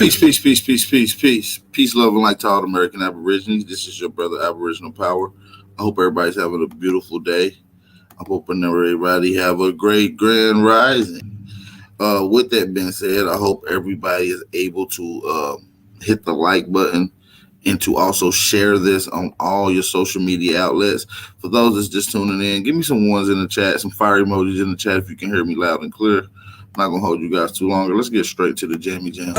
Peace, peace, peace, peace, peace, peace. Peace, love, and light to all American Aborigines. This is your brother, Aboriginal Power. I hope everybody's having a beautiful day. I'm hoping everybody have a great grand rising. With that being said, I hope everybody is able to hit the like button and to also share this on all your social media outlets. For those that's just tuning in, give me some ones in the chat, some fire emojis in the chat if you can hear me loud and clear. I'm not going to hold you guys too long. Let's get straight to the jammy jam.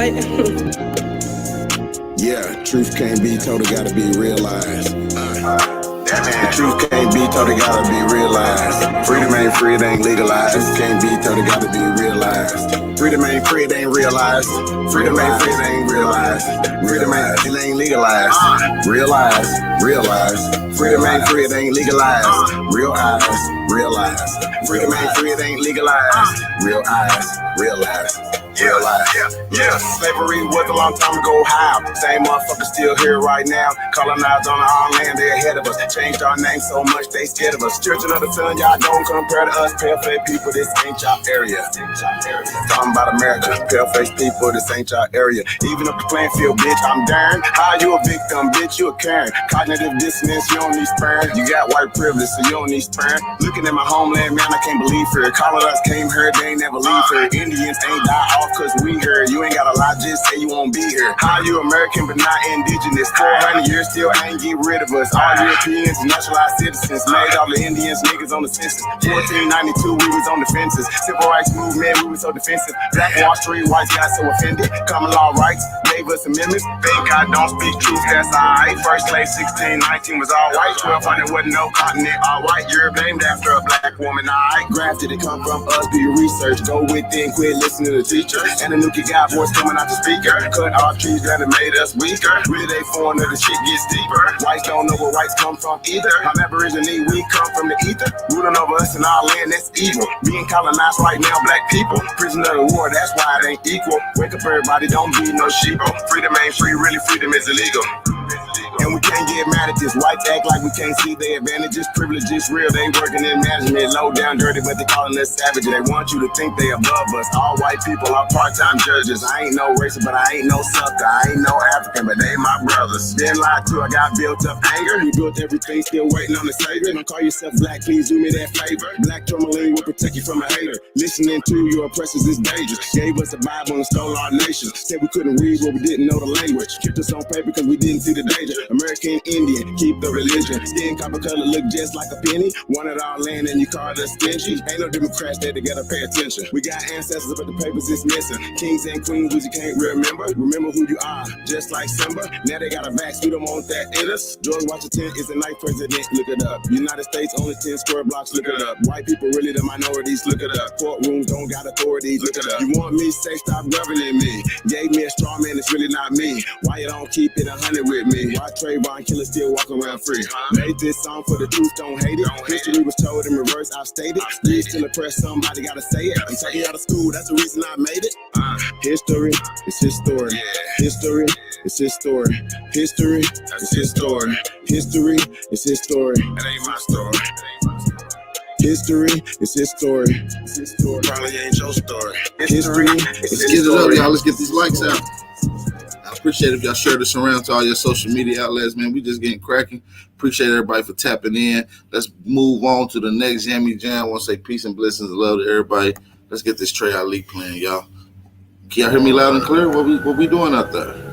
Yeah, truth can't be told, it gotta be realized. The truth can't be told, it gotta be realized. Freedom ain't free, it ain't legalized. Truth can't be told, it gotta be realized. Freedom ain't free, it ain't realized. Freedom ain't free, it ain't realized. Freedom ain't legalized. Realize. Freedom ain't free, it ain't legalized. Realize. Freedom ain't free, it ain't legalized. Realize. Yeah. Slavery was a long time ago. How? Same motherfuckers still here right now. Colonized on our land, they ahead of us. Changed our name so much they scared of us. Children of the sun, y'all don't compare to us. Pale-faced people, this ain't y'all area. Talking about America, pale-faced people, this ain't y'all area. Even up the playing field, bitch, I'm darn. How you a victim, bitch, you a Karen. Cognitive dissonance, you don't need sparing. You got white privilege, so you don't need sparing. Looking at my homeland, man, I can't believe her. Colonists came here, they ain't never leave her. Indians ain't die off cause we here. You ain't gotta lie, just say you won't be here. How you American but not indigenous? 400 years still ain't get rid of us. All Europeans, naturalized citizens, made all the Indians niggas on the census. 1492, we was on the fences. Civil rights movement, we was so defensive. Black Wall Street, whites got so offended. Common law rights, gave us amendments. Think I don't speak truth, that's alright. First slave 1619 was all white. 1200 wasn't no continent, all white. You're named after a black woman, alright. Grafted, it come from us, do your research. Go within, quit listening to the teacher. And the Nuki got voice coming out the speaker. Cut off trees that have made us weaker. Really they foreigner, the shit gets deeper. Whites don't know where whites come from either. I'm Aboriginal, we come from the ether. Ruling over us in our land, that's evil. Being colonized right now, black people. Prisoner of the war, that's why it ain't equal. Wake up everybody, don't be no sheeple. Freedom ain't free, really freedom is illegal. And we can't get mad at this. Whites act like we can't see their advantages. Privileges real, they working in management. Low down dirty, but they calling us savage. They want you to think they above us. All white people are part-time judges. I ain't no racist, but I ain't no sucker. I ain't no African, but they my brothers. Been lied to, I got built up anger. We built everything, still waiting on the savior. Don't call yourself black, please do me that favor. Black tourmaline will protect you from a hater. Listening to your oppressors is dangerous. Gave us a Bible and stole our nation. Said we couldn't read, but we didn't know the language. Kept us on paper because we didn't see the danger. American Indian, keep the religion. Skin copper color look just like a penny. Wanted our land and you called us stingy. Ain't no Democrats there together, pay attention. We got ancestors, but the papers is missing. Kings and queens, which you can't remember. Remember who you are, just like Simba. Now they got a vax, we don't want that in us. George Washington is the ninth president, look it up. United States only 10 square blocks, look it up. White people really the minorities, look it up. Courtrooms don't got authorities, look it up. You want me, say stop governing me. Gave me a straw man, it's really not me. Why you don't keep it 100 with me? Why Trayvon killer still walking around free? Made this song for the truth, don't hate it. History was told in reverse, I've stated. You still oppressed, somebody gotta say it. I'm taking you out of school, that's the reason I made it. History is his story. History is his story. History is his story. History is his story. That ain't my story. History is his story. Probably ain't your story. History is his story. Let's get it up, y'all. Let's get these likes out. I appreciate if y'all share this around to all your social media outlets, man. We just getting cracking. Appreciate everybody for tapping in. Let's move on to the next Jammy Jam. I want to say peace and blessings and love to everybody. Let's get this Trey Ali playing, y'all. Can y'all hear me loud and clear? What we doing out there?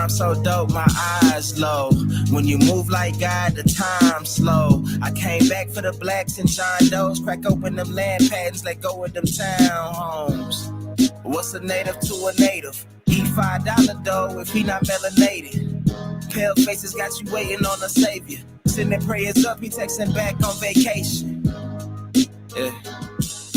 So dope, my eyes low. When you move like God, the time slow. I came back for the blacks and John Doe's. Crack open them land patents, let go of them townhomes. What's a native to a native? Eat $5 dough if he not melanated. Pale faces got you waiting on a savior. Sending prayers up, he texting back on vacation. Yeah.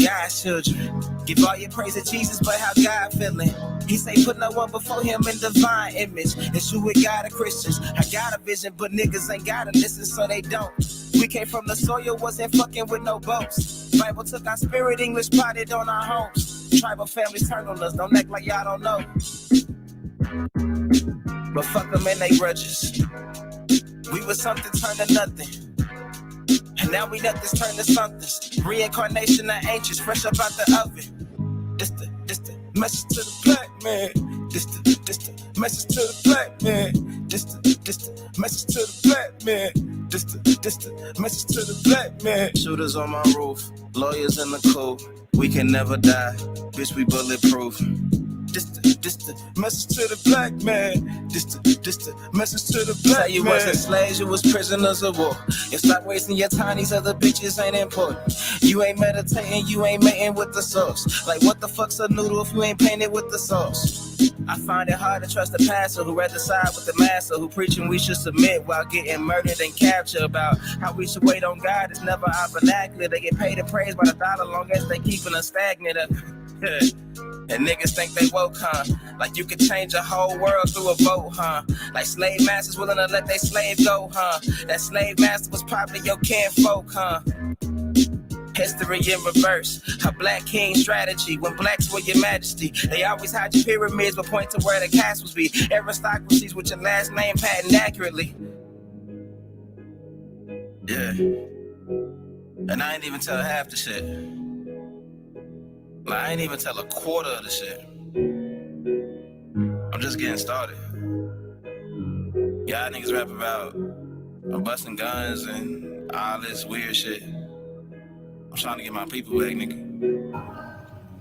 God's children, give all your praise to Jesus, but how God feeling? He say put no one before him in divine image. It's you with God and Christians. I got a vision, but niggas ain't gotta listen, so they don't. We came from the soil, wasn't fucking with no boats. Bible took our spirit, English potted on our homes. Tribal families turned on us, don't act like y'all don't know. But fuck them and they grudges. We was something turned to nothing. And now we nothing's turned to something. Reincarnation of ancients, fresh up out the oven. This the message to the black man. This the message to the black man. This the message to the black man. This the message to the black man. Shooters on my roof, lawyers in the coop. We can never die, bitch, we bulletproof. This the message to the black man. This the message to the black man. Say you wasn't slaves, you was prisoners of war. And stop wasting your time, these other bitches ain't important. You ain't meditating, you ain't mating with the sauce. Like what the fuck's a noodle if you ain't painted with the sauce? I find it hard to trust the pastor who rather side with the master, who preaching we should submit while getting murdered and captured. About how we should wait on God is never our vernacular. They get paid and praised by the dollar long as they keeping us stagnant. And niggas think they woke, huh? Like you could change a whole world through a vote, huh? Like slave masters willing to let their slave go, huh? That slave master was probably your kinfolk, huh? History in reverse, a black king strategy. When blacks were your majesty, they always hide your pyramids but point to where the castles be. Aristocracies with your last name patented accurately. Yeah. And I ain't even tell half the shit. Like, I ain't even tell a quarter of the shit. I'm just getting started. Y'all niggas rap about busting guns and all this weird shit. I'm trying to get my people back, nigga.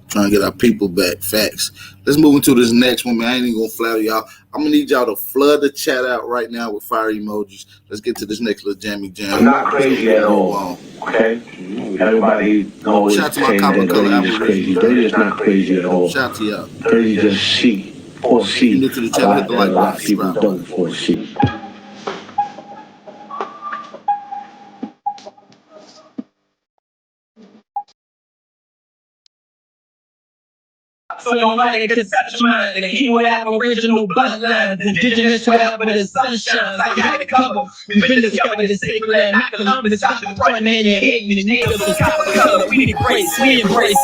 Trying to get our people back. Facts. Let's move into this next one, man. I ain't even gonna flatter y'all. I'm gonna need y'all to flood the chat out right now with fire emojis. Let's get to this next little jammy jam. I'm not crazy at all. Okay? Everybody knows shout out to my copper color is crazy. Dirty is not crazy at all. Shout out to y'all. Dirty just foresee. New to the channel, hit the like a lot of people don't foresee. So don't like a conception mind. The king would have original bloodlines. Indigenous wherever the sun shines. I got the cover. We've been discovered in sacred land. Not Columbus, out the front man. Your hate me, the natives of copper color. We embrace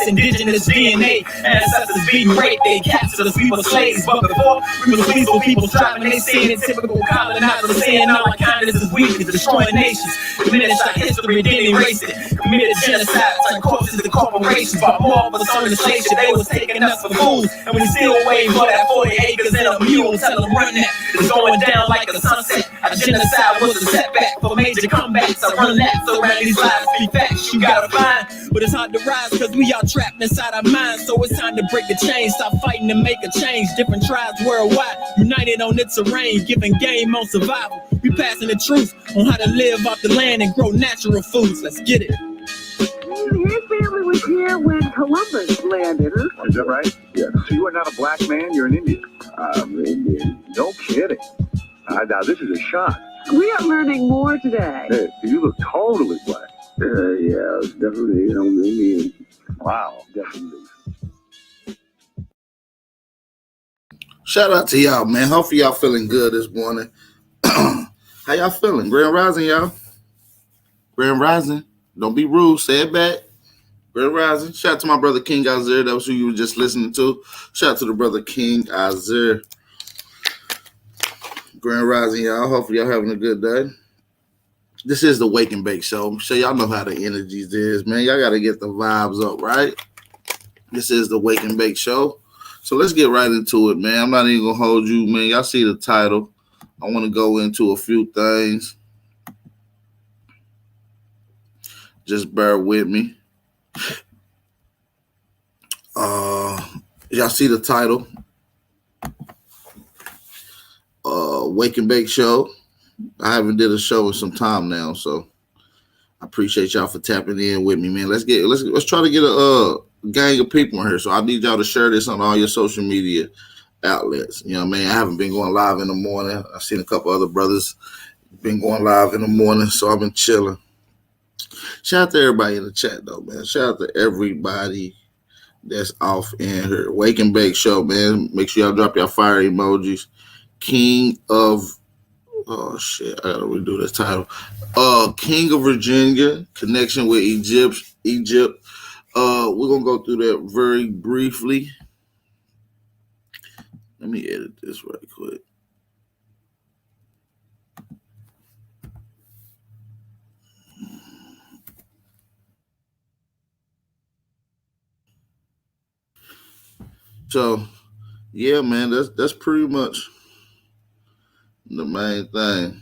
indigenous DNA. Ancestors being raped, they captured us. We were slaves, but before we were peaceful people striving. They saying in typical colonizers saying all our kindness is weakness, destroying nations. Diminished our history, then erased it. Committed genocide, turned corpses to corporations. But more of us on the station, they was taking us for fools, and we still waiting for that 40 acres and a mule. Tell them run that, it's going down like a sunset. Our genocide was a setback for major comebacks. I run laps around these lies, be facts you gotta find. But it's hard to rise cause we all trapped inside our minds. So it's time to break the chain, stop fighting to make a change. Different tribes worldwide, united on its terrain, giving game on survival. We passing the truth on how to live off the land and grow natural foods. Let's get it. His family was here when Columbus landed. Is that right? Yeah. So you are not a black man, you're an Indian. I'm Indian. No kidding. Now this is a shock. We are learning more today. Hey, you look totally black. Yeah, definitely, Indian. Wow, definitely. Shout out to y'all, man. Hopefully y'all feeling good this morning. How y'all feeling? Grand Rising, y'all. Grand Rising. Don't be rude. Say it back. Grand Rising. Shout out to my brother King Azir. That was who you were just listening to. Shout out to the brother King Azir. Grand Rising, y'all. Hopefully y'all having a good day. This is the Wake and Bake Show. I'm sure y'all know how the energies is, man. Y'all got to get the vibes up, right? This is the Wake and Bake Show. So let's get right into it, man. I'm not even going to hold you, man. Y'all see the title. I want to go into a few things. Just bear with me. Y'all see the title. Wake and Bake Show. I haven't did a show in some time now, so I appreciate y'all for tapping in with me, man. Let's try to get a gang of people in here. So I need y'all to share this on all your social media outlets. You know what I mean? I haven't been going live in the morning. I've seen a couple other brothers been going live in the morning, so I've been chilling. Shout out to everybody in the chat, though, man. Shout out to everybody that's off in here. Wake and Bake Show, man. Make sure y'all drop your fire emojis. King of, oh, shit, I gotta redo this title. King of Virginia, connection with Egypt, We're gonna go through that very briefly. Let me edit this right quick. So, yeah, man, that's pretty much the main thing.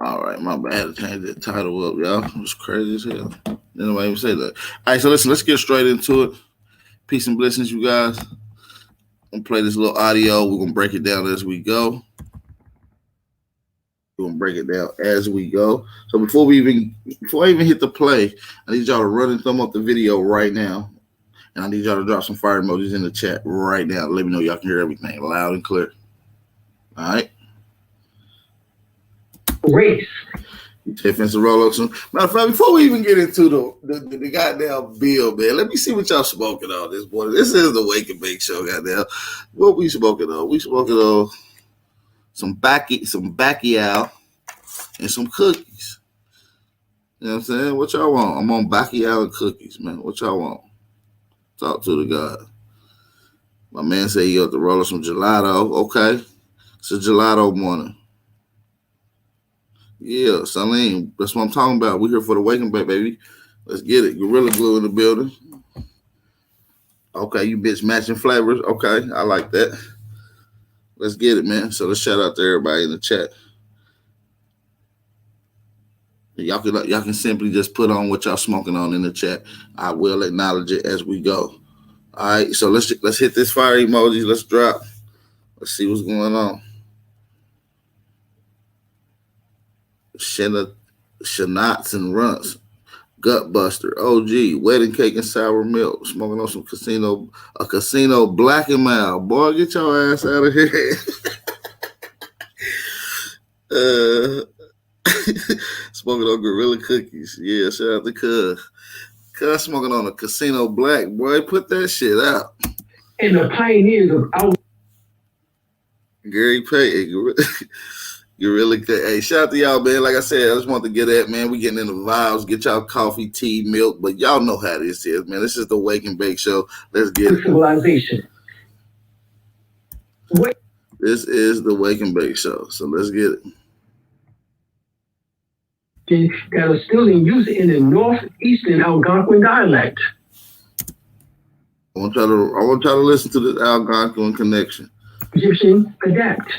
All right, my bad. I had to change that title up, y'all. It was crazy as hell. Nobody even say that. All right, so listen, let's get straight into it. Peace and blessings, you guys. I'm gonna play this little audio. We're gonna break it down as we go. So before I even hit the play, I need y'all to run and thumb up the video right now. And I need y'all to drop some fire emojis in the chat right now. Let me know y'all can hear everything loud and clear. All right. Race. Tiffin Roll. Matter of fact, before we even get into the goddamn bill, man, let me see what y'all smoking on this morning. This is the Wake and Bake Show, goddamn. What we smoking on? We smoking on some Bacchial and some cookies. You know what I'm saying? What y'all want? I'm on Bacchial and cookies, man. What y'all want? Talk to the God. My man said you have to roll some gelato. Okay. It's a gelato morning. Yeah, Salim. That's what I'm talking about. We're here for the Wake and Bake, baby. Let's get it. Gorilla Glue in the building. Okay, you bitch matching flavors. Okay, I like that. Let's get it, man. So let's shout out to everybody in the chat. Y'all can simply just put on what y'all smoking on in the chat. I will acknowledge it as we go. All right, so let's hit this fire emoji. Let's drop. Let's see what's going on. Shanats and runts. Gutbuster. OG. Wedding cake and sour milk. Smoking on some casino black and mild. Boy, get your ass out of here. Smoking on Gorilla Cookies. Yeah, shout out to Cuz. Cuz smoking on a casino black. Boy, put that shit out. And the pioneers of our Gary Payton. Gorilla. Hey, shout out to y'all, man. Like I said, I just want to get at, man. We getting in the vibes. Get y'all coffee, tea, milk. But y'all know how this is, man. This is the Wake and Bake Show. Let's get it. Civilization. This is the Wake and Bake Show. So let's get it. That are still in use in the northeastern Algonquin dialect. I want y'all to listen to this Algonquin connection. Egyptian adapt.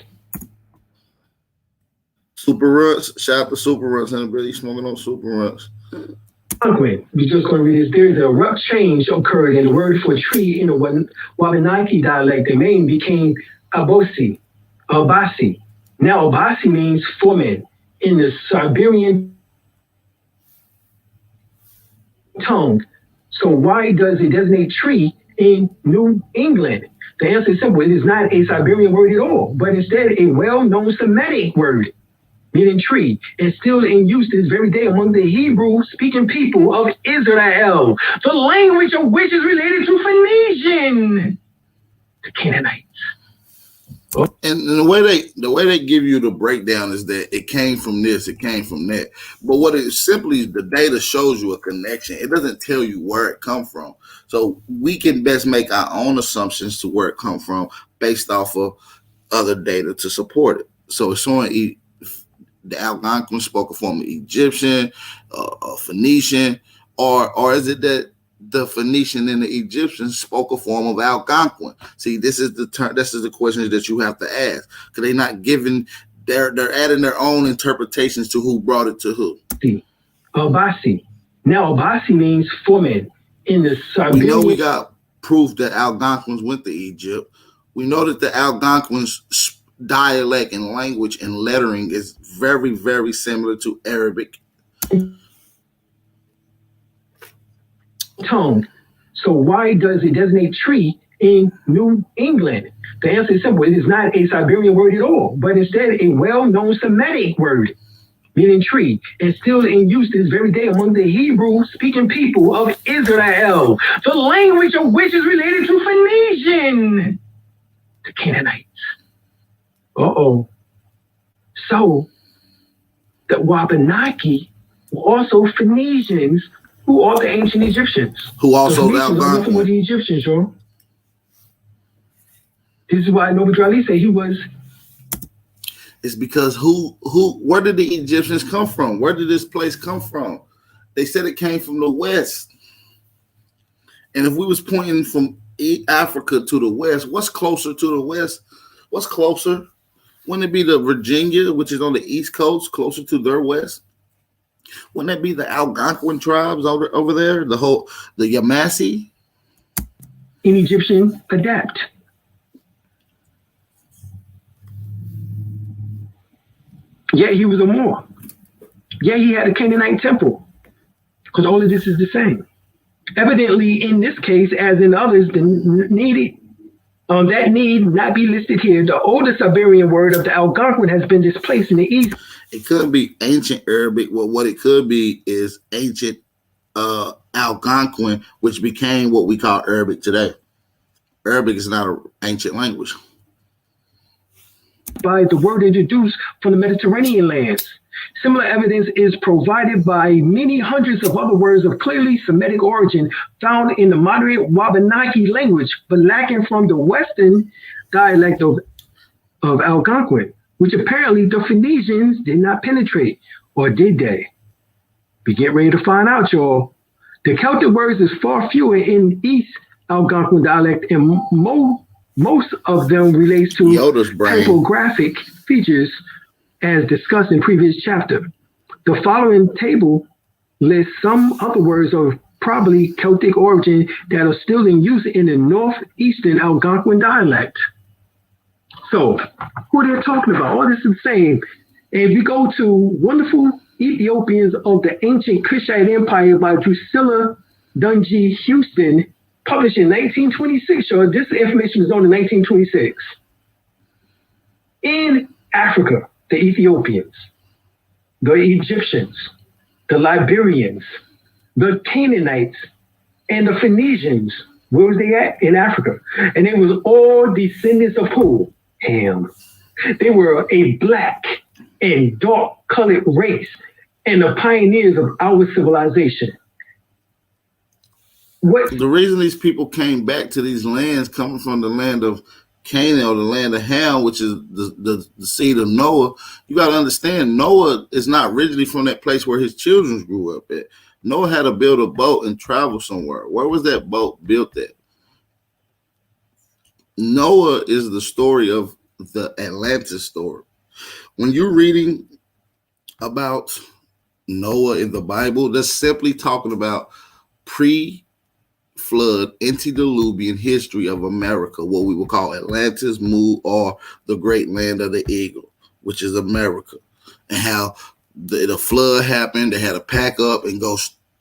Super Runs. Shout out to Super Runs. Anybody smoking on Super Runs? Algonquin. We're just going to read this. There is a rough change occurred in the word for tree in the Wabanaki dialect. The name became Abasi. Now Abasi means foreman in the Siberian tongue. So why does it designate tree in New England? The answer is simple. It is not a Siberian word at all, but instead a well-known Semitic word, meaning tree, and still in use this very day among the Hebrew-speaking people of Israel, the language of which is related to Phoenician, the Canaanites. And the way they give you the breakdown is that it came from this, it came from that. But what it simply, the data shows you a connection. It doesn't tell you where it come from. So we can best make our own assumptions to where it come from based off of other data to support it. So it's showing the Algonquin spoke a form of Egyptian, Phoenician, or is it that the Phoenician and the Egyptians spoke a form of Algonquin? See, this is the questions that you have to ask, because they're not giving, they're adding their own interpretations to who brought it to who. Abasi. Now Abasi means foreman in the Siberian. We know we got proof that Algonquins went to Egypt. We know that the Algonquins dialect and language and lettering is very, very similar to Arabic. Tongue. So why does it designate tree in New England? The answer is simple. It is not a Siberian word at all, but instead a well-known Semitic word, meaning tree, and still in use this very day among the Hebrew-speaking people of Israel, the language of which is related to Phoenician, the Canaanites. So the Wabanaki were also Phoenicians, who are the ancient Egyptians. Who also the Algonquin were the Egyptians, yo. This is why Noble Drew Ali said he was. It's because where did the Egyptians come from? Where did this place come from? They said it came from the West. And if we was pointing from Africa to the West, what's closer to the West? What's closer? Wouldn't it be the Virginia, which is on the East Coast, closer to their west? Wouldn't that be the Algonquin tribes over there? The Yamasee? In Egyptian, adapt. Yeah, he was a Moor. Yeah, he had a Canaanite temple. Because all of this is the same. Evidently, in this case, as in others, that need not be listed here. The oldest Iberian word of the Algonquin has been displaced in the East. It could be ancient Arabic. Well, what it could be is ancient Algonquin, which became what we call Arabic today. Arabic is not an ancient language. By the word introduced from the Mediterranean lands. Similar evidence is provided by many hundreds of other words of clearly Semitic origin found in the moderate Wabanaki language, but lacking from the Western dialect of Algonquin, which apparently the Phoenicians did not penetrate, or did they? We get ready to find out, y'all. The Celtic words is far fewer in East Algonquin dialect, and most of them relates to typographic features as discussed in previous chapter. The following table lists some other words of probably Celtic origin that are still in use in the northeastern Algonquin dialect. So, who they're talking about? All this is the same. And if you go to Wonderful Ethiopians of the Ancient Kushite Empire by Drusilla Dungy Houston, published in 1926, so this information is on in 1926. In Africa, the Ethiopians, the Egyptians, the Liberians, the Canaanites, and the Phoenicians, where was they at? In Africa. And it was all descendants of who? Ham. They were a black and dark-colored race and the pioneers of our civilization. The reason these people came back to these lands, coming from the land of Canaan or the land of Ham, which is the seed of Noah, you got to understand, Noah is not originally from that place where his children grew up at. Noah had to build a boat and travel somewhere. Where was that boat built at? Noah is the story of the Atlantis story. When you're reading about Noah in the Bible, that's simply talking about pre-flood, antediluvian history of America, what we would call Atlantis, Mu, or the great land of the eagle, which is America, and how the flood happened. They had to pack up and go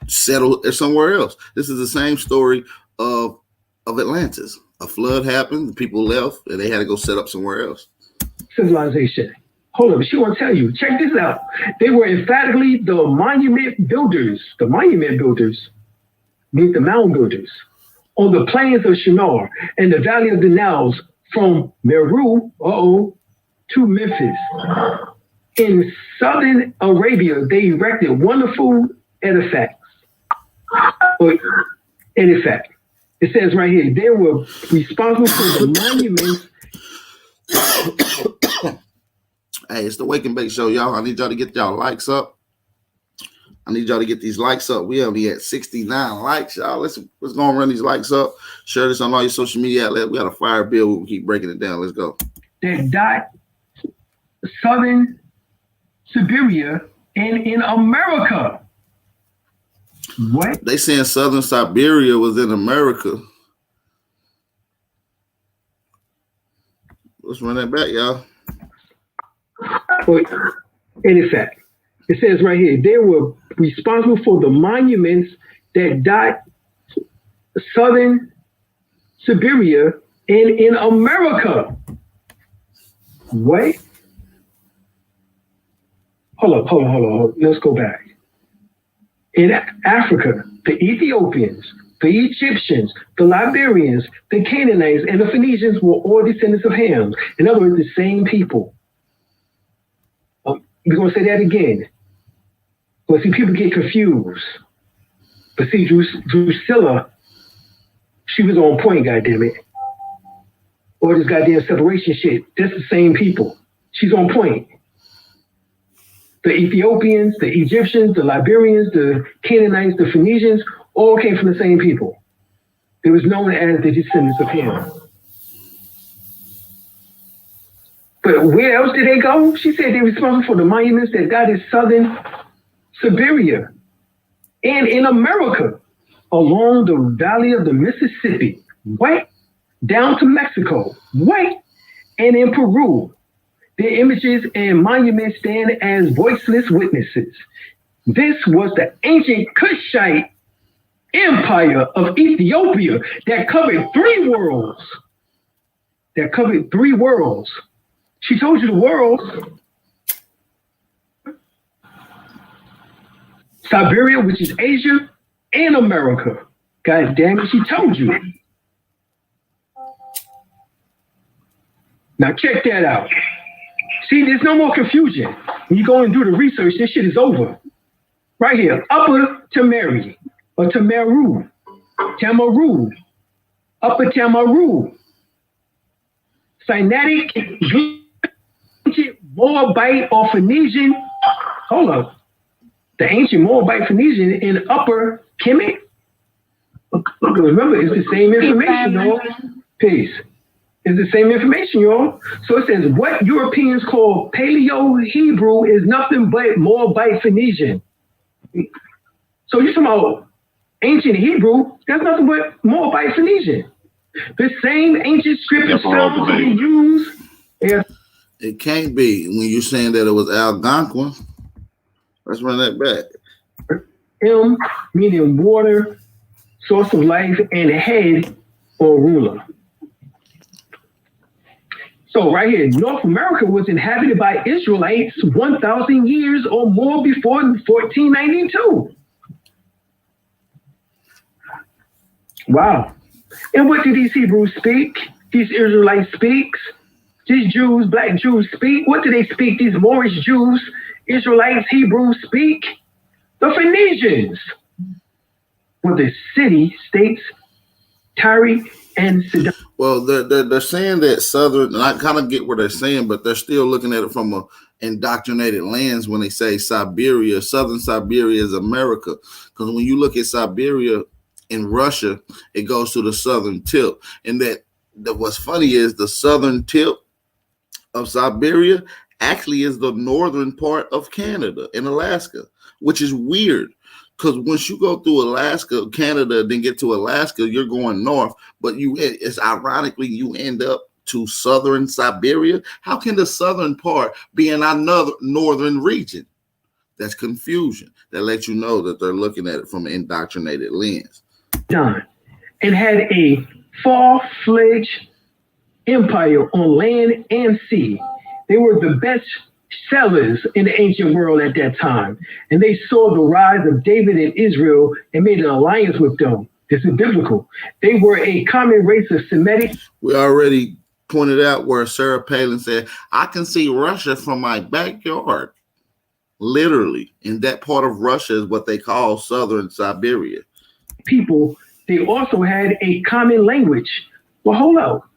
settle somewhere else. This is the same story of Atlantis. A flood happened, the people left, and they had to go set up somewhere else. Civilization. Hold up, she want to tell you. Check this out. They were emphatically the monument builders. The monument builders means the mound builders on the plains of Shinar and the valley of the Niles from Meru, to Memphis. In southern Arabia, they erected wonderful artifacts. It says right here, they were responsible for the monuments. Hey, it's the Wake and Bake Show, y'all. I need y'all to get y'all likes up. I need y'all to get these likes up. We only at 69 likes, y'all. Let's go and run these likes up. Share this on all your social media outlets. We got a fire bill. We'll keep breaking it down. Let's go. That dot southern Siberia and in America. What? They saying southern Siberia was in America. Let's run that back, y'all. In fact, it says right here, they were responsible for the monuments that dot southern Siberia and in America. What? Hold up. Let's go back. In Africa, the Ethiopians, the Egyptians, the Liberians, the Canaanites, and the Phoenicians were all descendants of Ham. In other words, the same people. we're going to say that again. Well, see, people get confused. But see, Drusilla, she was on point, goddammit. Or this goddamn separation shit. That's the same people. She's on point. The Ethiopians, the Egyptians, the Liberians, the Canaanites, the Phoenicians, all came from the same people. They was known as the descendants of Ham. But where else did they go? She said they were responsible for the monuments that got in southern Siberia and in America, along the valley of the Mississippi, right down to Mexico, right, and in Peru. Their images and monuments stand as voiceless witnesses. This was the ancient Kushite empire of Ethiopia that covered 3 worlds. She told you the worlds. Siberia, which is Asia, and America. God damn it, she told you. Now check that out. See, there's no more confusion. When you go and do the research, this shit is over. Right here, Upper Tamari, or Tamaru, Upper Tamaru, Sinaitic, ancient Moabite or Phoenician, hold up, the ancient Moabite Phoenician in Upper Kemet. Remember, it's the same information, y'all. Peace. It's the same information, y'all. So it says, what Europeans call Paleo-Hebrew is nothing but Moabite Phoenician. So you're talking about ancient Hebrew, that's nothing but Moabite Phoenician. The same ancient script is found to be used. Yeah. It can't be when you're saying that it was Algonquin. Let's run that back. M, meaning water, source of life, and head or ruler. So right here, North America was inhabited by Israelites 1,000 years or more before 1492. Wow. And what do these Hebrews speak? These Israelites speak? These Jews, black Jews speak? What do they speak? These Moorish Jews, Israelites, Hebrews speak? The Phoenicians. Well, the city, states, Tyre, and Sidon. Well, they're saying that Southern, and I kind of get what they're saying, but they're still looking at it from an indoctrinated lens when they say Siberia. Southern Siberia is America. Because when you look at Siberia in Russia, it goes to the southern tip. And that what's funny is the southern tip of Siberia actually is the northern part of Canada and Alaska, which is weird. Because once you go through Alaska, Canada, then get to Alaska, you're going north. But it's ironically, you end up to southern Siberia. How can the southern part be in another northern region? That's confusion. That lets you know that they're looking at it from an indoctrinated lens. Done. And had a full-fledged empire on land and sea. They were the best sellers in the ancient world at that time. And they saw the rise of David and Israel and made an alliance with them. This is biblical. They were a common race of Semitic. We already pointed out where Sarah Palin said, I can see Russia from my backyard. Literally. In that part of Russia is what they call southern Siberia. People, they also had a common language. Well, hold up.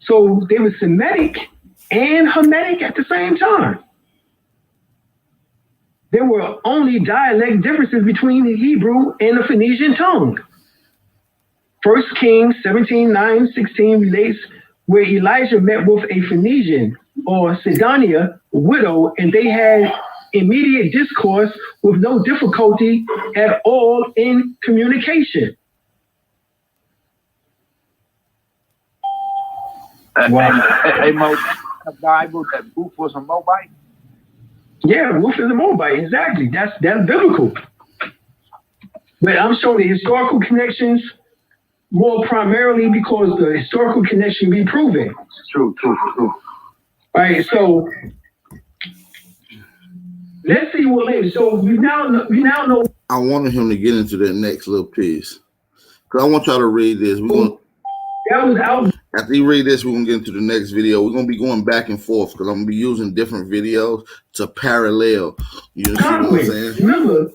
So they were Semitic and Hamitic at the same time. There were only dialect differences between the Hebrew and the Phoenician tongue. 1 Kings 17:9-16 relates where Elijah met with a Phoenician or Sidonia widow, and they had immediate discourse with no difficulty at all in communication. Hey, Mo, the Bible that Ruth was a Moabite? Yeah, Ruth is a Moabite, exactly. That's biblical. But I'm showing the historical connections more primarily because the historical connection be proven. True. All right, so let's see what later. So we now know. I wanted him to get into that next little piece because I want y'all to read this. That was out. After you read this, we're going to get into the next video. We're going to be going back and forth because I'm going to be using different videos to parallel. You see what I'm saying? Remember,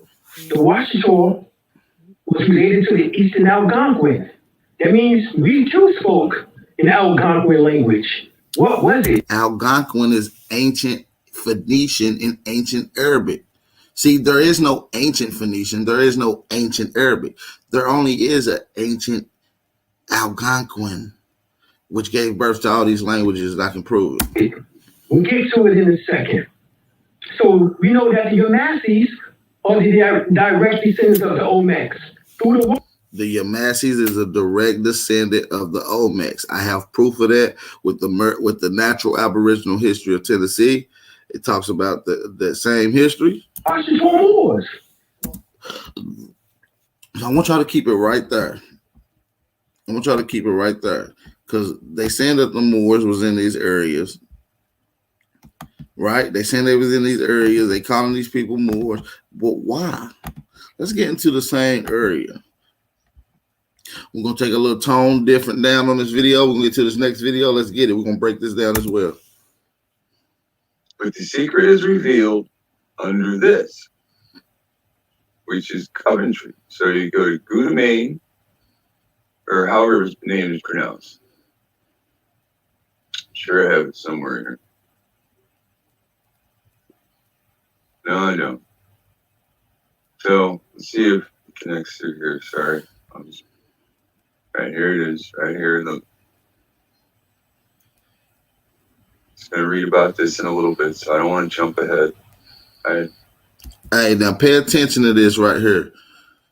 the Washington was related to the Eastern Algonquin. That means we too spoke in Algonquin language. What was it? Algonquin is ancient Phoenician and ancient Arabic. See, there is no ancient Phoenician. There is no ancient Arabic. There only is an ancient Algonquin, which gave birth to all these languages, and I can prove it. We'll get to it in a second. So we know that the Yamassees are the direct descendants of the Olmecs. The Yamassees is a direct descendant of the Olmecs. I have proof of that with the natural Aboriginal history of Tennessee. It talks about the same history. Washington Moors. So I want y'all to keep it right there. I want y'all to keep it right there. Because they saying that the Moors was in these areas. Right? They saying they was in these areas. They calling these people Moors. But why? Let's get into the same area. We're going to take a little tone different down on this video. We're going to get to this next video. Let's get it. We're going to break this down as well. But the secret is revealed under this, which is Coventrey. So you go to Gouda, or however his name is pronounced. Sure, I have it somewhere here. No, I don't. So let's see if it connects through here. Sorry. Right here it is. Right here. Look. Just going to read about this in a little bit, so I don't want to jump ahead. Hey, now pay attention to this right here.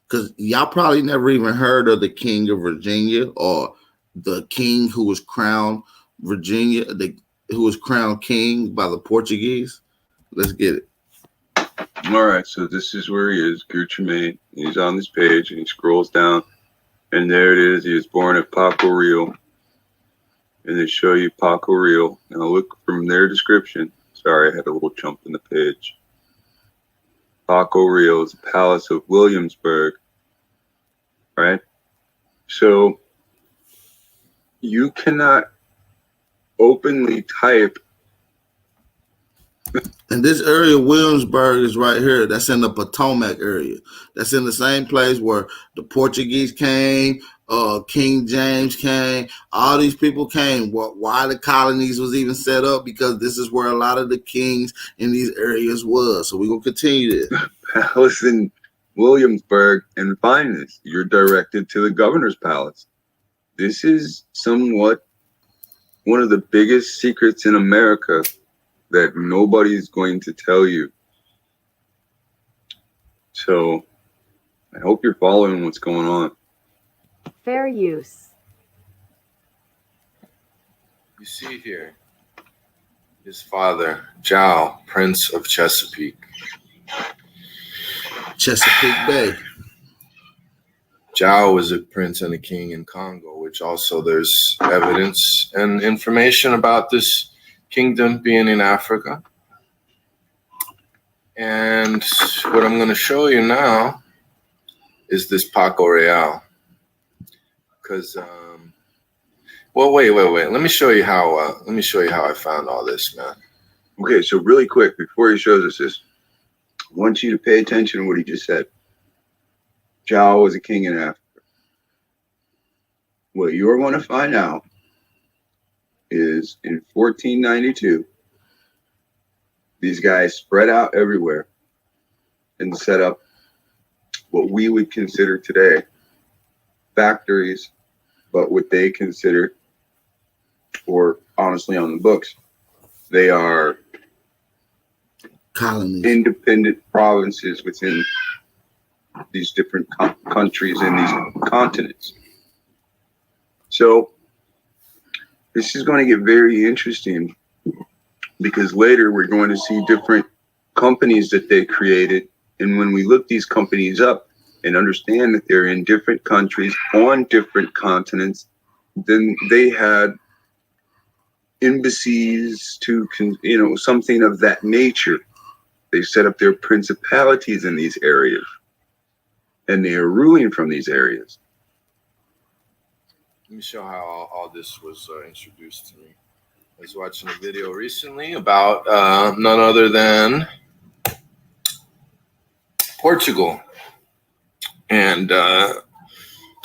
Because y'all probably never even heard of the King of Virginia or the king who was crowned who was crowned king by the Portuguese. Let's get it. All right, so this is where he is, Guterres. He's on this page, and he scrolls down, and there it is. He was born at Paco Real, and they show you Paco Real. Now look from their description. Sorry, I had a little jump in the page. Paco Real is the palace of Williamsburg, right? So you cannot openly type. And this area, Williamsburg, is right here. That's in the Potomac area. That's in the same place where the Portuguese came, King James came. All these people came. Why the colonies was even set up? Because this is where a lot of the kings in these areas was. So we're going to continue this. Palace in Williamsburg, and find this. You're directed to the governor's palace. This is somewhat one of the biggest secrets in America that nobody's going to tell you. So I hope you're following what's going on. Fair use. You see here, his father, Jow, Prince of Chesapeake. Chesapeake Bay. Jow was a prince and a king in Congo, which also there's evidence and information about this kingdom being in Africa. And what I'm going to show you now is this Paco Real. Because, well, wait. Let me show you how I found all this, man. Okay, so really quick, before he shows us this, I want you to pay attention to what he just said. Jow was a king in Africa. What you're going to find out is in 1492, these guys spread out everywhere and set up what we would consider today factories, but what they consider, or honestly on the books, they are colonies, independent provinces within these different countries and these continents. So this is going to get very interesting because later we're going to see different companies that they created. And when we look these companies up and understand that they're in different countries on different continents, then they had embassies to, something of that nature. They set up their principalities in these areas, and they are ruling from these areas. Let me show how all this was introduced to me. I was watching a video recently about none other than Portugal and the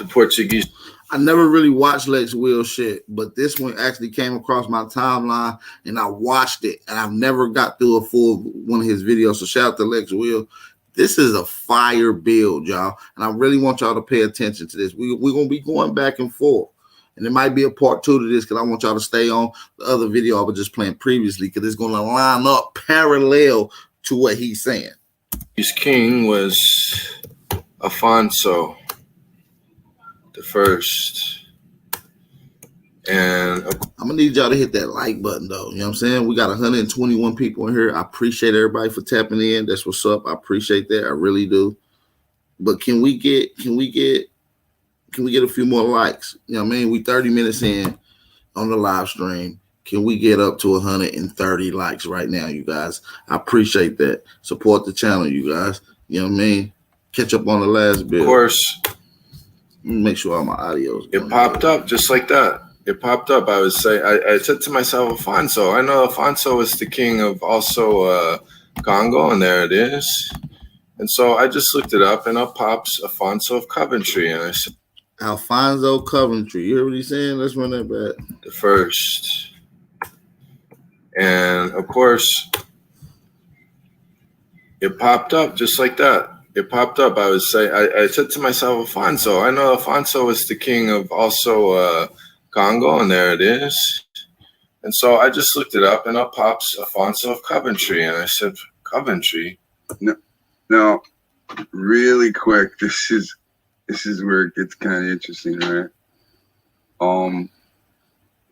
Portuguese. I never really watched Lex Will shit, but this one actually came across my timeline and I watched it, and I've never got through a full one of his videos. So shout out to Lex Will. This is a fire build, y'all, and I really want y'all to pay attention to this. We're going to be going back and forth, and there might be a part 2 to this because I want y'all to stay on the other video I was just playing previously because it's going to line up parallel to what he's saying. His king was Alfonso the First. And I'm gonna need y'all to hit that like button though. You know what I'm saying? We got 121 people in here. I appreciate everybody for tapping in. That's what's up. I appreciate that. I really do. But can we get a few more likes? You know what I mean? We 30 minutes in on the live stream. Can we get up to 130 likes right now, you guys? I appreciate that. Support the channel, you guys. You know what I mean? Catch up on the last bit. Of course. Let me make sure all my audio is it popped up just like that. It popped up. I said to myself, Alfonso. I know Alfonso is the king of also Congo, and there it is. And so I just looked it up, and up pops Alfonso of Coventrey, and I said, Alfonso Coventrey. You hear what he's saying? Let's run that back. The first. And of course, it popped up just like that. It popped up. I said to myself, Alfonso. I know Alfonso is the king of also Congo, and there it is. And so I just looked it up, and up pops Alfonso of Coventrey, and I said, Coventrey? No, really quick. This is where it gets kind of interesting, right?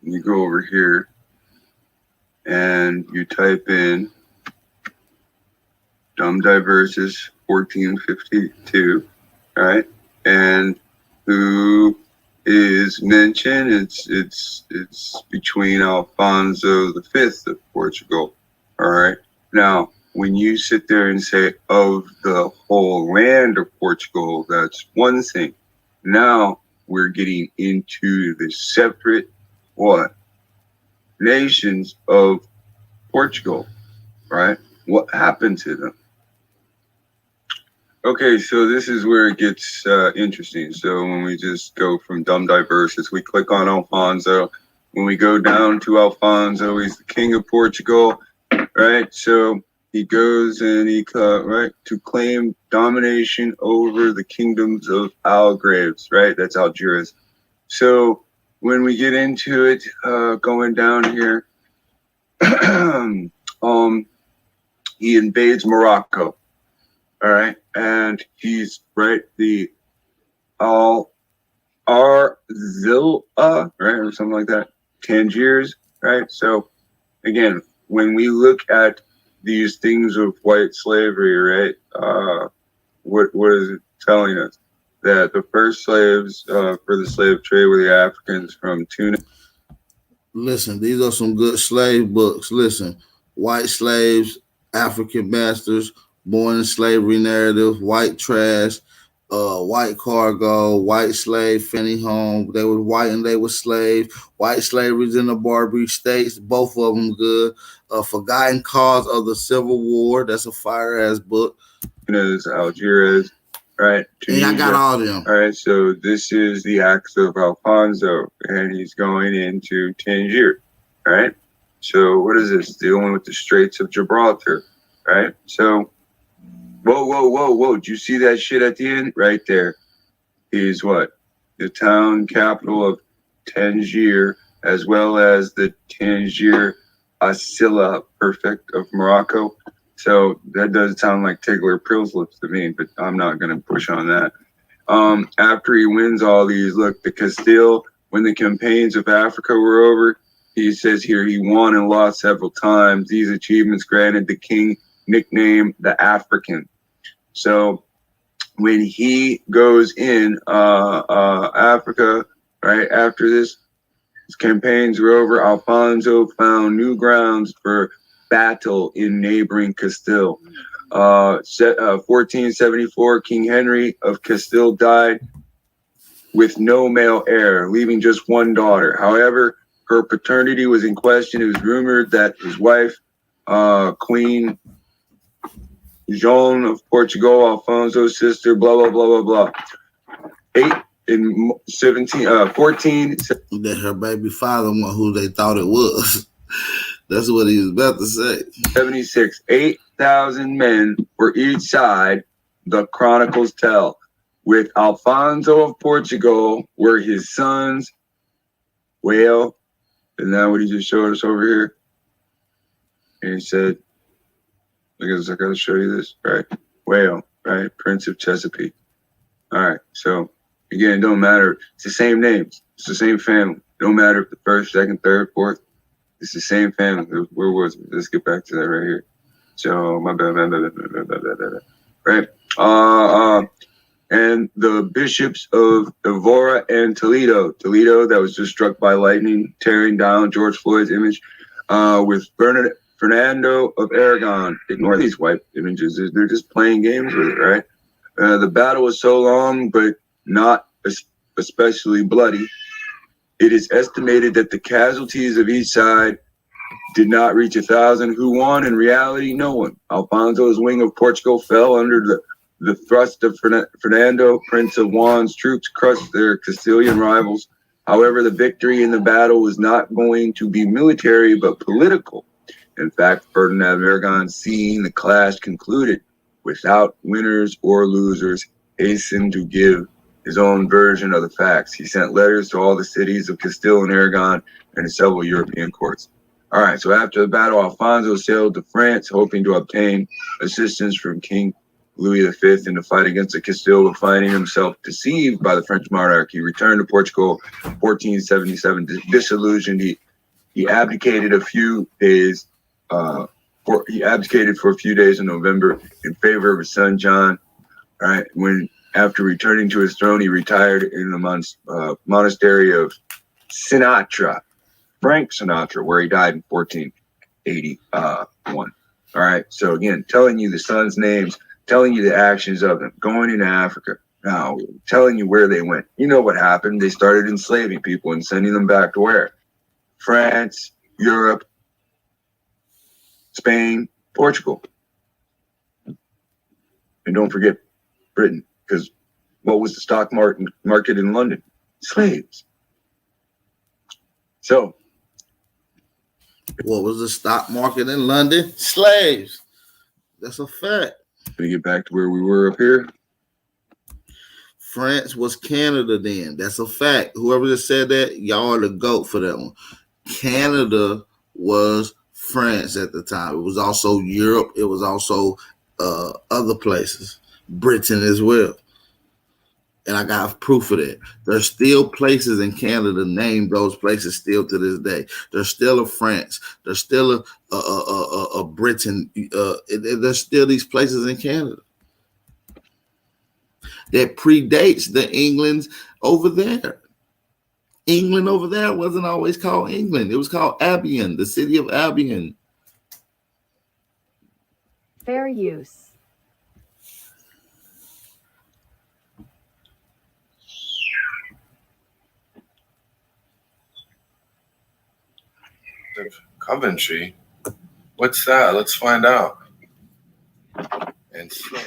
You go over here, and you type in Dumb Diverses 1452, right? And who is mentioned? It's between Alfonso V of Portugal. All right. Now, when you sit there and say of the whole land of Portugal, that's one thing. Now we're getting into the separate nations of Portugal, right? What happened to them? Okay, so this is where it gets interesting. So when we just go from Dumb Diverses, we click on Alfonso. When we go down to Alfonso, he's the king of Portugal, right? So he goes and to claim domination over the kingdoms of Algarves, right? That's Algiers. So when we get into it, going down here, he invades Morocco. All right, and he's the Arzilla, right, or something like that, Tangiers, right? So again, when we look at these things of white slavery, right, what is it telling us? That the first slaves for the slave trade were the Africans from Tunis. Listen, these are some good slave books. Listen, White Slaves, African Masters, Born in Slavery Narrative, White Trash, White Cargo, White Slave, Fanny Home. They were white and they were slave. White Slaveries in the Barbary States, both of them good. Forgotten Cause of the Civil War. That's a fire-ass book. Algiers, right? Tunisia. And I got all them. All right, so this is the acts of Alfonso, and he's going into Tangier, right? So what is this? Dealing with the Straits of Gibraltar, right? So whoa. Did you see that shit at the end? Right there. He's what? The town capital of Tangier, as well as the Tangier Asila Perfect of Morocco. So that does sound like Tigler Pill's lips to me, but I'm not going to push on that. After he wins all these, look, the Castile, when the campaigns of Africa were over, he says here he won and lost several times. These achievements granted the king nickname the African. So when he goes in Africa, right after this, his campaigns were over, Alfonso found new grounds for battle in neighboring Castile. 1474, King Henry of Castile died. with no male heir, leaving just one daughter. However, her paternity was in question. It was rumored that his wife, Queen Joan of Portugal, Alfonso's sister, blah, blah, blah, blah, blah. 14. That her baby father was who they thought it was. That's what he was about to say. 76, 8,000 men for each side, the chronicles tell. With Alfonso of Portugal were his sons. Well, isn't that what he just showed us over here? And he said, I guess I gotta show you this, right? Whale, right? Prince of Chesapeake. All right, so again, it don't matter. It's the same names. It's the same family. It don't matter if the first, second, third, fourth. It's the same family. Where was it? Let's get back to that right here. So my bad. Right. And the bishops of Evora and Toledo, that was just struck by lightning, tearing down George Floyd's image, with Fernando of Aragon. Ignore these white images. They're just playing games with it, right? The battle was so long, but not especially bloody. It is estimated that the casualties of each side did not reach 1,000. Who won? In reality, no one. Alfonso's wing of Portugal fell under the thrust of Fernando, Prince of Juan's troops, crushed their Castilian rivals. However, the victory in the battle was not going to be military, but political. In fact, Ferdinand of Aragon, seeing the clash concluded without winners or losers, hastened to give his own version of the facts. He sent letters to all the cities of Castile and Aragon and to several European courts. All right, so after the battle, Alfonso sailed to France, hoping to obtain assistance from King Louis V in the fight against the Castile, but finding himself deceived by the French monarch. He returned to Portugal in 1477, disillusioned. He abdicated a few days. He abdicated for a few days in November in favor of his son John. All right, when after returning to his throne, he retired in the monastery of Sinatra, Frank Sinatra, where he died in 1481. All right, so again, telling you the sons' names, telling you the actions of them, going into Africa, now telling you where they went. You know what happened? They started enslaving people and sending them back to where? France, Europe, Spain, Portugal. And don't forget Britain, because what was the stock market in London? Slaves. So, what was the stock market in London? Slaves. That's a fact. Let me get back to where we were up here. France was Canada then. That's a fact. Whoever just said that, y'all are the GOAT for that one. Canada was France at the time. It was also Europe. It was also other places. Britain as well. And I got proof of that. There's still places in Canada named those places still to this day. There's still a France. There's still a Britain. There's still these places in Canada that predates the England over there. England over there wasn't always called England. It was called Albion, the city of Albion. Fair use. Coventrey. What's that? Let's find out. And so,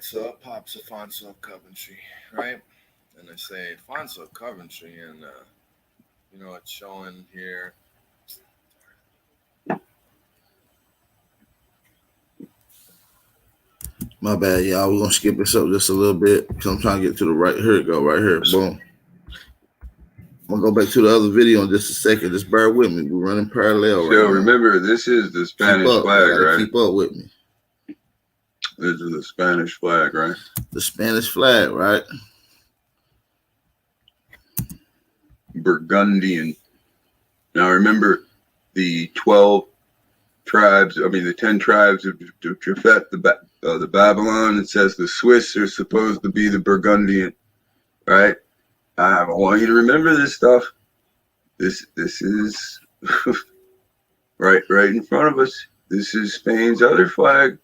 so up pops Alfonso of Coventrey, right? And I say Alfonso of Coventrey, and you know it's showing here. My bad, y'all. We're gonna skip this up just a little bit because I'm trying to get to the right. Here it go, right here. Boom. I'm gonna go back to the other video in just a second. Just bear with me. We're running parallel. So remember, this is the Spanish flag, right? Keep up with me. This is the Spanish flag, right? The Spanish flag, right? Burgundian. Now remember the 12 tribes, the 10 tribes of Japhet, the Babylon. It says the Swiss are supposed to be the Burgundian, right? I want you to remember this stuff. This is right in front of us. This is Spain's other flag,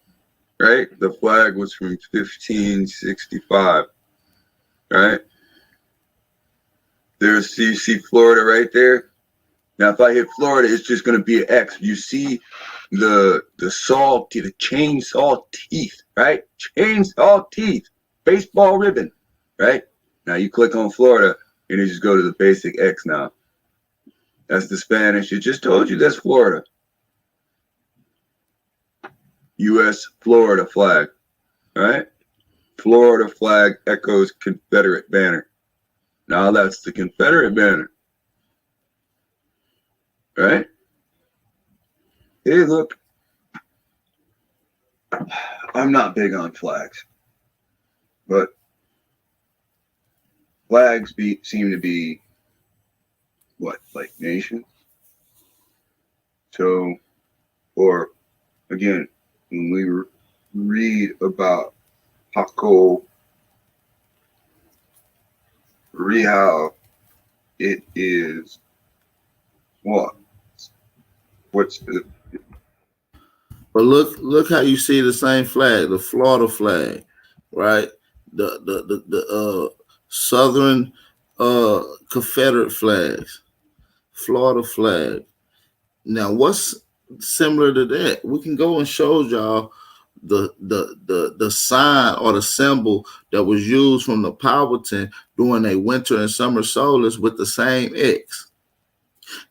right? The flag was from 1565, right? There's, you see Florida right there. Now, if I hit Florida, it's just going to be an X. You see the chainsaw teeth, right? Chainsaw teeth, baseball ribbon, right? Now you click on Florida, and you just go to the basic X now. That's the Spanish. It just told you that's Florida. U.S. Florida flag, right? Florida flag echoes Confederate banner. Now that's the Confederate banner, right? Hey, look, I'm not big on flags, but flags seem to be what, like nations? So, or again, when we read about Paco Real, it is what? What's the? But look how you see the same flag, the Florida flag, right? The Southern Confederate flags, Florida flag. Now, what's similar to that? We can go and show y'all the sign or the symbol that was used from the Powhatan during a winter and summer solstice with the same X.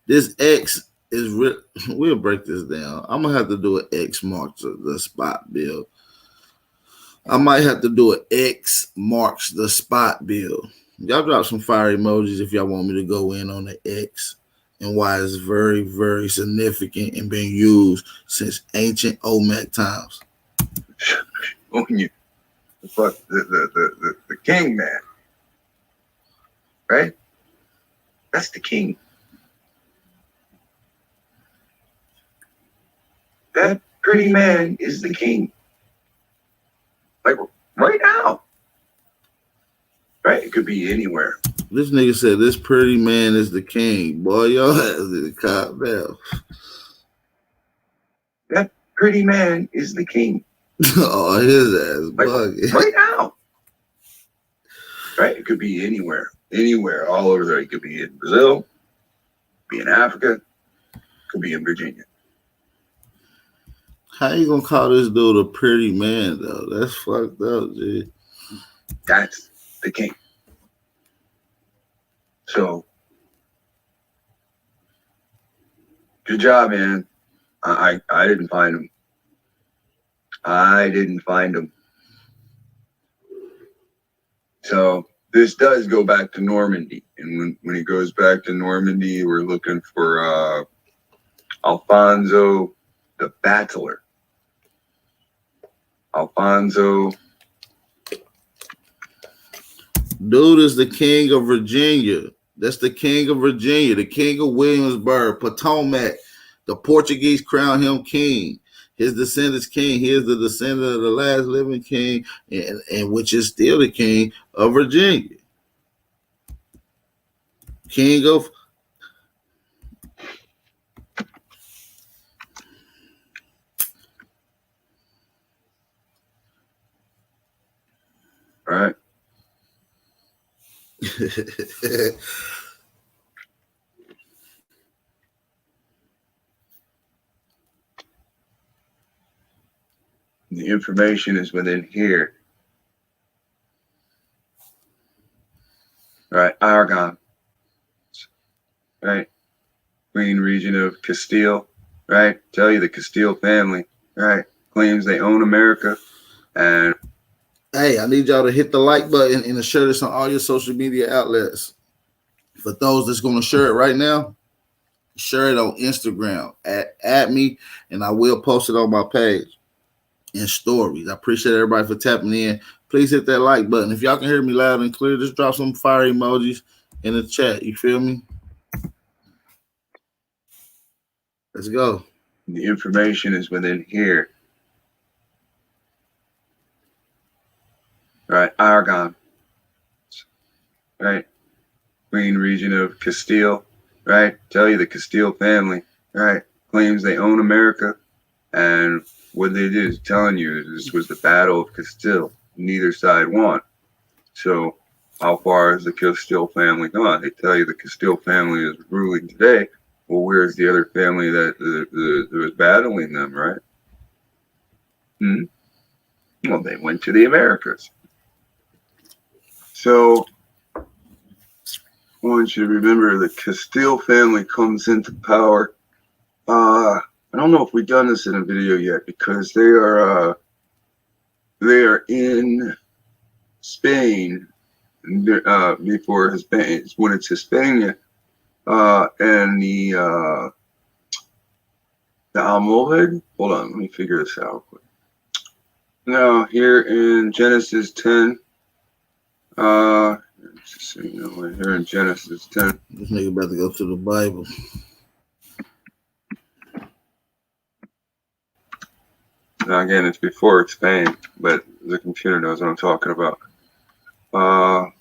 This X is real. We'll break this down. I'm gonna have to do an X marks the spot, Bill. I might have to do an X marks the spot, Bill. Y'all drop some fire emojis if y'all want me to go in on the X and why it's very, very significant and been used since ancient Olmec times. When you the king man, right? That's the king. That pretty man is the king. Like right now. Right? It could be anywhere. This nigga said this pretty man is the king. Boy, y'all has to calm down. That pretty man is the king. Oh, his ass bugging. Right now. Right? It could be anywhere. Anywhere. All over there. It could be in Brazil. Be in Africa. Could be in Virginia. How you gonna call this dude a pretty man though? That's fucked up, dude. That's the king. So good job, man. I didn't find him. I didn't find him. So this does go back to Normandy. And when it goes back to Normandy, we're looking for Alfonso the Battler. Alfonso. Dude is the king of Virginia. That's the king of Virginia, the king of Williamsburg, Potomac. The Portuguese crowned him king. His descendants king. He is the descendant of the last living king, and which is still the king of Virginia. King of All right. The information is within here. All right, Aragon. Right. Queen region of Castile. Right. Tell you the Castile family. Right. Claims they own America. And hey, I need y'all to hit the like button and to share this on all your social media outlets. For those that's going to share it right now, share it on Instagram. At me, and I will post it on my page. and stories. I appreciate everybody for tapping in. Please hit that like button. If y'all can hear me loud and clear, just drop some fire emojis in the chat. You feel me? Let's go. The information is within here. Right, Aragon. Right, Queen region of Castile. Right, tell you the Castile family. Right, claims they own America, and what they did is telling you this was the Battle of Castile. Neither side won. So, how far has the Castile family gone? They tell you the Castile family is ruling today. Well, where's the other family that was battling them, right? Well, they went to the Americas. So, I want you to remember the Castile family comes into power. I don't know if we've done this in a video yet because they are in Spain before Spain when it's Hispania. And the Almohad. Hold on, let me figure this out quick. Now here in Genesis 10, here in Genesis 10. This nigga about to go to the Bible. Now again, it's before Spain, but the computer knows what I'm talking about. All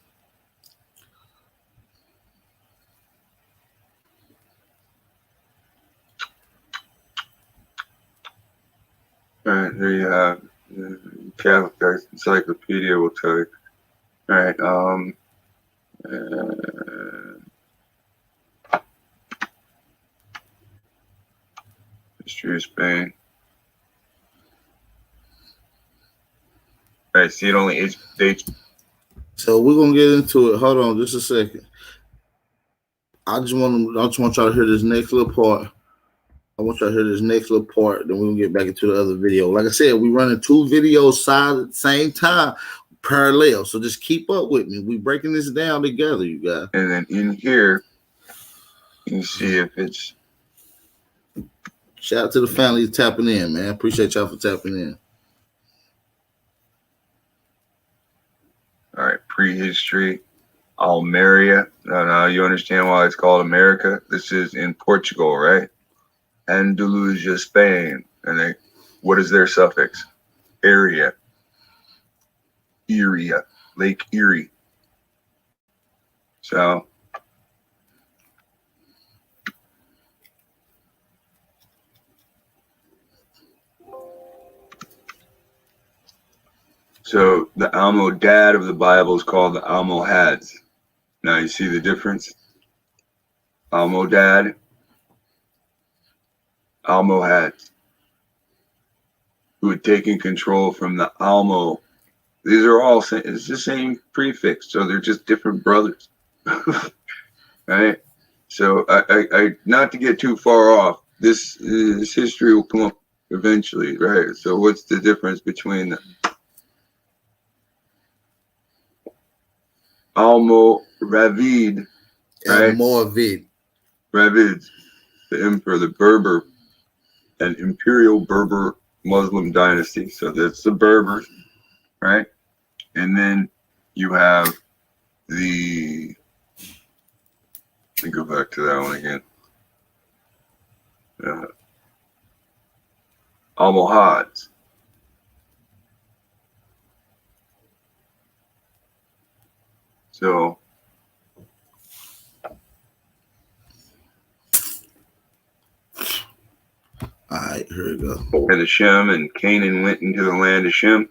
right, there you have the Catholic Encyclopedia will tell you. All right, history of Spain. All right, see, it only dates. So we're gonna get into it. Hold on, just a second. I just want y'all to hear this next little part. I want y'all to hear this next little part, then we're going to get back into the other video. Like I said, we're running 2 videos side at the same time, parallel. So just keep up with me. We're breaking this down together, you guys. And then in here, you can see if it's... Shout out to the family tapping in, man. Appreciate y'all for tapping in. All right, prehistory, Almeria. Now you understand why it's called America. This is in Portugal, right? Andalusia, Spain. And what is their suffix? Area. Area. Lake Erie. So the Almodad of the Bible is called the Almohads. Now you see the difference? Almodad, Almohads, who had taken control from the Almo. These are all, it's the same prefix, so they're just different brothers. Right? So I not to get too far off, this history will come up eventually, right? So what's the difference between them? Almoravid, right? Almoravid. Ravids, the emperor, the Berber, an imperial Berber Muslim dynasty. So that's the Berbers, right? And then you have the, let me go back to that one again. Almohads. So all right, here we go. And the Shem and Canaan went into the land of Shem.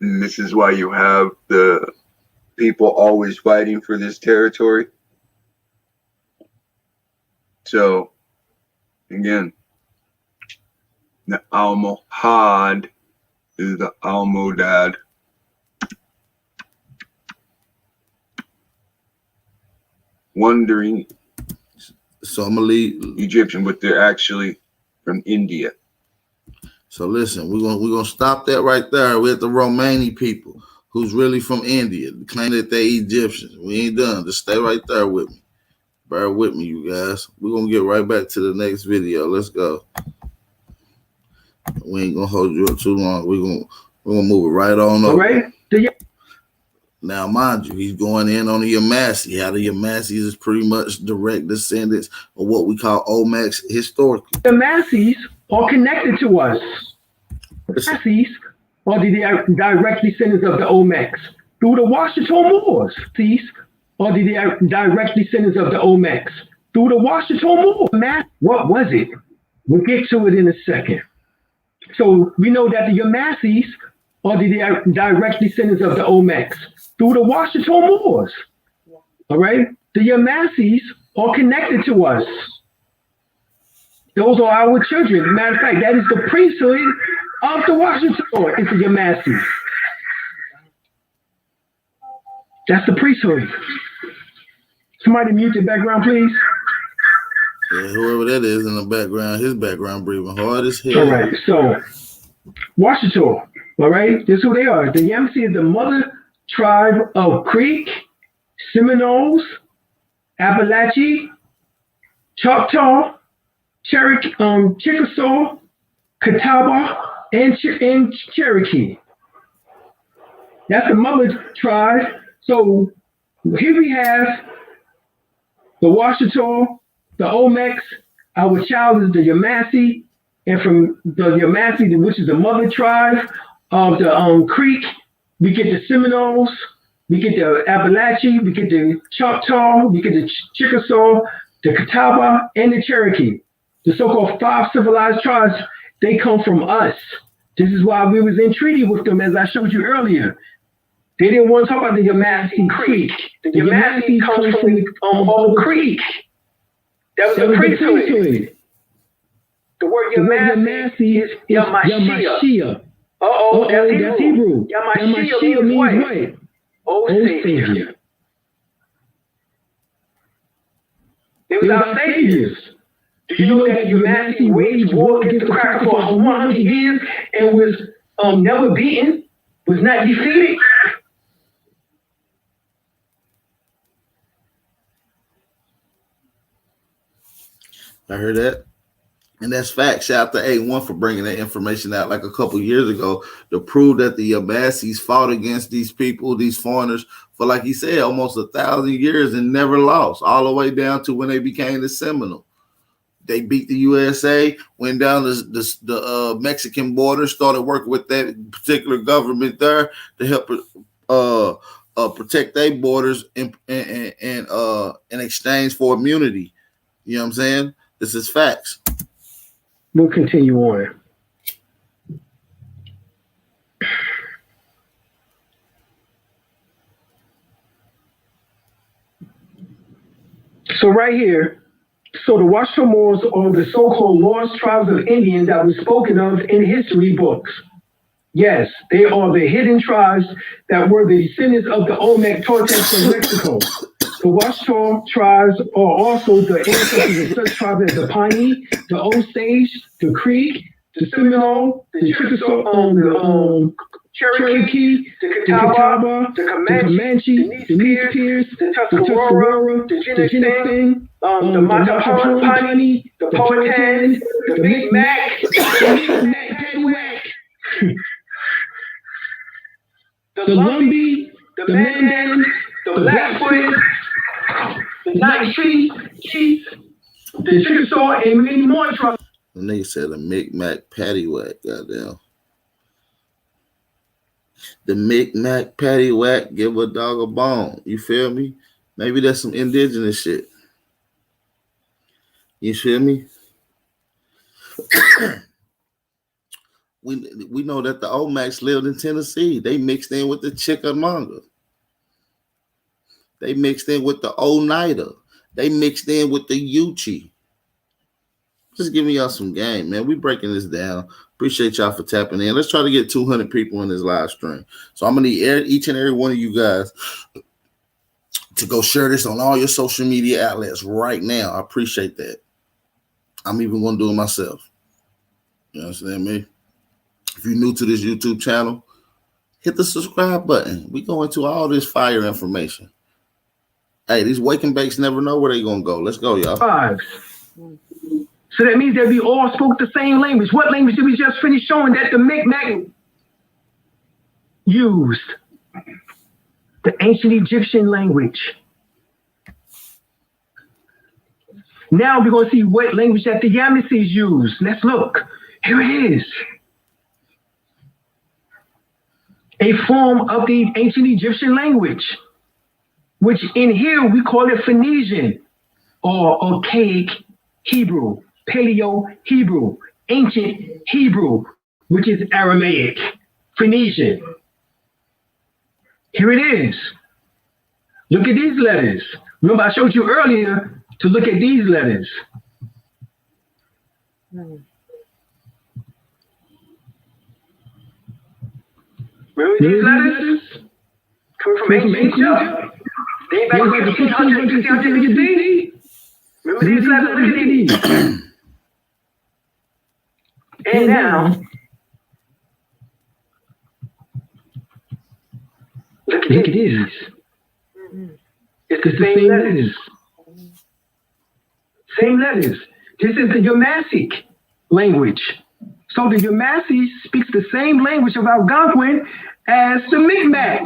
And this is why you have the people always fighting for this territory. So, again, the Almohad is the Almodad. Wondering. So I'm gonna leave Egyptian, but they're actually from India. So listen, we're gonna stop that right there with the Romani people who's really from India, claim that they Egyptians. We ain't done. Just stay right there with me. Bear with me, you guys. We're gonna get right back to the next video. Let's go. We ain't gonna hold you up too long. We're gonna move it right on All over. right. Now, mind you, he's going in on the Yamasee. How the Yamasees is pretty much direct descendants of what we call Olmecs historically. The Yamasees are connected to us. The Yamasees are the direct descendants of the Olmecs through the Washington Moors. These are the direct descendants of the Olmecs through the Washington Moors. What was it? We'll get to it in a second. So we know that the Yamasees are the direct descendants of the Olmecs through the Washington Moors. All right? The Yamasees are connected to us. Those are our children. Matter of fact, that is the priesthood of the Washington Moors. It's the Yamasees. That's the priesthood. Somebody mute the background, please. Yeah, whoever that is in the background, his background breathing hard as hell. All right, so Washington, all right, this is who they are. The Yamasee is the mother tribe of Creek, Seminoles, Appalachee, Choctaw, Cherokee, Chickasaw, Catawba, and Cherokee. That's the mother tribe. So here we have the Washington, the Olmecs, our child is the Yamasee, and from the Yamasee, which is the mother tribe of the Creek, we get the Seminoles, we get the Appalachee, we get the Choctaw, we get the Chickasaw, the Catawba, and the Cherokee. The so-called 5 civilized tribes, they come from us. This is why we was in treaty with them, as I showed you earlier. They didn't want to talk about the Yamasee Creek. The Yamasee comes from the Old Creek. That was the priesthood. The word Yamasee is Yamashia. That's Hebrew. Yamashia means what? Old Savior. They were our saviors. Do you know that Yamasee waged war against the cracker for 100 years and was never beaten, was not defeated? I heard that. And that's fact. Shout out to A1 for bringing that information out like a couple years ago to prove that the Yamasees fought against these people, these foreigners, for, like he said, almost 1,000 years and never lost, all the way down to when they became the Seminole. They beat the USA, went down the Mexican border, started working with that particular government there to help protect their borders in exchange for immunity. You know what I'm saying? This is facts. We'll continue on. So right here, so the Washington Moors are the so-called lost tribes of Indians that were spoken of in history books. Yes, they are the hidden tribes that were the descendants of the Olmec Tortex from Mexico. The Washington tribes are also the ancestors of such tribes as the Pawnee, the Osage, the Creek, the Seminole, the Chickasaw, the Cherokee, the Catawba, the Comanche, the Nez the Tuscarora, the Genesee, the Mattapony, the Powhatan, the Micmac, the Lumbee, the Mandan, the Blackfoot, the Night Chief, the Chickasaw, and many more tribes. The nigga said a Micmac paddywhack, goddamn. The Micmac paddywhack, give a dog a bone. You feel me? Maybe that's some indigenous shit. You feel me? We know that the Olmecs lived in Tennessee. They mixed in with the Chickamauga. They mixed in with the Oneida. They mixed in with the Yuchi. Just giving y'all some game, man. We breaking this down. Appreciate y'all for tapping in. Let's try to get 200 people in this live stream. So I'm going to need each and every one of you guys to go share this on all your social media outlets right now. I appreciate that. I'm even going to do it myself. You understand me? If you're new to this YouTube channel, hit the subscribe button. We go into all this fire information. Hey, these wake and bakes never know where they're going to go. Let's go, y'all. So that means that we all spoke the same language. What language did we just finish showing that the Micmac used? The ancient Egyptian language. Now we're going to see what language that the Yamasee used. Let's look. Here it is. A form of the ancient Egyptian language, which in here we call it Phoenician or archaic Hebrew, Paleo-Hebrew, ancient Hebrew, which is Aramaic, Phoenician. Here it is. Look at these letters. Remember I showed you earlier to look at these letters. Remember these letters? Coming from ancient Egypt? They back to 1500 BC. Remember these letters? Look at these. And now, look at these. It's the same letters. Same letters. This is the Yamasee language. So the Yamasee speaks the same language of Algonquin as the Micmac.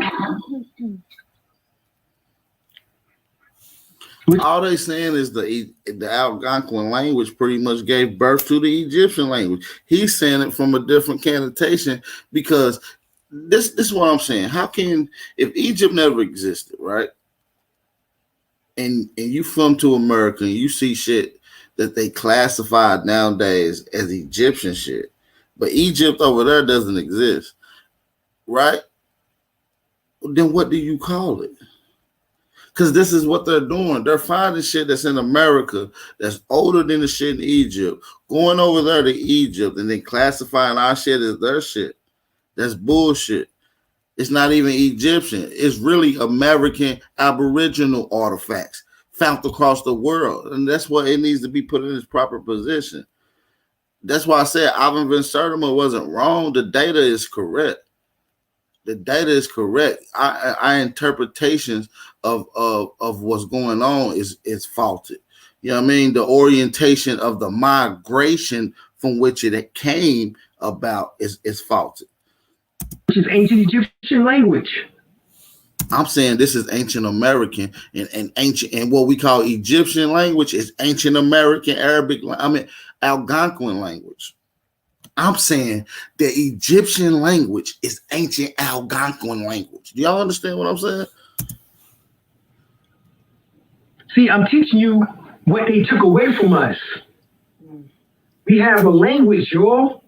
All they saying is the Algonquin language pretty much gave birth to the Egyptian language. He's saying it from a different connotation because this is what I'm saying. How can, if Egypt never existed, right? And you come to America and you see shit that they classified nowadays as Egyptian shit, but Egypt over there doesn't exist, right? Then what do you call it? Because this is what they're doing. They're finding shit that's in America that's older than the shit in Egypt, going over there to Egypt and then classifying our shit as their shit. That's bullshit. It's not even Egyptian. It's really American Aboriginal artifacts found across the world. And that's why it needs to be put in its proper position. That's why I said Ivan Van Sertima wasn't wrong. The data is correct. The data is correct. Our interpretations of what's going on is faulted. You know what I mean? The orientation of the migration from which it came about is faulted. Which is ancient Egyptian language. I'm saying this is ancient American and ancient, and what we call Egyptian language is ancient American, Arabic, Algonquin language. I'm saying the Egyptian language is ancient Algonquin language. Do y'all understand what I'm saying? See, I'm teaching you what they took away from us. We have a language, y'all.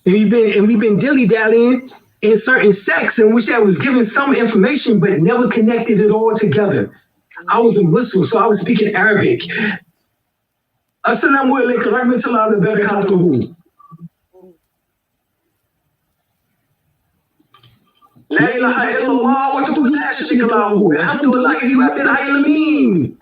And we've been dilly-dallying in certain sects in which that was given some information but never connected it all together. I was a Muslim, so I was speaking Arabic. Assalamu alaikum warahmatullahi wabarakatuh. La ilaha illallah wa tuhla sharika lahu. Alhamdulillahi rabbil alamin.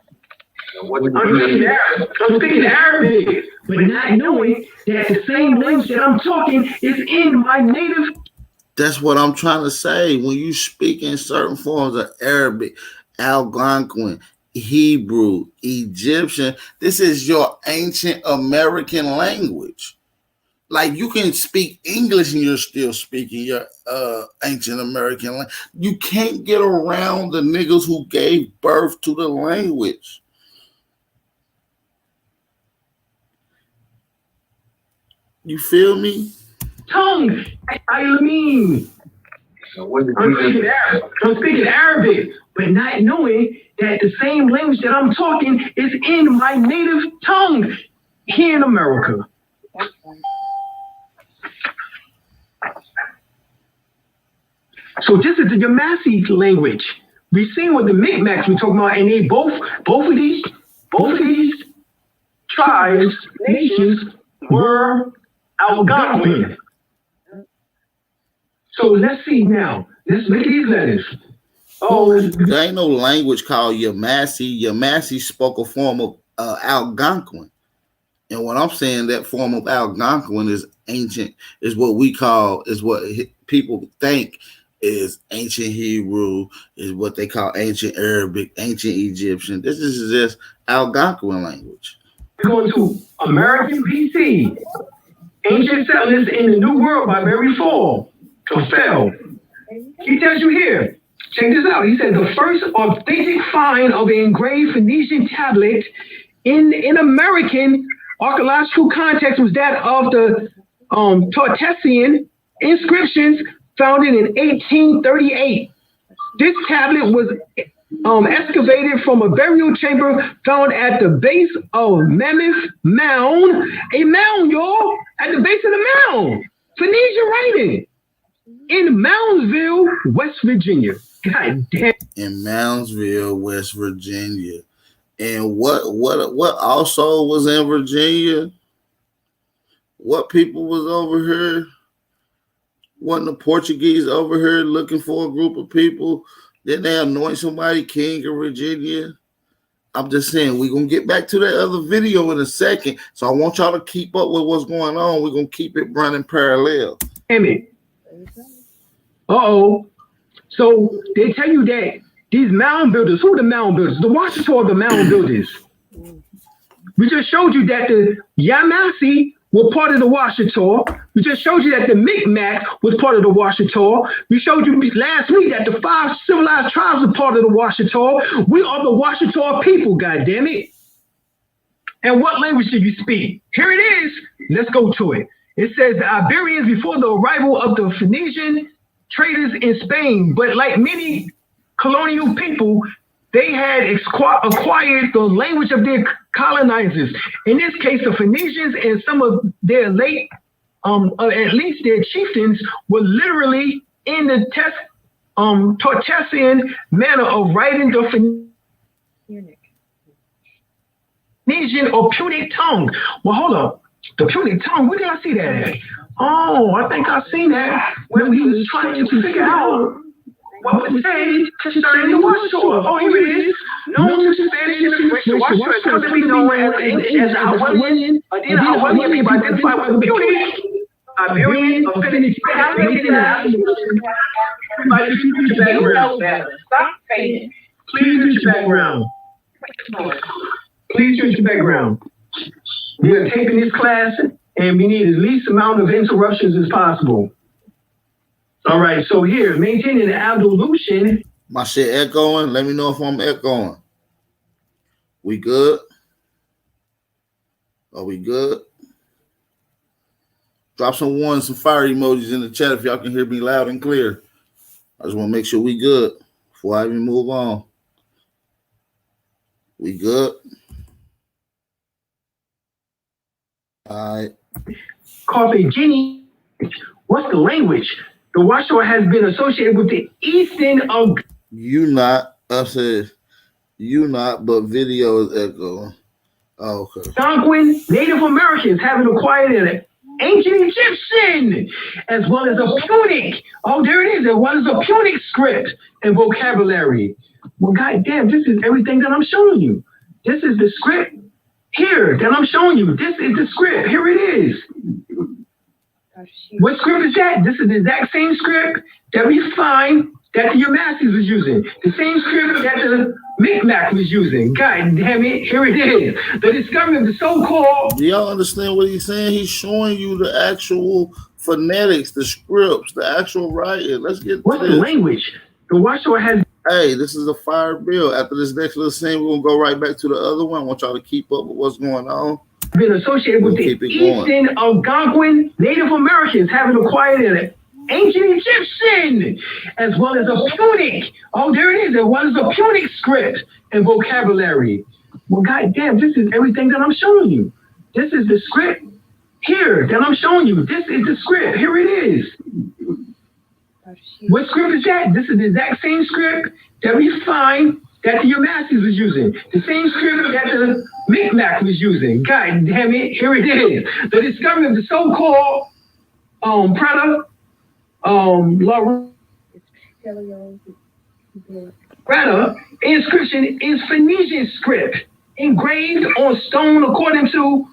I'm speaking Arabic, but not knowing that the same language that I'm talking is in my native. That's what I'm trying to say. When you speak in certain forms of Arabic, Algonquin, Hebrew, Egyptian, this is your ancient American language. Like you can speak English and you're still speaking your ancient American language. You can't get around the niggas who gave birth to the language. You feel me? Tongue, I mean. I'm speaking Arabic, but not knowing that the same language that I'm talking is in my native tongue here in America. So this is the Yamasee language. We've seen what the Micmacs we're talking about, and they both of these tribes, nations were Algonquin. So let's see now. Let's look at these letters. Oh, there ain't no language called Yamasee. Yamasee spoke a form of Algonquin. And what I'm saying, that form of Algonquin is ancient, is what we call, is what people think is ancient Hebrew, is what they call ancient Arabic, ancient Egyptian. This is just Algonquin language. Going to American BC. Ancient settlers in the New World by very fall or fell. He tells you here, check this out. He said the first authentic find of an engraved Phoenician tablet in American archaeological context was that of the Tortesian inscriptions found in 1838. This tablet was excavated from a burial chamber found at the base of Mammoth Mound. A mound, y'all, at the base of the mound. Phoenician writing in Moundsville, West Virginia. God damn. In Moundsville, West Virginia. And what also was in Virginia? What people was over here? Wasn't the Portuguese over here looking for a group of people? Didn't they anoint somebody king of Virginia? I'm just saying, we're going to get back to that other video in a second. So I want y'all to keep up with what's going on. We're going to keep it running parallel. Damn it. Uh-oh. So they tell you that these mound builders, who are the mound builders? The Washita are the mound builders. We just showed you that the Yamasee were part of the Washita. We just showed you that the Micmac was part of the Washita. We showed you last week that the 5 civilized tribes are part of the Washita. We are the Washita people, goddammit. And what language do you speak? Here it is. Let's go to it. It says the Iberians before the arrival of the Phoenician traders in Spain, but like many colonial people, they had acquired the language of their colonizers. In this case, the Phoenicians and some of their late, at least their chieftains, were literally in the Tortesian manner of writing the Phoenician or Punic tongue. Well, hold up. The Punic tongue, where did I see that at? Oh, I think I seen that when we was trying to figure out what was said concerning the Washita. Oh, here it is. Known to Spanish immigration, the Washita is commonly known as Hawaiian, or then Hawaiian people identified with the Punic, Iberian, or Finnish. Everybody, please your background. Stop fading. Please your background. Please your background. We are taping this class, and we need as least amount of interruptions as possible. All right, so here, maintaining the ablution. My shit echoing. Let me know if I'm echoing. We good? Are we good? Drop some ones, some fire emojis in the chat if y'all can hear me loud and clear. I just want to make sure we good before I even move on. We good? All right. Carthaginian. What's the language? The Washita has been associated with the eastern of. You not. I said you not, but video is echoing. Oh, okay. Algonquin Native Americans having acquired an ancient Egyptian as well as a Punic. Oh, there it is. As well as a Punic script and vocabulary. Well, goddamn, this is everything that I'm showing you. This is the script here that I'm showing you. This is the script. Here it is. What script is that? This is the exact same script that we find that the Yamasee was using. The same script that the Micmac was using. God damn it, here it is. The discovery of the so-called... Do y'all understand what he's saying? He's showing you the actual phonetics, the scripts, the actual writing. Let's get What's the language? The Washita has... Hey, this is a fire bill. After this next little scene, we're going to go right back to the other one. I want y'all to keep up with what's going on. Been associated with the eastern Algonquin Native Americans having acquired an ancient Egyptian as well as a Punic. Oh, there it is. As well as a Punic script and vocabulary. Well, goddamn, this is everything that I'm showing you. This is the script here that I'm showing you. This is the script. Here it is. What script is that? This is the exact same script that we find that the Yamasee was using. The same script that the Micmac was using. God damn it, here it is. The discovery of the so-called inscription is Phoenician script, engraved on stone according to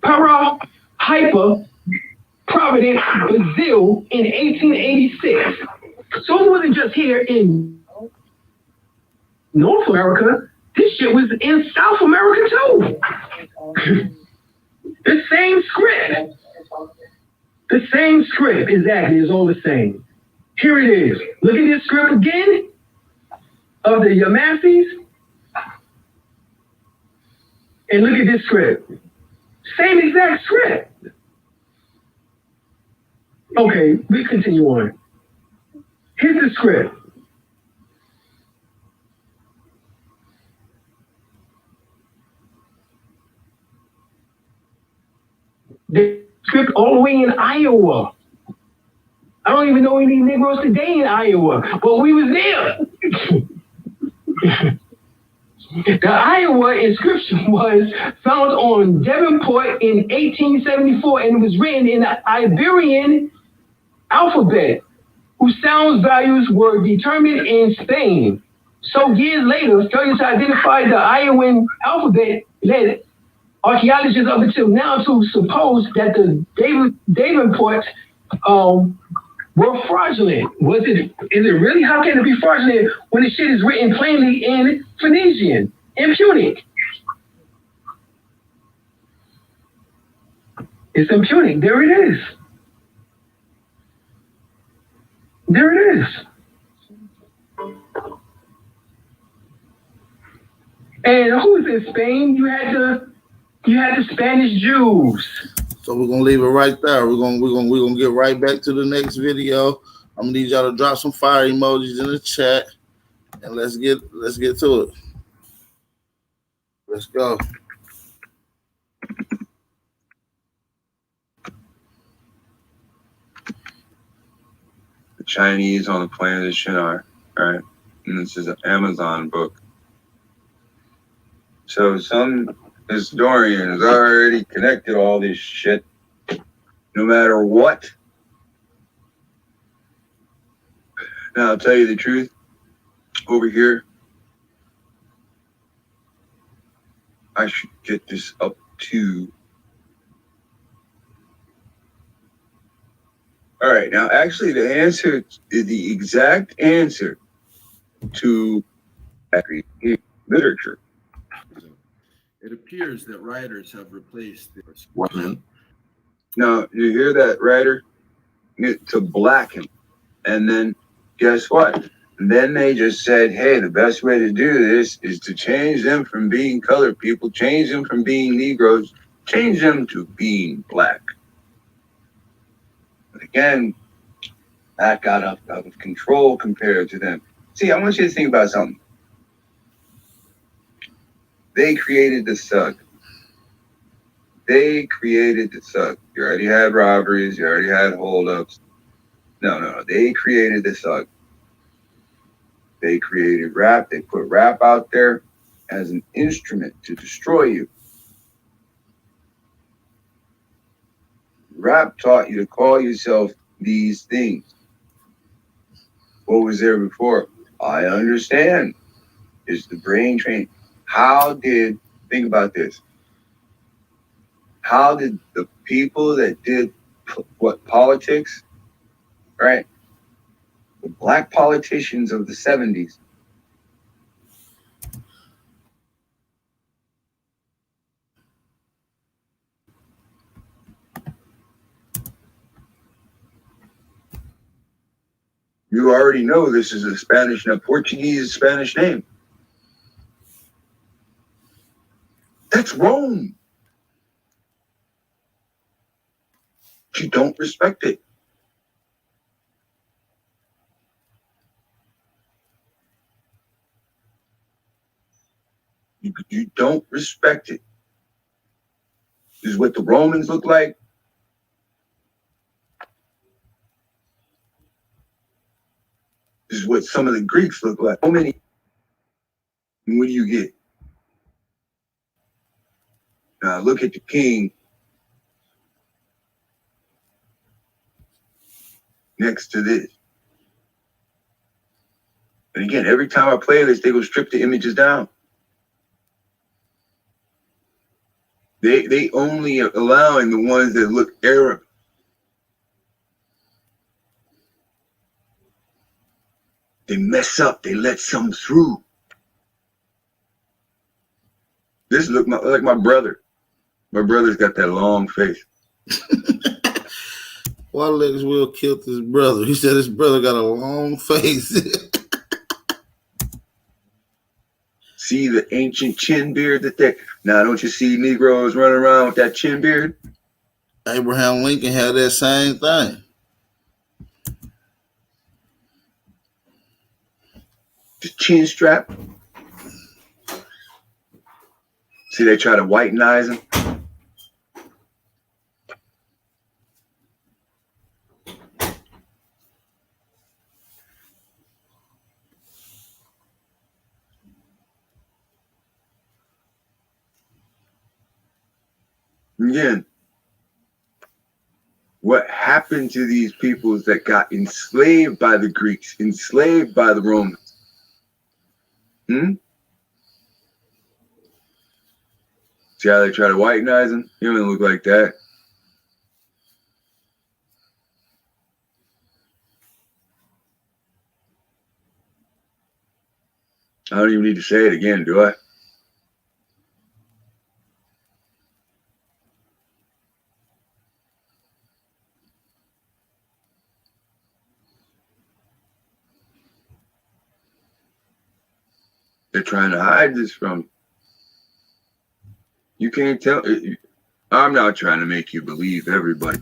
Para Hyper Providence, Brazil in 1886. So it wasn't just here in North America This shit was in South America too. The same script. The same script, exactly, is all the same. Here it is. Look at this script again of the Yamassees. And look at this script. Same exact script. Okay, we continue on. Here's the script. The script all the way in Iowa. I don't even know any Negroes today in Iowa, but we was there. The Iowa inscription was found on Devonport in 1874 and was written in the Iberian alphabet, whose sound values were determined in Spain. So years later, failure to identify the Iowan alphabet led archaeologists up until now to suppose that the Devonport were fraudulent. Is it really? How can it be fraudulent when the shit is written plainly in Phoenician, in Punic? It's in Punic. There it is. There it is. And who's in Spain? You had the Spanish Jews. So we're gonna leave it right there. We're gonna get right back to the next video. I'm gonna need y'all to drop some fire emojis in the chat, and let's get to it. Let's go. The Chinese on the planet of Shinar, right? And this is an Amazon book. So some historian has already connected all this shit, no matter what. Now, I'll tell you the truth, over here, I should get this up to. All right, now actually the answer, the exact answer to literature. It appears that writers have replaced their women. Now, you hear that, writer? To blacken. And then, guess what? Then they just said, hey, the best way to do this is to change them from being colored people, change them from being Negroes, change them to being black. But again, that got out of control compared to them. See, I want you to think about something. They created the thug. They created the thug. You already had robberies. You already had holdups. No. They created the thug. They created rap. They put rap out there as an instrument to destroy you. Rap taught you to call yourself these things. What was there before? I understand. Is the brain trained? Think about this. How did the people that did politics, right? The black politicians of the 70s. You already know this is a Portuguese Spanish name. That's Rome. You don't respect it. You don't respect it. This is what the Romans look like. This is what some of the Greeks look like. How many? And what do you get? Now look at the king next to this. And again, every time I play this, they go strip the images down. They only allowing the ones that look Arab. They mess up, they let some through. This look like my brother. My brother's got that long face. Waterlegs Will killed his brother. He said his brother got a long face. See the ancient chin beard that they... Now, don't you see Negroes running around with that chin beard? Abraham Lincoln had that same thing. The chin strap. See, they try to whitenize him. Again, what happened to these peoples that got enslaved by the Greeks, enslaved by the Romans? See how they try to whitenize him? He doesn't look like that. I don't even need to say it again, do I? They're trying to hide this from you. You can't tell. I'm not trying to make you believe everybody.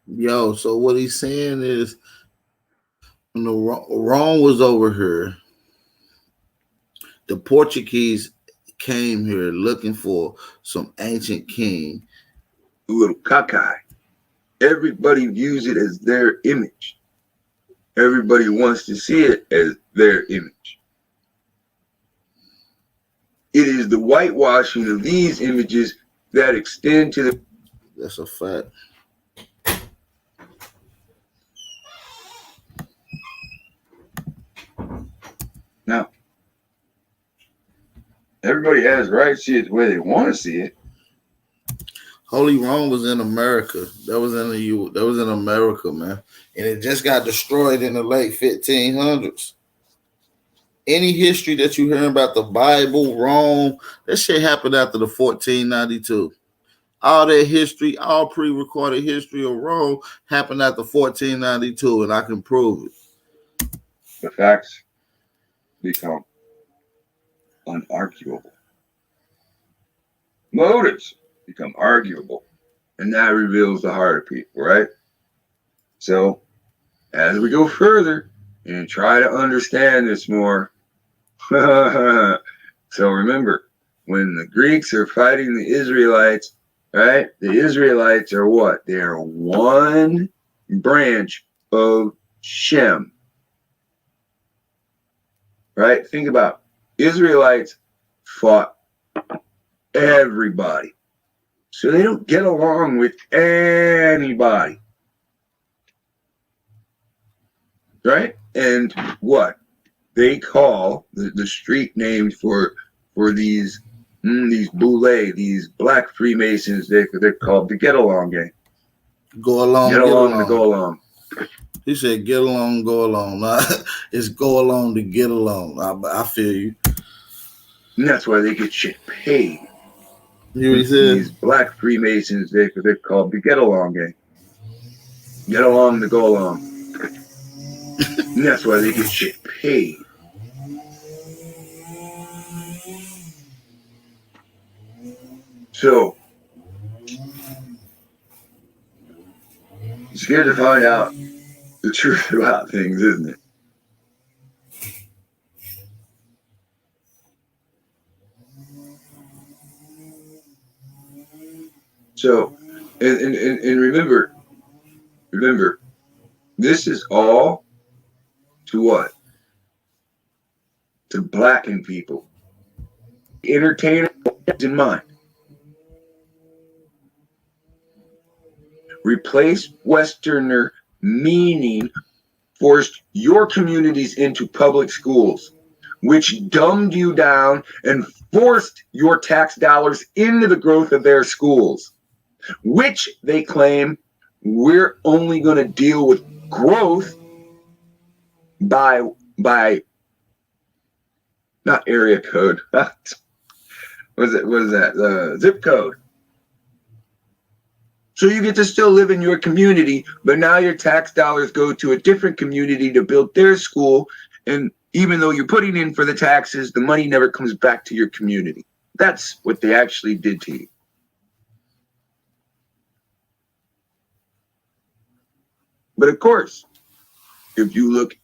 Yo, so what he's saying is when the Rome was over here, the Portuguese came here looking for some ancient king. A little cockeye. Everybody views it as their image. Everybody wants to see it as their image. It is the whitewashing of these images that extend to the... That's a fact. Now, everybody has right to see it the way they want to see it. Holy Rome was in America. That was in America, man. And it just got destroyed in the late 1500s. Any history that you hear about the Bible, Rome, that shit happened after the 1492. All that history, all pre-recorded history of Rome happened after 1492, and I can prove it. The facts become unarguable. Motives become arguable, and that reveals the heart of people, right? So, as we go further and try to understand this more, so remember, when the Greeks are fighting the Israelites, right? The Israelites are what? They are one branch of Shem. Right? Think about it. Israelites fought everybody. So they don't get along with anybody. Right? And what? They call the street named for these boule, these black Freemasons, they're called the Get Along Gang. Go along, get along to go along. He said, "Get along, go along." It's go along to get along. I feel you. And that's why they get shit paid. You know what he said? These black Freemasons, they're called the Get Along Gang. Get along to go along. And that's why they get shit paid. So, it's good to find out the truth about things, isn't it? So, and remember, this is all to what? To blacken people. Entertainer in mind. Replace Westerner meaning forced your communities into public schools, which dumbed you down and forced your tax dollars into the growth of their schools, which they claim we're only going to deal with growth by not area code. What is that? Zip code. So you get to still live in your community, but now your tax dollars go to a different community to build their school. And even though you're putting in for the taxes, the money never comes back to your community. That's what they actually did to you. But of course, if you look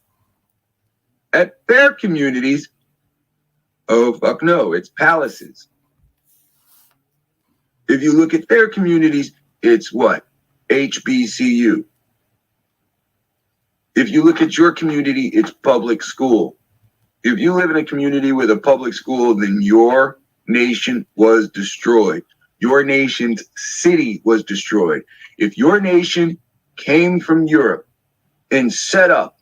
at their communities, oh, fuck no, it's palaces. If you look at their communities, it's what? HBCU. If you look at your community, it's public school. If you live in a community with a public school, then your nation was destroyed. Your nation's city was destroyed. If your nation came from Europe and set up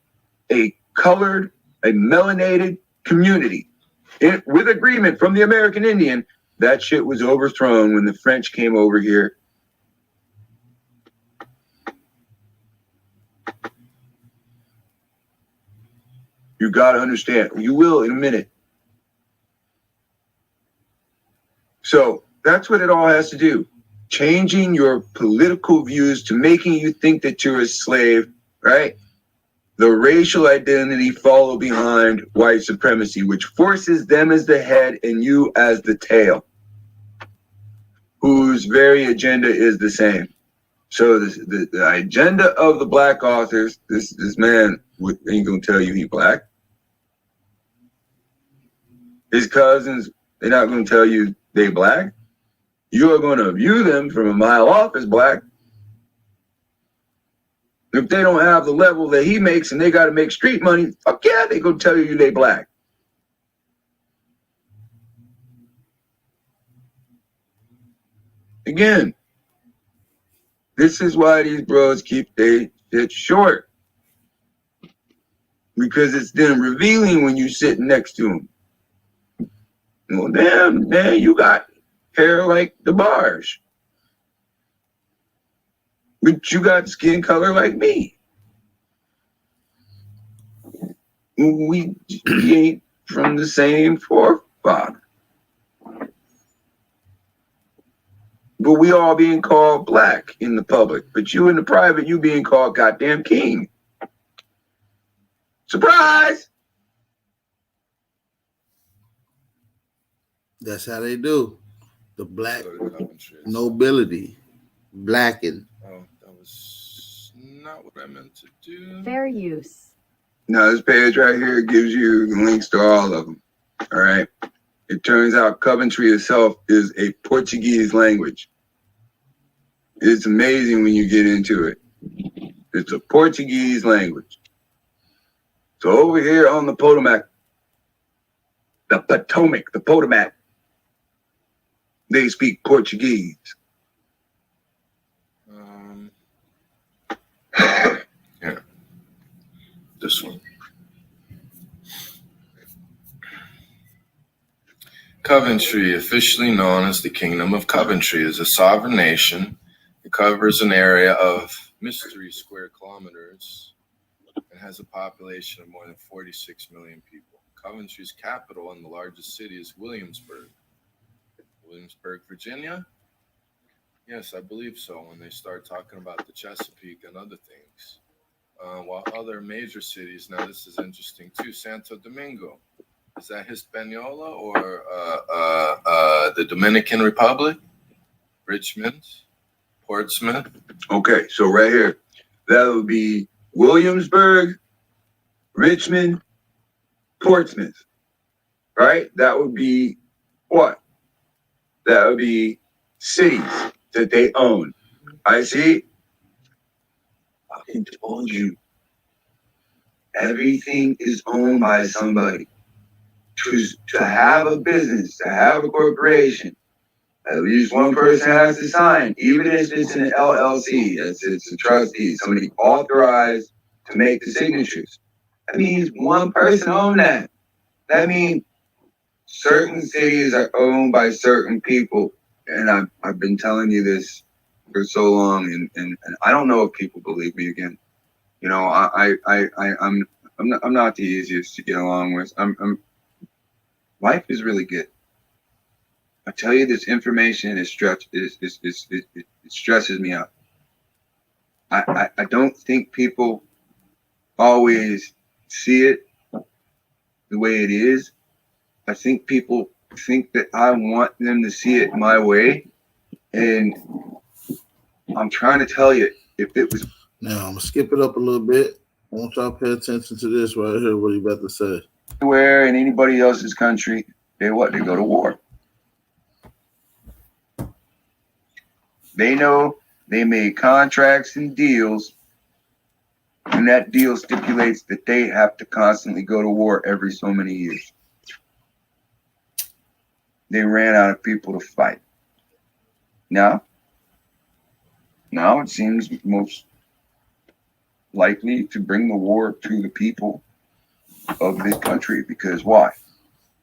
a colored, a melanated community with agreement from the American Indian, that shit was overthrown when the French came over here. You got to understand. You will in a minute. So that's what it all has to do. Changing your political views to making you think that you're a slave, right? The racial identity follow behind white supremacy, which forces them as the head and you as the tail, whose very agenda is the same. So the agenda of the black authors, this man ain't gonna tell you he black. His cousins, they're not gonna tell you they black. You are gonna view them from a mile off as black. If they don't have the level that he makes and they gotta make street money, fuck yeah, they gonna tell you they black. Again, this is why these bros keep their shit short. Because it's then revealing when you sit next to them. Well, damn, man, you got hair like the bars. But you got skin color like me. We ain't from the same forefather. But we all being called black in the public. But you in the private, you being called goddamn king. Surprise! That's how they do. The black nobility. Blackened. Oh, that was not what I meant to do. Fair use. Now this page right here gives you the links to all of them. All right. It turns out Coventrey itself is a Portuguese language. It's amazing when you get into it. It's a Portuguese language. So over here on the Potomac, the Potomac, they speak Portuguese. Yeah. This one. Coventrey, officially known as the Kingdom of Coventrey, is a sovereign nation. It covers an area of mystery square kilometers and has a population of more than 46 million people. Coventrey's capital and the largest city is Williamsburg. Williamsburg, Virginia? Yes, I believe so, when they start talking about the Chesapeake and other things. While other major cities, now this is interesting too, Santo Domingo. Is that Hispaniola or the Dominican Republic? Richmond? Portsmouth? Okay, so right here, that would be Williamsburg, Richmond, Portsmouth, right? That would be what? That would be cities that they own. I see. I told you. Everything is owned by somebody. To have a business, to have a corporation, at least one person has to sign, even if it's an LLC, it's a trustee, somebody authorized to make the signatures. That means one person owns that. That means certain cities are owned by certain people. And I've been telling you this for so long, and I don't know if people believe me again. You know, I'm not the easiest to get along with. Life is really good. I tell you, this information is it stresses me out. I don't think people always see it the way it is. I think people think that I want them to see it my way. And I'm trying to tell you, if it was... Now, I'm going to skip it up a little bit. I want y'all to pay attention to this right here, what he about to say. Anywhere in anybody else's country, they go to war. They know they made contracts and deals, and that deal stipulates that they have to constantly go to war every so many years. They ran out of people to fight. Now it seems most likely to bring the war to the people of this country. Because why?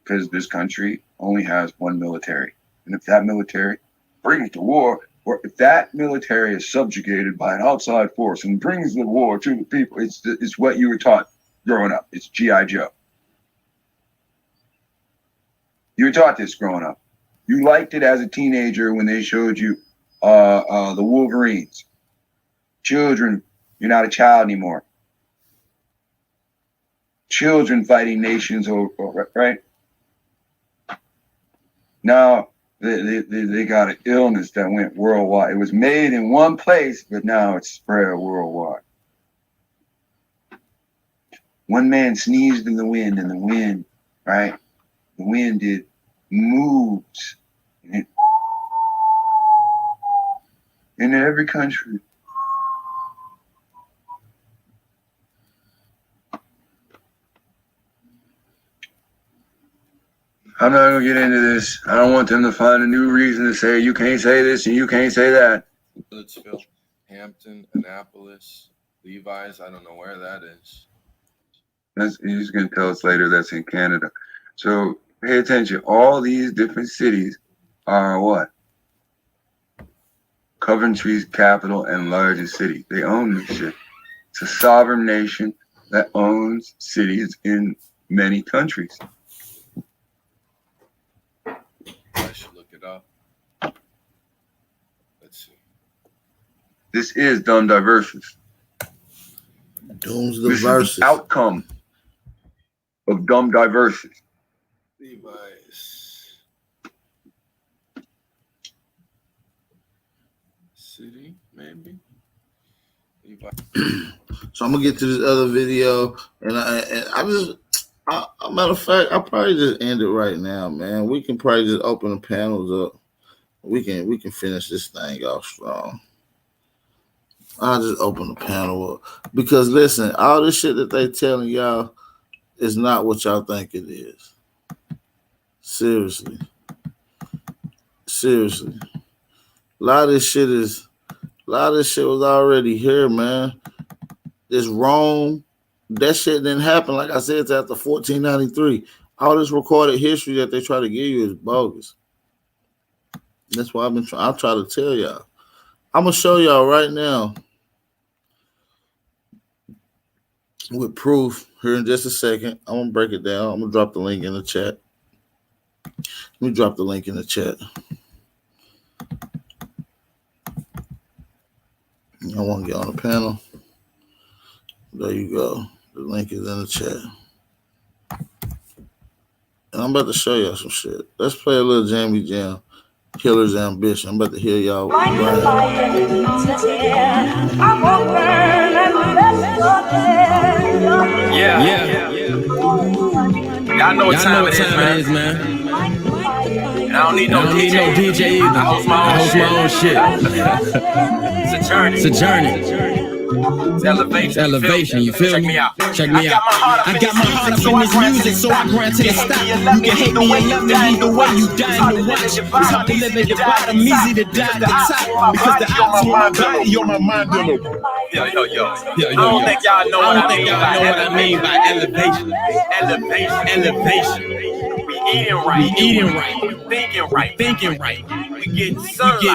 Because this country only has one military. And if that military brings the war, or if that military is subjugated by an outside force and brings the war to the people, it's what you were taught growing up. It's G.I. Joe. You were taught this growing up. You liked it as a teenager when they showed you the Wolverines. Children, you're not a child anymore. Children fighting nations over, right? Now they got an illness that went worldwide. It was made in one place, but now it's spread worldwide. One man sneezed in the wind, and the wind, right? The wind did moves in every country. I'm not going to get into this. I don't want them to find a new reason to say you can't say this and you can't say that. Milledgeville, Hampton, Annapolis, Levi's. I don't know where that is. He's going to tell us later that's in Canada. So pay attention. All these different cities are what? Coventry's capital and largest city. They own this shit. It's a sovereign nation that owns cities in many countries. I should look it up. Let's see. This is dumb diversus. Doom's This the is the outcome of dumb diversus. Levi's city, maybe. Levi's. So I'm gonna get to this other video, and matter of fact, I'll probably just end it right now, man. We can probably just open the panels up. We can finish this thing off strong. I'll just open the panel up because listen, all this shit that they telling y'all is not what y'all think it is. Seriously. A lot of this shit was already here, man. This Rome, that shit didn't happen. Like I said, it's after 1493. All this recorded history that they try to give you is bogus. That's why I'll try to tell y'all. I'm gonna show y'all right now with proof here in just a second. I'm gonna break it down. I'm gonna drop the link in the chat. Let me drop the link in the chat. I want to get on the panel. There you go. The link is in the chat. And I'm about to show y'all some shit. Let's play a little Jammy Jam. Killer's Ambition. I'm about to hear y'all. Yeah. Y'all know what time it is, man. And I don't need no DJ either. I host my own shit. It's a journey. It's elevation, you feel me? Check me out. I got my heart up in this music, so I grant to the stop. You can hate me or love me either way, you dying to watch. It's hard to live at the bottom, easy to die at the top. Because the op's on my body, you're my mind. Yo. I don't think y'all know what I mean by elevation. We eating right. We thinking right. We getting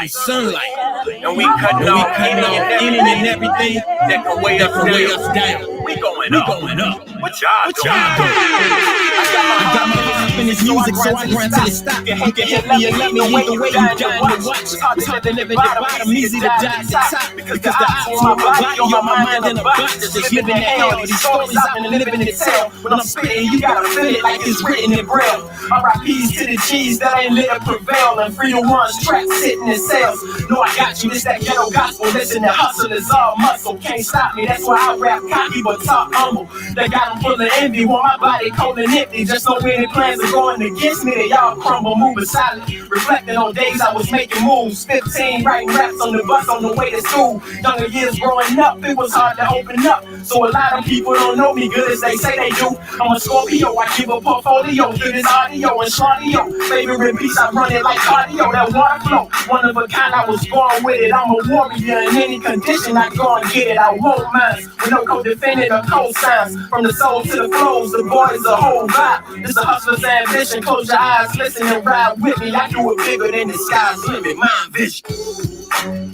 sunlight. And we cutting off any and everything that can weigh us down. We going going up. What y'all doing? I got my life in this music, so I grind till it stop. You can hit me or let me either way. You dying to watch. It's hard to live at the bottom, easy to die at the top. Because the ops on my body, on my mind, and a box. Just living in hell. These stories I've been living in hell. When I'm spitting, you gotta feel it like it's written in braille. R.I.P.'s to the G's that ain't let it prevail. And free the ones trapped sitting in cells. No, I got you. This that ghetto gospel. Listen, the hustle is all muscle. Can't stop me. That's why I rap cocky but talk humble. They got them full of envy. Want my body cold and empty. Just so many plans are going against me. They all crumble, moving silent. Reflecting on days I was making moves. 15, writing raps on the bus on the way to school. Younger years growing up, it was hard to open up. So a lot of people don't know me good as they say they do. I'm a Scorpio, I give a portfolio. Through this audio and slaudio. Favorite beats, I run it like cardio. That water flow, one of a kind, I was born with it. I'm a warrior in any condition, I go and get it. I won't mind, with no co-defendant or co-signs. From the soul to the flows, the boy is a whole vibe. This a hustler's ambition, close your eyes, listen and ride with me. I do it bigger than the sky's limit, my vision.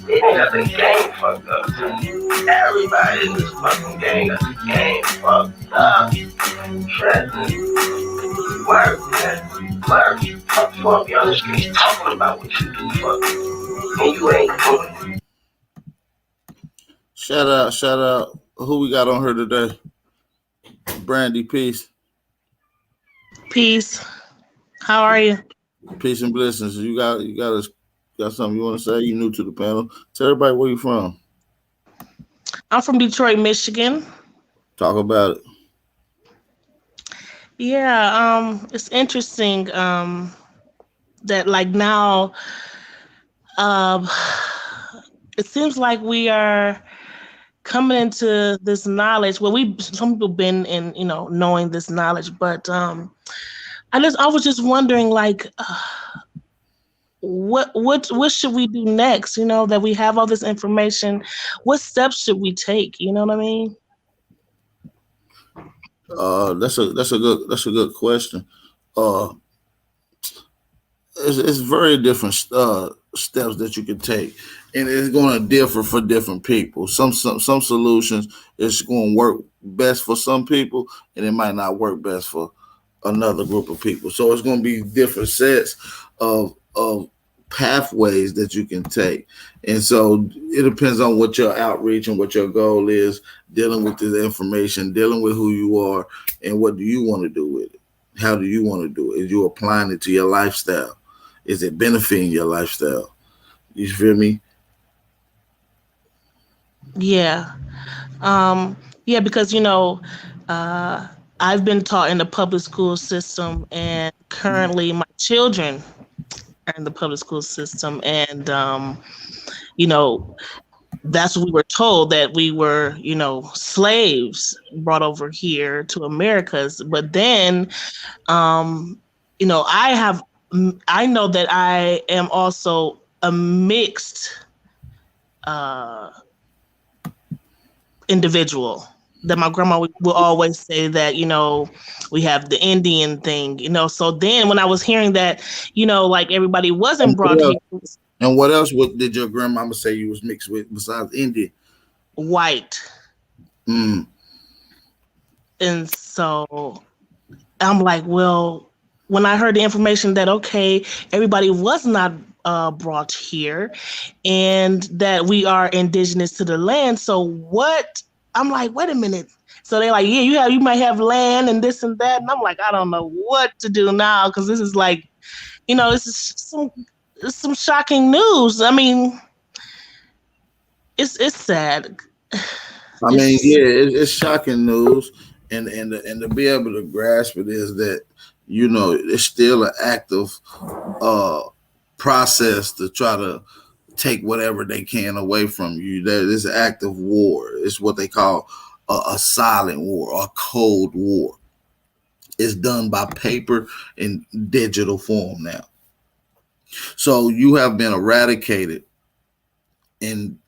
They got the game fucked up. Everybody in this fucking gang got the game fucked up. Work, man. Work. Fuck you up, you on the streets talking about what you do, fuck. And you ain't doing it. Shout out. Who we got on here today? Brandy, peace. Peace. How are you? Peace and blessings. You got something you want to say? You new to the panel. Tell everybody where you from. I'm from Detroit, Michigan. Talk about it. Yeah, it's interesting that like now it seems like we are coming into this knowledge. Well, some people been in, knowing this knowledge, but I was just wondering, like, what should we do next? That we have all this information. What steps should we take? You know what I mean? That's a good question. It's very different steps that you can take, and it's going to differ for different people. Some solutions is going to work best for some people, and it might not work best for another group of people. So it's going to be different sets of pathways that you can take, and so it depends on what your outreach and what your goal is, dealing with the information, dealing with who you are, and what do you want to do with it. How do you want to do it? Is you applying it to your lifestyle? Is it benefiting your lifestyle? You feel me? Yeah. Yeah, because I've been taught in the public school system, and currently my children are in the public school system, and that's what we were told, that we were, slaves brought over here to Americas. But then, I know that I am also a mixed individual. That my grandma will always say that, we have the Indian thing, So then when I was hearing that, like everybody wasn't brought here. And what else did your grandmama say you was mixed with besides Indian? White. And so I'm like, well, when I heard the information that, okay, everybody was not brought here and that we are indigenous to the land. So what? I'm like, wait a minute. So they're like, yeah, you might have land and this and that. And I'm like, I don't know what to do now, because this is like, this is some shocking news. I mean, it's sad. I mean, it's shocking news, and to be able to grasp it is that it's still an active process to try to take whatever they can away from you. That is an active war. It's what they call a silent war, or a cold war. It's done by paper and digital form now. So you have been eradicated in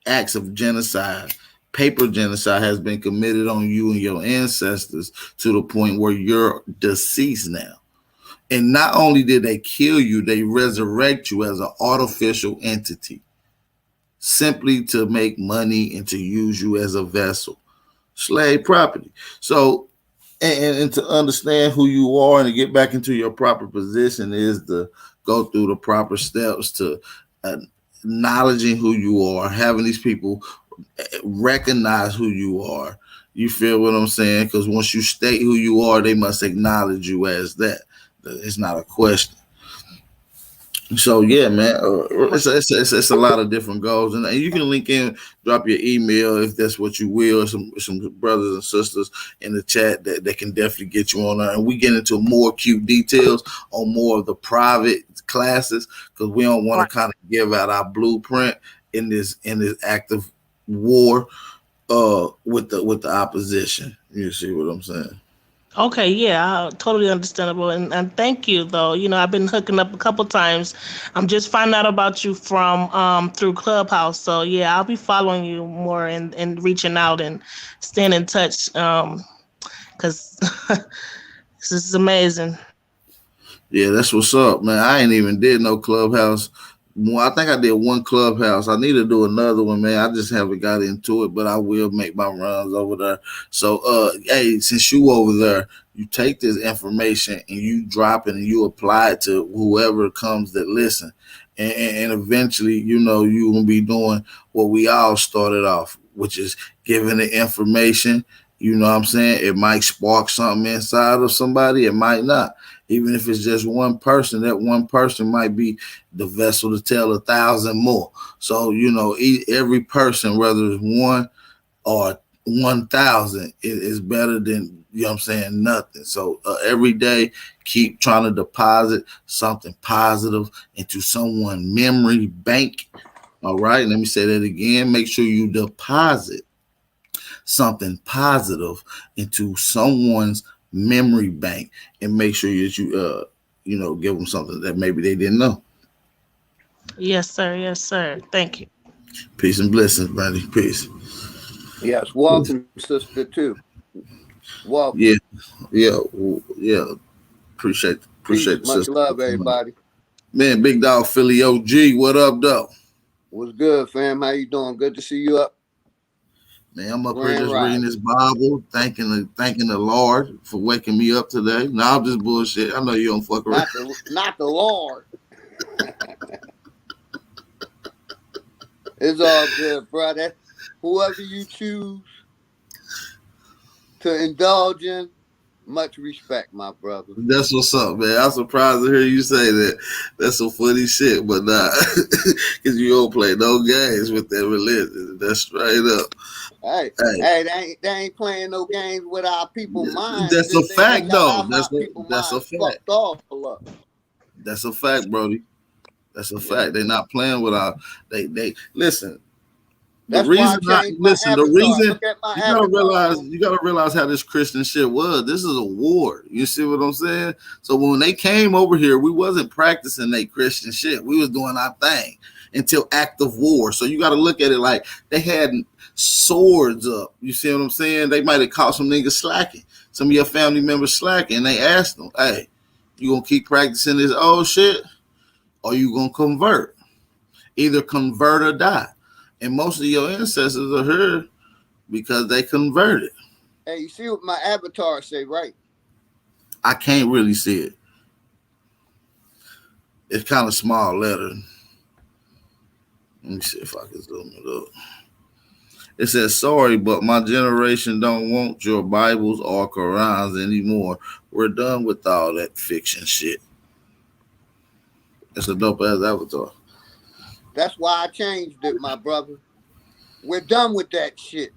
acts of genocide. Paper genocide has been committed on you and your ancestors to the point where you're deceased now. And not only did they kill you, they resurrect you as an artificial entity, simply to make money and to use you as a vessel. slave property. So, and to understand who you are and to get back into your proper position is to go through the proper steps to acknowledging who you are, having these people recognize who you are. You feel what I'm saying? Because once you state who you are, they must acknowledge you as that. It's not a question. So yeah, man, it's a lot of different goals, and you can link in, drop your email if that's what you will. Some brothers and sisters in the chat that can definitely get you on there, and we get into more cute details on more of the private classes because we don't want to kind of give out our blueprint in this active war with the opposition. You see what I'm saying? Okay, yeah, totally understandable. And thank you, though. You know, I've been hooking up a couple times. I'm just finding out about you from through Clubhouse. So, yeah, I'll be following you more and reaching out and staying in touch because this is amazing. Yeah, that's what's up, man. I ain't even did no Clubhouse. Well, I think I did one Clubhouse. I need to do another one, man. I just haven't got into it, but I will make my runs over there. So, hey, since you over there, you take this information and you drop it and you apply it to whoever comes that listen. And eventually, you know, you're going to be doing what we all started off, which is giving the information. You know what I'm saying? It might spark something inside of somebody. It might not. Even if it's just one person, that one person might be the vessel to tell 1,000 more. So, you know, every person, whether it's one or 1,000, is better than, you know what I'm saying, nothing. So every day, keep trying to deposit something positive into someone's memory bank. All right, let me say that again. Make sure you deposit something positive into someone's memory bank and make sure that you know, give them something that maybe they didn't know. Yes, sir. Yes, sir. Thank you. Peace and blessings, buddy. Peace. Yes, welcome, sister, too. Welcome. Yeah. Appreciate Peace, the much sister. love, everybody. Man, Big Dog Philly OG, what up, though? What's good, fam? How you doing? Good to see you up. Man, I'm up here just reading this Bible, thanking the Lord for waking me up today. No, I'm just bullshit. I know you don't fuck around. Not the Lord. It's all good, brother. Whoever you choose to indulge in, much respect, my brother. That's what's up, man. I'm surprised to hear you say that. That's some funny shit, but nah, because you don't play no games with that religion. That's straight up. Hey, they ain't playing no games with our people's minds. That's a fact, though. That's a fact. That's a fact, Brody. That's a fact. They're not playing with our. They listen. The reason you gotta realize how this Christian shit was. This is a war. You see what I'm saying? So when they came over here, we wasn't practicing they Christian shit. We was doing our thing until active war. So you got to look at it like they had swords up. You see what I'm saying? They might have caught some niggas slacking, some of your family members slacking. And they asked them, "Hey, you gonna keep practicing this old shit, or you gonna convert? Either convert or die." And most of your ancestors are here because they converted. Hey, you see what my avatar say, right? I can't really see it. It's kind of small letter. Let me see if I can zoom it up. It says, "Sorry, but my generation don't want your Bibles or Qurans anymore. We're done with all that fiction shit." That's a dope ass avatar. That's why I changed it, my brother. We're done with that shit.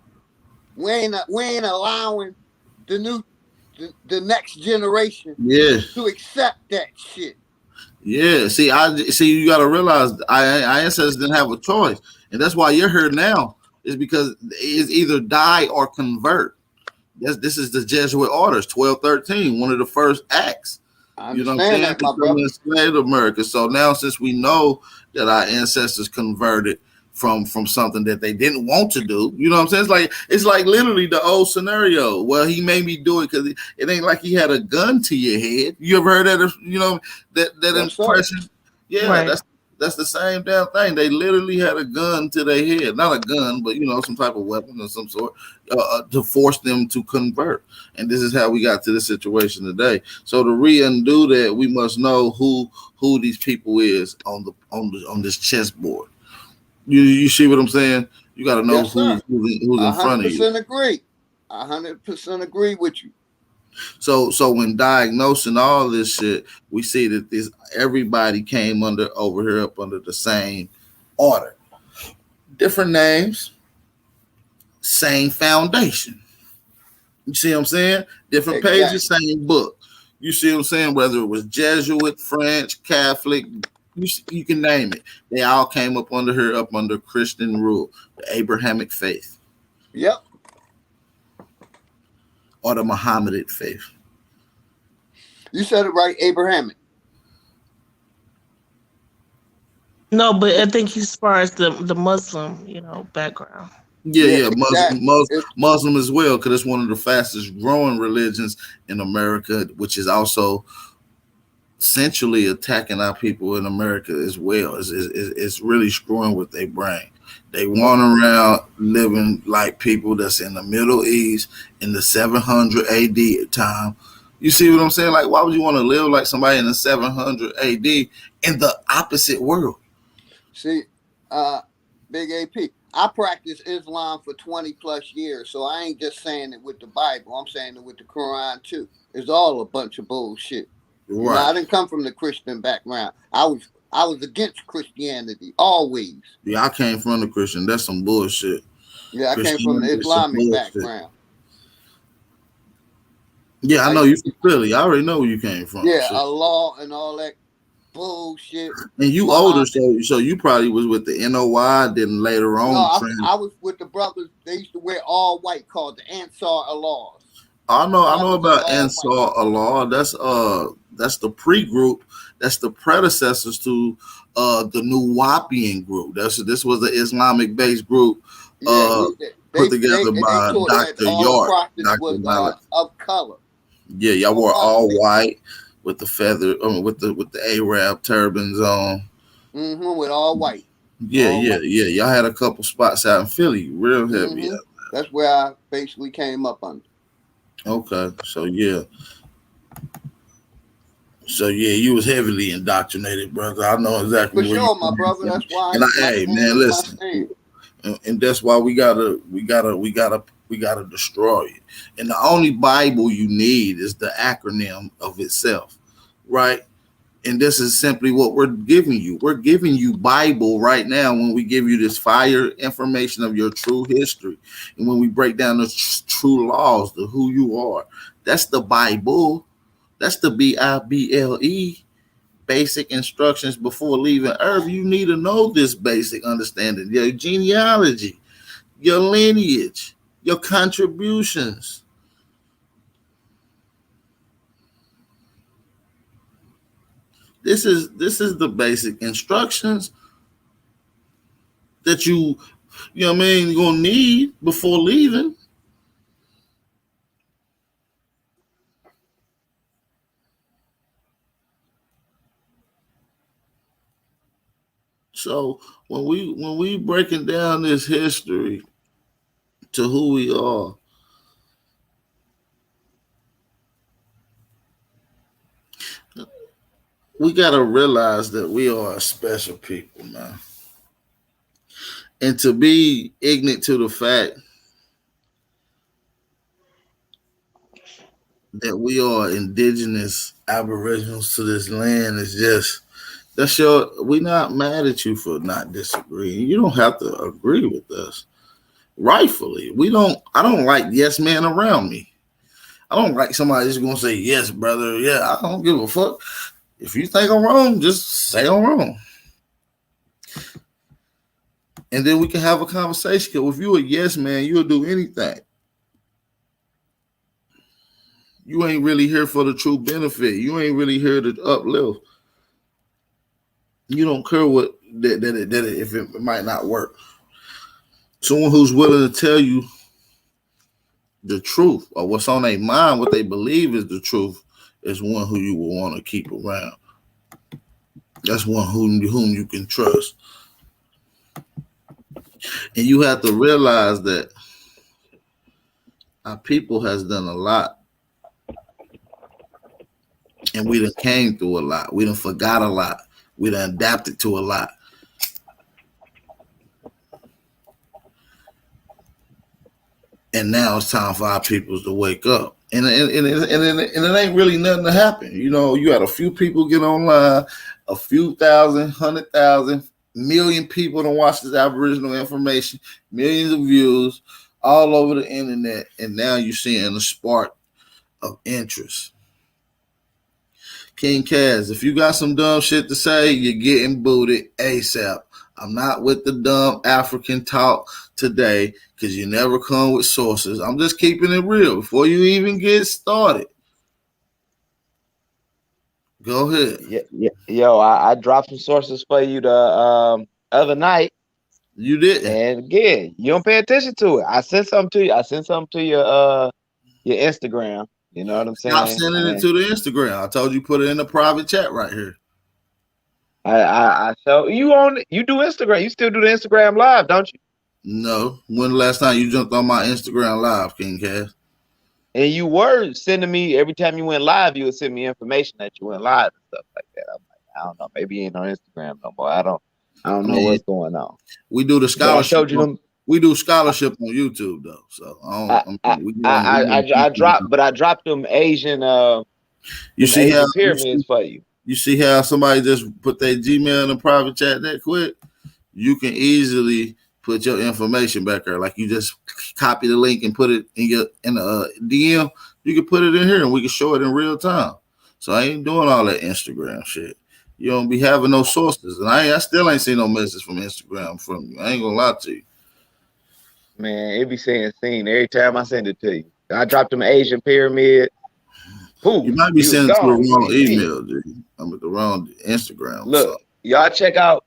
We ain't allowing the next generation to accept that shit. Yeah, see, you got to realize our ancestors didn't have a choice, and that's why you're here now. Is because it's either die or convert. This is the Jesuit orders, 1213, one of the first acts. You know what I'm saying? That, my brother. Enslaved America. So now, since we know that our ancestors converted from something that they didn't want to do, you know what I'm saying? It's like literally the old scenario. Well, he made me do it because it ain't like he had a gun to your head. You ever heard that? You know that impression? Yeah, right. That's the same damn thing. They literally had a gun to their head, not a gun, but some type of weapon of some sort to force them to convert. And this is how we got to this situation today. So to undo that, we must know who these people is on this chessboard. You see what I'm saying? You got to know who's in front of you. 100% agree. 100% agree with you. So when diagnosing all this shit, we see that everybody came over here up under the same order. Different names, same foundation. You see what I'm saying? Different pages, same book. You see what I'm saying? Whether it was Jesuit, French, Catholic, you can name it. They all came up under Christian rule, the Abrahamic faith. Yep. Or the Mohammedan faith. You said it right, Abrahamic. No, but I think as far as the Muslim, background. Yeah, Muslim as well, because it's one of the fastest growing religions in America, which is also essentially attacking our people in America as well. It's really screwing with their brain. They run around living like people that's in the Middle East in the 700 AD time. You see what I'm saying? Like, why would you want to live like somebody in the 700 AD in the opposite world? See, Big AP, I practiced Islam for 20 plus years, so I ain't just saying it with the Bible. I'm saying it with the Quran too. It's all a bunch of bullshit. Right. I didn't come from the Christian background. I was against Christianity always. Yeah, I came from the Christian. That's some bullshit. Yeah, I came from the Islamic background. Yeah, I know you from Philly. I already know where you came from. Yeah, Allah and all that bullshit. And you older, so you probably was with the NOI, then later on. No, I was with the brothers. They used to wear all white, called the Ansar Allah. I know about Ansar Allah. That's the pre-group. That's the predecessors to the Nuwapian group. This was an Islamic-based group put together by Dr. York. Dr. Malik. Of color. Yeah, y'all wore all white with the feather, with the Arab turbans on. With all white. Yeah. Y'all had a couple spots out in Philly, real heavy. That's where I basically came up under. Okay, so yeah, you was heavily indoctrinated, brother. I know exactly. For sure, my brother. That's why. And hey, man, listen, and that's why we gotta destroy it. And the only Bible you need is the acronym of itself, right? And this is simply what we're giving you. We're giving you Bible right now when we give you this fire information of your true history. And when we break down the true laws of who you are, that's the Bible. That's the Bible, basic instructions before leaving Earth. You need to know this basic understanding, your genealogy, your lineage, your contributions. This is the basic instructions that you know what I mean, you're gonna need before leaving. So when we breaking down this history to who we are, we got to realize that we are a special people, man. And to be ignorant to the fact that we are indigenous aboriginals to this land is just, we're not mad at you for not disagreeing. You don't have to agree with us. Rightfully. I don't like yes men around me. I don't like somebody just gonna say, yes, brother. Yeah, I don't give a fuck. If you think I'm wrong, just say I'm wrong. And then we can have a conversation. Because if you're a yes man, you'll do anything. You ain't really here for the true benefit. You ain't really here to uplift. You don't care what if it might not work. Someone who's willing to tell you the truth or what's on their mind, what they believe is the truth, is one who you will want to keep around. That's one whom you can trust. And you have to realize that our people has done a lot. And we done came through a lot. We done forgot a lot. We done adapted to a lot. And now it's time for our peoples to wake up. And it ain't really nothing to happen. You know, you had a few people get online, a few thousand, 100,000, million people to watch this Aboriginal information, millions of views all over the internet. And now you're seeing a spark of interest. King Kaz, if you got some dumb shit to say, you're getting booted ASAP. I'm not with the dumb African talk today because you never come with sources. I'm just keeping it real before you even get started. Go ahead. Yeah. Yo, I dropped some sources for you the other night. You did. And again, you don't pay attention to it. I sent something to you. I sent something to your Instagram. You know what I'm saying? Stop sending it to the Instagram. I told you put it in the private chat right here. I show you you do Instagram. You still do the Instagram live, don't you? No. When the last time you jumped on my Instagram live, King Cass? And you were sending me every time you went live, you would send me information that you went live and stuff like that. I'm like, I don't know, maybe you ain't on Instagram no more. I don't know what's going on. We do the scholarship. We do scholarship on YouTube though. So I dropped them Asian you see Asian how pyramids for you. You see how somebody just put their Gmail in the private chat that quick? You can easily put your information back there. Like you just copy the link and put it in the DM. You can put it in here and we can show it in real time. So I ain't doing all that Instagram shit. You don't be having no sources. And I still ain't seen no message from Instagram from you. I ain't gonna lie to you. Man, it be saying seen every time I send it to you. I dropped them Asian pyramid. Ooh, you might be sending to the wrong email, dude. I'm at the wrong Instagram. Look, y'all check out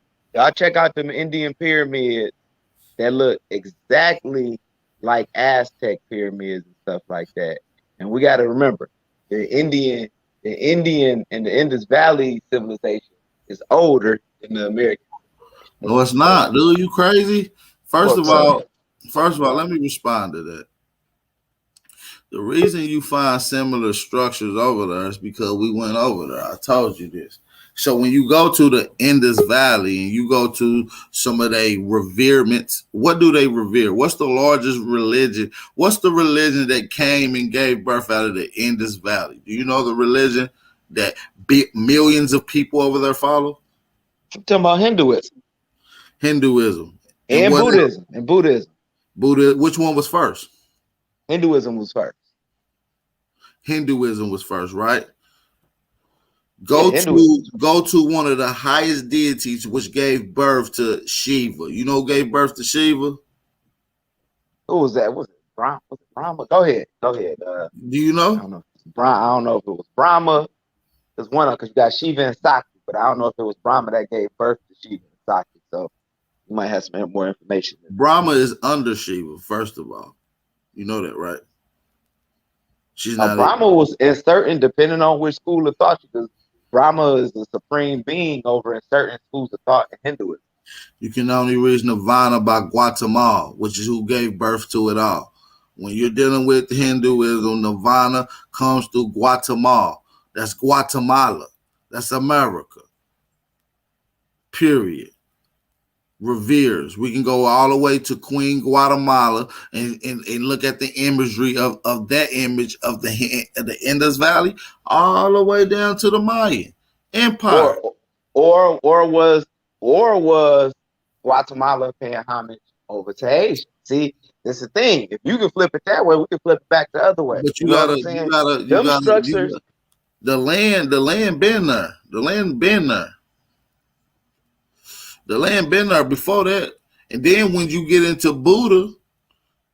them Indian pyramids that look exactly like Aztec pyramids and stuff like that. And we got to remember, the Indian and the Indus Valley civilization is older than the American. No, it's not, dude. You crazy? First of all, let me respond to that. The reason you find similar structures over there is because we went over there. I told you this. So when you go to the Indus Valley and you go to some of their reverements, what do they revere? What's the largest religion? What's the religion that came and gave birth out of the Indus Valley? Do you know the religion that millions of people over there follow? I'm talking about Hinduism. Hinduism. And Buddhism. And Buddhism. Buddha. Which one was first? Hinduism was first. Hinduism was first, right? Go to one of the highest deities which gave birth to Shiva. You know who gave birth to Shiva? Who was that? Was it Brahma? Go ahead. Do you know? I don't know. I don't know if it was Brahma. There's one because you got Shiva and Sakti, but I don't know if it was Brahma that gave birth to Shiva and Sakti. So you might have some more information. Brahma is under Shiva, first of all. You know that, right? She's not. Brahma was in certain, depending on which school of thought, because Brahma is the supreme being over in certain schools of thought in Hinduism. You can only reach Nirvana by Guatemala, which is who gave birth to it all. When you're dealing with Hinduism, Nirvana comes through Guatemala. That's Guatemala. That's America. Period. Reveres. We can go all the way to Queen Guatemala and look at the imagery of that image of the Indus Valley all the way down to the Mayan Empire. Or was Guatemala paying homage over to Asia? See, that's the thing. If you can flip it that way, we can flip it back the other way. But you gotta the land been there. The land been there. The land been there before that. And then when you get into Buddha,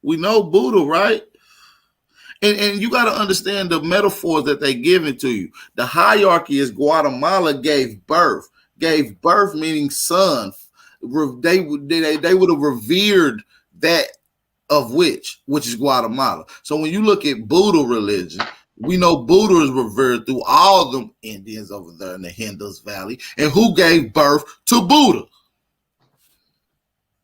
we know Buddha, right? And you got to understand the metaphors that they giving to you. The hierarchy is Guatemala gave birth. Gave birth meaning son. They would have revered that of which is Guatemala. So when you look at Buddha religion, We know Buddha is revered through all them Indians over there in the Indus Valley. And who gave birth to Buddha?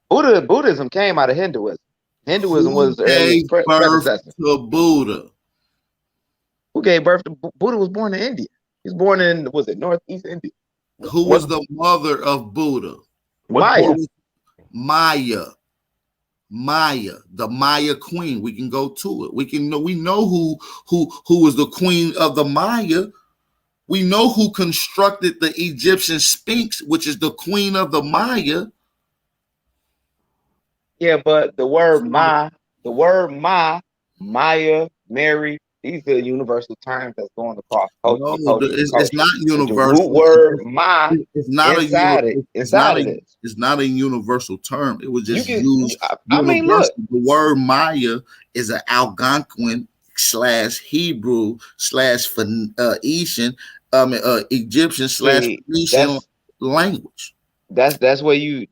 Buddhism came out of Hinduism. Hinduism was the earliest predecessor. To Buddha. Who gave birth to Buddha? Was born in India. He was born in, was it Northeast India? Who was the mother of Buddha? Maya. Maya, the Maya queen. We can go to it. We know who was the queen of the Maya. We know who constructed the Egyptian Sphinx, which is the queen of the Maya. Yeah, but the word Maya, Mary, these are universal terms that's going across culture. No, it's not universal. The root word Ma it's not it's not a universal term. It was just used. I mean, look, the word Maya is an Algonquin / Hebrew / Phoenician, Egyptian / Phoenician language. That's where you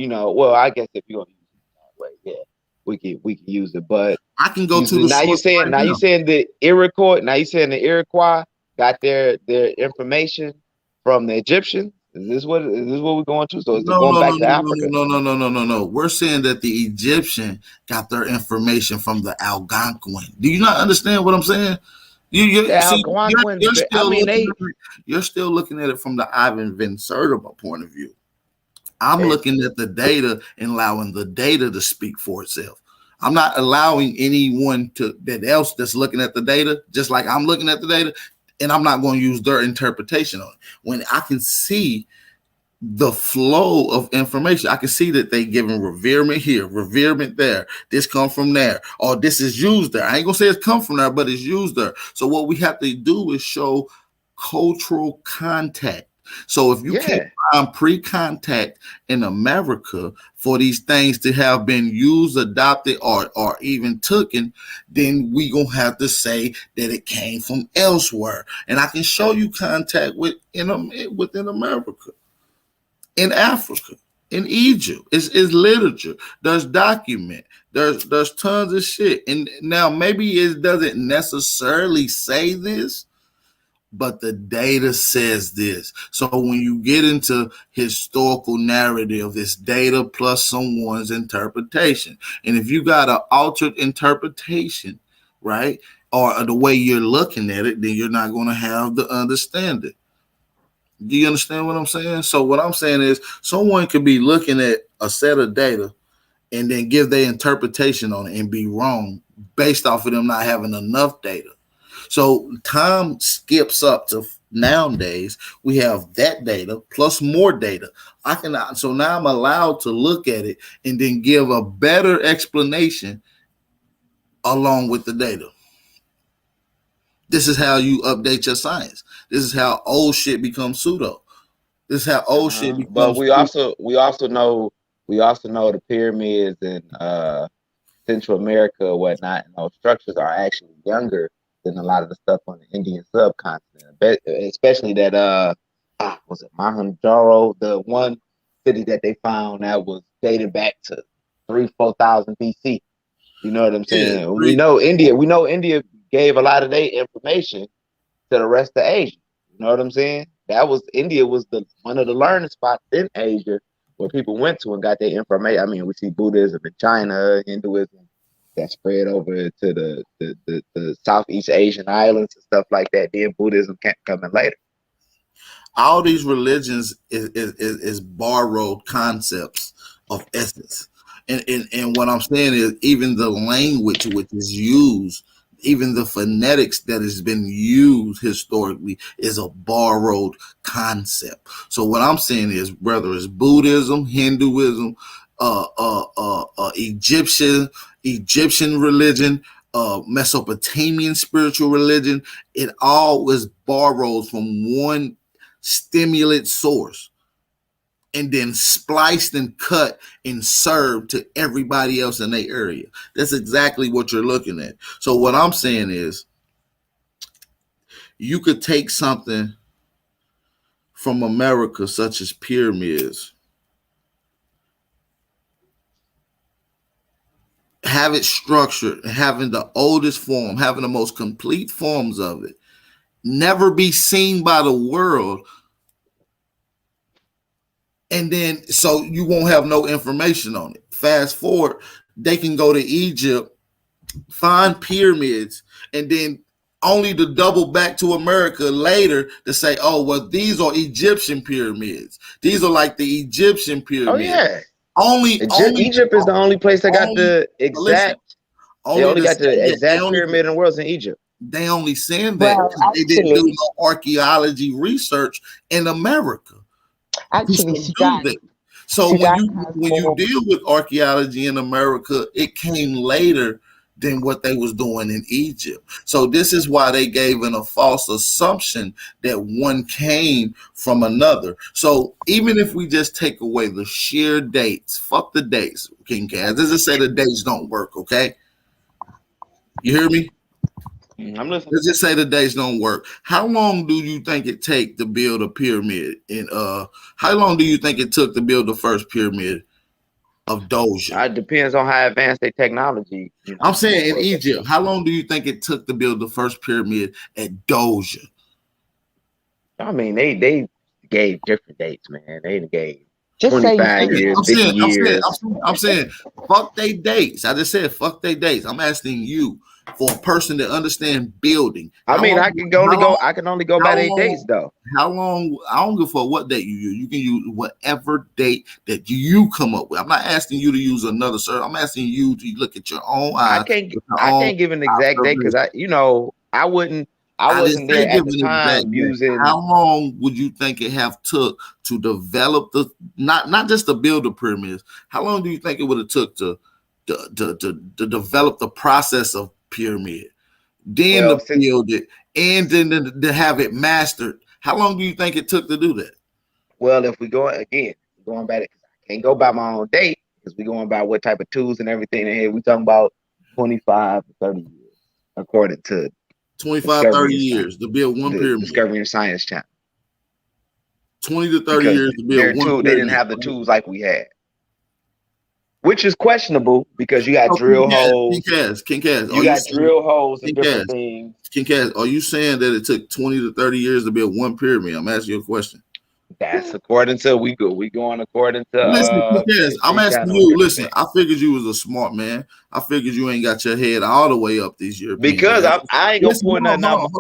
know. Well, I guess if you want to use it that way, yeah, we can use it. But I can go to the now. You saying you saying the Iroquois? Now you saying the Iroquois got their information from the Egyptians? Is this what we're going to? So is it going back to Africa? No. We're saying that the Egyptian got their information from the Algonquin. Do you not understand what I'm saying? You're still looking at it from the Ivan Van Sertima point of view. I'm looking at the data and allowing the data to speak for itself. I'm not allowing anyone else that's looking at the data, just like I'm looking at the data, and I'm not going to use their interpretation on it. When I can see the flow of information, I can see that they giving reverement here, reverement there. This come from there, or this is used there. I ain't gonna say it's come from there, but it's used there. So what we have to do is show cultural contact. So if you can't find pre-contact in America for these things to have been used, adopted, or even taken, then we gonna have to say that it came from elsewhere. And I can show you contact within America, in Africa, in Egypt. It's literature. There's document. There's tons of shit. And now maybe it doesn't necessarily say this, but the data says this. So when you get into historical narrative, it's data plus someone's interpretation. And if you got an altered interpretation, right, or the way you're looking at it, then you're not going to have the understanding. Do you understand what I'm saying? So what I'm saying is someone could be looking at a set of data and then give their interpretation on it and be wrong based off of them not having enough data. So time skips up to nowadays. We have that data plus more data. So now I'm allowed to look at it and then give a better explanation along with the data. This is how you update your science. This is how old shit becomes pseudo. This is how old shit becomes. But we also know the pyramids in Central America or whatnot, and those structures are actually younger than a lot of the stuff on the Indian subcontinent. Especially that was it Mohenjo-daro, the one city that they found that was dated back to 3,000-4,000 BC. You know what I'm saying? Yeah, we know India gave a lot of their information to the rest of Asia. You know what I'm saying? India was one of the learning spots in Asia where people went to and got their information. I mean, we see Buddhism in China, Hinduism that spread over to the Southeast Asian islands and stuff like that. Then Buddhism coming later. All these religions is borrowed concepts of essence. And what I'm saying is even the language which is used, even the phonetics that has been used historically is a borrowed concept. So what I'm saying is whether it's Buddhism, Hinduism, Egyptian religion, Mesopotamian spiritual religion, it all was borrowed from one stimulant source and then spliced and cut and served to everybody else in their area. That's exactly what you're looking at. So what I'm saying is you could take something from America, such as pyramids, have it structured, having the oldest form, having the most complete forms of it, never be seen by the world. And then, so you won't have no information on it. Fast forward, they can go to Egypt, find pyramids, and then only to double back to America later to say, oh, well, these are Egyptian pyramids. These are like the Egyptian pyramids. Oh, yeah. Only Egypt is the only place that got the exact. They only got the exact pyramid in the world in Egypt. They only saying that they didn't do no archaeology research in America. Actually, so when you deal with archaeology in America, it came later than what they was doing in Egypt. So this is why they gave a false assumption that one came from another. So even if we just take away the sheer dates, fuck the dates, King Kaz. Let's just say the dates don't work, okay? You hear me? I'm listening. Let's just say the dates don't work. How long do you think it take to build a pyramid? And how long do you think it took to build the first pyramid of Doja? It depends on how advanced their technology. I'm saying in Egypt, how long do you think it took to build the first pyramid at Doja? I mean, they gave different dates, man. They gave 25 years, 50 years. I'm saying, fuck they dates. I just said fuck they dates. I'm asking you for a person that understands building. I can only go by their dates though. How long? I don't give a fuck what date you use. You can use whatever date that you come up with. I'm not asking you to use another search. I'm asking you to look at your own eyes. I can't give an exact date because I wasn't there at the time using. How long would you think it have took to develop the not just to build the pyramids? How long do you think it would have took to develop the process of pyramid, then to build it, and then to have it mastered? How long do you think it took to do that? Well, if we going back, I can't go by my own date because we're going by what type of tools and everything. And here we talking about 25 to 30 years, according to 25, 30 years to build one pyramid. Discovery and Science Channel. 20 to 30 years to build one pyramid. They didn't have the tools like we had. Which is questionable because you got drill holes. King Kaz. You got drill holes and different things. King Kaz, are you saying that it took 20 to 30 years to build one pyramid? I'm asking you a question. That's according to we going according to. Listen, King Kaz, I'm asking you. Listen, I figured you was a smart man. I figured you ain't got your head all the way up these European. Because I ain't gonna pull nothing out.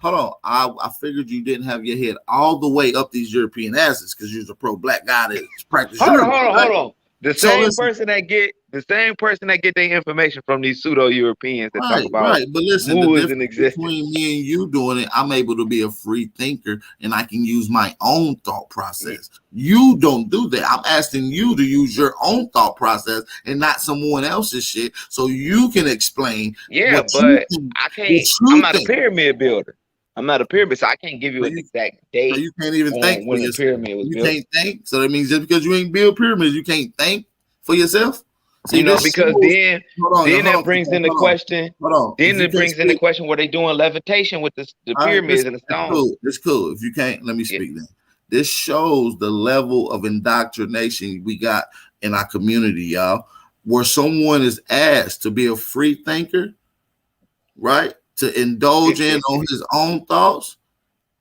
Hold on. I figured you didn't have your head all the way up these European asses because you're a pro-black guy that practices. Hold on. The same person that get their information from these pseudo-Europeans that talk about but listen, the moors difference in existence. between me and you doing it, I'm able to be a free thinker and I can use my own thought process. You don't do that. I'm asking you to use your own thought process and not someone else's shit so you can explain. Yeah, but I can't. I'm not a pyramid builder. I'm not a pyramid, so I can't give you an exact date. So you can't even think when the pyramid was built. You can't think. So that means just because you ain't build pyramids, you can't think for yourself. See, because then that brings in the question. Then it brings in the question: were they doing levitation with the pyramids and the stones? It's cool. If you can't, let me speak then. This shows the level of indoctrination we got in our community, y'all. Where someone is asked to be a free thinker, right? To indulge on his own thoughts,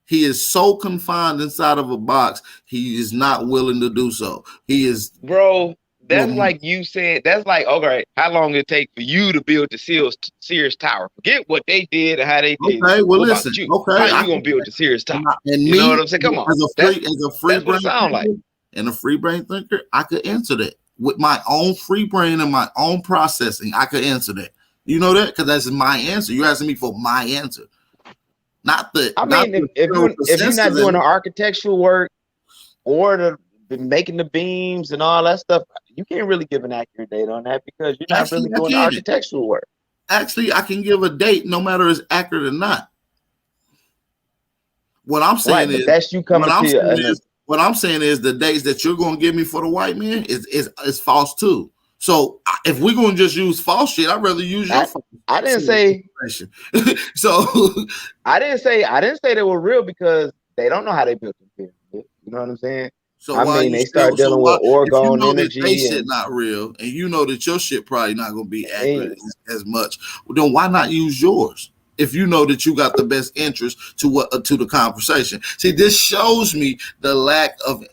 he is so confined inside of a box, he is not willing to do so. He is, bro. That's like you said. That's like, okay, how long it take for you to build the Sears Tower? Forget what they did and how they did. Okay, well, listen. Okay, how you gonna build the Sears Tower? And you know what I'm saying? Come on, as a free brain sound like. And a free brain thinker, I could answer that with my own free brain and my own processing. I could answer that. You know that because that's my answer. You're asking me for my answer, not the. I mean, if you're not doing the architectural work or the making the beams and all that stuff, you can't really give an accurate date on that because you're not really doing the architectural work. Actually, I can give a date no matter if it's accurate or not. What I'm saying is that's you coming to. What I'm saying is the dates that you're going to give me for the white man is false too. So if we're going to just use false shit, I'd rather use your. I didn't say. So I didn't say they were real because they don't know how they built them. You know what I'm saying? So I why mean, you they still? start dealing with If you orgone know that they energy shit and not real, and you know that your shit probably not gonna be accurate as much, well, then why not use yours? If you know that you got the best interest to the conversation. See, this shows me the lack of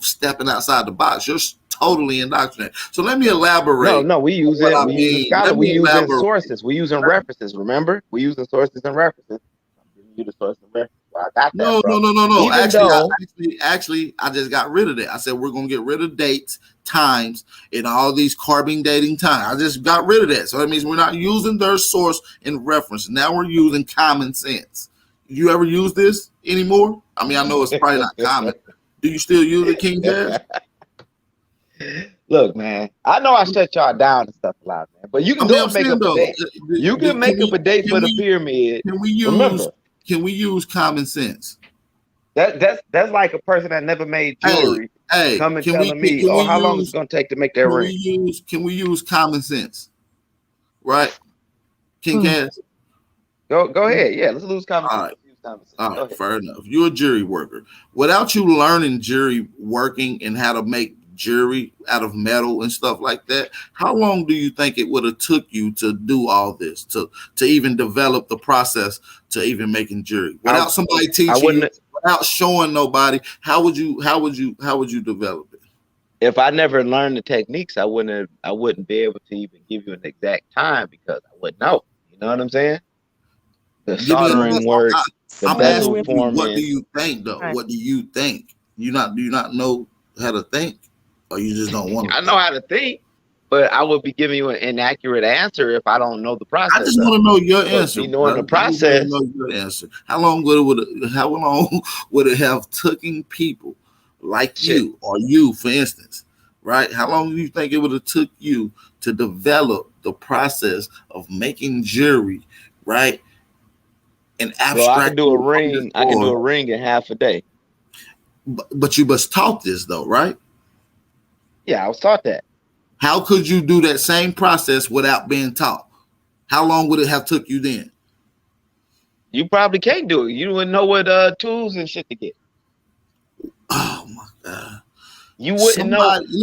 stepping outside the box. You're totally indoctrinated. So let me elaborate. no, we use what it. I We use a mean. scholar. Let We me using elaborate. sources. We using references. Remember, we using sources and references. I'm giving you the source and reference. Well, I got that, No. Even Actually, I just got rid of that. I said we're gonna get rid of dates, times, and all these carbon dating times. I just got rid of that. So that means we're not using their source and reference. Now we're using common sense. You ever use this anymore? I mean, I know it's probably not common. Do you still use it, King Cash? Look, man, I know I shut y'all down and stuff a lot, man. But you can go and make up a date. You can make up a date for the pyramid. Can we use common sense? That's like a person that never made jewelry coming telling me, "Oh, how long is it gonna take to make that ring?" Can we use common sense? Right, King Cash? Go ahead. Yeah, let's lose common sense. All right, fair enough. You're a jury worker. Without you learning jury working and how to make jewelry out of metal and stuff like that, how long do you think it would have took you to do all this, to even develop the process to even making jewelry? Without somebody teaching you, without showing nobody, how would you develop it? If I never learned the techniques, I wouldn't be able to even give you an exact time because I wouldn't know. You know what I'm saying? The soldering work, the bezel forming. What do you think though? What do you think? Do you not know how to think? Or you just don't want to? I know how to think, but I would be giving you an inaccurate answer if I don't know the process. I just want to know your answer. Knowing the process. How long would it have taken people like you or you, for instance, right? How long do you think it would have took you to develop the process of making jewelry, right? And abstract. Well, I can do a ring. I can do a ring in half a day. But you must taught this though, right? Yeah, I was taught that. How could you do that same process without being taught? How long would it have took you then? You probably can't do it. You wouldn't know what tools and shit to get. Oh my God. You wouldn't know.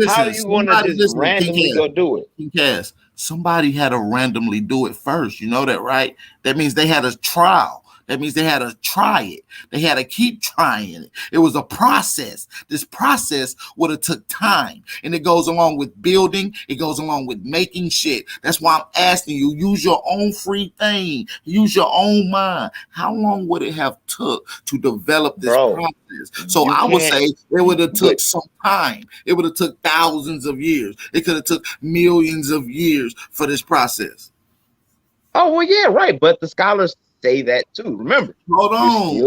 How are you going to just randomly go do it? Yes. Somebody had to randomly do it first. You know that, right? That means they had a trial. That means they had to try it. They had to keep trying it. It was a process. This process would have took time. And it goes along with building. It goes along with making shit. That's why I'm asking you, use your own free thing. Use your own mind. How long would it have took to develop this process? So I would say it would have took some time. It would have took thousands of years. It could have took millions of years for this process. Oh, well, yeah, right. But the scholars say that too. Remember, hold on.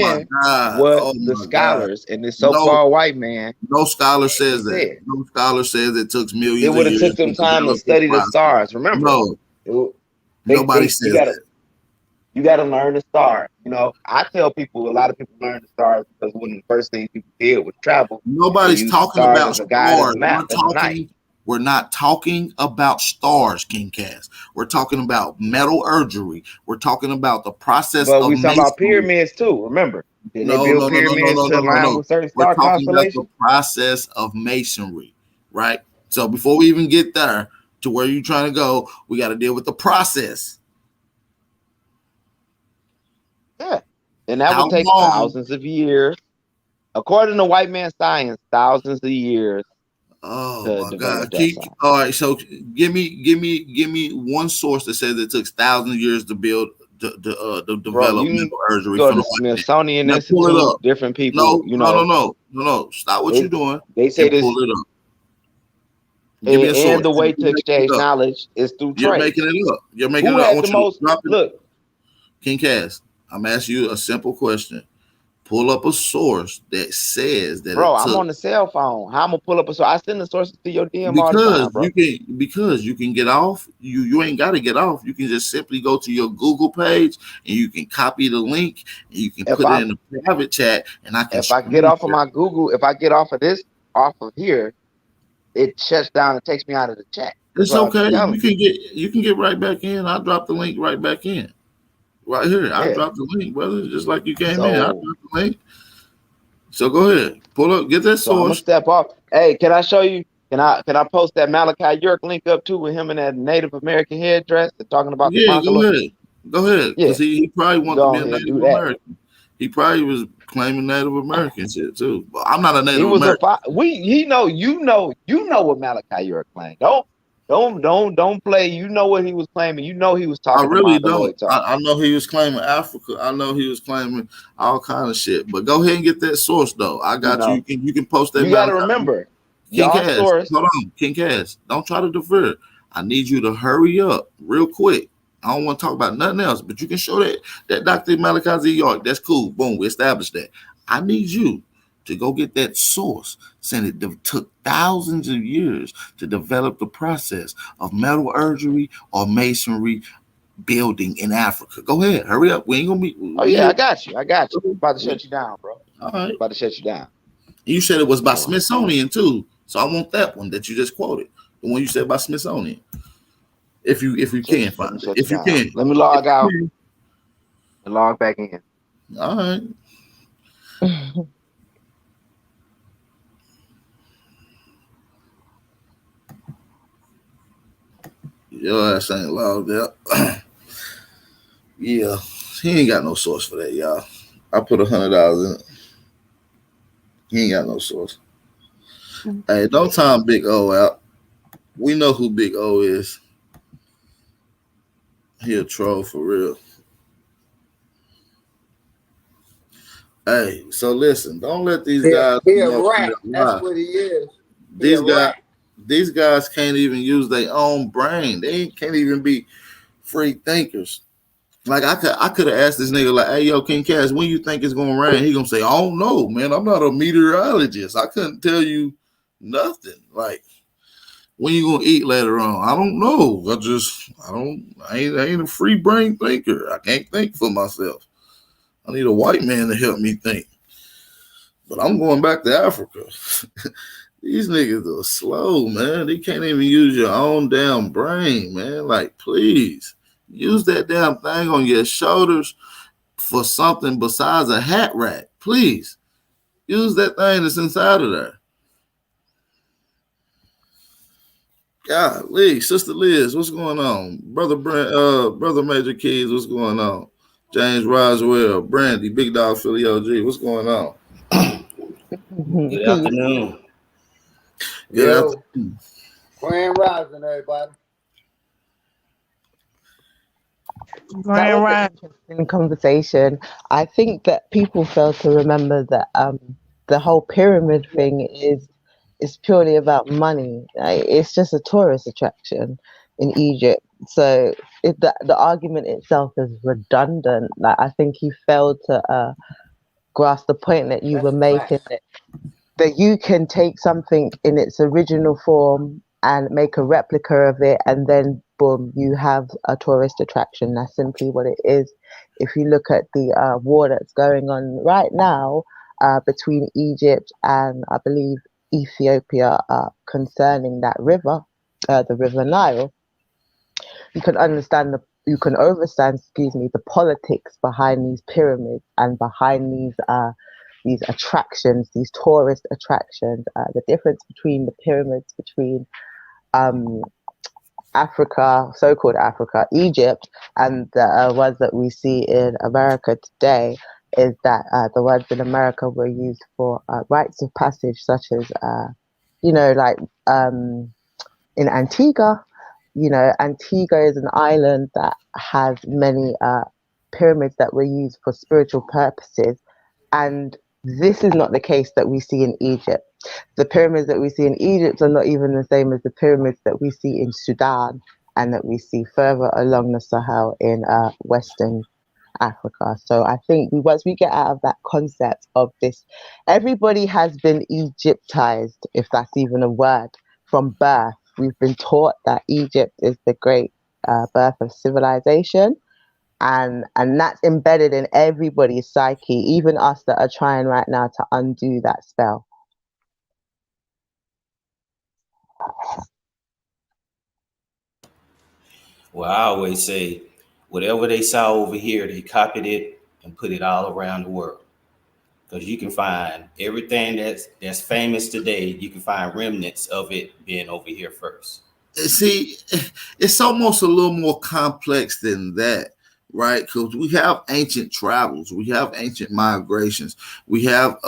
My God. What the scholars and this so-called white man. No scholar says that. No scholar says it took millions. It would have took them time to study the stars. Remember, nobody says that. You got to learn the stars. You know, I tell people, a lot of people learn the stars because one of the first things people did was travel. Nobody's talking about stars. We're not talking about stars, King Cass. We're talking about metallurgy. We're talking about the process of we're talking about pyramids too, remember. Did they build pyramids to align with certain star constellations? About the process of masonry, right? So before we even get there to where you're trying to go, we got to deal with the process. Yeah. And that would take thousands of years. According to white man science, thousands of years. Oh my God! All right, so give me one source that says it took thousands of years to build the development of surgery. Go to the Smithsonian Institute, different people. No. Stop what you're doing. They say this. Pull it up. And the way to exchange knowledge is through trade. You're making it up. You're making it up. Look, King Cass, I'm asking you a simple question. Pull up a source that says that. Bro, I'm on the cell phone. How I'm gonna pull up a source? I send the sources to your DM all the time, bro. Because you can get off. You ain't got to get off. You can just simply go to your Google page and you can copy the link and you can put it in the private chat. And I can. If I get off of my Google, if I get off of here, it shuts down and takes me out of the chat. It's okay. You can get right back in. I'll drop the link right back in. Right here, I dropped the link, brother. Just like you came in, I dropped the link. So go ahead, pull up, get that So I'm gonna source. step off. Hey, can I show you? Can I post that Malachi York link up too with him in that Native American headdress? They're talking about the Yeah, Makala. go ahead, Yeah, because he probably wanted to go be a ahead and Native do that. American. He probably was claiming Native American shit too. But I'm not a Native He was American. you know what Malachi York claimed. Don't play. You know what he was claiming. You know he was I talking to really don't. Mongoloid talk. I know he was claiming Africa. I know he was claiming all kind of shit. But go ahead and get that source though. I got you. You can post that. You got to remember, King y'all Cass. source. Hold on, King Cass. Don't try to defer. I need you to hurry up real quick. I don't want to talk about nothing else, but you can show that Dr. Malachi Z. York. That's cool. Boom, we established that. I need you to go get that source. Saying it took thousands of years to develop the process of metallurgy or masonry building in Africa. Go ahead, hurry up. We ain't gonna be. Oh yeah, I got you. About to shut you down, bro. All right. About to shut you down. You said it was by Smithsonian too, so I want that one that you just quoted. The one you said by Smithsonian. If you can find it, if you can, let me log out and log back in. All right. Your ass ain't logged up. Yeah, he ain't got no source for that, y'all. I put $100 in it. He ain't got no source. Hey, don't time Big O out. We know who Big O is. He a troll for real. Hey, so listen, don't let these guys. He a rat. That's what he is. These guys can't even use their own brain. They can't even be free thinkers. Like I could have asked this nigga like, "Hey, yo, King Cass, when you think it's gonna rain?" He gonna say, "I don't know, man. I'm not a meteorologist. I couldn't tell you nothing. Like, when you gonna eat later on? I don't know. I ain't a free brain thinker. I can't think for myself. I need a white man to help me think. But I'm going back to Africa." These niggas are slow, man. They can't even use your own damn brain, man. Like, please use that damn thing on your shoulders for something besides a hat rack. Please use that thing that's inside of there. Golly, Sister Liz, what's going on? Brother Brent, Brother Major Keys, what's going on? James Roswell, Brandy, Big Dog Philly OG, what's going on? Good afternoon. Good afternoon. Grand rising, everybody. That was an interesting conversation. I think that people fail to remember that the whole pyramid thing is purely about money. It's just a tourist attraction in Egypt. So if the argument itself is redundant, like I think you failed to grasp the point that you were making, that you can take something in its original form and make a replica of it, and then boom, you have a tourist attraction. That's simply what it is. If you look at the war that's going on right now between Egypt and I believe Ethiopia concerning that river, the River Nile, you can understand you can understand the politics behind these pyramids and behind these attractions, these tourist attractions. The difference between the pyramids between Africa, so-called Africa, Egypt, and the ones that we see in America today is that the ones in America were used for rites of passage, such as, in Antigua. Antigua is an island that has many pyramids that were used for spiritual purposes. And this is not the case that we see in Egypt. The pyramids that we see in Egypt are not even the same as the pyramids that we see in Sudan and that we see further along the Sahel in Western Africa. So I think once we get out of that concept of this, everybody has been Egyptized, if that's even a word, from birth. We've been taught that Egypt is the great birth of civilization. And that's embedded in everybody's psyche, even us that are trying right now to undo that spell. Well, I always say, whatever they saw over here, they copied it and put it all around the world. because you can find everything that's famous today. You can find remnants of it being over here first. See, it's almost a little more complex than that, right? Because we have ancient travels, we have ancient migrations, we have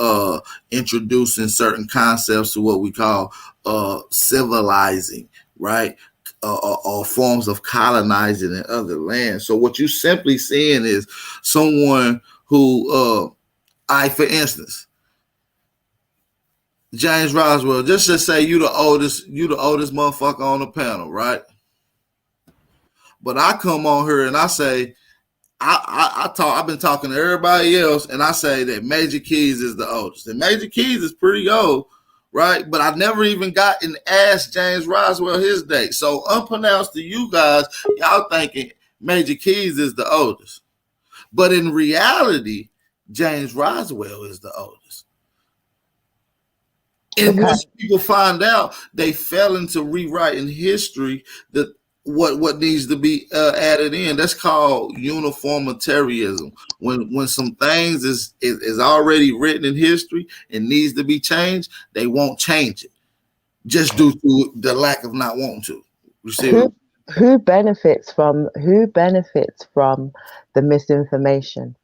introducing certain concepts to what we call civilizing, right? Or forms of colonizing in other lands. So what you simply seeing is someone who, for instance, James Roswell, just to say you the oldest motherfucker on the panel, right? But I come on here and I say, I've been talking to everybody else, and I say that Major Keys is the oldest. And Major Keys is pretty old, right? But I never even got and asked James Roswell his date. So unpronounced to you guys, y'all thinking Major Keys is the oldest. But in reality, James Roswell is the oldest. And once people find out, they fell into rewriting history that what needs to be added in. That's called uniformitarianism. When some things is already written in history and needs to be changed, they won't change it just due to the lack of not wanting to. You see, who benefits from the misinformation?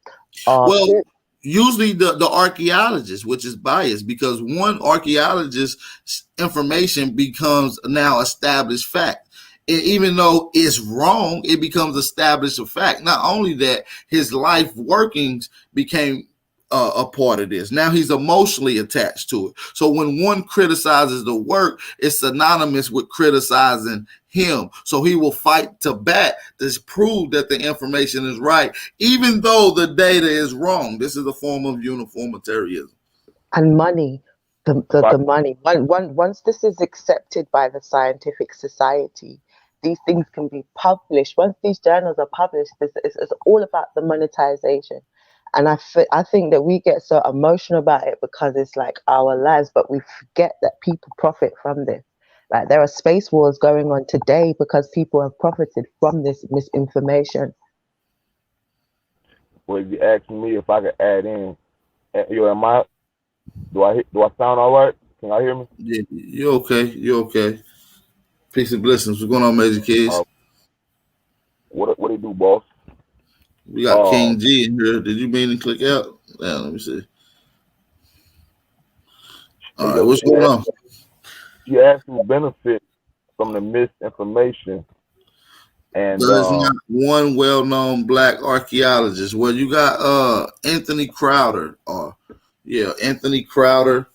Well, usually the archaeologist, which is biased, because one archaeologist's information becomes now established fact. And even though it's wrong, it becomes established a fact. Not only that, his life workings became a part of this. Now he's emotionally attached to it. So when one criticizes the work, it's synonymous with criticizing him. So he will fight to back to prove that the information is right, even though the data is wrong. This is a form of uniformitarianism. And money, the money. Once this is accepted by the scientific society, these things can be published. Once these journals are published, it's all about the monetization. And I think that we get so emotional about it because it's like our lives, but we forget that people profit from this. Like there are space wars going on today because people have profited from this misinformation. Well, if you ask me if I could add in, do I sound all right? Can I hear me? Yeah, you're okay. You're okay. Peace and blessings. What's going on, Major Kids? What do you do, boss? We got King G in here. Did you mean to click out? Yeah, let me see. All right, what's going on? You asked who benefit from the misinformation. And there's not one well-known black archaeologist. Well, you got Anthony Crowder. Anthony Crowder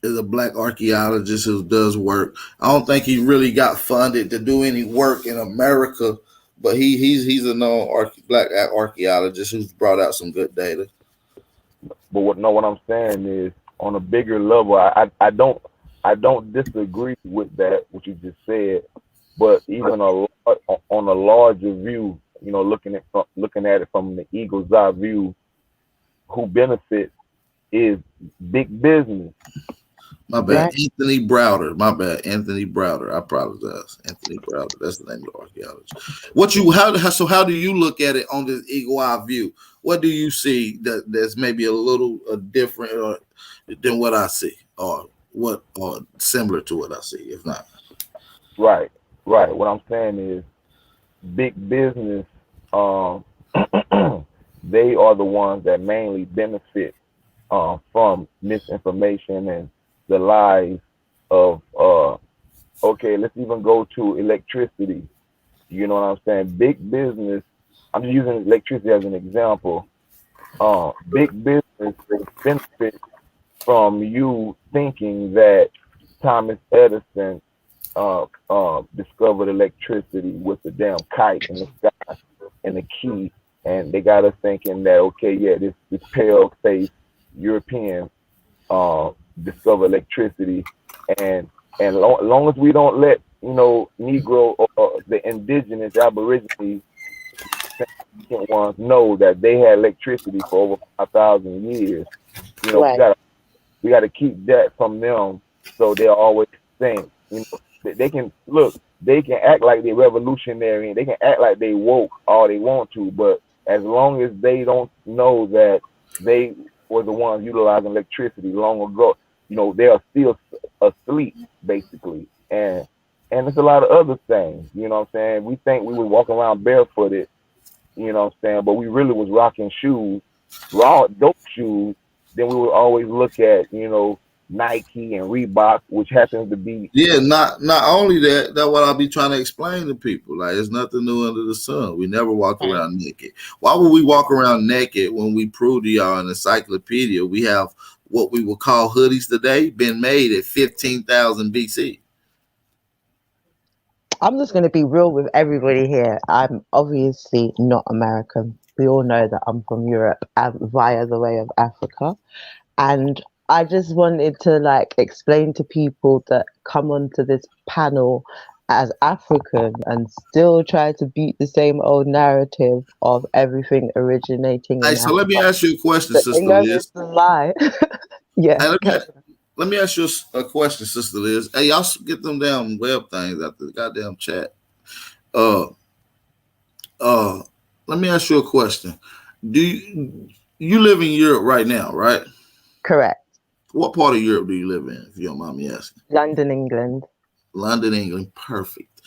is a black archaeologist who does work. I don't think he really got funded to do any work in America, but he's a known black archaeologist who's brought out some good data. But what I'm saying is, on a bigger level, I don't disagree with that what you just said, but even on a larger view, you know, looking at it from the eagle's eye view, who benefits is big business. My bad, Anthony Browder. My bad, Anthony Browder. I apologize, Anthony Browder. That's the name of the archaeologist. How do you look at it on this eagle eye view? What do you see that's maybe a little different than what I see, or similar to what I see, if not? Right. What I'm saying is, big business. They are the ones that mainly benefit from misinformation and the lies of let's even go to electricity. You know what I'm saying? Big business, I'm just using electricity as an example. Big business benefits from you thinking that Thomas Edison discovered electricity with the damn kite in the sky and the key, and they got us thinking that this pale-faced European discover electricity, and long as we don't let Negro or the indigenous Aborigines ones know that they had electricity for over 5,000 years, we got to keep that from them, so they'll always think they can act like they're revolutionary and they can act like they woke all they want to, but as long as they don't know that they were the ones utilizing electricity long ago. You know, they are still asleep, basically. And there's a lot of other things, you know what I'm saying? We think we would walk around barefooted, you know what I'm saying? But we really was rocking shoes, raw dope shoes. Then we would always look at, you know, Nike and Reebok, which happens to be. Yeah, not only that, that's what I'll be trying to explain to people. Like, there's nothing new under the sun. We never walk around naked. Why would we walk around naked when we prove to y'all in the encyclopedia we have what we would call hoodies today been made at 15,000 BC? I'm just going to be real with everybody here. I'm obviously not American. We all know that I'm from Europe via the way of Africa. And I just wanted to like explain to people that come onto this panel as African and still try to beat the same old narrative of everything originating. Hey, so let me ask you a question, Sister Liz. It's a lie. Yeah. Hey, let me ask you a question, Sister Liz. Hey, y'all get them damn web things out the goddamn chat. Let me ask you a question. Do you live in Europe right now, right? Correct. What part of Europe do you live in, if you don't mind me asking? London, England. London, England. Perfect.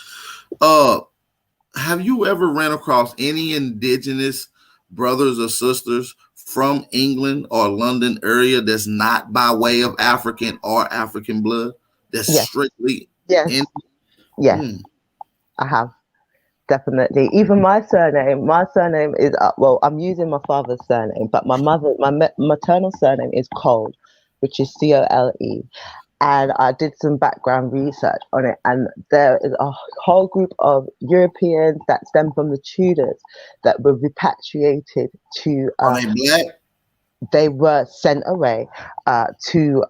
Have you ever ran across any indigenous brothers or sisters from England or London area that's not by way of African or African blood? That's strictly Yes. I have. Definitely. Even my surname is, well, I'm using my father's surname, but my maternal surname is Cole, which is C-O-L-E. And I did some background research on it. And there is a whole group of Europeans that stem from the Tudors that were repatriated to... Are they black? They were sent away to...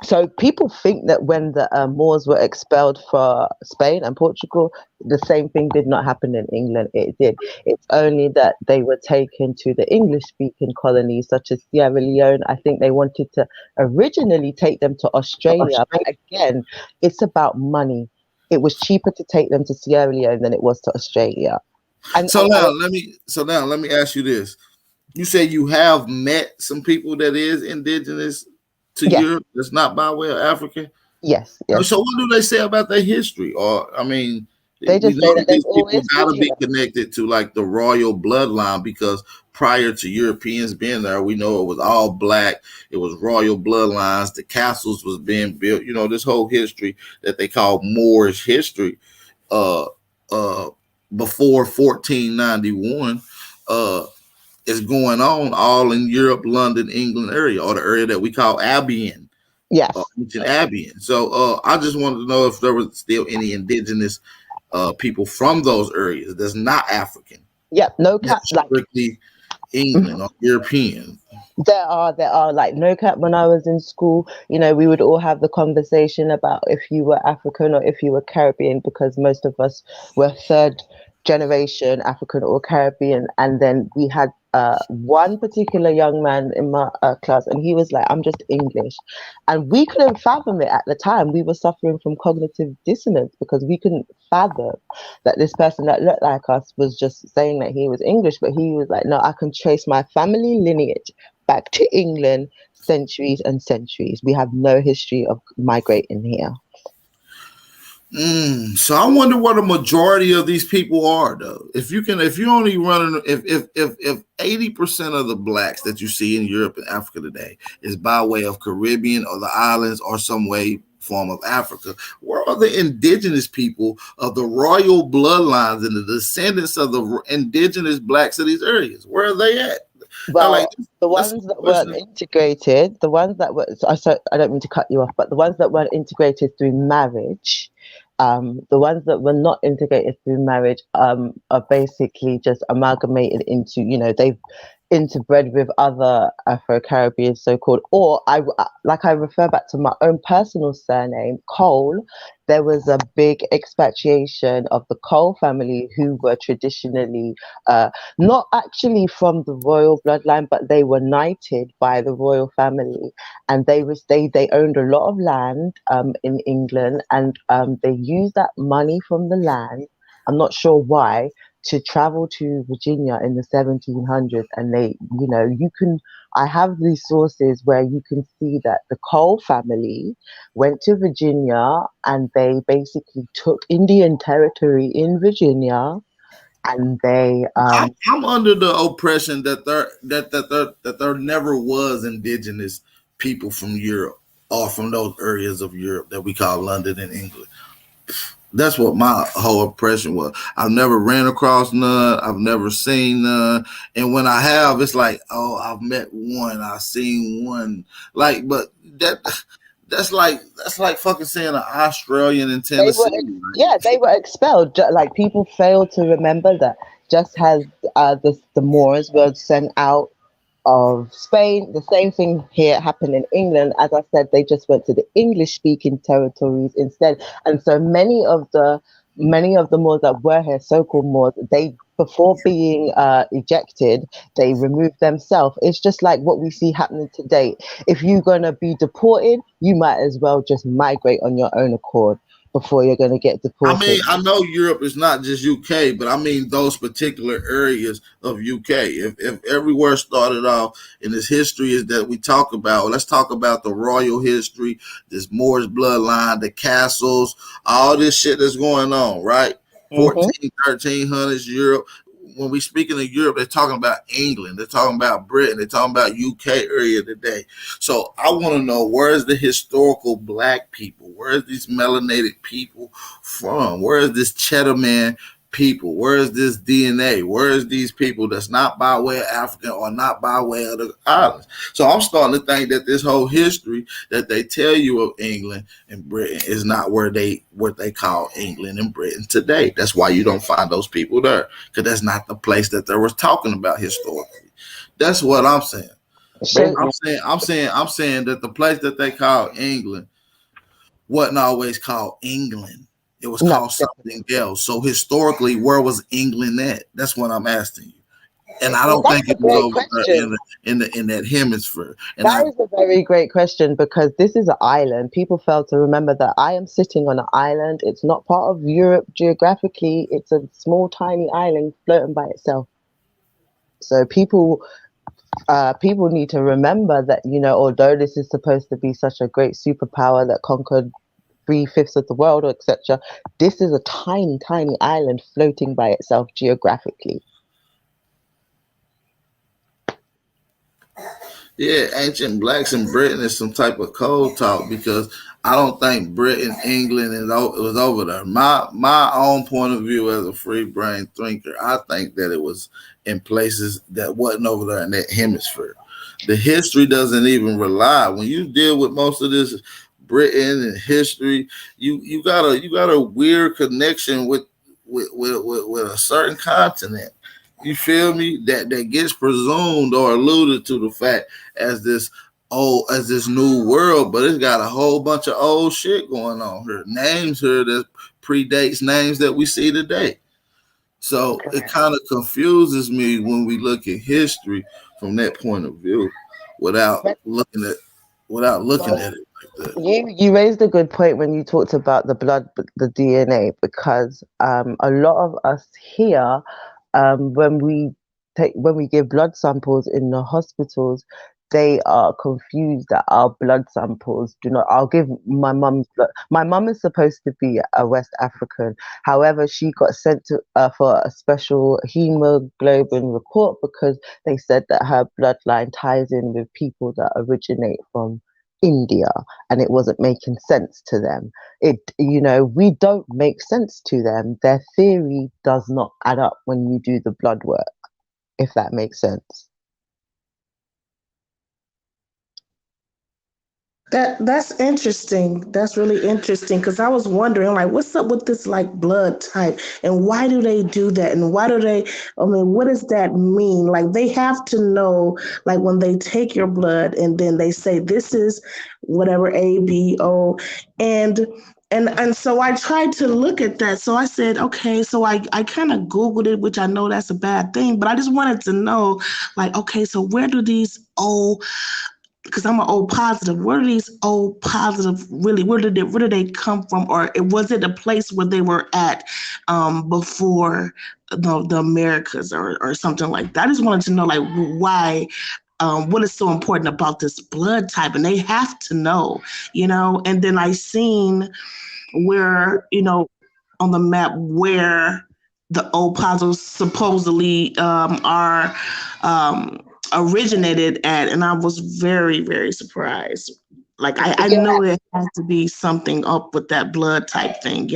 So people think that when the Moors were expelled for Spain and Portugal, the same thing did not happen in England. It did. It's only that they were taken to the English-speaking colonies, such as Sierra Leone. I think they wanted to originally take them to Australia. But again, it's about money. It was cheaper to take them to Sierra Leone than it was to Australia. So now let me ask you this. You say you have met some people that is indigenous to Europe that's not by way of African? Yes. So what do they say about their history? Or I mean, they just say that these people gotta be connected to like the royal bloodline, because prior to Europeans being there, we know it was all black, it was royal bloodlines, the castles was being built, you know, this whole history that they call Moorish history before 1491 is going on all in Europe, London, England area, or the area that we call Albion. Yes. Ancient Albion. So I just wanted to know if there was still any indigenous people from those areas that's not African. Yep, no cap. Strictly England or European. There are like no cap. When I was in school, you know, we would all have the conversation about if you were African or if you were Caribbean, because most of us were third generation African or Caribbean. And then we had one particular young man in my class, and he was like, I'm just English. And we couldn't fathom it at the time. We were suffering from cognitive dissonance because we couldn't fathom that this person that looked like us was just saying that he was English. But he was like, no, I can trace my family lineage back to England centuries and centuries. We have no history of migrating here. So I wonder what a majority of these people are, though. If you only running, if 80% of the blacks that you see in Europe and Africa today is by way of Caribbean or the islands or some way form of Africa, where are the indigenous people of the royal bloodlines and the descendants of the indigenous blacks of these areas? Where are they at? Well, the ones that weren't integrated, the ones that were, so I don't mean to cut you off, but the ones that weren't integrated through marriage, the ones that were not integrated through marriage are basically just amalgamated into, you know, they've interbred with other Afro-Caribbean so-called, or I refer back to my own personal surname, Cole. There was a big expatriation of the Cole family who were traditionally not actually from the royal bloodline, but they were knighted by the royal family, and they owned a lot of land in England, and they used that money from the land. I'm not sure why, to travel to Virginia in the 1700s, and they, you know, I have these sources where you can see that the Cole family went to Virginia and they basically took Indian territory in Virginia, and they I'm under the oppression that there never was indigenous people from Europe or from those areas of Europe that we call London and England. That's what my whole impression was. I've never ran across none. I've never seen none. And when I have, it's like, oh, I've met one. I've seen one. Like, but that's like fucking saying an Australian in Tennessee. They were expelled. Like, people fail to remember that. Just as the Moors were sent out of Spain, the same thing here happened in England. As I said, they just went to the English-speaking territories instead, and so many of the Moors that were here, so-called Moors, they, before being ejected, they removed themselves. It's just like what we see happening today. If you're gonna be deported, you might as well just migrate on your own accord before you're going to get deported. I mean, I know Europe is not just UK, but I mean those particular areas of UK. If everywhere started off in this history is that we talk about, let's talk about the royal history, this Moorish bloodline, the castles, all this shit that's going on, right? 1300s Europe. When we speaking of Europe, they're talking about England, they're talking about Britain, they're talking about UK area today. So I want to know, where is the historical black people? Where is these melanated people from? Where is this Cheddar Man people? Where is this DNA? Where is these people that's not by way of African or not by way of the islands? So I'm starting to think that this whole history that they tell you of England and Britain is not what they call England and Britain today. That's why you don't find those people there, because that's not the place that they were talking about historically. That's what I'm saying. I'm saying that the place that they call England wasn't always called England. It was called something else. So historically, where was England at? That's what I'm asking you. And I don't think it was over there in that hemisphere. And that is a very great question, because this is an island. People fail to remember that I am sitting on an island. It's not part of Europe geographically. It's a small, tiny island floating by itself. So people need to remember that, you know, although this is supposed to be such a great superpower that conquered 3/5 of the world, or etc., this is a tiny, tiny island floating by itself geographically. Yeah, ancient blacks in Britain is some type of cold talk, because I don't think Britain, England, was over there. My own point of view as a free brain thinker, I think that it was in places that wasn't over there in that hemisphere. The history doesn't even rely. When you deal with most of this Britain and history, you got a weird connection with a certain continent. You feel me? That gets presumed or alluded to the fact as this new world, but it's got a whole bunch of old shit going on here. Names here that predates names that we see today. So it kind of confuses me when we look at history from that point of view, without looking at it. You raised a good point when you talked about the blood, the DNA, because a lot of us here, when we give blood samples in the hospitals, they are confused that our blood samples do not. I'll give my mum's blood. My mum is supposed to be a West African. However, she got sent to for a special hemoglobin report, because they said that her bloodline ties in with people that originate from India, and it wasn't making sense to them. We don't make sense to them. Their theory does not add up when you do the blood work, if that makes sense. That's interesting. That's really interesting, because I was wondering, like, what's up with this, like, blood type, and why do they do that, and what does that mean? Like, they have to know, like, when they take your blood and then they say this is whatever A, B, O, and so I tried to look at that. So I said, okay, so I kind of Googled it, which I know that's a bad thing, but I just wanted to know, like, okay, so where do these O, because I'm an old positive. Where do these old positive really? Where did they come from, or was it a place where they were at before the Americas or something like that? I just wanted to know like why. What is so important about this blood type, and they have to know, and then I seen where, on the map where the old positives supposedly are originated at, and I was very, very surprised. Like I know there has to be something up with that blood type thing,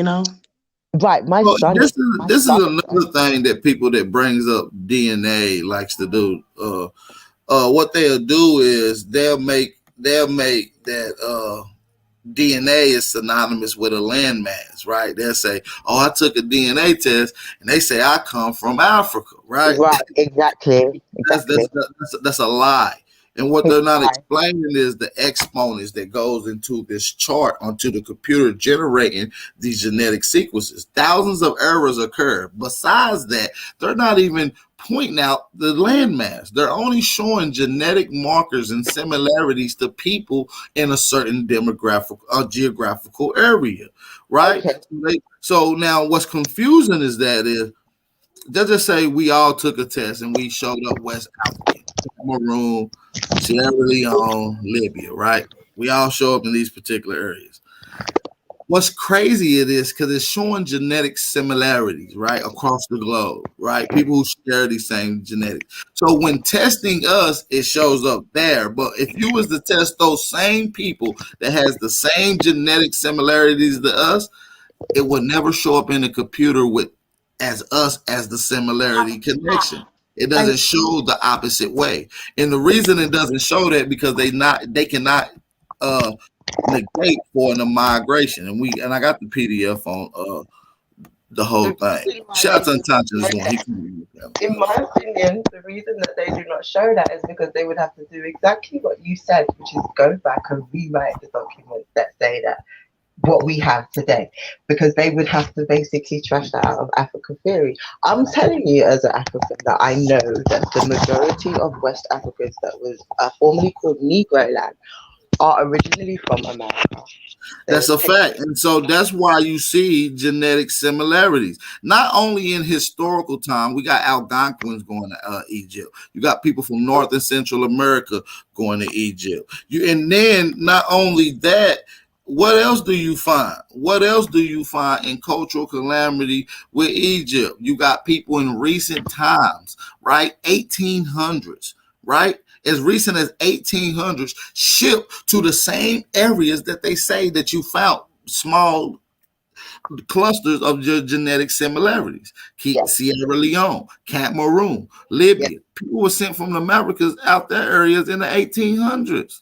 Right, my son. This is another thing that people that brings up DNA likes to do. What they'll do is they'll make that DNA is synonymous with a landmass, right? They'll say, "Oh, I took a DNA test," and they say, "I come from Africa," right? Right, exactly. That's a lie. And what they're not explaining is the exponents that goes into this chart onto the computer generating these genetic sequences. Thousands of errors occur. Besides that, they're not even pointing out the landmass. They're only showing genetic markers and similarities to people in a certain demographic or geographical area, right? Okay. So now what's confusing is they'll just say we all took a test and we showed up West African, Cameroon, Sierra Leone, Libya, right? We all show up in these particular areas. What's crazy it is because it's showing genetic similarities, right, across the globe, right? People who share these same genetics. So when testing us, it shows up there. But if you was to test those same people that has the same genetic similarities to us, it would never show up in the computer with as us as the similarity connection. It doesn't show the opposite way. And the reason it doesn't show that because they cannot negate foreign migration. And I got the PDF on the whole thing. Shout out to Unconscious one. In my opinion, the reason that they do not show that is because they would have to do exactly what you said, which is go back and rewrite the documents that say that what we have today, because they would have to basically trash that out of African theory. I'm telling you as an African that I know that the majority of West Africans that was formerly called Negro land are originally from America. That's a fact. And so that's why you see genetic similarities. Not only in historical time, we got Algonquins going to Egypt. You got people from North and Central America going to Egypt. And then not only that, what else do you find? What else do you find in cultural calamity with Egypt? You got people in recent times, right? 1800s, right? As recent as 1800s, shipped to the same areas that they say that you found small clusters of genetic similarities. Sierra Leone, Cameroon, Libya. Yes. People were sent from the Americas out there areas in the 1800s.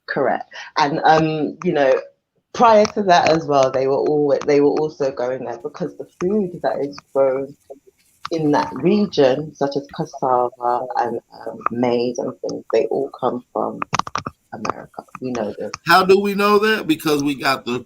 Correct. And, prior to that as well, they were also going there because the food that is grown in that region, such as cassava and maize and things, they all come from America. We know this. How do we know that? Because we got hold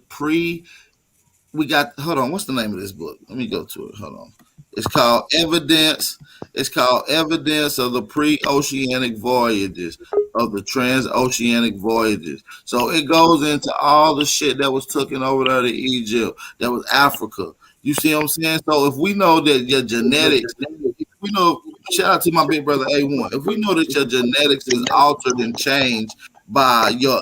on, what's the name of this book? Let me go to it. Hold on. It's called Evidence. It's called Evidence of the Pre-Oceanic Voyages, of the Transoceanic Voyages. So it goes into all the shit that was taken over there to Egypt, that was Africa. You see what I'm saying? So if we know that your genetics, we know, shout out to my big brother A1, if we know that your genetics is altered and changed by your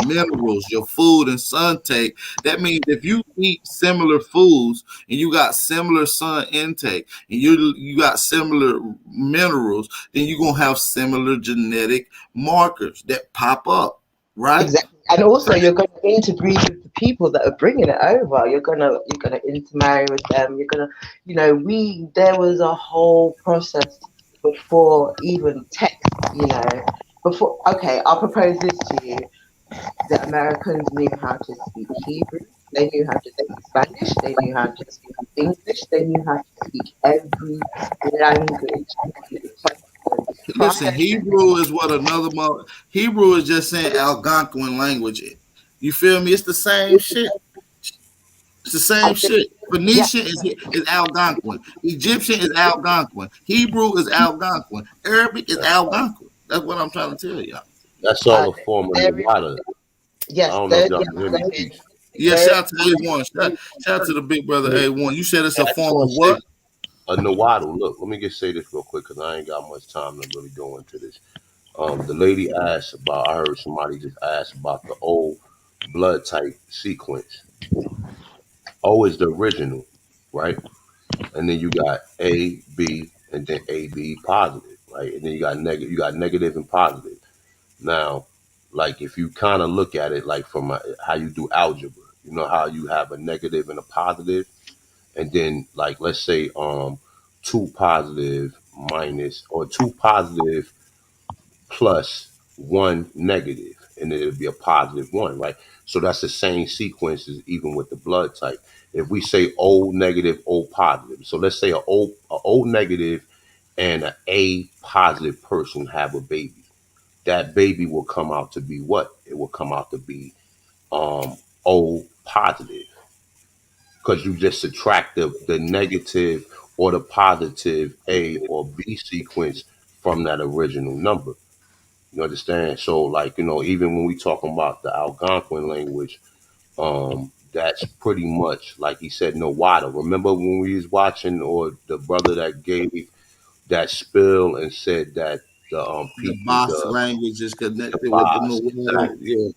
minerals, your food and sun take, that means if you eat similar foods and you got similar sun intake and you got similar minerals, then you're gonna have similar genetic markers that pop up, right? Exactly. And also you're going to interbreed with the people that are bringing it over. You're gonna intermarry with them. You're gonna, there was a whole process before even text, Okay, I'll propose this to you. The Americans knew how to speak Hebrew. They knew how to speak Spanish. They knew how to speak English. They knew how to speak every language. Listen, Hebrew is Hebrew is just saying Algonquin language. You feel me? It's the same shit. It's the same shit. Phoenician is Algonquin. Egyptian is Algonquin. Hebrew is Algonquin. Arabic is Algonquin. That's what I'm trying to tell y'all. That's all a form of Nawada. Yes, I don't know if y'all can hear me. Peace. Yeah, shout out to A1. Shout out to the big brother A1. You said it's a form of what? A Nawada. Look, let me just say this real quick because I ain't got much time to really go into this. The lady asked about, I heard somebody just ask about the old blood type sequence. O is the original, right? And then you got A, B, and then AB positive, right? And then you got negative and positive. Now, like if you kind of look at it like from how you do algebra, you know how you have a negative and a positive, and then like let's say 2 positive minus or 2 positive plus 1 negative, and then it'll be a positive 1, right? So that's the same sequence as even with the blood type. If we say O negative, O positive, so let's say a O negative and an A positive person have a baby. That baby will come out to be what? It will come out to be O positive, because you just subtract the negative or the positive A or B sequence from that original number. You understand? So like, even when we talking about the Algonquin language, that's pretty much like he said, Nawada. Remember when we was watching, or the brother that gave that spill and said that the The people, Basque language is connected with the Basque, Nawada. Yeah.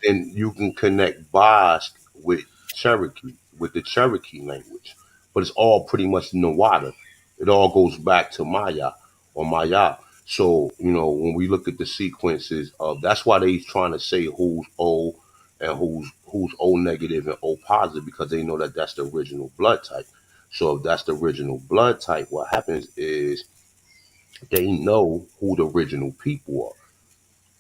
and you can connect Basque with Cherokee, with the Cherokee language, but it's all pretty much Nawada. It all goes back to Maya or Maya. So, when we look at the sequences of, that's why they trying to say who's O and who's O negative and O positive, because they know that that's the original blood type. So if that's the original blood type, what happens is they know who the original people are.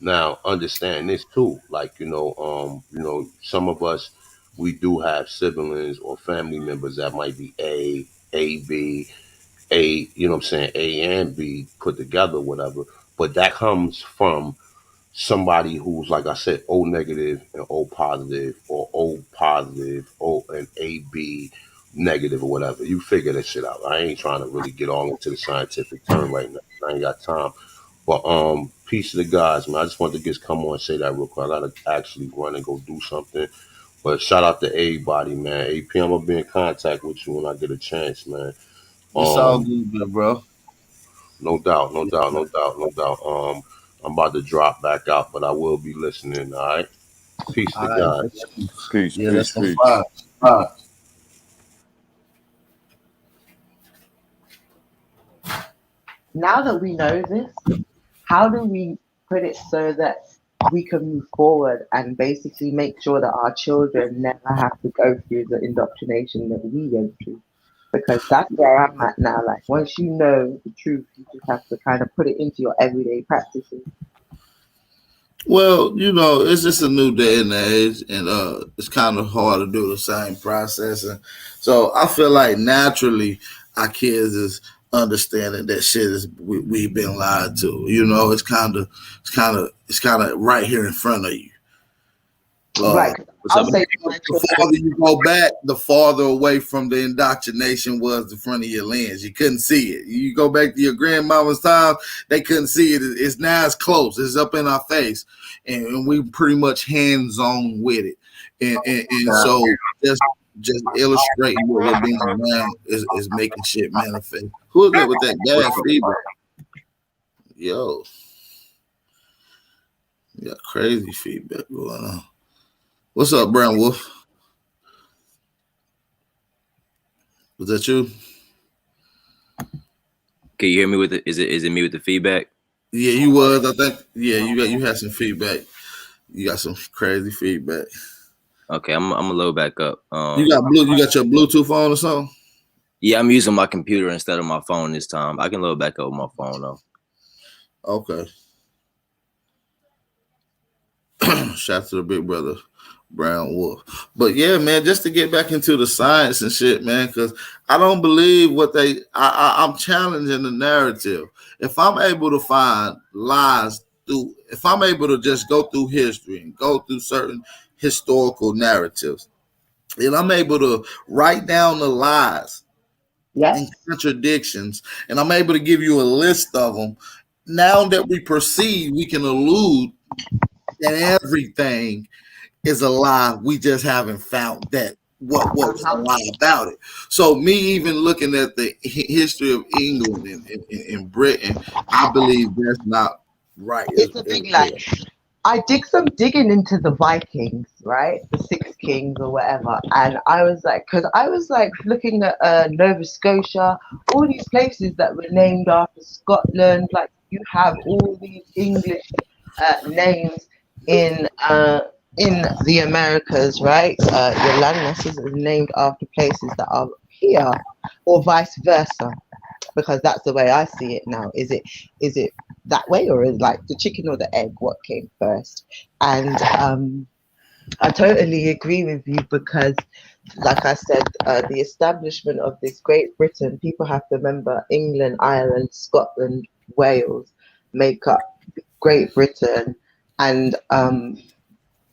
Now, understand this too. Like, some of us, we do have siblings or family members that might be A, B, A, you know what I'm saying, A and B put together, whatever. But that comes from somebody who's, like I said, O negative and O positive, or O positive, O and AB negative, or whatever. You figure that shit out. I ain't trying to really get all into the scientific term right now. I ain't got time. But peace to the guys, man. I just wanted to just come on and say that real quick. I gotta actually run and go do something. But shout out to everybody, man. AP, I'm gonna be in contact with you when I get a chance, man. It's all good, bro. No doubt. I'm about to drop back out, but I will be listening. All right. Peace to guys. Peace. Yeah, that's some fire. Now that we know this, how do we put it so that we can move forward and basically make sure that our children never have to go through the indoctrination that we went through? Because that's where I'm at now. Like, once you know the truth, you just have to kind of put it into your everyday practices. Well, it's just a new day and age, and it's kind of hard to do the same process. And so I feel like naturally our kids is understanding that shit is we've been lied to. It's kind of right here in front of you. Right. I'll say the farther you go back, the farther away from the indoctrination was the front of your lens. You couldn't see it. You go back to your grandmama's time, they couldn't see it. It's now it's close. It's up in our face, and we pretty much hands-on with it. And so just illustrating what we're doing now is making shit manifest. Who is that with that bad feedback? Yo, you got crazy feedback going on. What's up, Brown Wolf? Was that you? Can you hear me with it? Is it me with the feedback? Yeah, you was. I think. Yeah, you had some feedback. You got some crazy feedback. Okay, I'm gonna load back up. You got your Bluetooth on or something? Yeah, I'm using my computer instead of my phone this time. I can load back up with my phone though. Okay. Shout out to the big brother, Brown Wolf. But yeah, man, just to get back into the science and shit, man, because I don't believe what I'm challenging the narrative. If I'm able to find lies if I'm able to just go through history and go through certain historical narratives, and I'm able to write down the lies and contradictions, and I'm able to give you a list of them, now that we proceed, we can allude that everything is a lie. We just haven't found that what was a lie about it. So me even looking at the history of England and Britain, I believe that's not right. It's a big lie. I did some digging into the Vikings, right? The Six Kings or whatever. And I was like, looking at Nova Scotia, all these places that were named after Scotland. Like you have all these English names in the Americas, right? Your land masses are named after places that are here, or vice versa. Because that's the way I see it now. Is it that way, or is like the chicken or the egg? What came first? And I totally agree with you because, like I said, the establishment of this Great Britain. People have to remember England, Ireland, Scotland, Wales make up Great Britain, and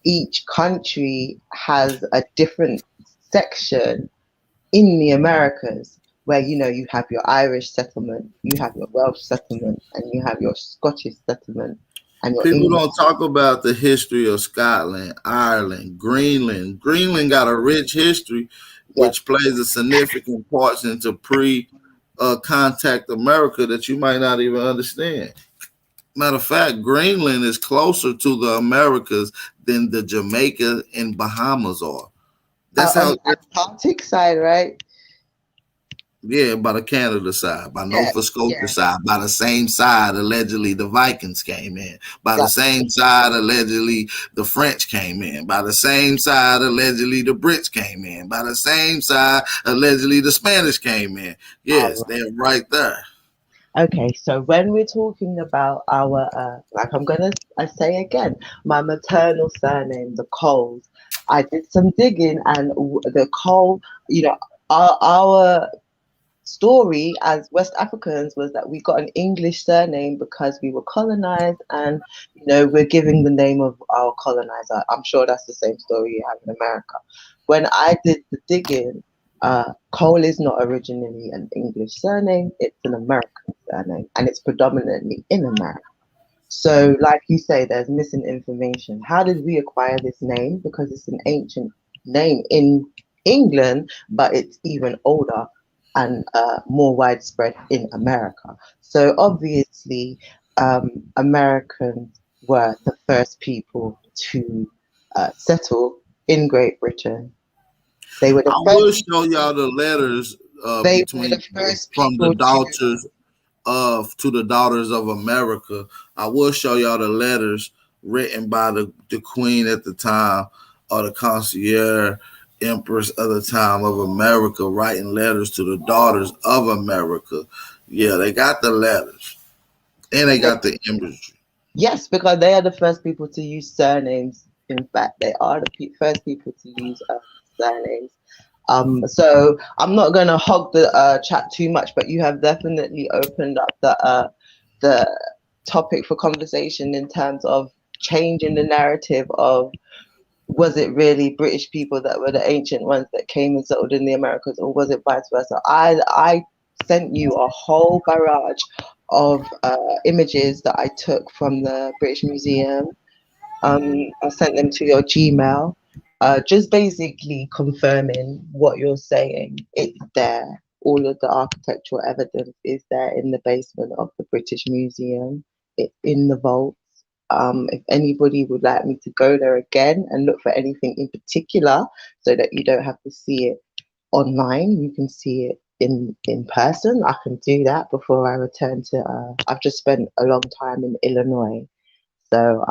each country has a different section in the Americas, where you have your Irish settlement, you have your Welsh settlement, and you have your Scottish settlement, and your people English. don't talk about the history of Scotland, Ireland, Greenland. Greenland got a rich history, which plays a significant part into pre-contact America that you might not even understand. Matter of fact, Greenland is closer to the Americas than the Jamaica and Bahamas are. That's how on the Atlantic side, right? Yeah, by the Canada side, by Nova Scotia side, by the same side, allegedly the Vikings came in. By the same side, allegedly the French came in. By the same side, allegedly the Brits came in. By the same side, allegedly the Spanish came in. Yes, they're right there. Okay, so when we're talking about our, I say again, my maternal surname, the Coles, I did some digging, and the Cole, our story as West Africans was that we got an English surname because we were colonized, and we're giving the name of our colonizer. I'm sure that's the same story you have in America. When I did the digging, Cole is not originally an English surname, it's an American surname, and it's predominantly in America. So like you say, there's missing information. How did we acquire this name? Because it's an ancient name in England, but it's even older and more widespread in America. So obviously, Americans were the first people to settle in Great Britain. They were the I will show y'all the letters from the daughters to the daughters of America. I will show y'all the letters written by the queen at the time, or the concierge empress of the time of America, writing letters to the daughters of America. Yeah, they got the letters, and they got the imagery. Yes, because they are the first people to use surnames. In fact, they are the first people to use surnames. So I'm not going to hog the chat too much, but you have definitely opened up the topic for conversation in terms of changing the narrative of, was it really British people that were the ancient ones that came and settled in the Americas, or was it vice versa? I sent you a whole barrage of images that I took from the British Museum. I sent them to your Gmail. Just basically confirming what you're saying. It's there. All of the architectural evidence is there in the basement of the British Museum. It's in the vaults. If anybody would like me to go there again and look for anything in particular, so that you don't have to see it online, you can see it in person, I can do that before I return to, I've just spent a long time in Illinois. So,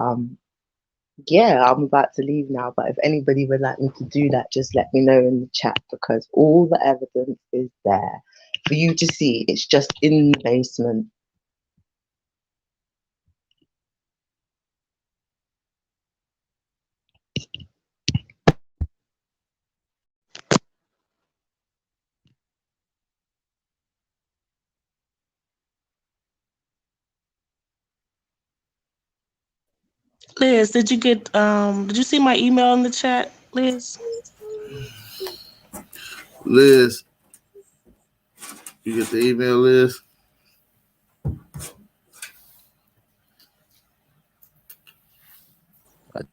yeah, I'm about to leave now, but if anybody would like me to do that, just let me know in the chat, because all the evidence is there for you to see. It's just in the basement. Liz, did you see my email in the chat, Liz? Liz, you get the email, Liz?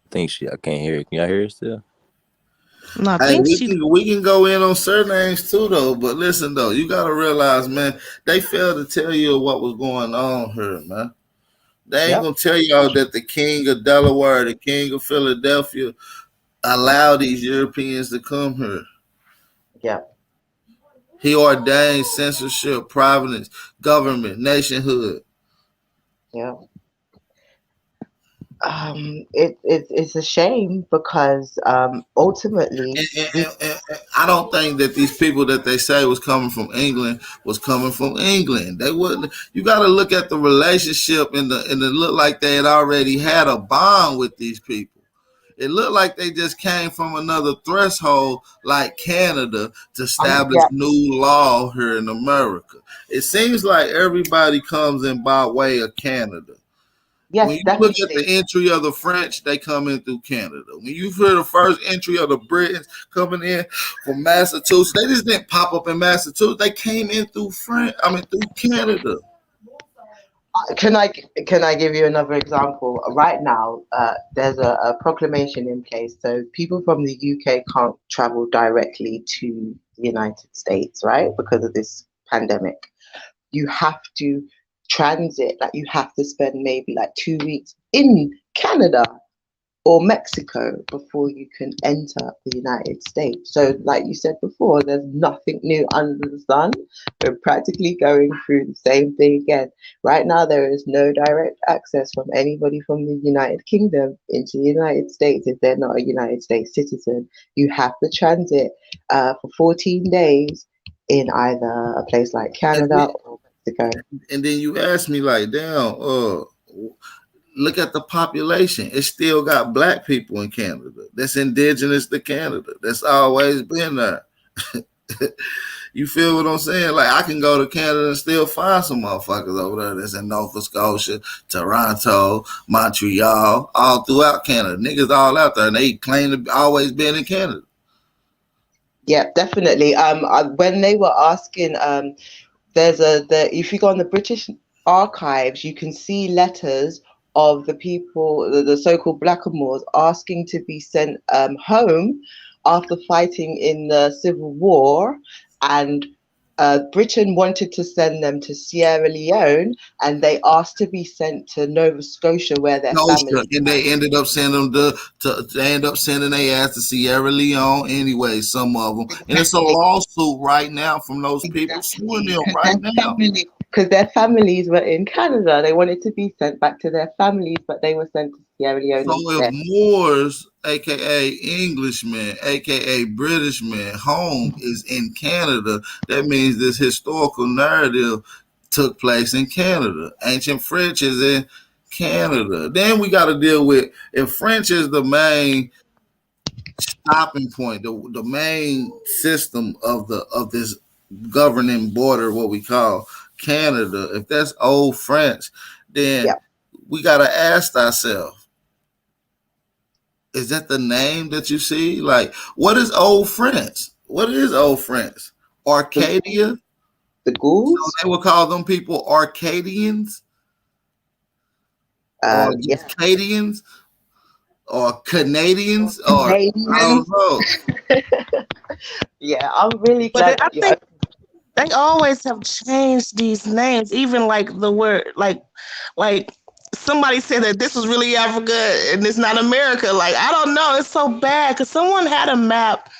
think I can't hear it. Can y'all hear it still? No, I Hey, think we can go in on surnames too, though. But listen, though, you gotta realize, man, they failed to tell you what was going on here, man. They ain't gonna tell y'all that the king of Delaware, the king of Philadelphia, allowed these Europeans to come here. Yeah. He ordained censorship, providence, government, nationhood. Yeah. It's a shame because ultimately and I don't think that these people that they say was coming from England was coming from England. They wouldn't. You got to look at the relationship and it looked like they had already had a bond with these people. It looked like they just came from another threshold, like Canada, to establish new law here in America. It seems like everybody comes in by way of Canada. Yes, when you look at the entry of the French, they come in through Canada. When you hear the first entry of the Britons coming in from Massachusetts, they just didn't pop up in Massachusetts. They came in through through Canada. Can I give you another example? Right now, there's a proclamation in place, so people from the UK can't travel directly to the United States, right? Because of this pandemic. You have to transit, like you have to spend maybe like 2 weeks in Canada or Mexico before you can enter the United States. So like you said before, there's nothing new under the sun. We're practically going through the same thing again. Right now, there is no direct access from anybody from the United Kingdom into the United States if they're not a United States citizen. You have to transit for 14 days in either a place like Canada or Mexico. And then you ask me like, damn, look at the population. It still got black people in Canada. That's indigenous to Canada. That's always been there. You feel what I'm saying? Like I can go to Canada and still find some motherfuckers over there that's in Nova Scotia, Toronto, Montreal, all throughout Canada. Niggas all out there and they claim to always been in Canada. Yeah, definitely. When they were asking, if you go on the British archives, you can see letters of the people, the so-called blackamoors, asking to be sent home after fighting in the Civil War, and Britain wanted to send them to Sierra Leone, and they asked to be sent to Nova Scotia, where their family. And they ended up sending them they end up sending their ass to Sierra Leone anyway. Some of them, and it's a lawsuit right now from those people suing them right now. Because their families were in Canada, they wanted to be sent back to their families, but they were sent to Sierra Leone. So if Moors, aka Englishmen, aka Britishmen, home is in Canada, that means this historical narrative took place in Canada. Ancient French is in Canada. Then we got to deal with, if French is the main stopping point, the main system of this governing border, what we call Canada, if that's old French, then we got to ask ourselves, is that the name that you see? Like, what is old French? What is old French? Arcadia? The Gauls? So they would call them people Arcadians? Or Acadians? Or Canadians? Or I don't know. Yeah, I'm really glad. But I think they always have changed these names, even like the word, like somebody said that this was really Africa and it's not America. Like, I don't know. It's so bad because someone had a map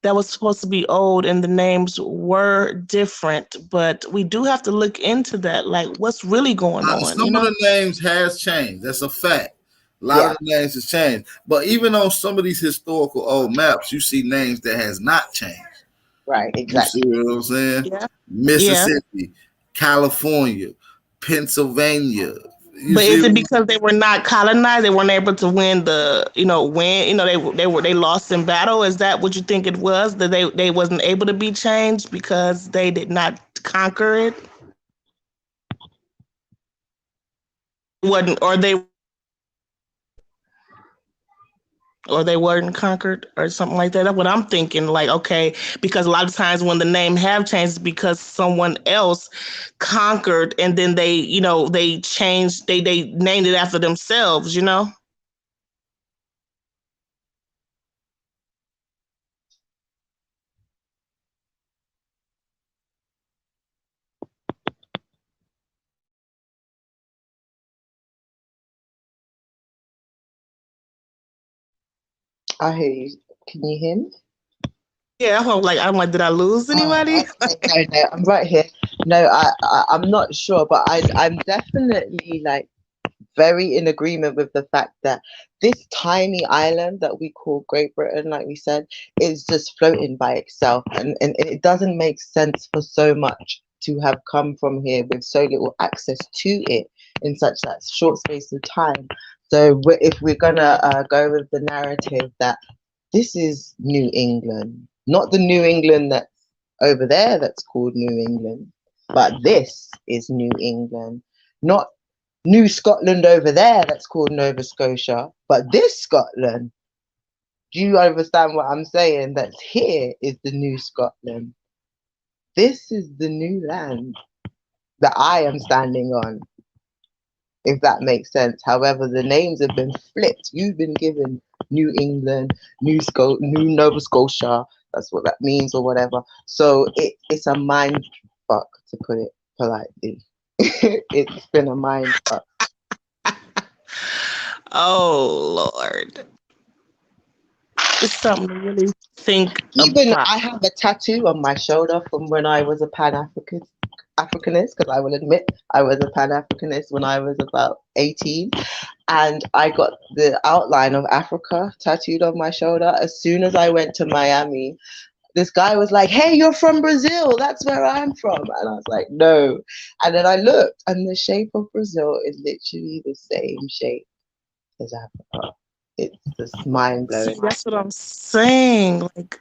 that was supposed to be old and the names were different. But we do have to look into that. Like, what's really going on? Some of the names has changed. That's a fact. A lot of the names has changed. But even on some of these historical old maps, you see names that has not changed. Right, exactly. You see what I'm saying? Yeah. Mississippi, California, Pennsylvania. But is it because they were not colonized? They weren't able to win they lost in battle? Is that what you think it was? That they wasn't able to be changed because they did not conquer it? Or they weren't conquered or something like that. That's what I'm thinking. Like, okay, because a lot of times when the name have changed, it's because someone else conquered and then they changed, they named it after themselves, I hear you. Can you hear me? Yeah, I'm like, did I lose anybody? No, I'm right here. No, I'm not sure, but I'm definitely like very in agreement with the fact that this tiny island that we call Great Britain, like we said, is just floating by itself, and it doesn't make sense for so much to have come from here with so little access to it in such a short space of time. So if we're gonna go with the narrative that this is New England, not the New England that's over there that's called New England, but this is New England, not New Scotland over there that's called Nova Scotia, but this Scotland. Do you understand what I'm saying? That's here is the New Scotland. This is the new land that I am standing on, if that makes sense. However, the names have been flipped. You've been given New England, New Nova Scotia. That's what that means, or whatever. So it's a mind fuck, to put it politely. It's been a mind fuck. Oh Lord, it's something to really think Even about. I have a tattoo on my shoulder from when I was a Pan-Africanist, because I will admit I was a Pan-Africanist when I was about 18, and I got the outline of Africa tattooed on my shoulder. As soon as I went to Miami, this guy was like, "Hey, you're from Brazil. That's where I'm from." And I was like, "No." And then I looked, and the shape of Brazil is literally the same shape as Africa. It's just mind-blowing. That's what I'm saying. Like,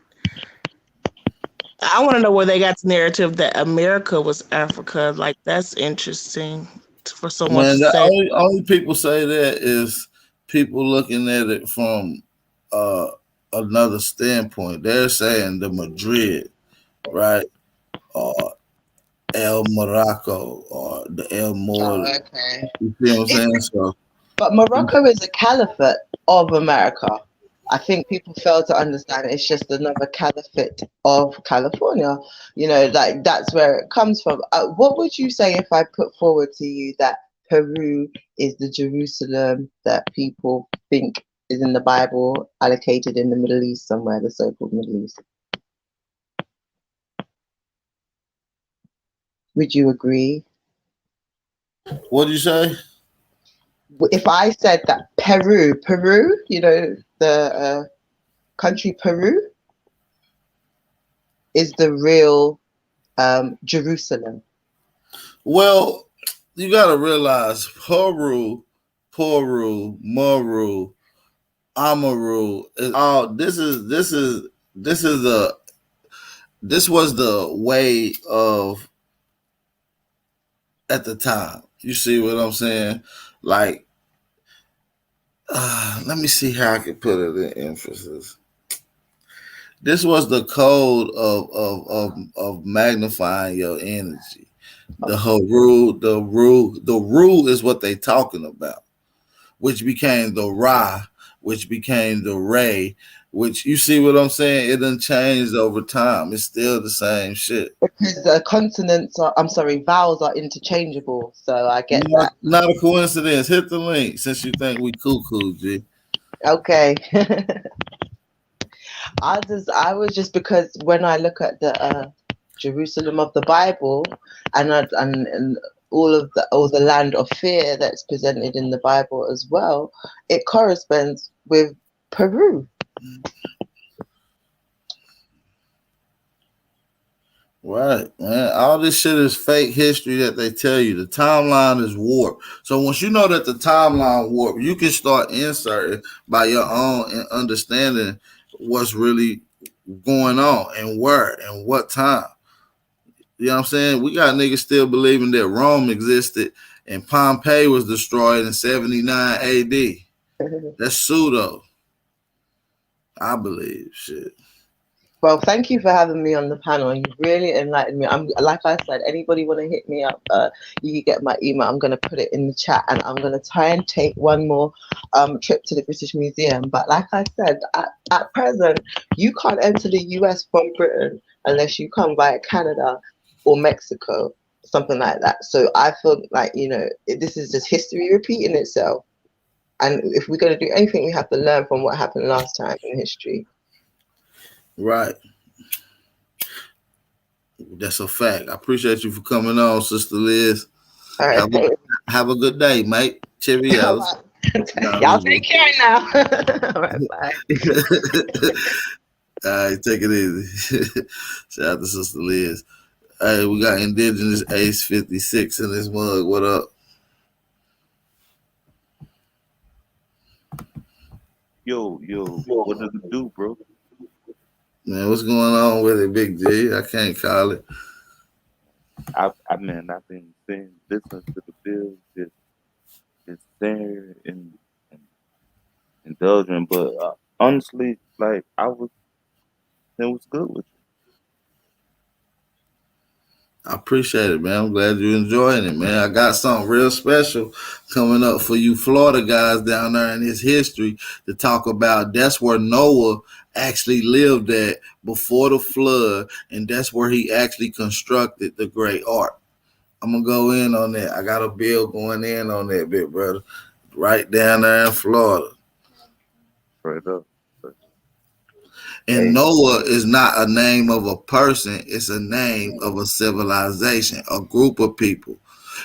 I want to know where they got the narrative that America was Africa. Like, that's interesting for someone to say. Only people say that is people looking at it from another standpoint. They're saying the Madrid, right? Or El Morocco or the El Mor. Oh, okay. You see what I'm saying? So, but Morocco is a caliphate of America. I think people fail to understand it's just another caliphate of California. You know, like that's where it comes from. What would you say if I put forward to you that Peru is the Jerusalem that people think is in the Bible, allocated in the Middle East somewhere, the so-called Middle East? Would you agree? What did you say? If I said that Peru, you know, the country Peru is the real Jerusalem. Well, you got to realize Peru, Moru, Amaru is all. This was the way of at the time. You see what I'm saying? Like, let me see how I can put it in emphasis. This was the code of magnifying your energy. The Haru, the Ru is what they talking about, which became the Ra, which became the Ray, which you see what I'm saying? It done changed over time. It's still the same shit. Because the consonants vowels are interchangeable. So I get that. Not a coincidence. Hit the link since you think we cool, G. Okay. I was just because when I look at the Jerusalem of the Bible and all the land of fear that's presented in the Bible as well, it corresponds with Peru. Right, man. All this shit is fake history that they tell you. The timeline is warped. So once you know that the timeline warped, you can start inserting by your own and understanding what's really going on and where and what time. You know what I'm saying? We got niggas still believing that Rome existed and Pompeii was destroyed in 79 AD. That's pseudo. I believe shit. Well, thank you for having me on the panel. You really enlightened me. I'm like I said, anybody want to hit me up, you can get my email. I'm going to put it in the chat, and I'm going to try and take one more trip to the British Museum. But like I said, at present, you can't enter the US from Britain unless you come via Canada or Mexico, something like that. So I feel like, you know, this is just history repeating itself. And if we're going to do anything, we have to learn from what happened last time in history. Right. That's a fact. I appreciate you for coming on, Sister Liz. All right, have a good day, mate. Cheerios. Y'all take care now. All right, bye. All right, take it easy. Shout out to Sister Liz. Hey, we got Indigenous Ace 56 in this mug. What up? Yo, what does it do, bro? Man, what's going on with it, Big G? I can't call it. I've been listening to the bills, just there and indulging, but honestly, like it was good with you. I appreciate it, man. I'm glad you're enjoying it, man. I got something real special coming up for you Florida guys down there in his history to talk about. That's where Noah actually lived at before the flood, and that's where he actually constructed the great ark. I'm going to go in on that. I got a bill going in on that bit, brother. Right down there in Florida. Right up. And Noah is not a name of a person. It's a name of a civilization, a group of people.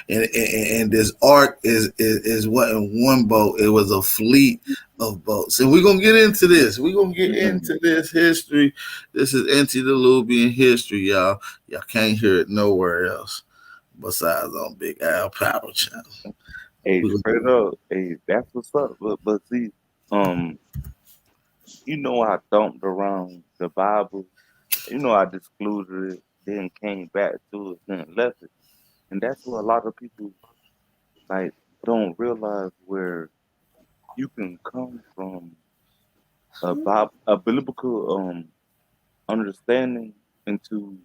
And this ark is what in one boat, it was a fleet of boats. And we're going to get into this. We're going to get into this history. This is antediluvian history, y'all. Y'all can't hear it nowhere else besides on Big Al Power Channel. Hey, straight up. Hey, that's what's up. But see, you know, I dumped around the Bible. You know, I discluded it, then came back to it, then left it. And that's what a lot of people like don't realize, where you can come from a biblical understanding into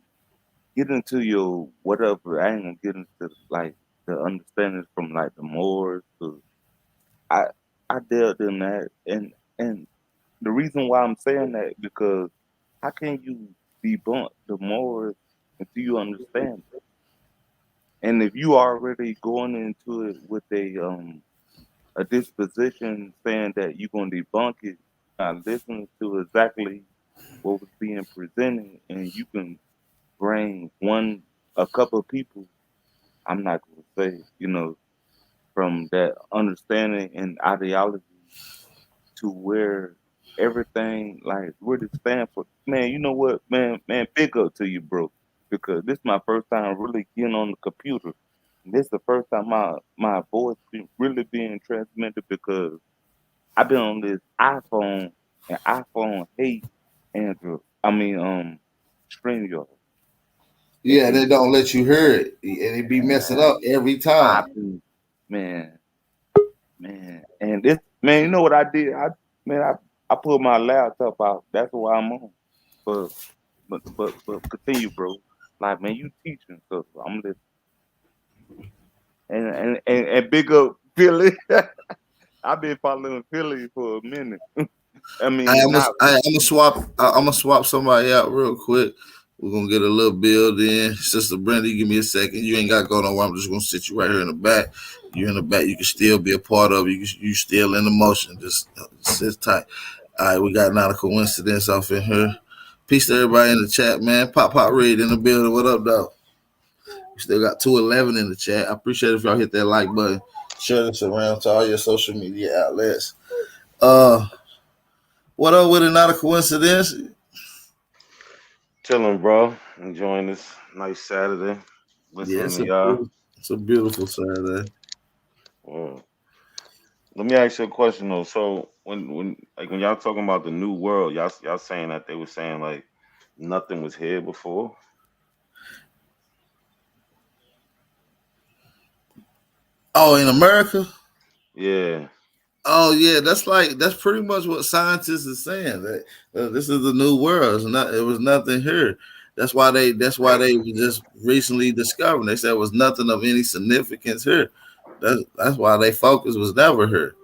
get into your whatever. I ain't gonna get into like the understanding from like the Moors. I dealt in that, and the reason why I'm saying that, because how can you debunk the Moors until you understand it? And if you already going into it with a disposition saying that you're gonna debunk it, not listening to exactly what was being presented, and you can bring a couple of people, I'm not gonna say, you know, from that understanding and ideology to where everything like really stand for. Man, you know what, man, big up to you, bro, because this is my first time really getting on the computer. And this is the first time my voice really being transmitted, because I've been on this iPhone, and iPhone hate Android. I mean, StreamYard. Yeah, they don't let you hear it, and it be messing up every time. Man, and this, man, you know what I did? I pulled my laptop out. That's why I'm on. But continue, bro. Like, man, you teaching, so I'm listening. And big up Philly. I've been following Philly for a minute. I mean, I'm gonna swap somebody out real quick. We're gonna get a little build in. Sister Brenda, give me a second. You ain't got to go nowhere. I'm just gonna sit you right here in the back. You're in the back. You can still be a part of it. You still in the motion. Just sit tight. All right, we got not a coincidence off in here. Peace to everybody in the chat, man. Pop Reed in the building. What up, though? We still got 211 in the chat. I appreciate it if y'all hit that like button. Share this around to all your social media outlets. What up with it? Not a coincidence. Chilling, bro. Enjoying this nice Saturday. Listening to y'all. It's a beautiful Saturday. Let me ask you a question though. So when y'all talking about the new world, y'all saying that they were saying like nothing was here before? Oh, in America? Yeah. Oh yeah, that's pretty much what scientists are saying. That this is the new world. It was nothing here. That's why they just recently discovered. They said it was nothing of any significance here. That's why they focus was never here.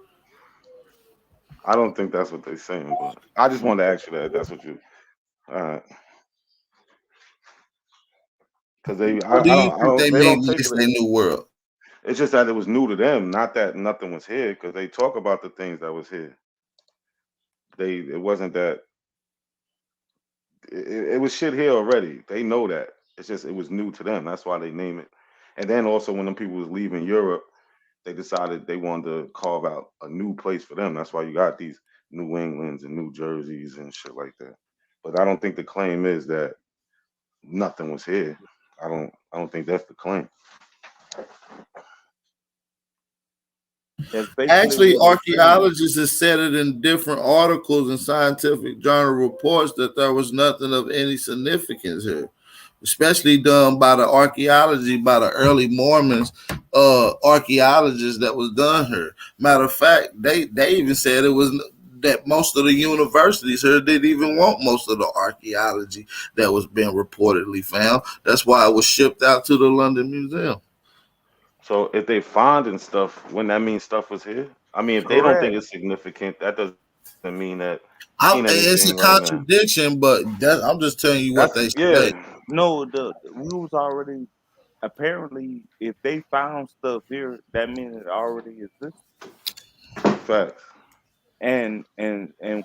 I don't think that's what they're saying, but I just wanted to ask you that. That's what you. Because What do you think they mean when they say new world? It's just that it was new to them, not that nothing was here, because they talk about the things that was here. It wasn't that it was shit here already. They know that. It's just it was new to them. That's why they name it. And then also when them people was leaving Europe, they decided they wanted to carve out a new place for them. That's why you got these New Englands and New Jerseys and shit like that. But I don't think the claim is that nothing was here. I don't think that's the claim. Actually, archaeologists have said it in different articles and scientific journal reports that there was nothing of any significance here, especially done by the archaeology, by the early Mormons, archaeologists that was done here. Matter of fact, they even said it was that most of the universities here didn't even want most of the archaeology that was being reportedly found. That's why it was shipped out to the London Museum. So if they finding stuff, wouldn't that mean stuff was here? I mean, if they don't think it's significant, that doesn't mean that It's a contradiction, but I'm just telling you what they say. No, we was already apparently if they found stuff here, that means it already exists. Facts. And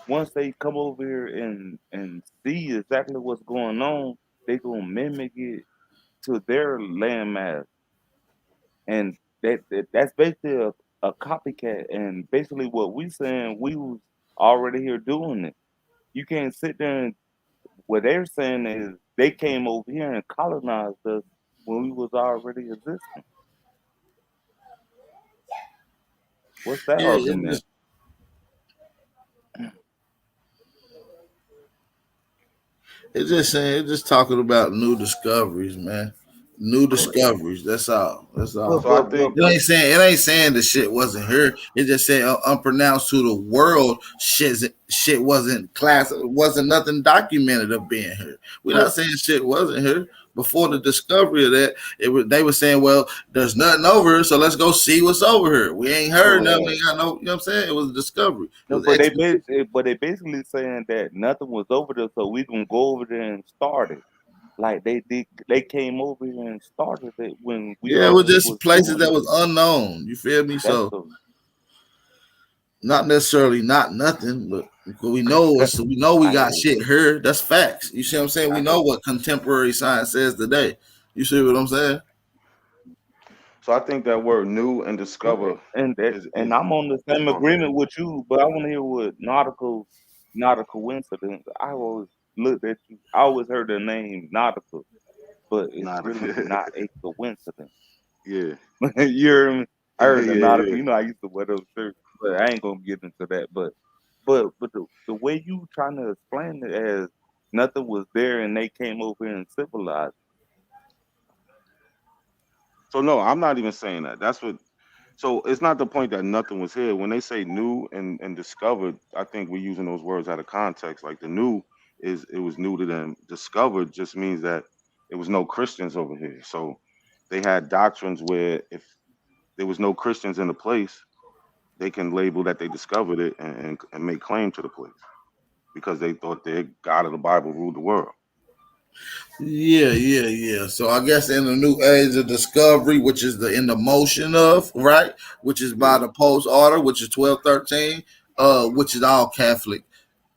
once they come over here and see exactly what's going on, they gonna mimic it to their landmass. And that's basically a copycat. And basically what we saying, we was already here doing it. You can't sit there and what they're saying is they came over here and colonized us when we was already existing. What's that argument? It's just saying, it's just talking about new discoveries, man. New discoveries. That's all. That's all. So I think it ain't saying the shit wasn't here. It just saying unpronounced to the world. Shit wasn't wasn't nothing documented of being here. We're not saying shit wasn't here. Before the discovery of that, they were saying, well, there's nothing over here, so let's go see what's over here. We ain't heard nothing. We ain't got no, you know what I'm saying? It was a discovery. But they basically saying that nothing was over there, so we can go over there and start it. Like they came over here and started it when we. Yeah, it was just places that was unknown. You feel me? Not necessarily not nothing, but we know we got shit here. That's facts. You see what I'm saying? We know what contemporary science says today. You see what I'm saying? So I think that word "new" and "discover" and I'm on the same agreement with you, but I want to hear what nautical, not a coincidence. I always looked at you. I always heard the name nautical, but it's really not a coincidence. Yeah, you hear me? I heard the nautical. You know, I used to wear those shirts, but I ain't gonna get into that. But the way you trying to explain it as nothing was there and they came over here and civilized. So no, I'm not even saying that. That's what. So it's not the point that nothing was here. When they say new and discovered, I think we're using those words out of context. Like the new it was new to them. Discovered just means that there was no Christians over here. So they had doctrines where if there was no Christians in the place, they can label that they discovered it and make claim to the place because they thought their God of the Bible ruled the world. Yeah. So I guess in the new age of discovery, which is in the motion of, right, which is by the post order, which is 1213, which is all Catholic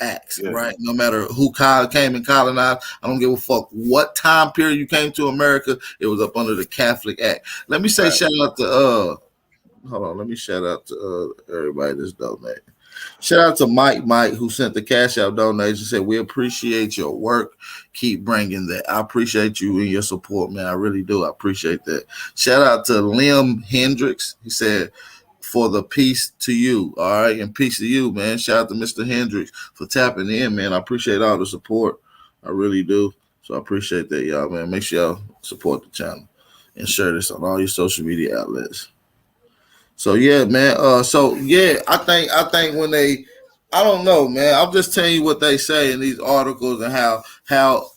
acts, right? No matter who came and colonized, I don't give a fuck what time period you came to America, it was up under the Catholic Act. Let me say shout out to hold on, let me shout out to everybody that's donating. Shout out to Mike, who sent the cash out donation. Said we appreciate your work. Keep bringing that. I appreciate you and your support, man. I really do. I appreciate that. Shout out to Lim Hendricks. He said, "For the peace to you." All right, and peace to you, man. Shout out to Mr. Hendricks for tapping in, man. I appreciate all the support. I really do. So I appreciate that, y'all, man. Make sure y'all support the channel and share this on all your social media outlets. So yeah, man. I think when I don't know, man. I'm just telling you what they say in these articles and how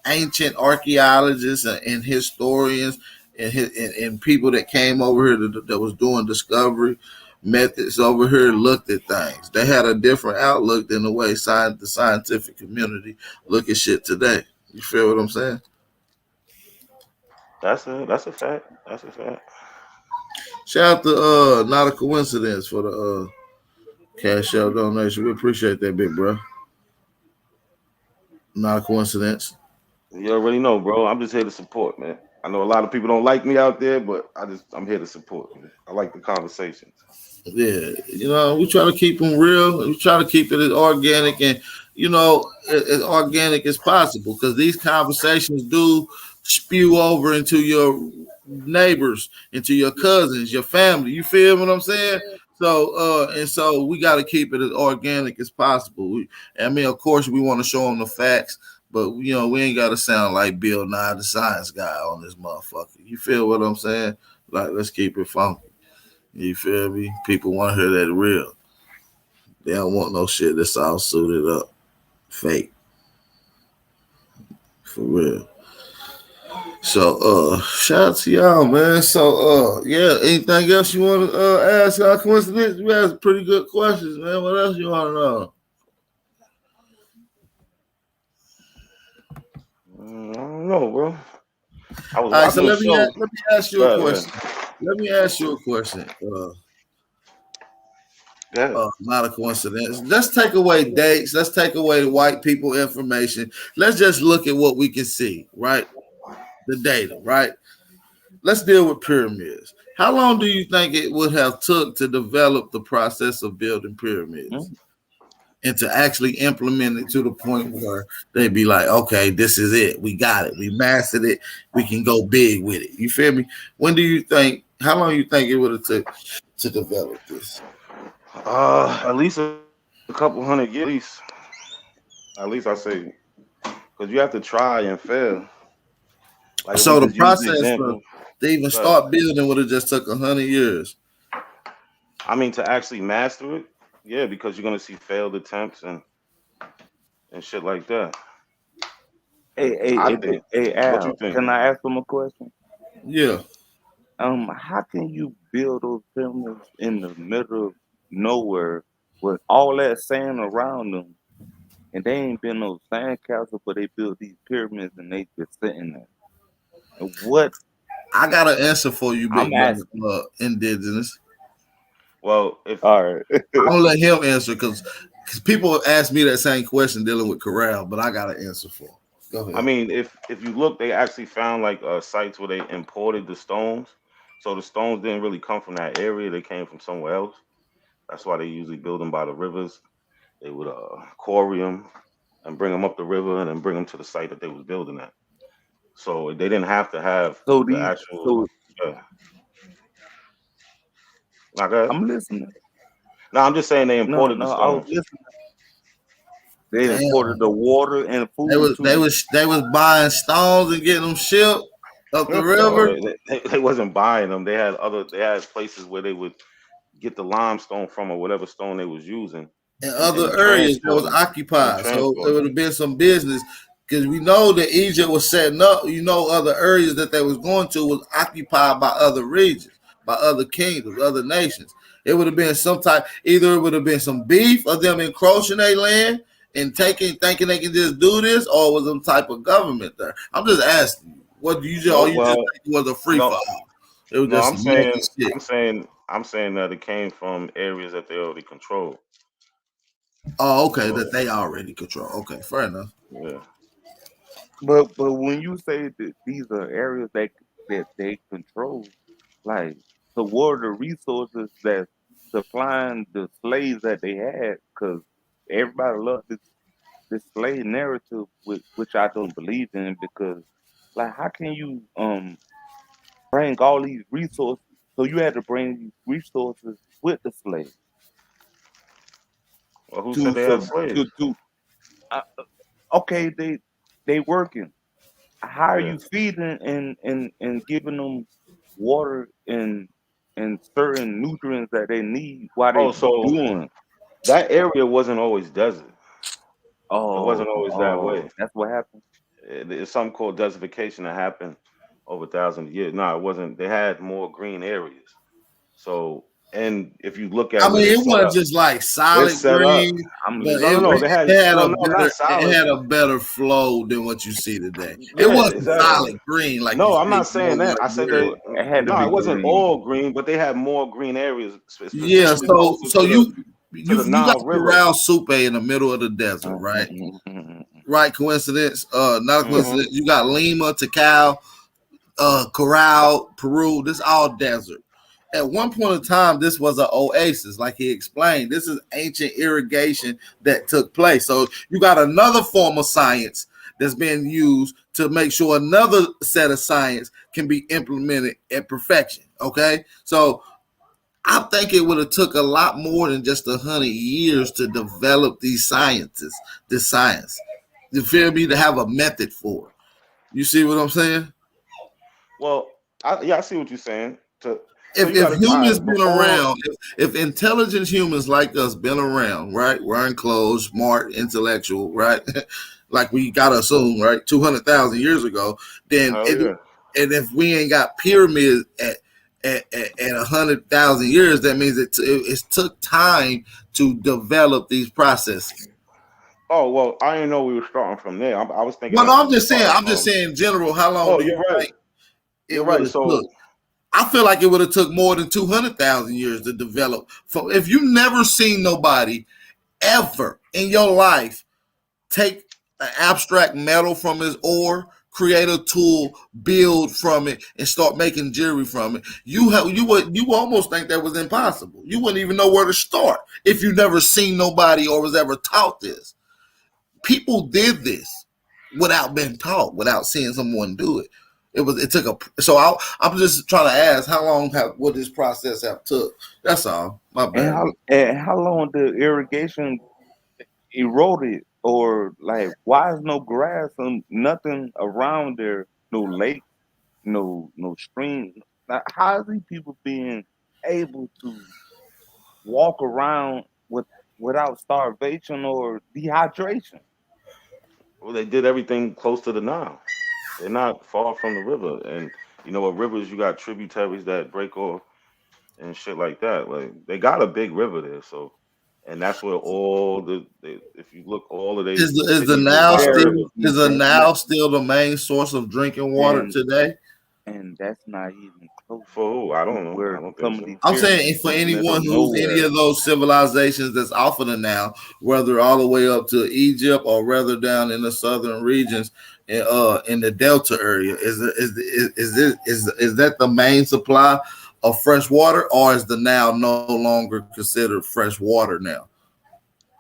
ancient archaeologists and historians and people that came over here that was doing discovery methods over here looked at things. They had a different outlook than the way the scientific community look at shit today. You feel what I'm saying? That's a fact. That's a fact. Shout out to Not a Coincidence for the cash out donation. We appreciate that, big bro. Not a coincidence. You already know, bro. I'm just here to support, man. I know a lot of people don't like me out there, but I'm here to support, man. I like the conversations. Yeah, we try to keep them real. We try to keep it as organic and as organic as possible, because these conversations do spew over into your neighbors, into your cousins, your family. You feel what I'm saying? So we got to keep it as organic as possible. Of course, we want to show them the facts, but we ain't got to sound like Bill Nye the Science Guy on this motherfucker. You feel what I'm saying? Like, let's keep it funky. You feel me? People want to hear that real. They don't want no shit that's all suited up, fake, for real. So, shout out to y'all, man. So, anything else you want to ask? Coincidence? You asked pretty good questions, man. What else you want to know? I don't know, bro. All right, so let me ask you a question. Let me ask you a question. Not a coincidence. Let's take away dates. Let's take away white people information. Let's just look at what we can see, right? The data, right? Let's deal with pyramids. How long do you think it would have took to develop the process of building pyramids and to actually implement it to the point where they'd be like, okay, this is it. We got it. We mastered it. We can go big with it. You feel me? How long do you think it would have took to develop this? At least a couple hundred years. At least I say, because you have to try and fail. Like, so the process to even start building would have just took 100 years. I mean, to actually master it, yeah, because you're gonna see failed attempts and shit like that. Hey, Al, can I ask him a question? Yeah. How can you build those pyramids in the middle of nowhere with all that sand around them, and they ain't been no sand castle, but they built these pyramids and they just sitting there? And what? I got an answer for you, big brother, Indigenous. Well, all right, I'm gonna let him answer because people ask me that same question dealing with corral, but I got an answer for him. Go ahead. I mean, if you look, they actually found like sites where they imported the stones. So the stones didn't really come from that area; they came from somewhere else. That's why they usually build them by the rivers. They would quarry them and bring them up the river and then bring them to the site that they was building at. So they didn't have to have the actual. I'm listening. No, I'm just saying they imported the stones. I was listening. They imported the water and food. They was buying stones and getting them shipped up the river. They wasn't buying them. They had places where they would get the limestone from or whatever stone they was using. In other areas that was occupied. So it would have been some business, because we know that Egypt was setting up, other areas that they was going to was occupied by other regions, by other kingdoms, other nations. It would have been either it would have been some beef of them encroaching their land and thinking they can just do this, or was some type of government there? I'm just asking you. What do you just think it was a free fall? It was just I'm saying that it came from areas that they already control. Oh, okay, that they already control. Okay, fair enough. Yeah. But when you say that these are areas that they control, like, so what are the resources that supplying the slaves that they had? Because everybody loves this slave narrative, which I don't believe in, because, like, how can you bring all these resources? So you had to bring these resources with the slaves. Well, who said they had slaves? Okay, they working. How are you feeding and giving them water and certain nutrients that they need while they doing? That area wasn't always desert. It wasn't always that way. That's what happened. It's something called desertification that happened over thousands of years. No, it wasn't. They had more green areas. So And if you look at I mean, where it they're set wasn't up, just like they're solid set up. green, but No. They had it had no, a no, better not solid. it had a better flow than what you see today. It Yeah, wasn't exactly. solid green like you No, I'm see not saying more that. like I said red. that. It had to No, be it wasn't green. all green, but they had more green areas, Yeah, specifically so closer to the you got Nile River. Corral Supe in the middle of the desert, right? Right, coincidence? Not a coincidence. You got Lima, Tikal, Corral, Peru. This all desert. At one point in time, this was an oasis, like he explained. This is ancient irrigation that took place. So you got another form of science that's being used to make sure another set of science can be implemented at perfection. Okay, so I think it would have took a lot more than just 100 years to develop these sciences, this science. You feel me? To have a method for it. You see what I'm saying? Well, I see what you're saying. So If you got humans been before. around, if intelligent humans like us been around, right? Wearing clothes, smart, intellectual, right? Like we gotta assume, right? 200,000 years ago, then and if we ain't got pyramids at 100,000 years, that means it took time to develop these processes. Oh well, I didn't know we were starting from there. I was thinking. Well, no, that I'm just saying in general, how long do you think You're right. So took? I feel like it would have took more than 200,000 years to develop. If you never seen nobody ever in your life take an abstract metal from his ore, create a tool, build from it, and start making jewelry from it, you would almost think that was impossible. You wouldn't even know where to start if you never seen nobody or was ever taught this. People did this without being taught, without seeing someone do it. I'm just trying to ask, how long would this process have took? That's all. My bad. And how long the irrigation eroded, or like why is no grass and nothing around there, no lake, no stream? Like, how are these people being able to walk around without starvation or dehydration? Well, they did everything close to the Nile. They're not far from the river, and with rivers, you got tributaries that break off and shit like that. Like they got a big river there, so, and that's where all if you look, all of they Is the Nile still the main source of drinking water today? And that's not even close. For who? I don't know. I don't think so. I'm saying for anyone who's any of those civilizations that's off of the Nile, whether all the way up to Egypt or rather down in the southern regions, in the Delta area, is that the main supply of fresh water, or is the Nile no longer considered fresh water now?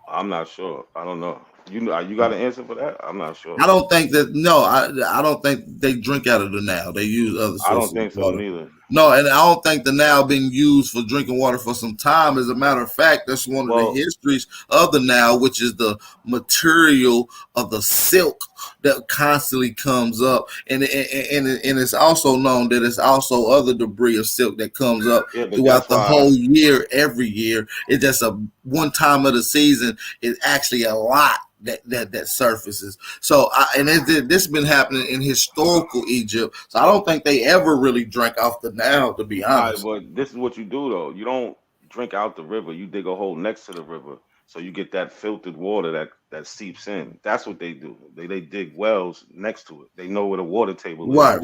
I'm not sure. I don't know. You got an answer for that? I'm not sure. I don't think that. No, I don't think they drink out of the Nile. They use other sources. I don't think of so water. neither. No, and I don't think the Nile being used for drinking water for some time. As a matter of fact, that's one of the histories of the Nile, which is the material of the silk that constantly comes up, and it's also known that it's also other debris of silk that comes up throughout the whole year. Every year, it's just a one time of the season. It's actually a lot that surfaces. So this has been happening in historical Egypt. So I don't think they ever really drank off the Nile, to be honest. All right, but this is what you do though. You don't drink out the river. You dig a hole next to the river, so you get that filtered water that seeps in. That's what they do. They dig wells next to it. They know where the water table is. Right.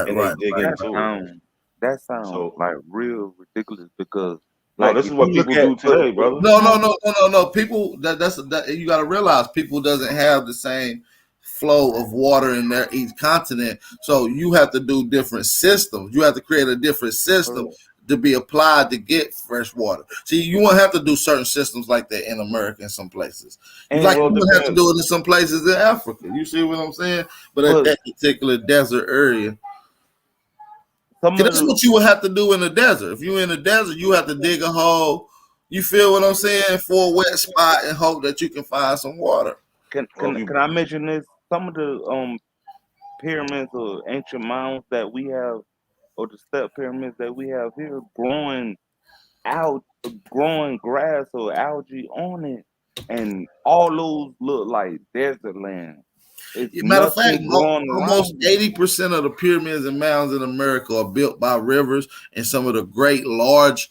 And they dig into it. That sounds like real ridiculous because. No, this is what people do today, brother. No. People that's you got to realize people doesn't have the same flow of water in each continent, so you have to do different systems. You have to create a different system to be applied to get fresh water. See, you won't have to do certain systems like that in America in some places. You won't have to do it in some places in Africa. You see what I'm saying? But at that particular desert area. That's what you would have to do in the desert. If you're in the desert, you have to dig a hole. You feel what I'm saying? For a wet spot and hope that you can find some water. Can I mention this? Some of the pyramids or ancient mounds that we have, or the step pyramids that we have here, growing grass or algae on it, and all those look like desert land. Matter of fact, almost 80% of the pyramids and mounds in America are built by rivers, and some of the great large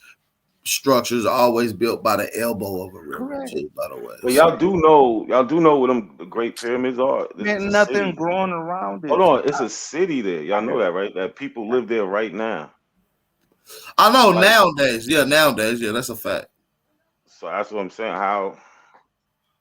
structures are always built by the elbow of a river. Correct. Too, by the way. But y'all do know what the Great Pyramids are. There's nothing growing around it. Hold on, it's a city there. Y'all know that, right? That people live there right now. I know nowadays. Yeah, that's a fact. So that's what I'm saying. How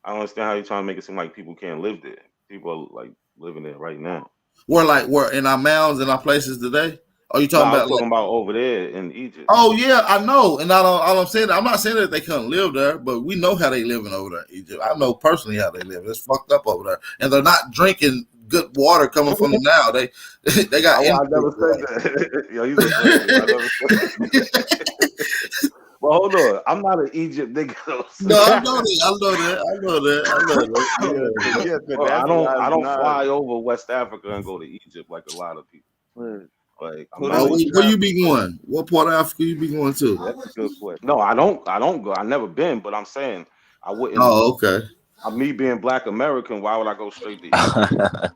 I don't understand how you're trying to make it seem like people can't live there. People are like living there right now. We're in our mounds and our places today. Are you talking about? I'm talking about over there in Egypt. Oh yeah, I know, and I'm saying I'm not saying that they couldn't live there, but we know how they living over there in Egypt. I know personally how they live. It's fucked up over there, and they're not drinking good water coming from the Nile. They got. I never said that. Yo, you I never said that. Well, hold on. I'm not an Egypt nigga. No, I know that. Yeah, I don't fly over West Africa and go to Egypt like a lot of people. Like, where you be going? What part of Africa you be going to? That's a good question. No, I don't go. I've never been, but I'm saying I wouldn't. Oh, okay. Me being Black American, why would I go straight to Egypt?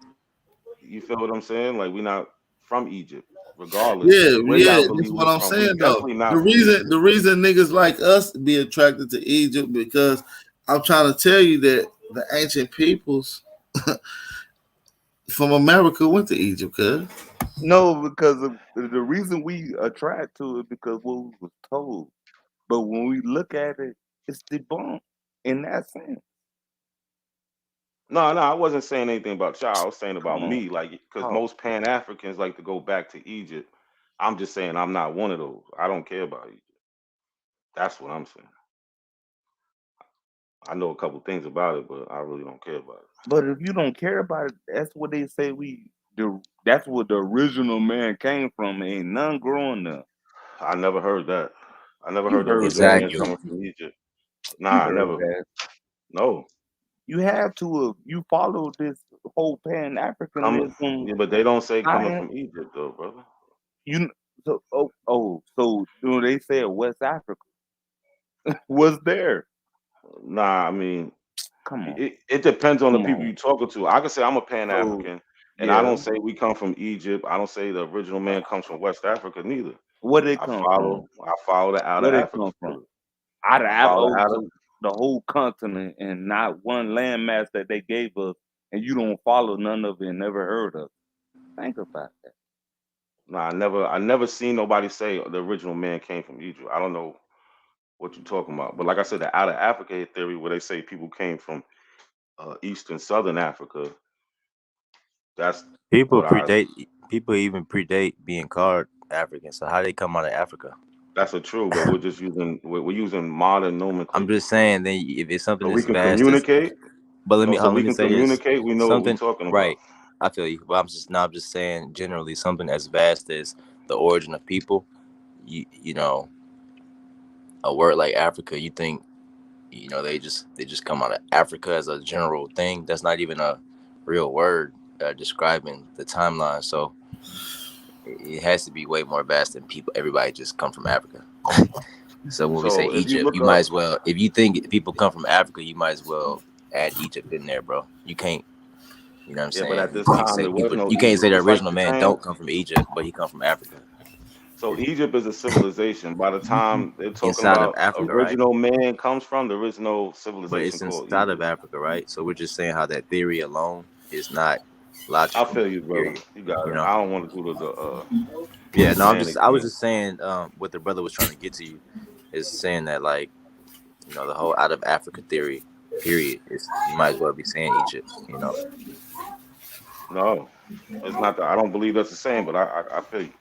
You feel what I'm saying? Like, we're not from Egypt, regardless. Yeah, that's what I'm saying though. The reason niggas like us be attracted to Egypt, because I'm trying to tell you that the ancient peoples from America went to Egypt, cuz. No, because of the reason we attract to it because what we was told. But when we look at it, it's debunked in that sense. No, I wasn't saying anything about y'all. I was saying about me, like, because most Pan-Africans like to go back to Egypt. I'm just saying I'm not one of those. I don't care about Egypt. That's what I'm saying. I know a couple things about it, but I really don't care about it. But if you don't care about it, that's what they say that's where the original man came from. Ain't none growing there. I never heard that. I never heard the original man coming from Egypt. Nah, I never. No. You have to. You follow this whole Pan-Africanism. Yeah, but they don't say coming from Egypt, though, brother. So they said West Africa was there. Nah, I mean, come on. It depends on the people you're talking to. I can say I'm a Pan-African, and I don't say we come from Egypt. I don't say the original man comes from West Africa, neither. Where they come from? I follow the out of Africa. Out of Africa, the whole continent, and not one landmass that they gave us, and you don't follow none of it and never heard of it. Think about that. Nah, I never seen nobody say the original man came from Egypt. I don't know what you're talking about. But like I said, the out of Africa theory, where they say people came from East and Southern Africa, that's people even predate being called African. So how they come out of Africa? That's true, but we're using modern nomenclature. I'm just saying, then if it's something we can communicate. But let me say communicate. We know something, what we're talking about. Right. I feel you. But I'm just saying generally something as vast as the origin of people. You know, a word like Africa, you think, they just come out of Africa as a general thing. That's not even a real word describing the timeline. So it has to be way more vast than people. Everybody just come from Africa. So when we say Egypt, you might as well. If you think people come from Africa, you might as well add Egypt in there, bro. You can't. You know what I'm saying? But at this time, you can't say the original man don't come from Egypt, but he come from Africa. So Egypt is a civilization. By the time they're talking about Africa, original man comes from, the original civilization. But it's inside of Africa, right? So we're just saying how that theory alone is not logical. I feel you, bro. You got it. I don't want to do the. Yeah, no, I was just saying what the brother was trying to get to you is saying that, like, the whole out of Africa theory, period, is you might as well be saying Egypt, No, it's not. I don't believe that's the same, but I feel you.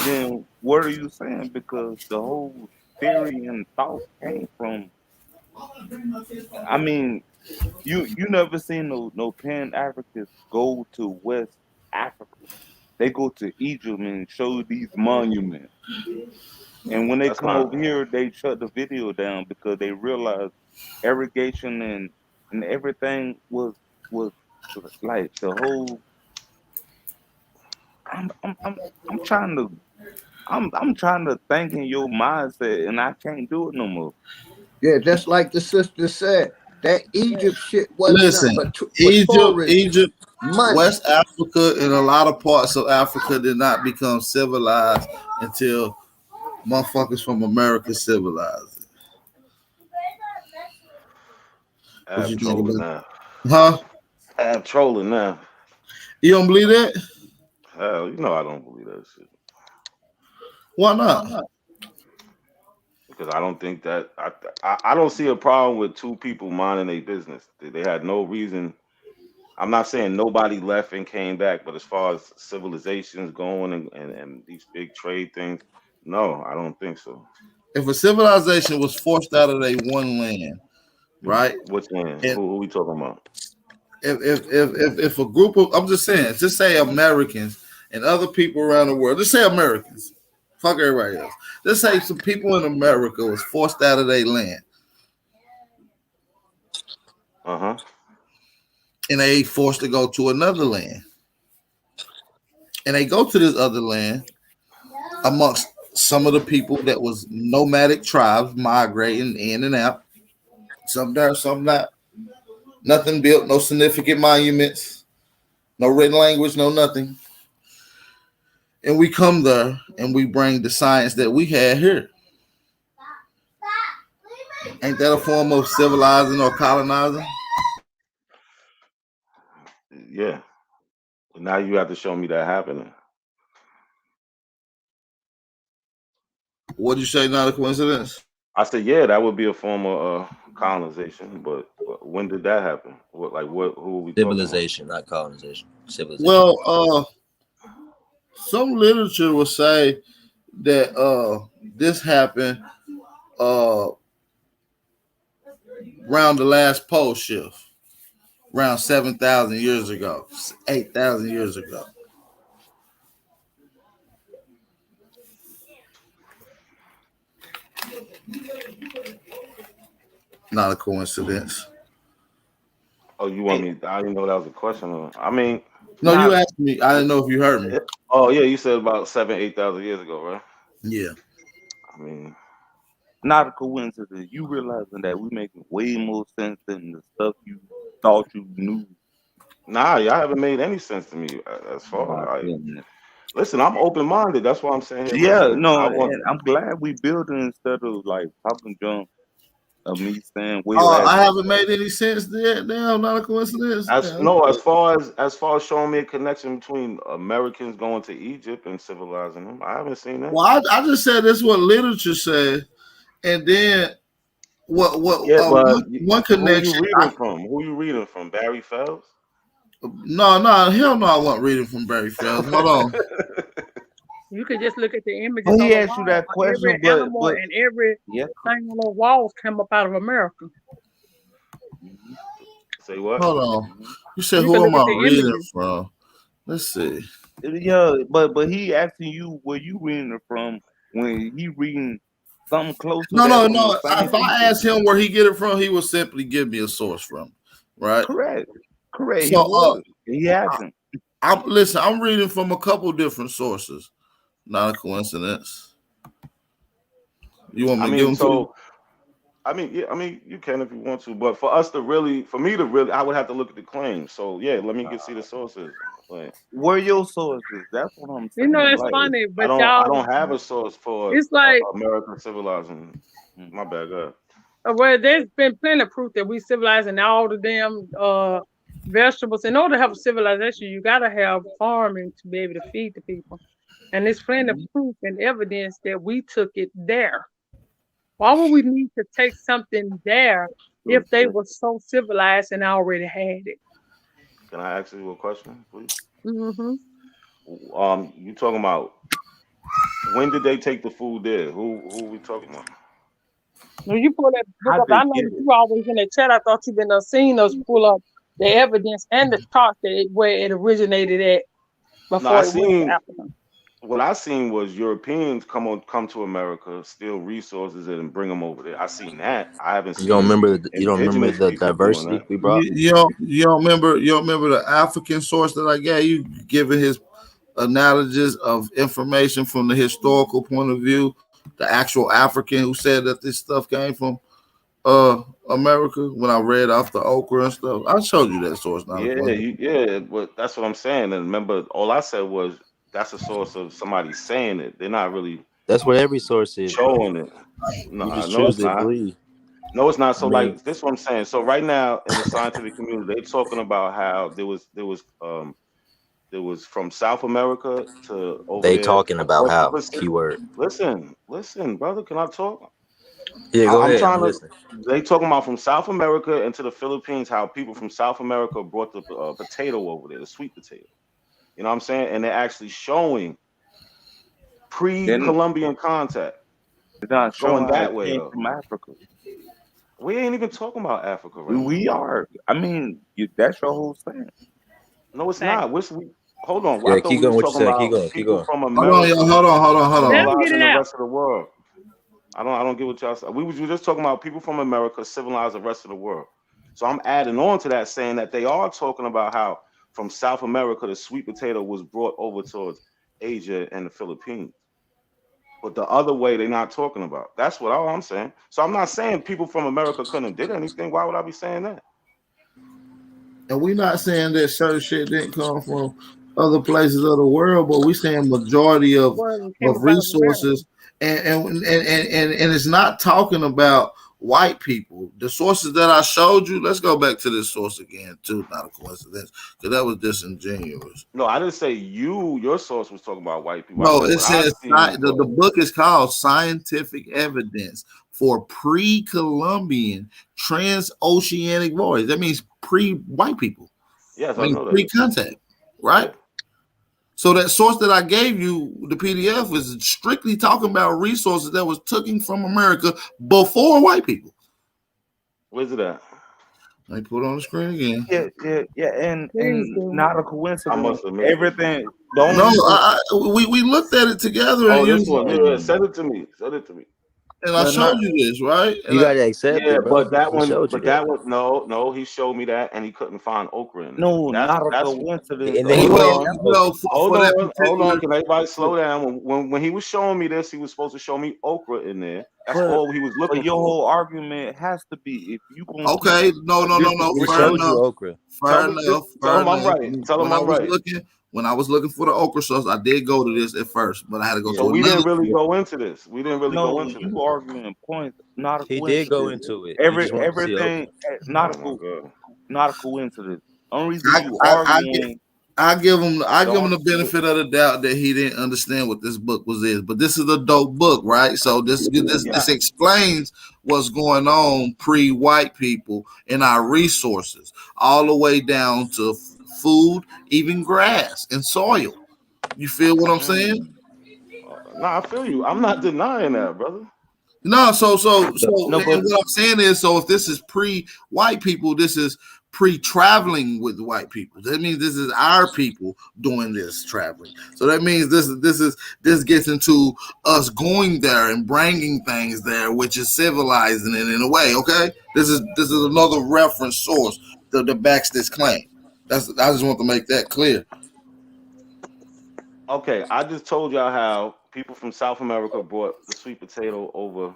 Then what are you saying? Because the whole theory and thought came from. I mean, you never seen no Pan-Africans go to West Africa. They go to Egypt and show these monuments. And when they come over here, they shut the video down because they realized irrigation and everything was like the whole. I'm trying to think in your mindset, and I can't do it no more. Yeah, just like the sister said, that Egypt shit wasn't. Listen, Egypt. Money. West Africa and a lot of parts of Africa did not become civilized until motherfuckers from America civilized it. What you think about now. Huh? I'm trolling now. You don't believe that? Hell, you know I don't believe that shit. Why not? Because I don't think that I don't see a problem with two people minding their business. They had no reason. I'm not saying nobody left and came back, but as far as civilizations going and these big trade things, no, I don't think so. If a civilization was forced out of their one land, right? Which land? Who we talking about? If a group of, I'm just saying, just say Americans and other people around the world, just say Americans, fuck everybody else. Just say some people in America was forced out of their land. And they forced to go to another land. And they go to this other land amongst some of the people that was nomadic tribes migrating in and out. Some there, some not. Nothing built, no significant monuments, no written language, no nothing. And we come there and we bring the science that we had here. Ain't that a form of civilizing or colonizing? Yeah. Now you have to show me that happening. What'd you say? Not a coincidence? I said, yeah, that would be a form of colonization, but when did that happen? Who are we Civilization, not colonization. Civilization. Well, some literature will say that this happened around the last pole shift, around 7,000 years ago, 8,000 years ago. Not a coincidence. Oh, you want me? I didn't know that was a question. I mean, no, you asked me. I didn't know if you heard me. Oh yeah, you said about 8,000 years ago, right? Yeah. I mean, not a coincidence. You realizing that we making way more sense than the stuff you thought you knew. Nah, y'all haven't made any sense to me as far. Listen, I'm open minded. That's why I'm saying. Hey, Yeah, listen, no, and I'm glad we building instead of like talking junk. Of me saying, I haven't made any sense there. Damn, not a coincidence. As far as showing me a connection between Americans going to Egypt and civilizing them, I haven't seen that. Well, I just said that's what literature said, and then what? One connection. Who you reading from? Barry Fells? No, hell no, I wasn't reading from Barry Fells. Hold on. You could just look at the images. Well, he on the asked you wall. that question, every animal and every thing on the walls came up out of America. Say what? Hold on. You said who am I reading from? Let's see. Yeah, but he asking you where you reading it from when he reading something close to No. that. If I asked him where he get it from, he would simply give me a source from. Right? Correct. So he hasn't. I'm reading from a couple different sources. Not a coincidence. You want me to give them to you? I mean, you can if you want to, but for me to really, I would have to look at the claims. So yeah, let me see the sources. Where your sources? That's what I'm saying. You know, it's funny, but I don't have a source for it's like American civilizing. My bad, go ahead. Well, there's been plenty of proof that we civilizing all the damn vegetables. In order to have a civilization, you gotta have farming to be able to feed the people. And there's plenty of proof and evidence that we took it there. Why would we need to take something there if they were so civilized and already had it? Can I ask you a question, please? Mm-hmm. You talking about when did they take the food there? Who we talking about? When you pull that book up, I know that you always in the chat. I thought you've been seeing us pull up the evidence and the chart where it originated at before it went to Africa. What I seen was Europeans come to America, steal resources and bring them over there. I seen that. I haven't seen. You don't remember the diversity we brought? You don't remember the African source that I gave you, giving his analogies of information from the historical point of view, the actual African who said that this stuff came from America when I read off the okra and stuff? I showed you that source. Not Yeah, but that's what I'm saying. And remember, all I said was that's a source of somebody saying it. They're not really That's what every source is, bro. showing it. No, You just no, choose it's to not. believe. No, it's not. I So mean, like this is what I'm saying. So right now in the scientific community, they're talking about how there was from South America to over they there talking about across the how Pacific. keyword. Listen, brother. Can I talk? Yeah, go I'm ahead. trying I'm to. listening. They talking about from South America into the Philippines, how people from South America brought the potato over there, the sweet potato. You know what I'm saying? And they're actually showing pre-Columbian contact. They're not Going showing how that it way came though. from Africa. We ain't even talking about Africa right now. We are. I mean, that's your whole thing. No, it's not. Hold on. I Yeah, thought keep we going. was What you talking saying? Keep about going. Keep people going. from Hold on, America y'all. Hold on. civilizing the rest of the world. I don't get what y'all said. We were just talking about people from America civilize the rest of the world. So I'm adding on to that, saying that they are talking about how from South America the sweet potato was brought over towards Asia and the Philippines. But the other way they're not talking about. That's what all I'm saying. So I'm not saying people from America couldn't have did anything. Why would I be saying that? And we're not saying that certain shit didn't come from other places of the world, but we're saying majority of resources, and it's not talking about white people. The sources that I showed you, let's go back to this source again, too. Not a coincidence, because that was disingenuous. No, I didn't say you. Your source was talking about white people. No, it says the book is called Scientific Evidence for Pre-Columbian Transoceanic Voyage. That means pre-white people. Yes, I mean, know that. pre-contact, right? Yeah. So that source that I gave you, the PDF, is strictly talking about resources that was taken from America before white people. Where's it at? Let me put it on the screen again. Yeah, and not a coincidence. I must admit everything. We looked at it together. Oh, and this one. Yeah, send it to me. And I showed you this, right? You got to accept it, bro. But that he one, showed you that one, no, he showed me that, and he couldn't find okra in there. No, that's not a coincidence. And then he hold on. Can everybody slow down? When he was showing me this, he was supposed to show me okra in there. That's all he was looking for. Your whole argument has to be if you gonna okay, no. We showed you okra. Fair enough. Tell him I'm right. Tell him I'm right. When I was looking for the okra sauce, I did go to this at first, but I had to go to So we another. didn't really go into this. We didn't really go into this. You arguing points, not a He coincidence. did go into it. Everything, not a coincidence. Only reason you arguing. I give him the benefit of the doubt that he didn't understand what this book is, but this is a dope book, right? So this explains what's going on pre-white people in our resources, all the way down to food, even grass and soil. You feel what I'm saying? No, I feel you. I'm not denying that, brother. No, so what I'm saying is, so if this is pre-white people, this is pre-traveling with white people. That means this is our people doing this traveling. So that means this gets into us going there and bringing things there, which is civilizing it in a way. Okay, this is another reference source that backs this claim. I just want to make that clear. Okay, I just told y'all how people from South America brought the sweet potato over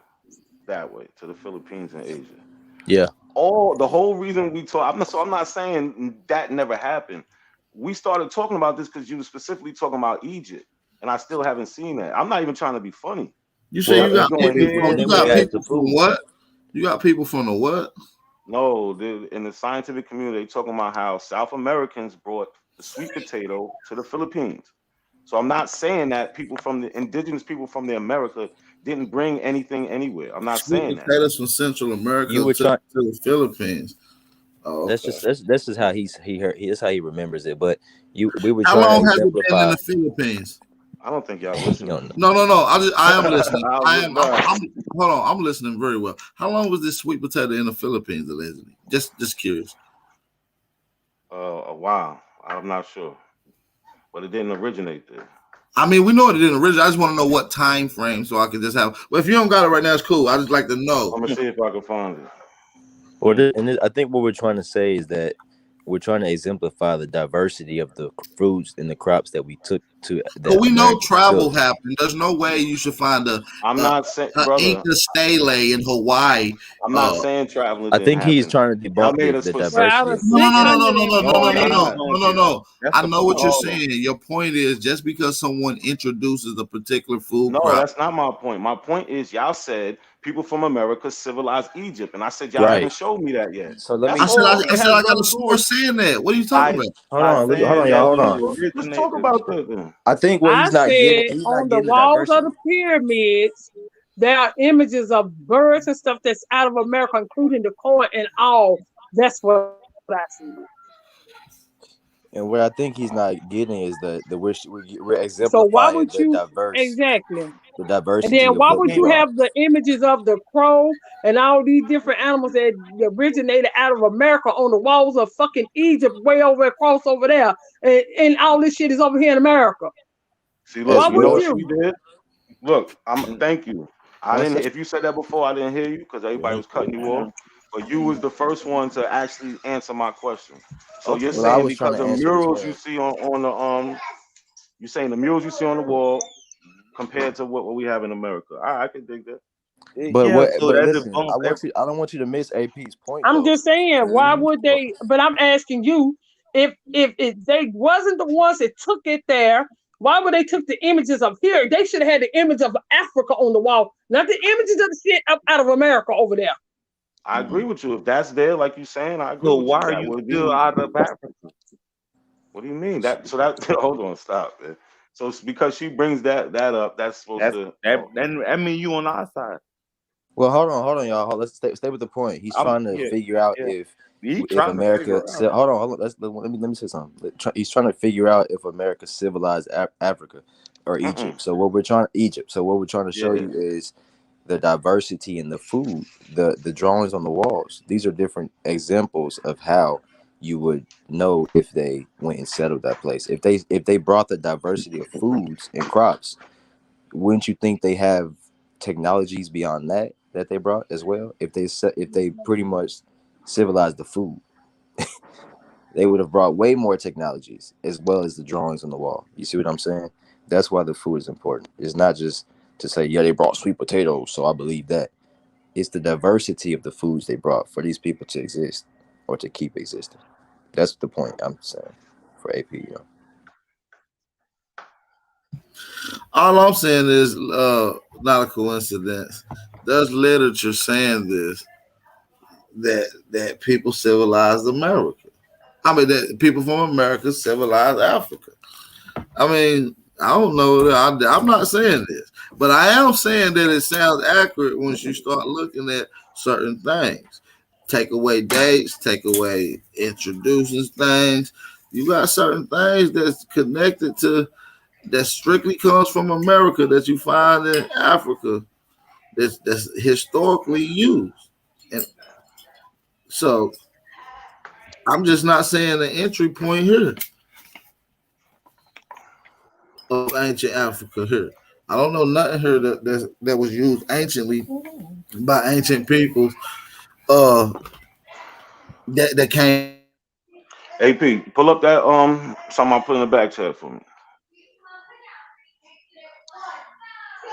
that way to the Philippines and Asia. Yeah. The whole reason we talk, I'm not saying that never happened. We started talking about this because you were specifically talking about Egypt, and I still haven't seen that. I'm not even trying to be funny. You say you got people from what? You got people from the what? No, in the scientific community, they're talking about how South Americans brought the sweet potato to the Philippines. So I'm not saying that people from the indigenous people from the America didn't bring anything anywhere. I'm not saying that. Potatoes from Central America to the Philippines. Oh, okay. That's just how that's how he remembers it. But we were how trying long to has it exemplify. been in the Philippines? I don't think y'all listening. No. I am listening. Hold on. I'm listening very well. How long was this sweet potato in the Philippines, allegedly? Just curious. A while. I'm not sure, but it didn't originate there. I mean, we know it didn't originate. I just want to know what time frame, so I can just have. Well, if you don't got it right now, it's cool. I just like to know. I'm gonna see if I can find it. I think what we're trying to say is that we're trying to exemplify the diversity of the fruits and the crops that we took to But that we know Americans travel took. happened. There's no way you should find I'm not saying, a brother. Inca stele in Hawaii. I'm not saying traveling I didn't think he's happen. trying to Y'all debunk made the a specific. Well, out diversity of of No, no, no, no, 600 no, no, no, no, no, no, no, no, no. That's I the know what you're hold on. saying. Your point is just because someone introduces a particular food No, crop. that's not my point. My point is y'all said people from America civilized Egypt, and I said y'all Right. haven't showed me that yet. So let me. I said I It has got a nothing to do source with saying that. What are you talking about? Hold on, y'all. Hold on. Let's talk about that. I think what I he's not said getting, he's on not the getting the walls of diversity. the pyramids, there are images of birds and stuff that's out of America, including the corn and all. That's what I see. And what I think he's not getting is the we're So exemplifying why would the you diversity And then of why what would we you brought. have the images of the crow and all these different animals that originated out of America on the walls of fucking Egypt, way over across over there, and all this shit is over here in America? See, look, Why you know would what you? she did? Look, thank you. I didn't. If you said that before, I didn't hear you because everybody was cutting you off. But you was the first one to actually answer my question. So you're Well, I saying was trying because to the answer it as murals well. you see on the you're saying the murals you see on the wall compared to what we have in America. I can dig that. But Yeah, but listen, I don't want you to miss AP's point I'm though. just saying, why would they? But I'm asking you, if they wasn't the ones that took it there, why would they took the images of here? They should have had the image of Africa on the wall, not the images of the shit up out of America over there. I agree with you. If that's there, like you're saying, I agree So with why you. are That you would be. still out of Africa? What do you mean? Hold on, stop, man. So it's because she brings that up, that's supposed to. That mean you on our side. Well, hold on, y'all. Let's stay with the point. He's trying to figure out if America. Hold on. Let me say something. He's trying to figure out if America civilized Africa or Egypt. So what we're trying to show you is the diversity in the food, the drawings on the walls. These are different examples of how you would know if they went and settled that place. If they brought the diversity of foods and crops, wouldn't you think they have technologies beyond that they brought as well? If they pretty much civilized the food, they would have brought way more technologies as well as the drawings on the wall. You see what I'm saying? That's why the food is important. It's not just to say, yeah, they brought sweet potatoes, so I believe that. It's the diversity of the foods they brought for these people to exist or to keep existing. That's the point I'm saying for AP. All I'm saying is not a coincidence. There's literature saying this, that people civilized America. I mean, that people from America civilized Africa. I mean, I don't know. I'm not saying this, but I am saying that it sounds accurate once you start looking at certain things. Take away dates, take away introducing things. You got certain things that's connected to, that strictly comes from America that you find in Africa that's historically used. And so I'm just not saying the entry point here of ancient Africa here. I don't know nothing here that was used anciently by ancient peoples that came. AP, pull up that something I put in the back chat for me.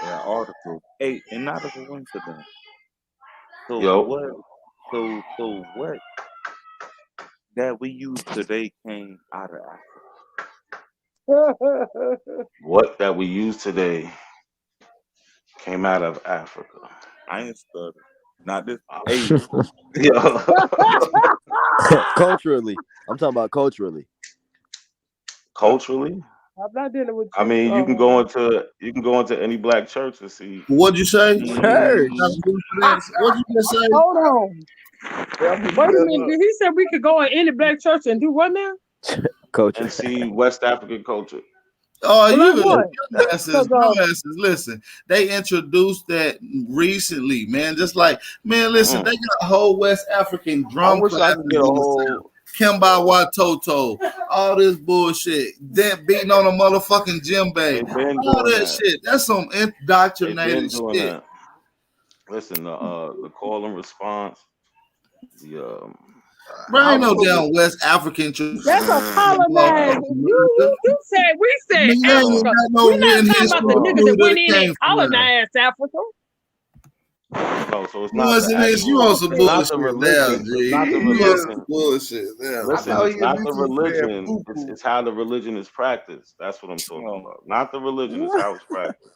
Yeah, article. Hey, and not a coincidence. So Yo. what that we use today came out of Africa. What that we use today came out of Africa. I ain't stuttering. Not this. Hey, Culturally, I'm talking about culturally. Culturally, I'm not dealing with I you. mean, you can go into any black church and see. What'd you say? Church. What'd you just say? Hold on. Wait a minute. Did he say we could go in any black church and do what now? Culture. And see West African culture. Oh, Well, you asses, listen. They introduced that recently, man. Just like, man, listen, they got a whole West African drum wish I could get a whole Kimba Watoto, all this bullshit. Then beating on a motherfucking djembe. All that shit. That's some indoctrinated shit. That. Listen, the call and response, the Bro, ain't no damn West African. That's a colonized. You said we said Africa. No We're not written talking about the history niggas that went that in came and from there. colonized Africa. No, so it's You not know the what this? You actual. on some It's not the bullshit now, religion. G. It's not the You on religion. some bullshit now. Listen, it's not the religion. It's how the religion is practiced. That's what I'm talking about. Not the religion. It's how it's practiced.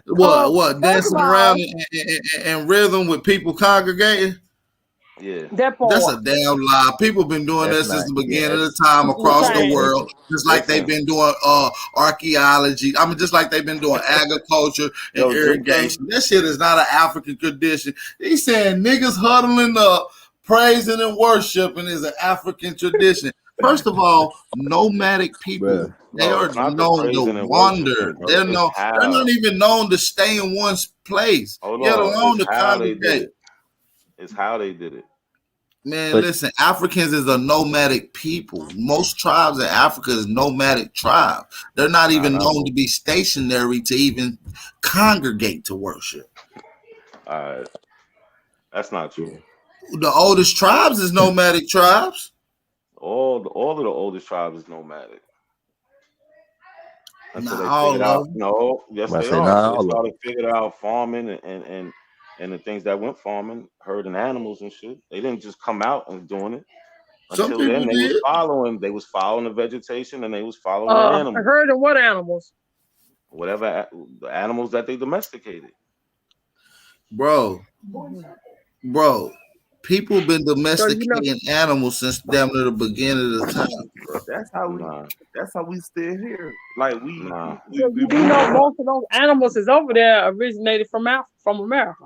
What dancing around in rhythm with people congregating? Yeah, that's a damn lie. People been doing That's that since the not- yeah, beginning of that's- the time across the Listen, world, just like they've been doing archaeology. I mean, just like they've been doing agriculture and Yo, irrigation. That shit is not an African tradition. He's saying niggas huddling up, praising and worshiping is an African tradition. First of all, nomadic people, they No, are it's not the known praising to and wander. worshiping, bro. They're It's they're how. not even known to stay in one place, Hold yet on. alone It's to how they did congregate. it. It's how they did it. Man, But- listen, Africans is a nomadic people. Most tribes in Africa is nomadic tribe. They're not even known to be stationary to even congregate to worship. All right. That's not true. The oldest tribes is nomadic tribes. All of the oldest tribes is nomadic. Until Not they all figured of out. them. No, yes I they said are. not So all they of them. started figuring out farming and the things that went farming, herding animals and shit. They didn't just come out and doing it. Some Until then, people they did. was following the vegetation and they was following the animals. Heard of what animals? Whatever the animals that they domesticated. Bro, people been domesticating animals since damn near the beginning of the time, bro. That's how we still here. Like we You know, most of those animals is over there originated from America.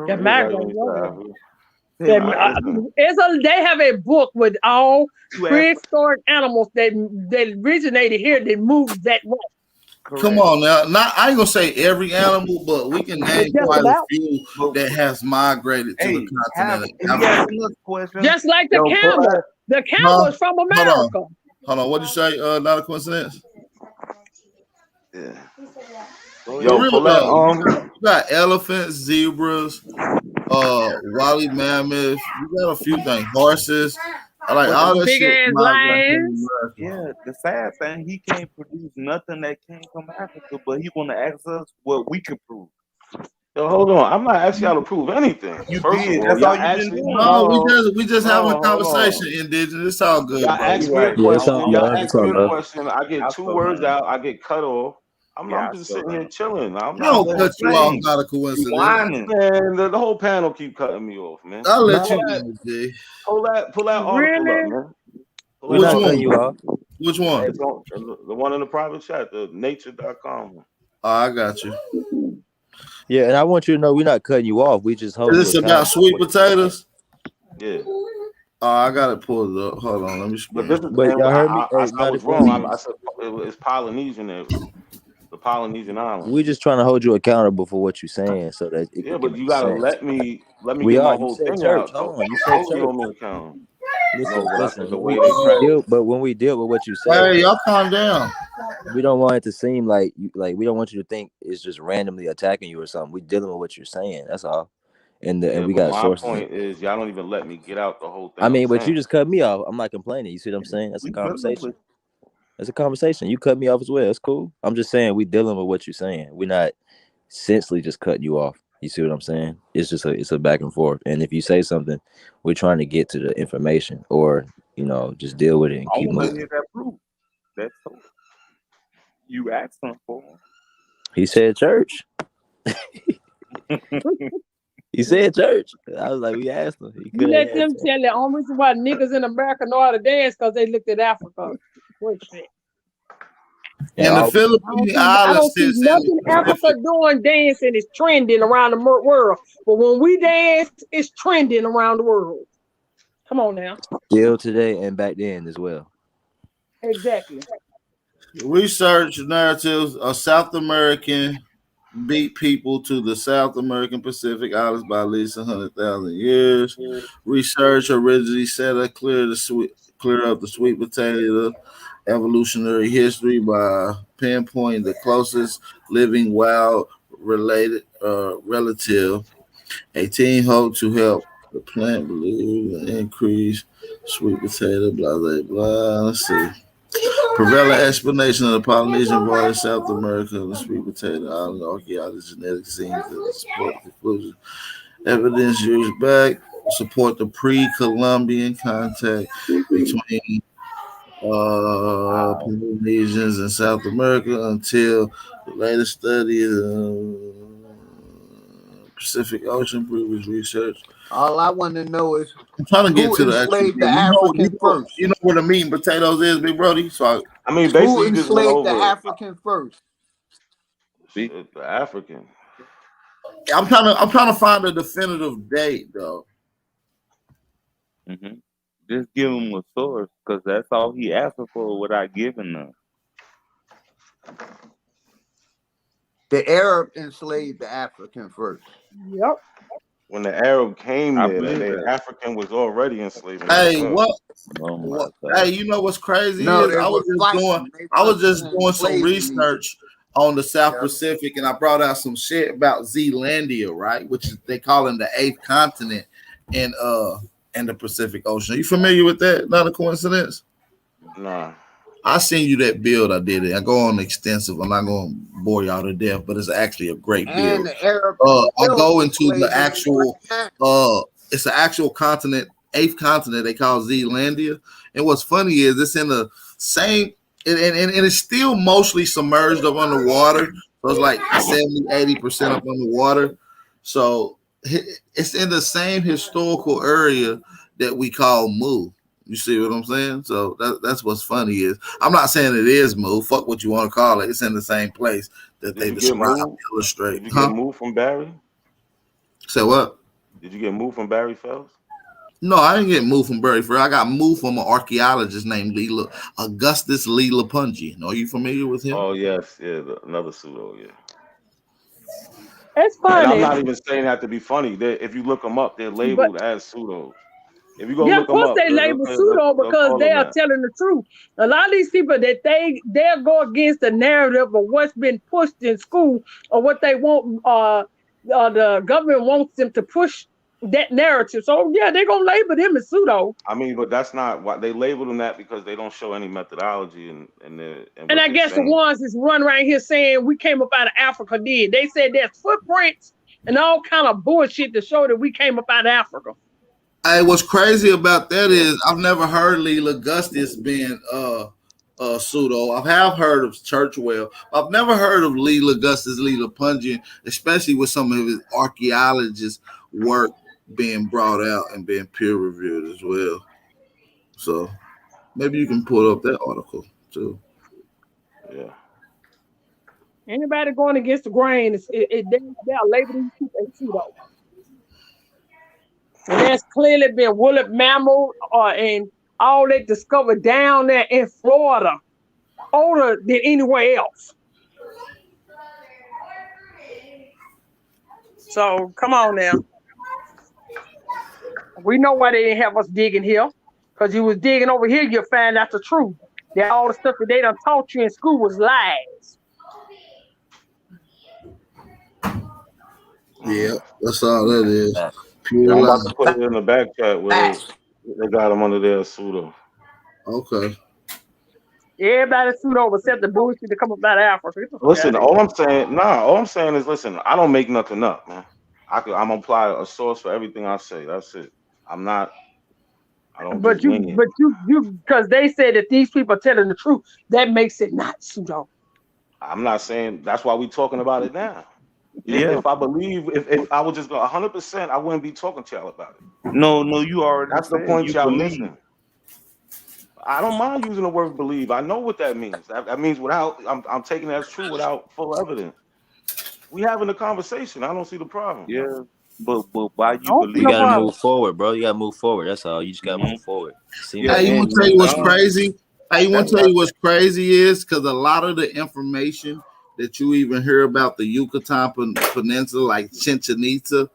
That migrated over there. They have a book with all prehistoric animals that originated here that moved that way. Come on now. I ain't gonna say every animal, but we can name Just quite a about. few that has migrated to the continent of Africa. Just like the camel. The camel is from America. Hold on. What'd you say? Not a coincidence? Yeah. Yo, pull that, you got elephants, zebras, woolly mammoths. You got a few things. Horses. I like all that Big shit. ass lions. Yeah, the sad thing, he can't produce nothing that came from Africa, but he want to ask us what we could prove. Yo, hold on. I'm not asking y'all to prove anything. You First did. of all, That's y'all all you asked been me. doing. No, we just having a Hold on. conversation, Indigenous. It's all good, Y'all bro. ask me a Yeah, it's question. all Y'all love. ask It's all me a love. question. I get two words out. I get cut off. I'm just sitting here chilling. I'm I don't not cut you off, not a coincidence. Man, the whole panel keep cutting me off, man. I'll let you go, G. Pull that article up, man. Pull Which that one? article up. Which one? It's on, the one in the private chat, the nature.com. Oh, I got you. Yeah, and I want you to know we're not cutting you off. We just hold Is this about sweet potatoes? Yeah. I got it pulled up. Hold on, let me. But this is, But y'all heard me? I was wrong. I said it's Polynesian. The Polynesian island. We just trying to hold you accountable for what you're saying, so that it can But you make gotta sense. let me We get my are. You whole said thing church. out. Hold Though. on. You said Hold church. on me account. Listen, No, but I listen. said the way they practice. But when we deal with what you say, Hey, y'all calm down. we don't want it to seem like we don't want you to think it's just randomly attacking you or something. We dealing with what you're saying. That's all. And we but got my sources. point is y'all don't even let me get out the whole thing. I mean, I'm but you saying. just cut me off. I'm not complaining. You see what I'm saying? That's a conversation. That's a conversation. You cut me off as well. It's cool. I'm just saying we dealing with what you're saying. We're not senselessly just cutting you off. You see what I'm saying? It's just it's a back and forth. And if you say something, we're trying to get to the information, or just deal with it and I keep want to moving. hear that proof. That's so. You asked him for. He said church. He said church. I was like, we asked him. He You couldn't let them answer. tell the only reason why niggas in America know how to dance because they looked at Africa. What shit? And the Philippine I don't Islands see is nothing Africa doing dancing is trending around the world. But when we dance, it's trending around the world. Come on now. Still today and back then as well. Exactly. Research narratives of South American beat people to the South American Pacific Islands by at least 100,000 years. Research originally set up clear up the sweet potato evolutionary history by pinpointing the closest living wild relative. A team hoped to help The plant blue, the increase, sweet potato, blah, blah, blah. Let's see. Prevailing explanation of the Polynesian voyage, South America, the sweet potato, island, archaeology, genetic scenes that support the conclusion. Evidence used back support the pre-Columbian contact between Polynesians and South America until the latest study of the Pacific Ocean previous research. All I want to know is I'm trying to get who to the actual. enslaved the African first? You know where the meat and potatoes is, big Brody? So I mean, Who basically, you just went enslaved the over it. African first? The African. I'm trying to find a definitive date though. Mm-hmm. Just give him a source, because that's all he asking for without giving them. The Arab enslaved the African first. Yep. When the Arab came I there, believe the that. African was already enslaving. Hey, themselves. what? Hey, you know what's crazy No, is they I was were just fighting. doing some research on the South Pacific, and I brought out some shit about Zealandia, right? Which is they call him the 8th continent in the Pacific Ocean. Are you familiar with that? Not a coincidence. Nah. I seen you that build I did it. I go on extensive. I'm not going to bore y'all to death, but it's actually a great And build. the Arab I go into the enslaved actual it's an actual continent, 8th continent they call Zealandia. And what's funny is it's in the same and it's still mostly submerged up underwater. So it's like 70-80% up underwater. So it's in the same historical area that we call Mu. You see what I'm saying? So that's what's funny is I'm not saying it is Mu. Fuck what you want to call it. It's in the same place that they describe, illustrate. Did you get moved from Barry? Say what? Did you get moved from Barry Fells? No, I didn't get moved from Barry Fells. I got moved from an archaeologist named Augustus Leela Punji. Are you familiar with him? Oh yes, yeah, another pseudo, yeah. It's And funny. I'm not even saying that to be funny. If you look them up, they're labeled as pseudos. If you go Yeah, look of course them up, they label pseudo because they are telling the truth. A lot of these people that they'll go against the narrative of what's been pushed in school or what they want. The government wants them to push that narrative. So yeah, they're gonna label them as pseudo. I mean, but that's not why they label them that, because they don't show any methodology and I guess the ones that's run right here saying we came up out of Africa did. They said there's footprints and all kind of bullshit to show that we came up out of Africa. Hey, what's crazy about that is I've never heard Leela Augustus being pseudo. I have heard of Churchwell. I've never heard of Leela Augustus, Leela Punjin, especially with some of his archaeologist work being brought out and being peer reviewed as well. So maybe you can pull up that article too. Yeah. Anybody going against the grain, they'll label these people as pseudo. And that's clearly been woolly mammal and all they discovered down there in Florida, older than anywhere else. So come on now. We know why they didn't have us digging here, because you was digging over here, you'll find out the truth. That all the stuff that they done taught you in school was lies. Yeah, that's all that is. Yeah, I'm about to put it in the back chat where they got them under their pseudo. Okay. Everybody pseudo except the bullshit to come up out of Africa. Listen, all I'm saying is, listen, I don't make nothing up, man. I'm gonna apply a source for everything I say. That's it. I don't. But you, because they said that these people are telling the truth, that makes it not pseudo. I'm not saying that's why we're talking about it now. Yeah. If I believe, if I would just go 100%, I wouldn't be talking to y'all about it. No, you already. That's the point y'all missing. I don't mind using the word believe. I know what that means. That means without, I'm taking that as true without full evidence. We having a conversation. I don't see the problem. Yeah, but why you believe? You gotta move forward, bro. You gotta move forward. That's all. You just gotta move forward. Hey, you want to tell you what's crazy? Hey, you want to tell you what's crazy is because a lot of the information that you even hear about the Yucatan Peninsula, like Chichen Itza,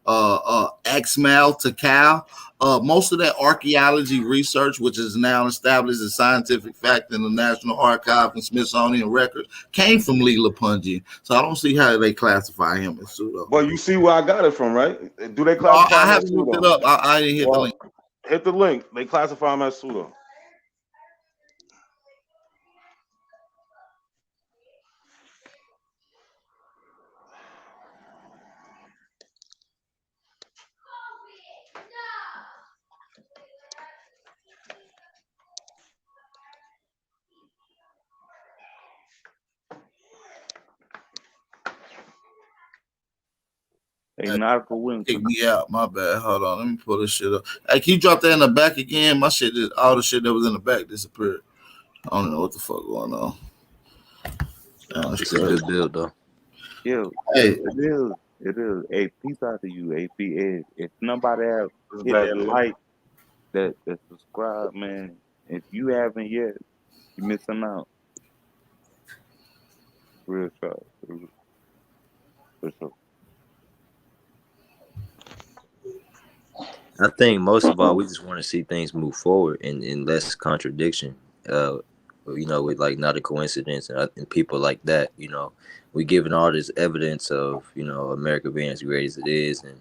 Exmal to Cal. Most of that archaeology research, which is now established as scientific fact in the National Archive and Smithsonian records, came from Lee Lapunji. So I don't see how they classify him as pseudo. Well, you see where I got it from, right? Do they classify I him as haven't looked it pseudo? up. I didn't hit the link. Hit the link. They classify him as pseudo. Hey, nautical winter. Kick me out. My bad. Hold on. Let me pull this shit up. Hey, can you drop that in the back again? My shit just all the shit that was in the back disappeared. I don't know what the fuck going on. It's a good build though. Yeah, hey, it is. Hey, peace out to you, AP. If nobody have hit that like, that subscribe, man. If you haven't yet, you're missing out. Real talk. For sure. I think most of all, we just want to see things move forward and less contradiction. With like not a coincidence and people like that. We given all this evidence of America being as great as it is, and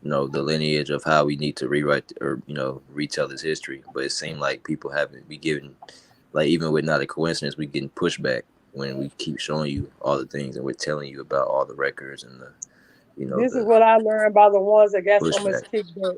the lineage of how we need to rewrite or retell this history. But it seemed like people haven't been given, like even with not a coincidence, we getting pushback when we keep showing you all the things and we're telling you about all the records and This is what I learned by the ones that got so much kickback.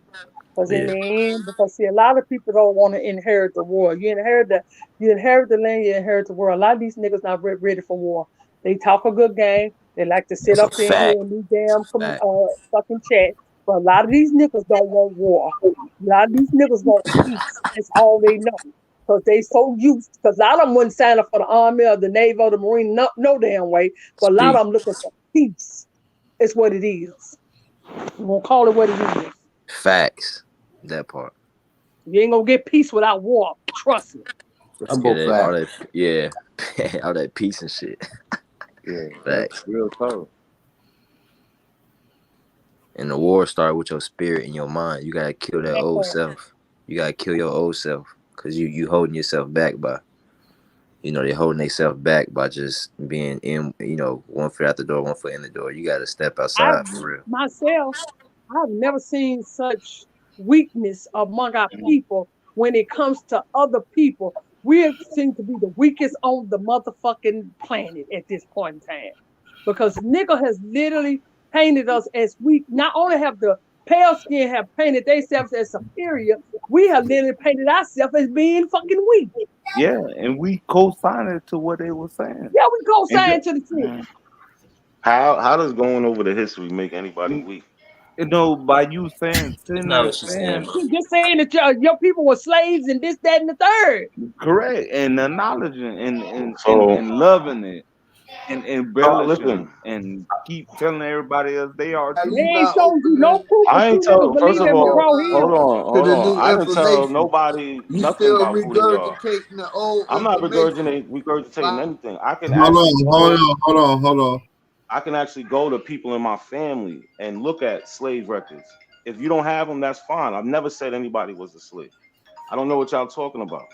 Because in the end, see, a lot of people don't want to inherit the war. You inherit the land, you inherit the war. A lot of these niggas not ready for war. They talk a good game. They like to sit up there and hear me damn fucking chat. But a lot of these niggas don't want war. A lot of these niggas want peace. That's all they know. Because they so used. Because a lot of them wouldn't sign up for the Army or the Navy or the Marine no damn way. But a lot of them looking for peace. It's what it is. We're going to call it what it is. Facts. That part. You ain't gonna get peace without war. Trust me. Let's get it, all that, yeah, all that peace and shit. Yeah, facts. Real talk. And the war start with your spirit and your mind. You gotta kill that old self. You gotta kill your old self because you holding yourself back by, they're holding themselves back by just being in, one foot out the door, one foot in the door. You gotta step outside for real. Myself, I've never seen such weakness among our people when it comes to other people. We seem to be the weakest on the motherfucking planet at this point in time. Because nigga has literally painted us as weak. Not only have the pale skin have painted themselves as superior, we have literally painted ourselves as being fucking weak. Yeah, and we co-signed to what they were saying. Yeah, we co-signed to the shit. How does going over the history make anybody weak? By you saying, just saying that your people were slaves and this, that, and the third. Correct, and acknowledging and loving it, and embellishing and keep telling everybody else they are. They ain't showing you no proof. I ain't told. First of all, hold on. I didn't tell nobody nothing about who they are. I'm not regurgitating anything. I can hold on. I can actually go to people in my family and look at slave records. If you don't have them, that's fine. I've never said anybody was a slave. I don't know what y'all talking about.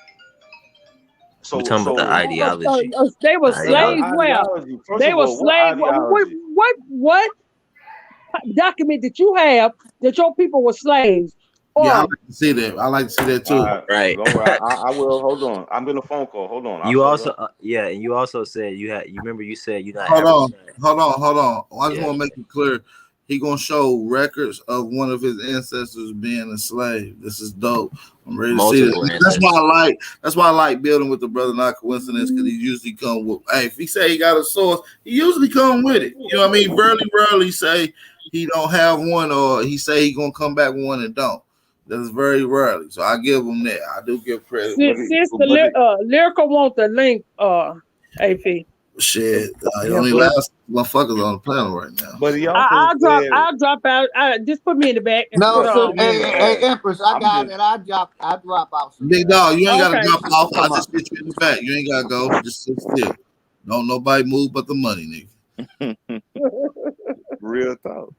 So we're talking about the ideology. They were slaves. Well, they were slaves. What document did you have that your people were slaves? Yeah, I like to see that. I like to see that too. Right. I will. Hold on. I'm getting a phone call. Hold on. You also, and you also said you had. You remember you said you not. Hold on. I just want to make it clear. He gonna show records of one of his ancestors being a slave. This is dope. I'm ready to see that. That's why I like building with the brother. Not coincidence, because he usually come with. Hey, if he say he got a source, he usually come with it. You know what I mean? Rarely say he don't have one, or he say he gonna come back with one and don't. That's very rarely. So I give him that. I do give credit. Since the lyrical want the link, AP. Shit, the only last motherfuckers on the planet right now. But I'll drop out. Just put me in the back. Hey, Empress, I got it. I drop out. Big dog, you ain't gotta drop off. I just get you in the back. You ain't gotta go. Just sit still. Don't nobody move but the money, nigga. Real talk.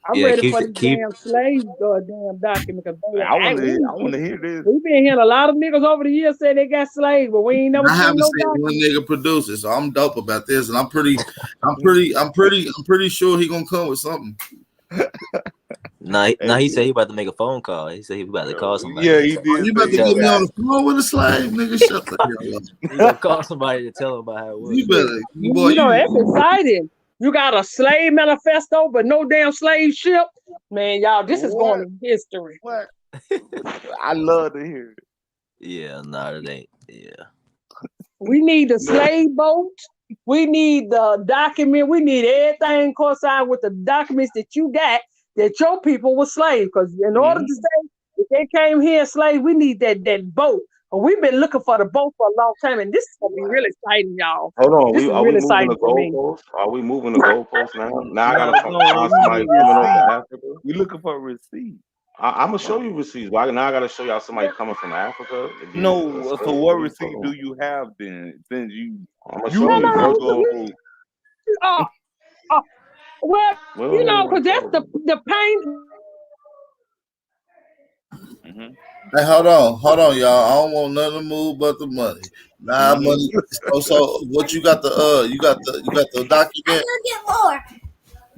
I'm Yeah, ready keep for this keep. damn slave damn document. Cause baby, I wanna hear this. we been hearing a lot of niggas over the years say they got slaves, but we ain't never I seen haven't no seen one document. nigga produce it, so I'm dope about this, and I'm pretty sure he gonna come with something. Nah, he said he about to make a phone call. He said he about to call somebody. Yeah, he Oh, did. you about to say get me on that. the phone with a slave, nigga? Shut the hell up. He gonna call somebody to tell him about how it was. You better, boy. You know, that's exciting. You got a slave manifesto, but no damn slave ship. Man, y'all, this is going in history. What? I love to hear it. Yeah, nah, it ain't. Yeah. We need the slave boat. We need the document. We need everything coincide with the documents that you got that your people were slaves. Because in order to say if they came here slaves, we need that boat. But we've been looking for the boat for a long time, and this is gonna be really exciting, y'all. Hold on, This is are we really moving the exciting for me. goalposts? Are we moving the goalposts now? Now I gotta No, find we somebody need coming over receipts. Africa. We looking for a receipt. I'm gonna show you receipts, but now I gotta show y'all somebody coming from Africa. To get a No, slave. so what receipt do you have then? Since I'm gonna you show you. need to First, go. Well, well, you know, because that's the pain. Hey, hold on, y'all. I don't want nothing to move but the money. Nah, money. So what you got you got the document. Get more.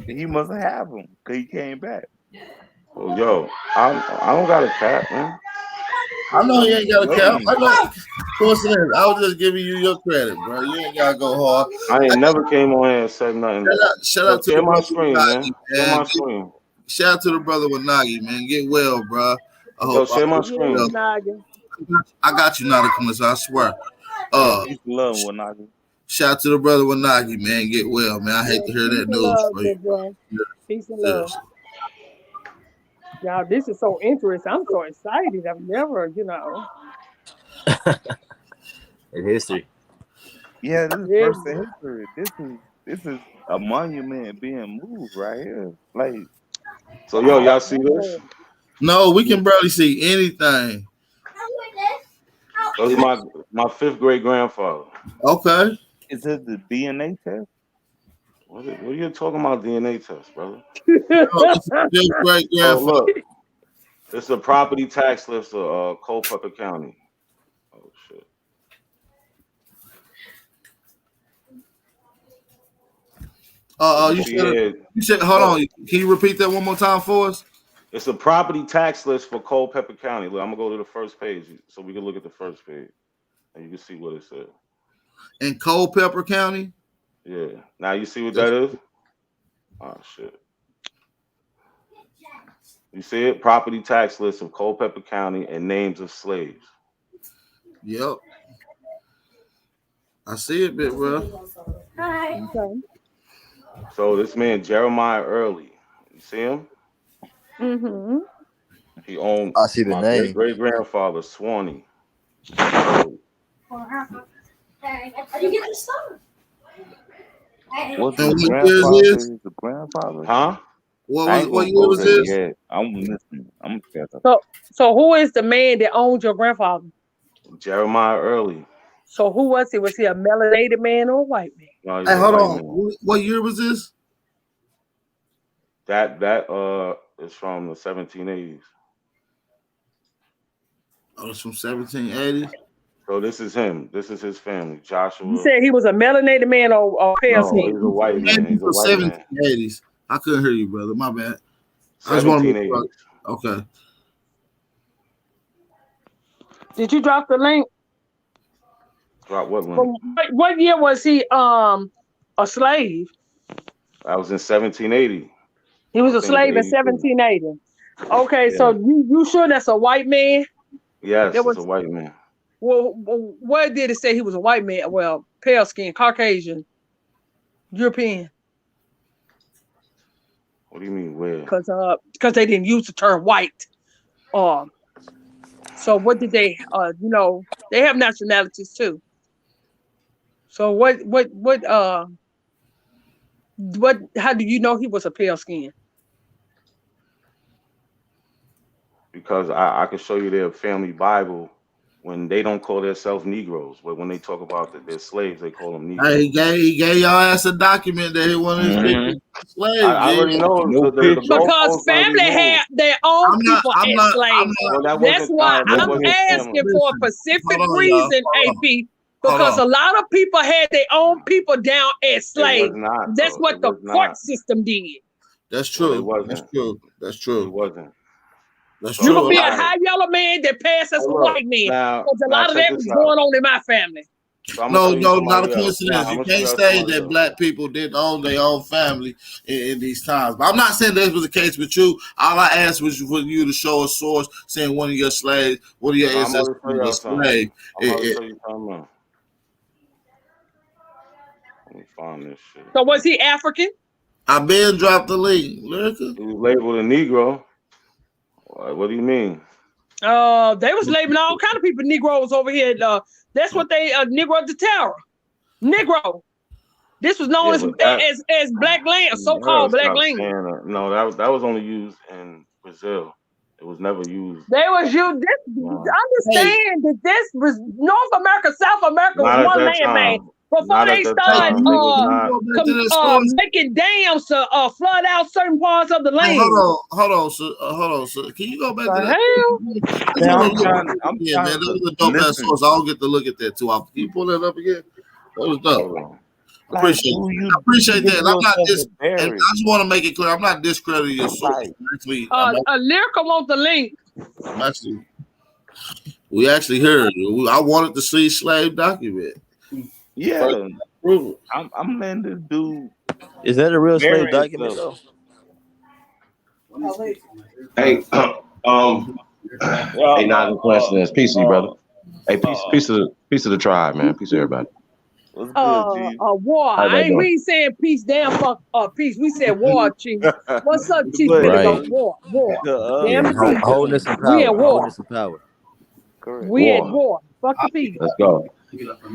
He must have them because he came back. Well, yo, I don't got a cap, man. I know you ain't got a cap. I know. Coincidence. I was just giving you your credit, bro. You ain't gotta go hard. I ain't never came on here and said nothing. Shout out to share the my brother screen, with man. Nagi, Share my man. screen. Shout out to the brother with Nagi, man. Get well, bro. Yo, share my Yeah, screen. Naga. I got you, Nagi. I swear. Peace and love, Wanagi. Shout out to the brother with Nagi, man. Get well, man. I hate to hear Peace that and news love, for you. good bro. Peace and love. Seriously. Y'all, this is so interesting. I'm so excited. I've never, you know. In history. Yeah, this is first in history. This is a monument being moved right here. Like, So yo, y'all see this? No, we can barely see anything. That's my fifth great grandfather. Okay. Is it the DNA test? What are you talking about DNA test, brother? Fifth great Oh, grandfather. look. It's a property tax list of Culpeper County. Oh shit. You said hold on. Can you repeat that one more time for us? It's a property tax list for Culpeper County. Look, I'm gonna go to the first page so we can look at the first page and you can see what it says. In Culpeper County? Yeah. Now you see what that is? Oh shit. You see it? Property tax list of Culpeper County and names of slaves. Yep. I see it, bit, bro. Hi. Okay. So this man Jeremiah Early, you see him? Mm-hmm. He owned I see the my name. great grandfather Swanee. How do you get this stuff? What's And his what year grandfather? is Is the grandfather? Huh? What year was this? Yeah, I'm listening. I'm scared. So who is the man that owned your grandfather? Jeremiah Early. So who was he? Was he a melanated man or a white man? No, he's Hey, a hold white on. man. What year was this? That is from the 1780s. Oh, it's from 1780. So this is him. This is his family. Joshua. You said he was a melanated man or pale No, skin? he's a white man. He's a From white man. 1780s. I couldn't hear you, brother. My bad. I just want to make sure. Okay. Did you drop the link? Drop what link? What year was he a slave? I was in 1780. He was a I think slave in it's 82. 1780. Okay, Yeah. so you sure that's a white man? Yes, There it's was a white man. well, where did it say he was a white man? Well, pale skin, Caucasian, European. What do you mean where? Because they didn't use the term white. So what did they they have nationalities too. So how do you know he was a pale skin? Because I could show you their family Bible when they don't call themselves Negroes, but when they talk about that they're slaves, they call them Hey, Negroes. he gave y'all ass a document that he wanted his people slaves. I already know the Because goalposts already family had moved. their own people as slaves. Well, that That's wasn't. why That I'm wasn't asking family. for a specific Hold on, y'all. reason, Hold AP. Hold Because on. a lot of people had their own people down as It was slaves. not. That's Though. what It the was court not. system did. That's Well, it true. wasn't. That's true. That's It true. wasn't. That's So, You gonna be a all right. high yellow man that pass as a So look, white man. now Because a lot of check that this was out. going on in my family. So I'm No, gonna show you not a somebody else. coincidence. Nah, I'm You gonna show can't you say somebody that else. black people didn't own their own family in these times. But I'm not saying that was the case with you. All I asked was for you to show a source saying one of your slaves, one of your No, I'm ancestors gonna show y'all was a something. slave. I'm gonna show you something else. Let me find this shit. So was he African? I been dropped the link, Lyrica. He was labeled a Negro. What do you mean? They was labeling all kind of people Negroes over here. That's what they Negro de Terra. Negro. This was known Yeah, as, but that as black land, you so-called gotta black stop land. saying that. No, that was only used in Brazil. It was never used. They was used. Understand that this was North America, South America was Not at one that land, man. time. Before Not they at that started time. It was not. making dams to flood out certain parts of the Hey, land. hold on, sir. Can you go back to The that? hell? I just Man, want I'm to look trying. at it I'm again, trying man. That to was a dope ass listen. source. I don't get to look at that too often. Can you pull that up again? That was dope. I Like, appreciate who you I appreciate that. And I'm not yourself to and I bury? just want to make it clear, I'm not discrediting your source. Like, Lyrica want the link. We actually heard. I wanted to see slave document. yeah, I'm letting this dude Is that a real slave bury document himself. though? Hey, hey, not the coincidence. Peace to you, brother. Hey, peace of the tribe, man. Peace to everybody. What's good, G? War. How you We doing? ain't saying peace, damn fuck peace. We said war, chief. What's up, Chief? But- Finna go Right. war. Damn Yeah, the peace. wholeness and We power. at war. Wholeness and power. Correct. We at War. war. Fuck the peace. Let's go.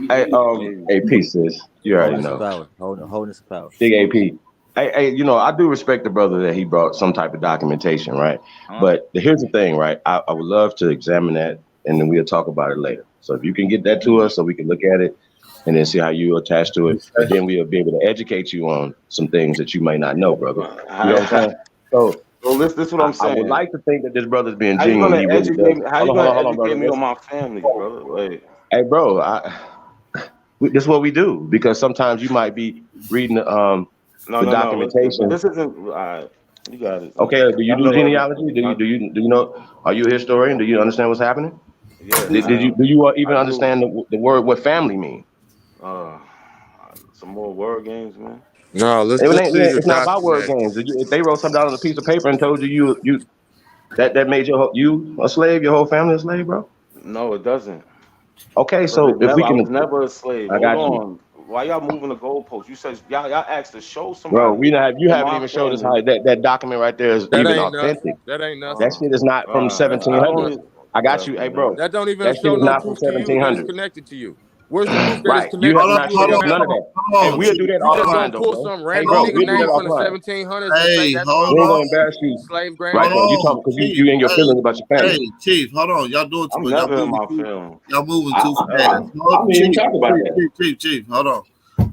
Hey, peace, sis. You already Wholeness and know. power. Wholeness and power. Big AP. Hey, I do respect the brother that he brought some type of documentation, right? But here's the thing, right? I would love to examine that, and then we'll talk about it later. So if you can get that to us so we can look at it and then see how you attach to it, but then we'll be able to educate you on some things that you may not know, brother. You know what I'm saying? So this is what I'm saying. I would like to think that this brother's being How you genuine. gonna He really educate? does. How you gonna educate brother. me on my family, brother? Wait. Hey, bro, this is what we do, because sometimes you might be reading the documentation. This isn't. You got it. Okay, do you do genealogy? Do you know? Are you a historian? Do you understand what's happening? Yeah. Do you even understand the word what family means? Some more word games, man. No, let's just see the It's not about word document. games. If they wrote something down on a piece of paper and told you that made you a slave, your whole family a slave, bro. No, it doesn't. Okay, so if we I can, was never a slave. I got Hold you. on. Why y'all moving the goalposts? You said y'all asked to show somebody. Bro, you in haven't my even showed us how family. that document right there is That even ain't nothing. authentic. That ain't nothing. That shit is not from I 1700. I got you. Hey, bro, That don't even that shit show is no not from proof to you that it's 1700. connected to you. Where's the proof that it's Right. You connected have not to you in showed your us none of family? that. Hey, we'll do that You just offline, gonna though, pull bro. some Hey, random bro, nigga we'll do name that from the offline. 1700s and say that's We ain't gonna embarrass you. slave Right, granddaddy. bro. You talking because you in your feelings about your family. Hey, Chief, hold on. Y'all doing too I'm much. never in my film. Y'all moving too fast. I mean, talk about that. Chief, hold on.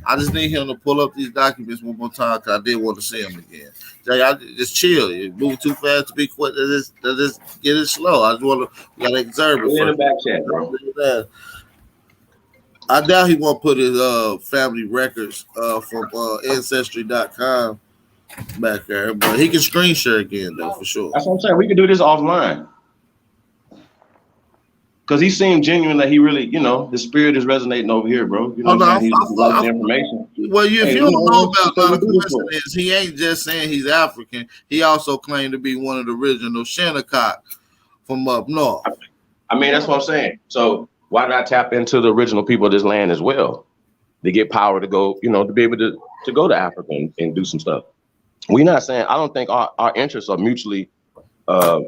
I just need him to pull up these documents one more time because I did want to see them again. So y'all just chill. You move too fast to be quick. Just get it slow. I just want to. We gotta observe it We're in the first. back chat, bro. I doubt he won't put his family records from ancestry.com back there, but he can screen share again though for sure. That's what I'm saying. We can do this offline. Because he seemed genuine that he really, the spirit is resonating over here, bro. You know what I'm saying? He loves the information. Well, if Hey, you don't know about so a lot we of do this for. coincidence, he ain't just saying he's African. He also claimed to be one of the original Shinnecock from up north. I mean, that's what I'm saying. So why not tap into the original people of this land as well? They get power to go, to be able to go to Africa and do some stuff. We're not saying, I don't think our interests are mutually, are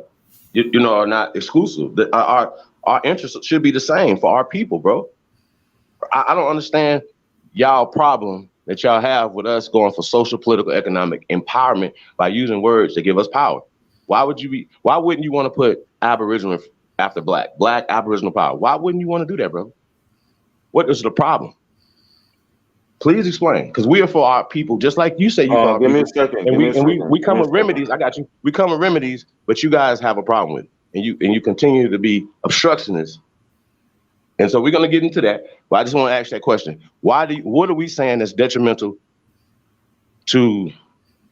not exclusive. Our interests should be the same for our people, bro. I don't understand y'all problem that y'all have with us going for social, political, economic empowerment by using words to give us power. Why wouldn't you want to put Aboriginal after black Aboriginal power. Why wouldn't you want to do that, bro? What is the problem? Please explain, because we are for our people, just like you say you for our Give me people. a second. And we Give come me a with remedies. I got you. We come with remedies, but you guys have a problem with it, and you continue to be obstructionists. And so we're gonna get into that. But I just want to ask that question: what are we saying that's detrimental to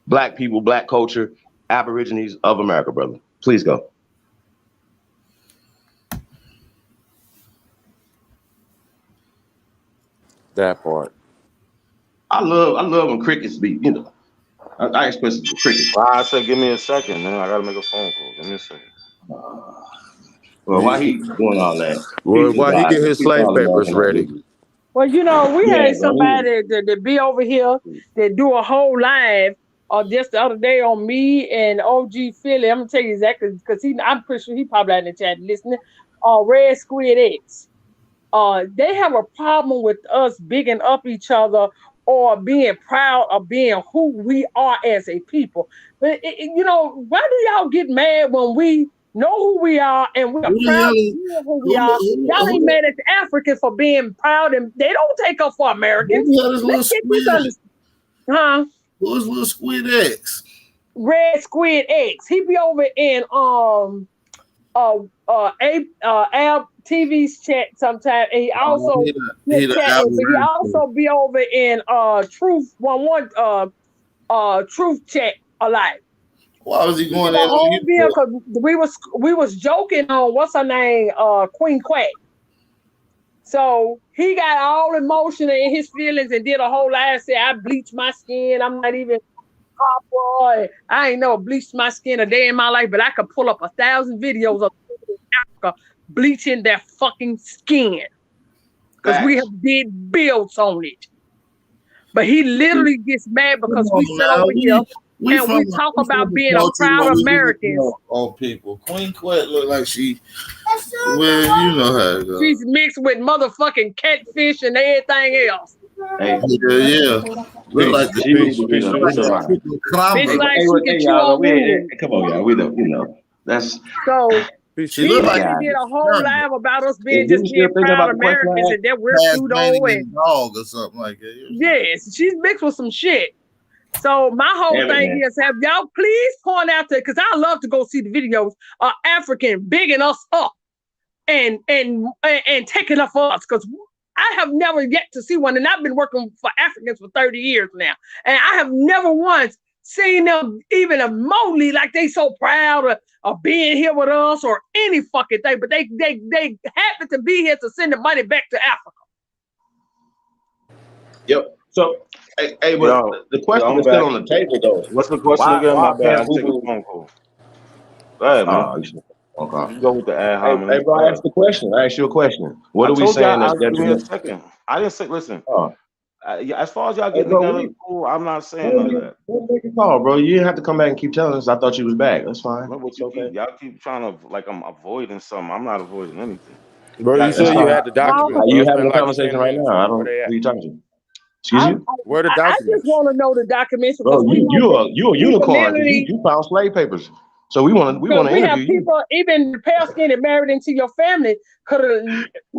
black people, black culture, Aborigines of America, brother? Please go. That part. I love when crickets be, you know. I express it to crickets. I said, give me a second, man. I gotta make a phone call. Give me a second. Well, why he doing all that? Well, while he get his slave papers ready. Well, you know, we Yeah, had somebody that be over here that do a whole live just the other day on me and OG Philly. I'm gonna tell you exactly because I'm pretty sure he probably in the chat listening. Red Squid X. They have a problem with us bigging up each other or being proud of being who we are as a people. But you know, why do y'all get mad when we know who we are and we're proud of being who we are? Y'all ain't mad at the Africans for being proud, and they don't take us for Americans. Let's get this understood. Huh? Who's little Squid X? Red Squid X. He be over in Ab TV's chat sometime. And he also he also be over in Truth Truth chat a lot. Why was he going there? Because we was joking on what's her name, Queen Quack. So he got all emotional in his feelings and did a whole live say, I bleached my skin. I'm not even copper. I ain't never bleached my skin a day in my life, but I could pull up 1,000 videos of Africa bleaching their fucking skin. Because we have did builds on it. But he literally gets mad because we sit over here and we talk about being a proud Americans. All people. Queen Quet look like she, well, you know how it goes. She's mixed with motherfucking catfish and everything else. Hey, yeah. Look like she needs to be Bitch like she can chew on wood. Come on, y'all. We don't, you know. That's so. She look like did a whole live about us being proud Americans and that we're pseudo and dog or something like that. Yes, she's mixed with some shit. So my whole thing is, have y'all please point out that because I love to go see the videos of African bigging us up and taking up for us because I have never yet to see one, and I've been working for Africans for 30 years now, and I have never once seen them even remotely like they so proud of being here with us or any fucking thing, but they happen to be here to send the money back to Africa. Yep. So, hey, but the question is still on the table, though. What's the question again? My bad. I'm taking a phone call. Go ahead, man. Okay. You go with the ad hominem. Hey, bro, I asked the question. I asked you a question. What are we saying that's Give me a detrimental? second. I didn't say, listen. As far as y'all getting together, cool, I'm not saying none of that. Don't make a call, bro. You didn't have to come back and keep telling us. I thought you was back. That's fine. Y'all keep trying to, like, I'm avoiding something. I'm not avoiding anything. Bro, you said you had the documents. Are you having a conversation right now? I don't. Who are you talking to? Excuse me? Where are the documents? I just want to know the documents. Bro, you a unicorn. You found slave papers. So we want to interview have people, you. even the pale skin that married into your family could have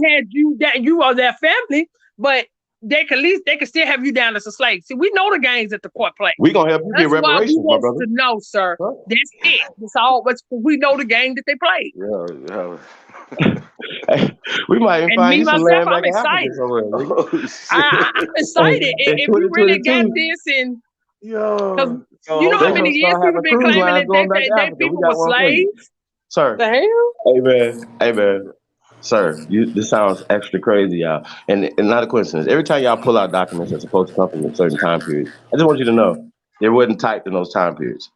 had you that you are their family, but they could still have you down as a slave. See, we know the games that the court play. We gonna help you get reparations, my brother. To know, sir. Huh? That's it. That's all. But we know the game that they play. Yeah. We might even find you some land back in Africa somewhere. I'm excited. If you really got this and you know how many years people been claiming that they people were slaves? Sir. The hell? Hey man. Sir, this sounds extra crazy, y'all. And not a coincidence. Every time y'all pull out documents that's supposed to come from a certain time period, I just want you to know they wasn't typed in those time periods.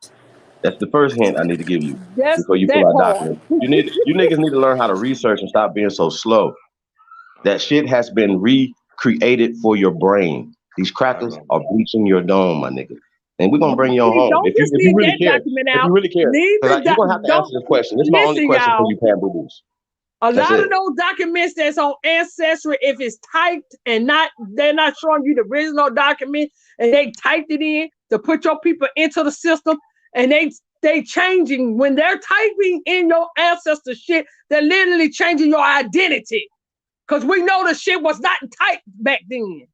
That's the first hint I need to give you before you pull out documents. You niggas need to learn how to research and stop being so slow. That shit has been recreated for your brain. These crackers are bleaching your dome, my nigga. And we're gonna bring you on home. If you really care, you're gonna have to answer this question. This is my only question for you, Pam Boo-Boos. A lot of those documents that's on Ancestry, if it's typed and they're not showing you the original document, and they typed it in to put your people into the system, and they they changing when they're typing in your ancestor shit. They're literally changing your identity, because we know the shit was not typed back then.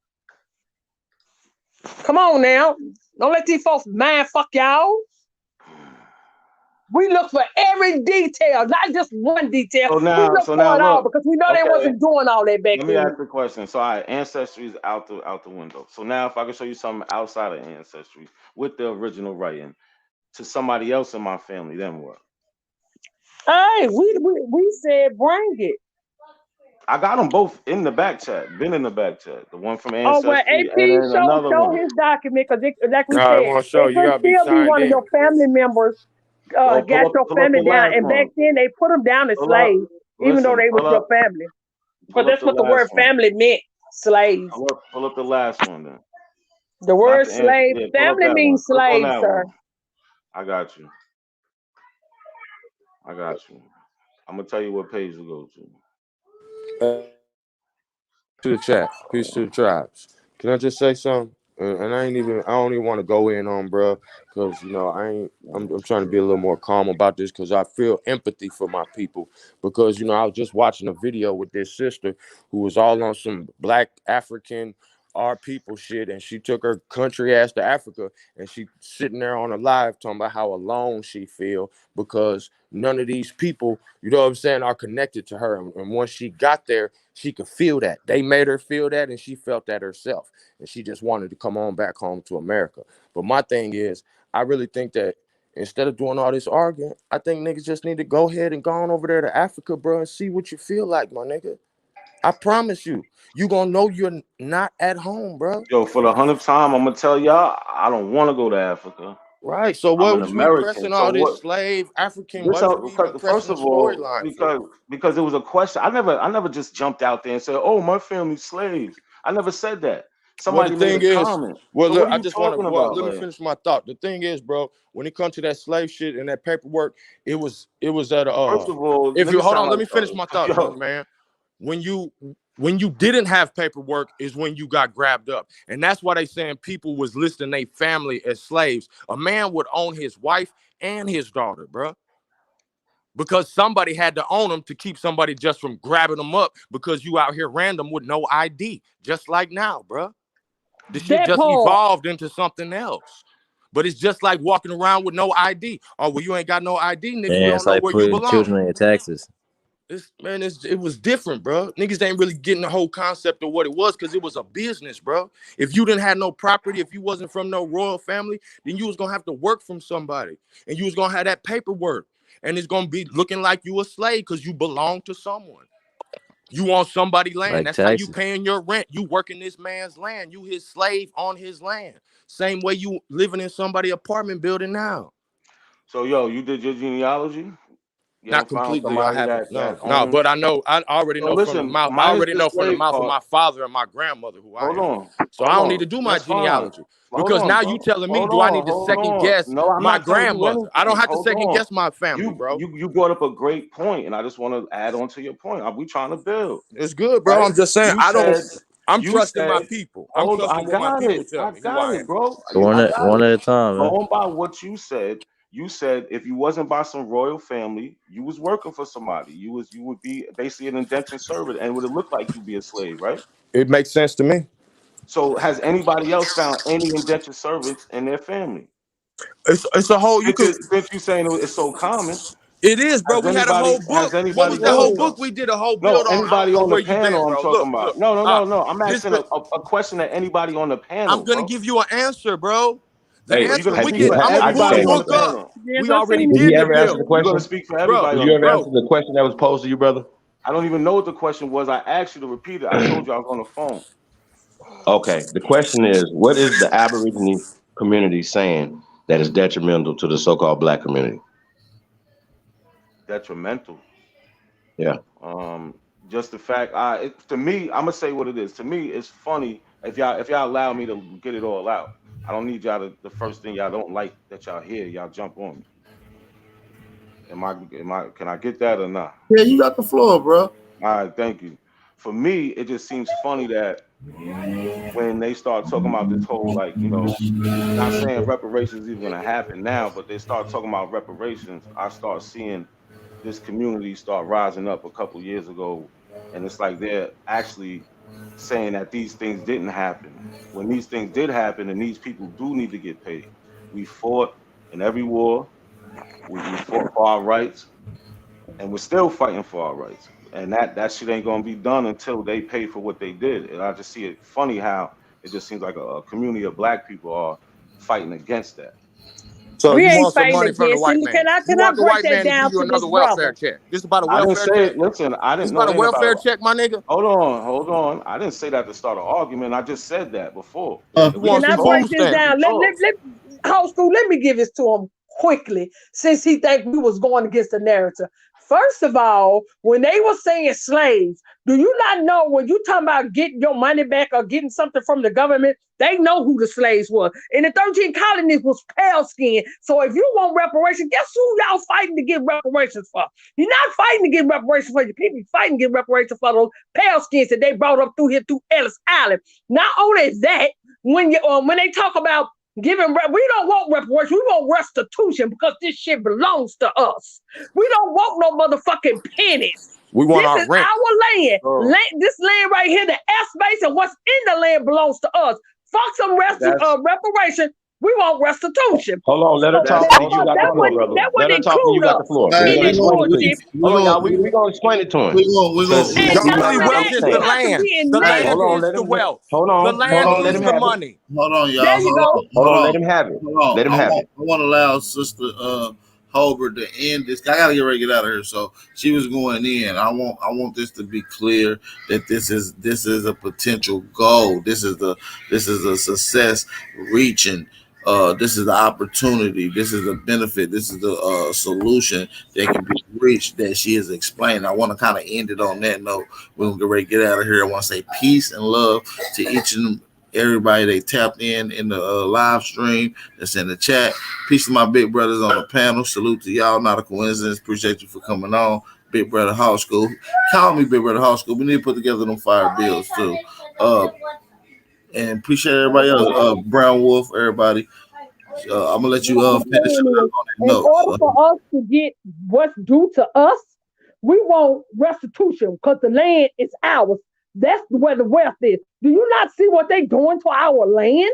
Come on now, don't let these folks mind fuck y'all. We look for every detail, not just one detail. So We now, look for it all because we know they wasn't doing all that back Let me then. ask the question. So, all right, ancestry is out the window. So now, if I can show you something outside of ancestry with the original writing to somebody else in my family, then what? Hey, we said bring it. I got them both in the back chat. Been in the back chat. The one from Oh, well, ancestry AP and then another show one. his document, because like we Nah, I said, want to show it you. could Gotta be still be signed one of in. your family members Well, got your pull up family the down, last and back one. then they put them down as Pull up. slaves, even though Listen, they was pull your up. family. Because Pull up that's the what the word last one. family meant, slaves. Pull up the last one then. The Not word the slave, yeah, pull up family that one. means Click on slave, that sir. one. I got you. I got you. I'm gonna tell you what page to go to. To the chat. Peace to the tribes. Can I just say something? And I don't even want to go in on, bro, because I'm trying to be a little more calm about this, because I feel empathy for my people. Because I was just watching a video with this sister who was all on some Black African our people shit, and she took her country ass to Africa, and she sitting there on a live talking about how alone she feel because none of these people, you know what I'm saying, are connected to her. And once she got there, she could feel that. They made her feel that, and she felt that herself. And she just wanted to come on back home to America. But my thing is, I really think that instead of doing all this arguing, I think niggas just need to go ahead and go on over there to Africa, bro, and see what you feel like, my nigga. I promise you, you gonna know you're not at home, bro. Yo, for the 100th time, I'm gonna tell y'all, I don't want to go to Africa. Right. So I'm what an would you be American. pressing So all what? this slave African? This Why would you be even first pressing the of all, storyline for? because it was a question. I never just jumped out there and said, "Oh, my family's slaves." I never said that. Well, the Somebody made thing a is, comment. well, So look, what are I you just want to, talking well, about, let me like? finish my thought. The thing is, bro, when it comes to that slave shit and that paperwork, it was at First of all, if you niggas hold sound on, let like me finish my thought, young yo. man. When you didn't have paperwork is when you got grabbed up. And that's why they saying people was listing their family as slaves. A man would own his wife and his daughter, bro. Because somebody had to own them to keep somebody just from grabbing them up because you out here random with no ID. Just like now, bro. The shit That just part. evolved into something else. But it's just like walking around with no ID. Oh, well, you ain't got no ID, nigga. We Man, don't it's know like where you putting belong. children on your taxes. It was different, bro. Niggas ain't really getting the whole concept of what it was because it was a business, bro. If you didn't have no property, if you wasn't from no royal family, then you was gonna have to work from somebody, and you was gonna have that paperwork, and it's gonna be looking like you a slave because you belong to someone. You on somebody's land. Like That's how you taxes. paying your rent. You working this man's land. You his slave on his land. Same way you living in somebody's apartment building now. So yo, you did your genealogy. You Not haven't found completely. I somebody haven't. that No. owns. But I know. I already So know from the listen, mouth. I minus already the know from the slave mouth of part. my father and my grandmother who I Hold am. on. So I don't need to do my That's fine. genealogy Hold because on, now you bro. telling me, Hold do I need to second on. guess No, I'm my not telling you grandmother? I don't anything. have to Hold second on. guess my family, bro. You brought up a great point, and I just want to add on to your point. Are we trying to build? It's good, bro. Right? I'm just saying. I'm You trusting my said, people. I'm hold on, trusting what my people tell I me who got I it, am. bro. One I at got a it. time, man. Going by what you said if you wasn't by some royal family, you was working for somebody. You would be basically an indentured servant, and would it look like you'd be a slave, right? It makes sense to me. So has anybody else found any indentured servants in their family? It's a whole. You could. Since you saying it's so common, It is, bro. has We had a whole book. What was anybody that else? whole book we did a whole No, build on? I don't anybody know on the where you panel been, I'm bro. talking Look. about. No. I'm This asking a question at anybody on the I'm panel, gonna bro. give you an answer, bro. The So you're answer gonna we speak can. for I'm gonna pull the everybody on the book up. panel. Yes, We I already seen Did it. he did the ever answer the build, You're gonna question? speak for bro. everybody Did on you the ever panel. answer the question that was posed to you, brother? I don't even know what the question was. I asked you to repeat it. I told you I was on the phone. Okay. The question is, what is the Aboriginal community saying that is detrimental to the so-called Black community? Detrimental. Yeah. Just the fact, to me, I'm gonna say what it is. To me, it's funny if y'all allow me to get it all out. I don't need y'all to, the first thing y'all don't like that y'all hear, y'all jump on me. Can I get that or not? Yeah, you got the floor, bro. All right, thank you. for me, it just seems funny that when they start talking about this whole, like, you know, not saying reparations is even gonna happen now, but they start talking about reparations, I start seeing this community start rising up a couple years ago, and it's like they're actually saying that these things didn't happen. When these things did happen, and these people do need to get paid. We fought in every war. We fought for our rights, and we're still fighting for our rights. And that shit ain't gonna be done until they pay for what they did. And I just see it funny how it just seems like a community of black people are fighting against that. So We you ain't want some fighting money from the against white him. man? Can I You want the break white that man to down give you to this another welfare brother? check? This about a I didn't welfare say, check? listen, I This didn't know about a anything welfare about check, my nigga? Hold on. I didn't say that to start an argument. I just said that before. You If we want Can I can some talk, break food this we stamps? can down? talk. Let House School, let me give this to him quickly, since he think we was going against the narrative. First of all, when they were saying slaves, do you not know when you talking about getting your money back or getting something from the government, they know who the slaves were. And the 13 colonies was pale skin. So if you want reparations, guess who y'all fighting to get reparations for? You're not fighting to get reparations for your people. You're fighting to get reparations for those pale skins that they brought up through here through Ellis Island. Not only is that, when they talk about giving, we don't want reparations. We want restitution because this shit belongs to us. We don't want no motherfucking pennies. We want This our is rent. our land. Oh. This land right here, the airspace and what's in the land belongs to us. Fuck some reparation. We want restitution. Hold on, let her talk when you got the floor, brother. Let her talk when you got the floor. Hey, We're gonna we explain it to gonna, you. Hold on, y'all. We're gonna explain it to him. Because And he not might only not that, is we the understand. have to land. be in The land Hold on, nation. is let the him. wealth. Hold The on, land let is him the have it. money. hold on, y'all. There you go. Hold on, let him have it. Hold on. Let him have it. I want to allow Sister Holbert to end this. I gotta get ready to get out of here. So she was going in. I want this to be clear that this is a potential goal. This is a success reaching. This is the opportunity. This is the benefit. This is the solution that can be reached that she has explained. I want to kind of end it on that note. We're gonna get ready to get out of here. I want to say peace and love to each and everybody that tapped in the live stream that's in the chat. Peace to my big brothers on the panel. Salute to y'all. Not a coincidence. Appreciate you for coming on. Big Brother House School. Call me Big Brother House School. We need to put together them fire bills too. And appreciate everybody else. Brown Wolf, everybody. I'm gonna let you finish it up on that In note. order for us to get what's due to us, we want restitution because the land is ours. That's where the wealth is. Do you not see what they're doing to our land?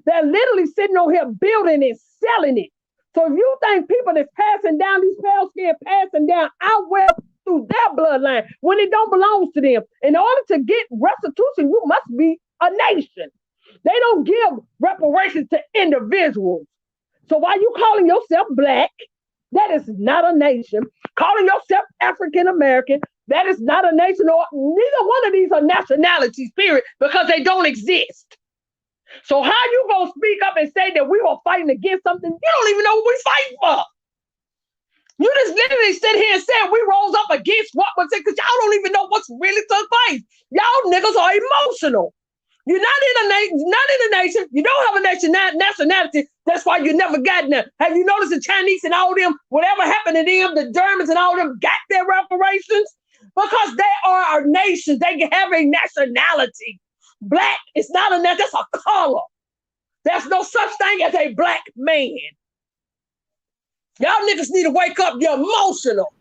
They're literally sitting on here building and selling it. So if you think people that's passing down these pale skin, passing down our wealth through their bloodline when it don't belong to them, in order to get restitution, you must be a nation. They don't give reparations to individuals. So why you calling yourself black? That is not a nation. Calling yourself African American, that is not a nation, or neither one of these are nationalities, period, because they don't exist. So how you gonna speak up and say that we were fighting against something you don't even know what we fighting for? You just literally sit here and said we rose up against what was it, because y'all don't even know what's really took place. Y'all niggas are emotional. You're not in a nation. You don't have a nationality. That's why you never got there. Have you noticed the Chinese and all them, whatever happened to them, the Germans and all them got their reparations? Because they are our nations. They have a nationality. Black is not a nation. That's a color. There's no such thing as a black man. Y'all niggas need to wake up. You're emotional.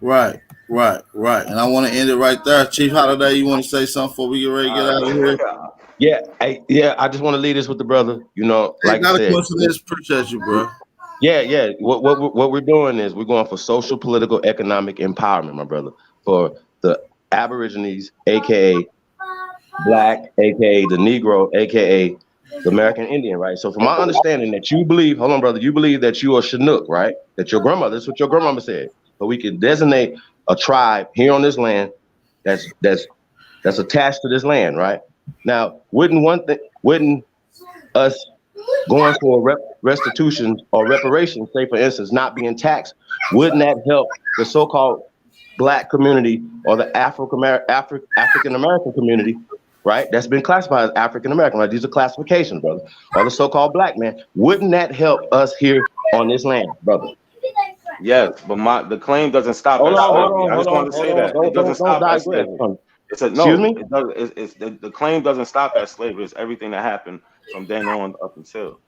Right. And I want to end it right there. Chief Holiday, you want to say something before we get ready to get out of here? Yeah. I just want to leave this with the brother. You know, like I said, appreciate you, bro. Yeah. What we're doing is we're going for social, political, economic empowerment, my brother, for the Aborigines, aka Black, aka the Negro, aka the American Indian, right? So from my understanding that you believe, hold on, brother, you believe that you are Chinook, right? That your grandmother, that's what your grandmama said. So we can designate a tribe here on this land that's attached to this land, right? Now, wouldn't us going for restitution or reparations, say for instance, not being taxed, wouldn't that help the so-called Black community or the African American community, right? That's been classified as African American, right? These are classifications, brother. Or the so-called Black man. Wouldn't that help us here on this land, brother? Yes, but the claim doesn't stop at slavery. I just wanted to say that. It doesn't stop at slavery. It's a Excuse no. me? It does. It's the claim doesn't stop at slavery. It's everything that happened from then on up until.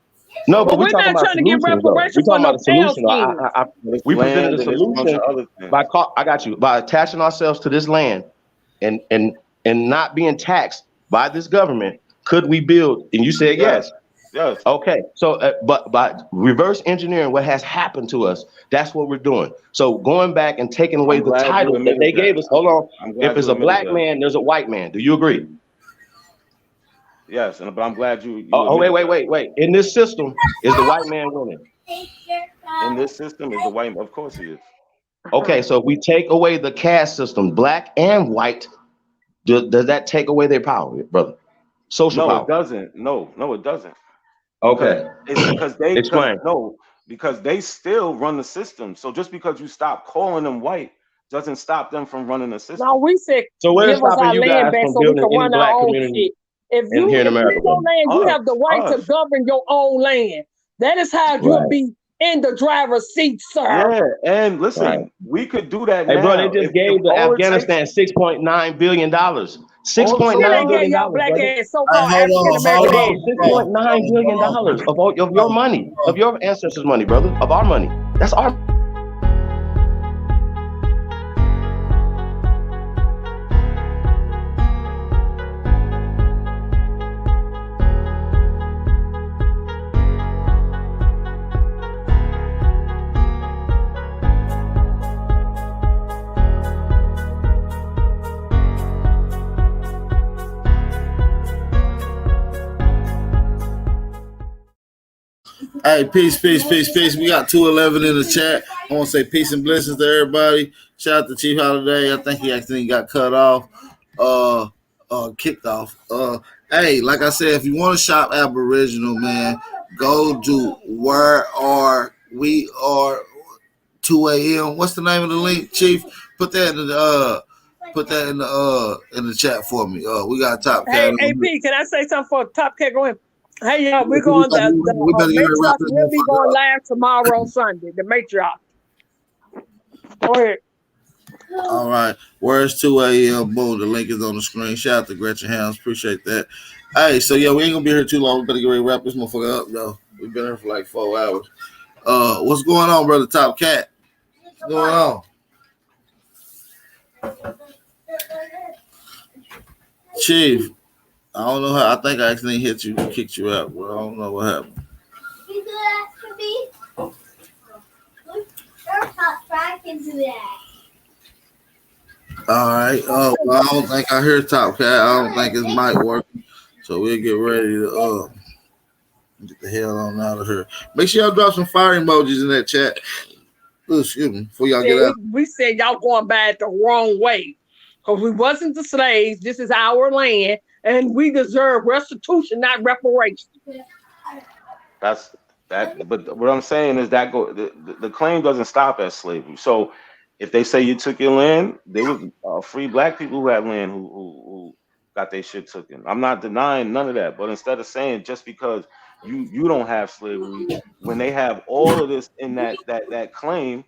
No, but But we're we're talking not about trying to get solutions, though. We're reparations for talking about no a solution. skins. It's We presented land a and it's a bunch solution of other things. I got you, by attaching ourselves to this land and not being taxed by this government. Could we build? And you said yes. Yes. Okay. So, but by reverse engineering what has happened to us, that's what we're doing. So going back and taking away I'm the glad you title that admitted they that. gave us. Hold on. I'm glad If it's you a black admitted that. man, there's a white man. Do you agree? Yes, but I'm glad you. Wait. In this system, is the white man winning? In this system, is the white? Of course he is. Okay, so if we take away the caste system, black and white, does that take away their power, brother? Social No, power. it doesn't. No, it doesn't. Okay. Because they Explain. because they still run the system. So just because you stop calling them white doesn't stop them from running the system. No, we said So what is give us stopping our you land guys back from so we building can any run our black own community shit. If in here in it's America, your brother? land, you have the right to govern your own land. That is how you'll Right. be in the driver's seat, sir. Yeah, and listen, Right. we could do that Hey, now. bro, they just gave the all it Afghanistan $6.9 billion. $6.9 They billion, gave y'all black brother. ass so-called African American Hold on, ass. $6.9 billion of your money, of your ancestors' money, brother, of our money. That's our. Hey, peace. We got 211 in the chat. I want to say peace and blessings to everybody. Shout out to Chief Holiday. I think he accidentally got cut off, kicked off. Hey, like I said, if you want to shop Aboriginal, man, go to Where Are We Are 2 a.m. What's the name of the link, Chief? Put that in the chat for me. We got Top Cat. Hey, AP, can I say something for Top Cat? Go ahead. Hey, y'all, we're going we better get ready to wrap Matriarch this will be motherfucker going up. live tomorrow on Sunday. The Matriarch. Go ahead. All right. Where's 2 a.m.? Boom. The link is on the screen. Shout out to Gretchen Helms. Appreciate that. Hey, so yeah, we ain't gonna be here too long. We better get ready to wrap this motherfucker up, though. We've been here for like 4 hours. What's going on, brother Top Cat? What's going on? Chief, I don't know how. I think I accidentally hit you, kicked you out. Well, I don't know what happened. All right. Well, I don't think I hear Top Cat. I don't think his mic working. So we'll get ready to get the hell on out of here. Make sure y'all drop some fire emojis in that chat. Ooh, excuse me. Before y'all get out. We said y'all going back the wrong way. Because we wasn't the slaves. This is our land. And we deserve restitution, not reparations. That's that. But what I'm saying is that the claim doesn't stop at slavery. So if they say you took your land, there was free black people who had land who got their shit taken. I'm not denying none of that. But instead of saying just because you don't have slavery, when they have all of this in that claim,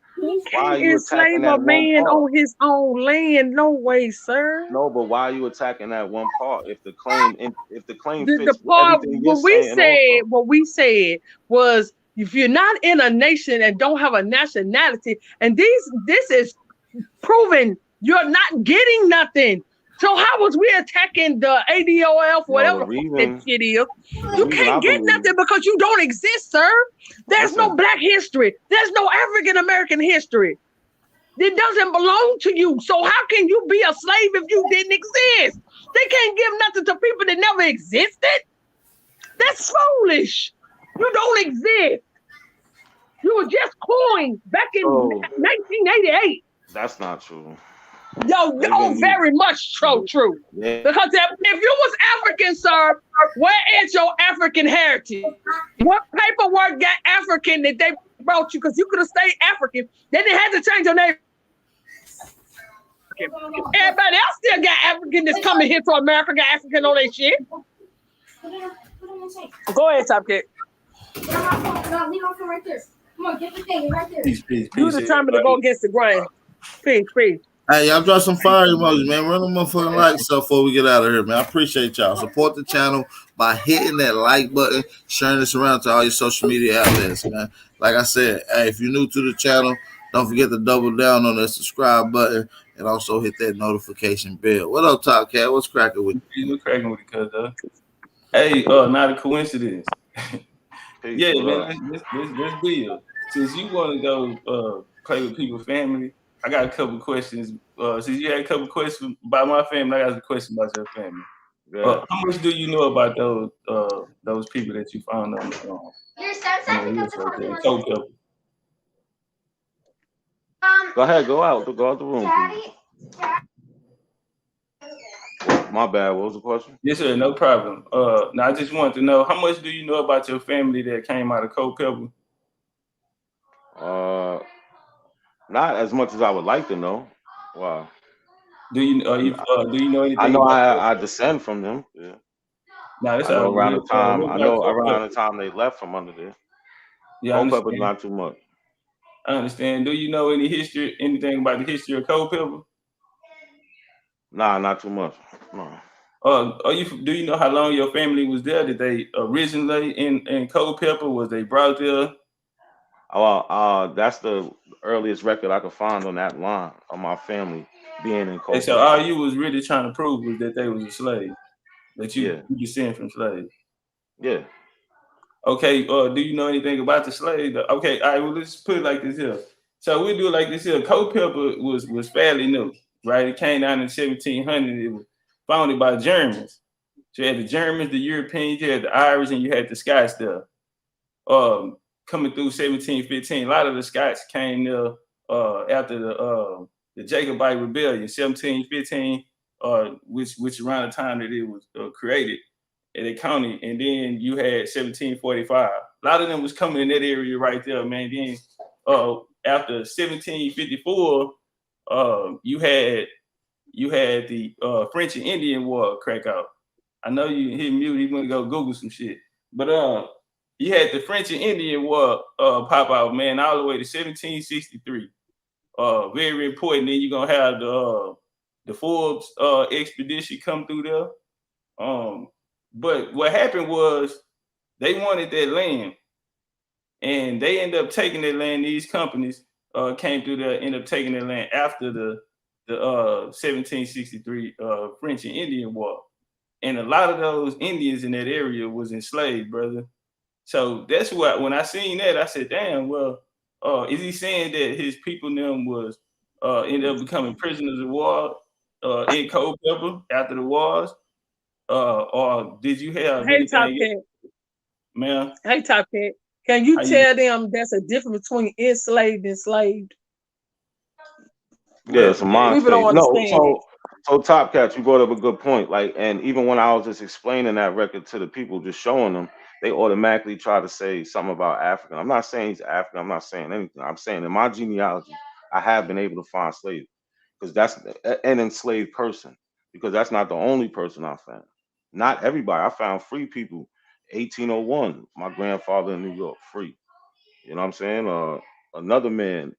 why are you attacking enslave that a man one part? on his own land? No way, sir. No, but why are you attacking that one part? If the claim The fits part everything you're saying, what we said was, if you're not in a nation and don't have a nationality, and this is proven you're not getting nothing. So how was we attacking the ADOF, whatever that shit is? You can't get nothing because you don't exist, sir. There's no black history. There's no African American history. It doesn't belong to you. So how can you be a slave if you didn't exist? They can't give nothing to people that never existed. That's foolish. You don't exist. You were just coined back in 1988. That's not true. Very much true. Yeah. Because if you was African, sir, where is your African heritage? What paperwork got African that they brought you? Because you could have stayed African. Then they had to change your name. Everybody else still got African that's coming here to America, got African on their shit. Go ahead, Top Cat. Leave my phone right there. Come on, get the thing right there. Peace. You determined to go against the grain. Peace. Hey, y'all drop some fire emojis, man. Run them motherfucking likes up before we get out of here, man. I appreciate y'all. Support the channel by hitting that like button, sharing this around to all your social media outlets, man. Like I said, hey, if you're new to the channel, don't forget to double down on that subscribe button and also hit that notification bell. What up, Top Cat? What's cracking with you? What's cracking with it, cuz? Hey, not a coincidence. Yeah, man, let's build. Since you want to go play with people's family, I got a couple questions. Since you had a couple questions about my family, I got a question about your family. Yeah. How much do you know about those people that you found on the Culpeper? Go ahead, go out the room. My bad. What was the question? Yes, sir. No problem. Now I just want to know, how much do you know about your family that came out of Culpeper? Not as much as I would like to know. Wow. Do you know anything? I know I descend from them. Yeah. Now I know around the time they left from under there. Yeah, Culpeper's not too much. I understand. Do you know anything about the history of Culpeper? Nah, not too much. No. Do you know how long your family was there? Did they originally in Culpeper? Was they brought there? Well, that's the earliest record I could find on that line of my family being in Culpeper. And so all you was really trying to prove was that they was a slave, that you descend from slaves. Yeah. Okay. Do you know anything about the slave? Okay. All right. Well, let's put it like this here. So we do it like this here. Culpeper was fairly new, right? It came down in 1700. It was founded by Germans. So you had the Germans, the Europeans, you had the Irish, and you had the Scots there. Coming through 1715, a lot of the Scots came there after the Jacobite Rebellion, 1715, which around the time that it was created in the county, and then you had 1745. A lot of them was coming in that area right there, man. Then after 1754, you had the French and Indian War crack out. I know you hit mute. You want to go Google some shit, but you had the French and Indian War pop out, man, all the way to 1763. Very important. Then you're gonna have the Forbes expedition come through there. But what happened was they wanted that land, and they ended up taking that land. These companies came through there, ended up taking that land after the 1763 French and Indian War. And a lot of those Indians in that area was enslaved, brother. So that's why when I seen that, I said, damn, well, is he saying that his people them was ended up becoming prisoners of war in Culpeper after the wars? Or did you have Hey, Top anything? Cat. Ma'am? Hey, Top Cat. Can you tell them that's a difference between enslaved and enslaved? Yeah, it's a mind People don't state. understand it. So Top Cat, you brought up a good point. Like, and even when I was just explaining that record to the people, just showing them, they automatically try to say something about African. I'm not saying he's African. I'm not saying anything. I'm saying in my genealogy, I have been able to find slaves because that's an enslaved person, because that's not the only person I found. Not everybody. I found free people. 1801, my grandfather in New York, free. You know what I'm saying? Another man,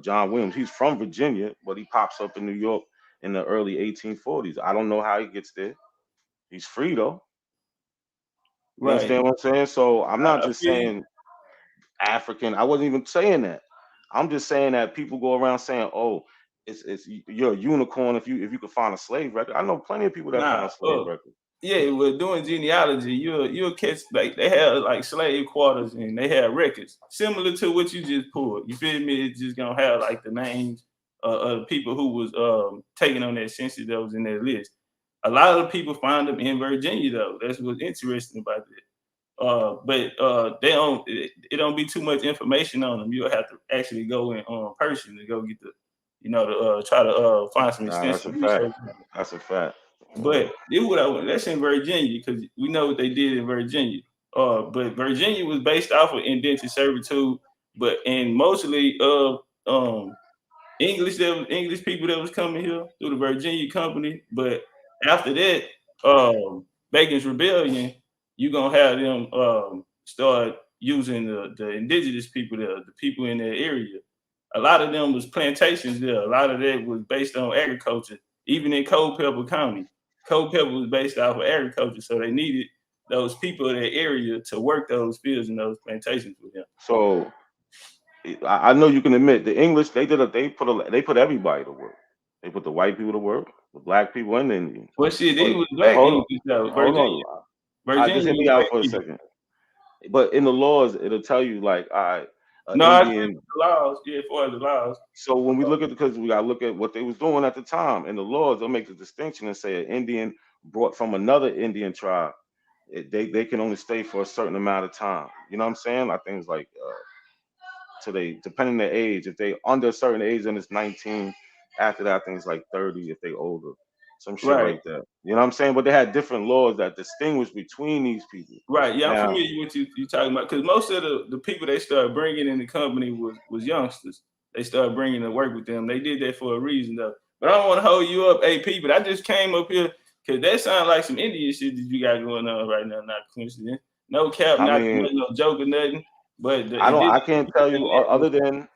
John Williams, he's from Virginia, but he pops up in New York in the early 1840s. I don't know how he gets there. He's free though. You understand what I'm saying? So I'm not just saying African. I wasn't even saying that. I'm just saying that people go around saying, "Oh, it's you're a unicorn if you could find a slave record." I know plenty of people that found a slave record. Yeah, well, doing genealogy, you'll catch, like, they had like slave quarters and they had records similar to what you just pulled. You feel me? It's just gonna have like the names of people who was taken on that census that was in that list. A lot of people find them in Virginia though. That's what's interesting about it. But they don't. It don't be too much information on them. You'll have to actually go in person to go get the, try to find some extensive research. That's a fact. But that's in Virginia, because we know what they did in Virginia. But Virginia was based off of indentured servitude, but and mostly of English people that was coming here through the Virginia Company. But after that, Bacon's Rebellion, you're gonna have them start using the indigenous people there, the people in that area. a lot of them was plantations there. A lot of that was based on agriculture. Even in Culpeper County, Culpeper was based off of agriculture, so they needed those people in that area to work those fields and those plantations with them. So I know you can admit the English they put everybody to work. They put the white people to work, the black people, and the Indians. Well, shit, it was black English though. Virginia. Just hit me out for a second. But in the laws, it'll tell you like, Indian the laws, for the laws. So when we look at because we gotta look at what they was doing at the time in the laws, they'll make the distinction and say an Indian brought from another Indian tribe, they can only stay for a certain amount of time. You know what I'm saying? Like things like depending on their age, if they under a certain age, then it's 19. After that, things like 30 if they older. Some shit like that. You know what I'm saying? But they had different laws that distinguish between these people. Right. Yeah, I'm familiar with you talking about because most of the people they started bringing in the company was youngsters. They started bringing to work with them. They did that for a reason though. But I don't want to hold you up, AP. But I just came up here because that sounds like some Indian shit that you got going on right now. Not coincidence. No cap, no joke or nothing. But I can't tell you other than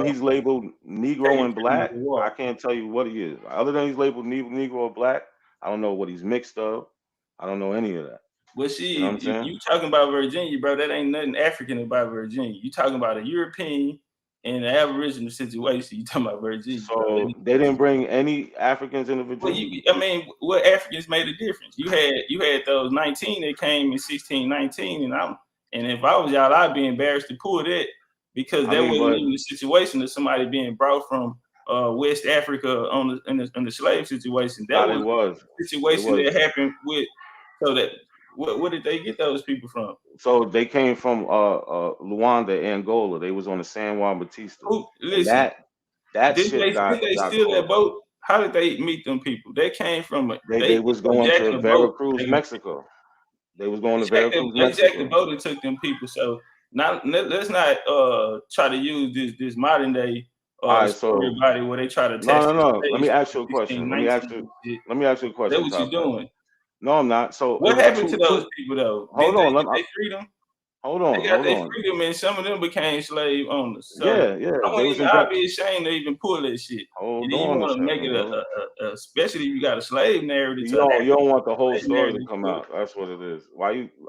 he's labeled Negro and Black. I can't tell you what he is. Other than he's labeled Negro or Black, I don't know what he's mixed of. I don't know any of that. Well, see, you talking about Virginia, bro? That ain't nothing African about Virginia. You talking about a European and an Aboriginal situation. You talking about Virginia? So they didn't bring any Africans into Virginia. Well, what Africans made a difference? You had those 19 that came in 1619, and if I was y'all, I'd be embarrassed to pull that because that wasn't even the situation of somebody being brought from West Africa in the slave situation. That was the situation that happened with. So that where did they get those people from? So they came from Luanda, Angola. They was on the San Juan Batista. Listen, that did shit they steal that boat? How did they meet them people? They came from they was going to Veracruz, Mexico. They was going to Veracruz, Mexico. The boat that took them people. So let's not try to use this modern day story about it where they try to test. No. Let me ask you a question. Let me ask you a question. That's what you're doing. No, I'm not. So what happened to those people though? Hold on. They freed them. Hold on. They got their freedom, and some of them became slave owners. So yeah. I'd be ashamed to even pull that shit. Hold and then you want to make it especially if you got a slave narrative. You don't want the whole story to come out. That's what it is.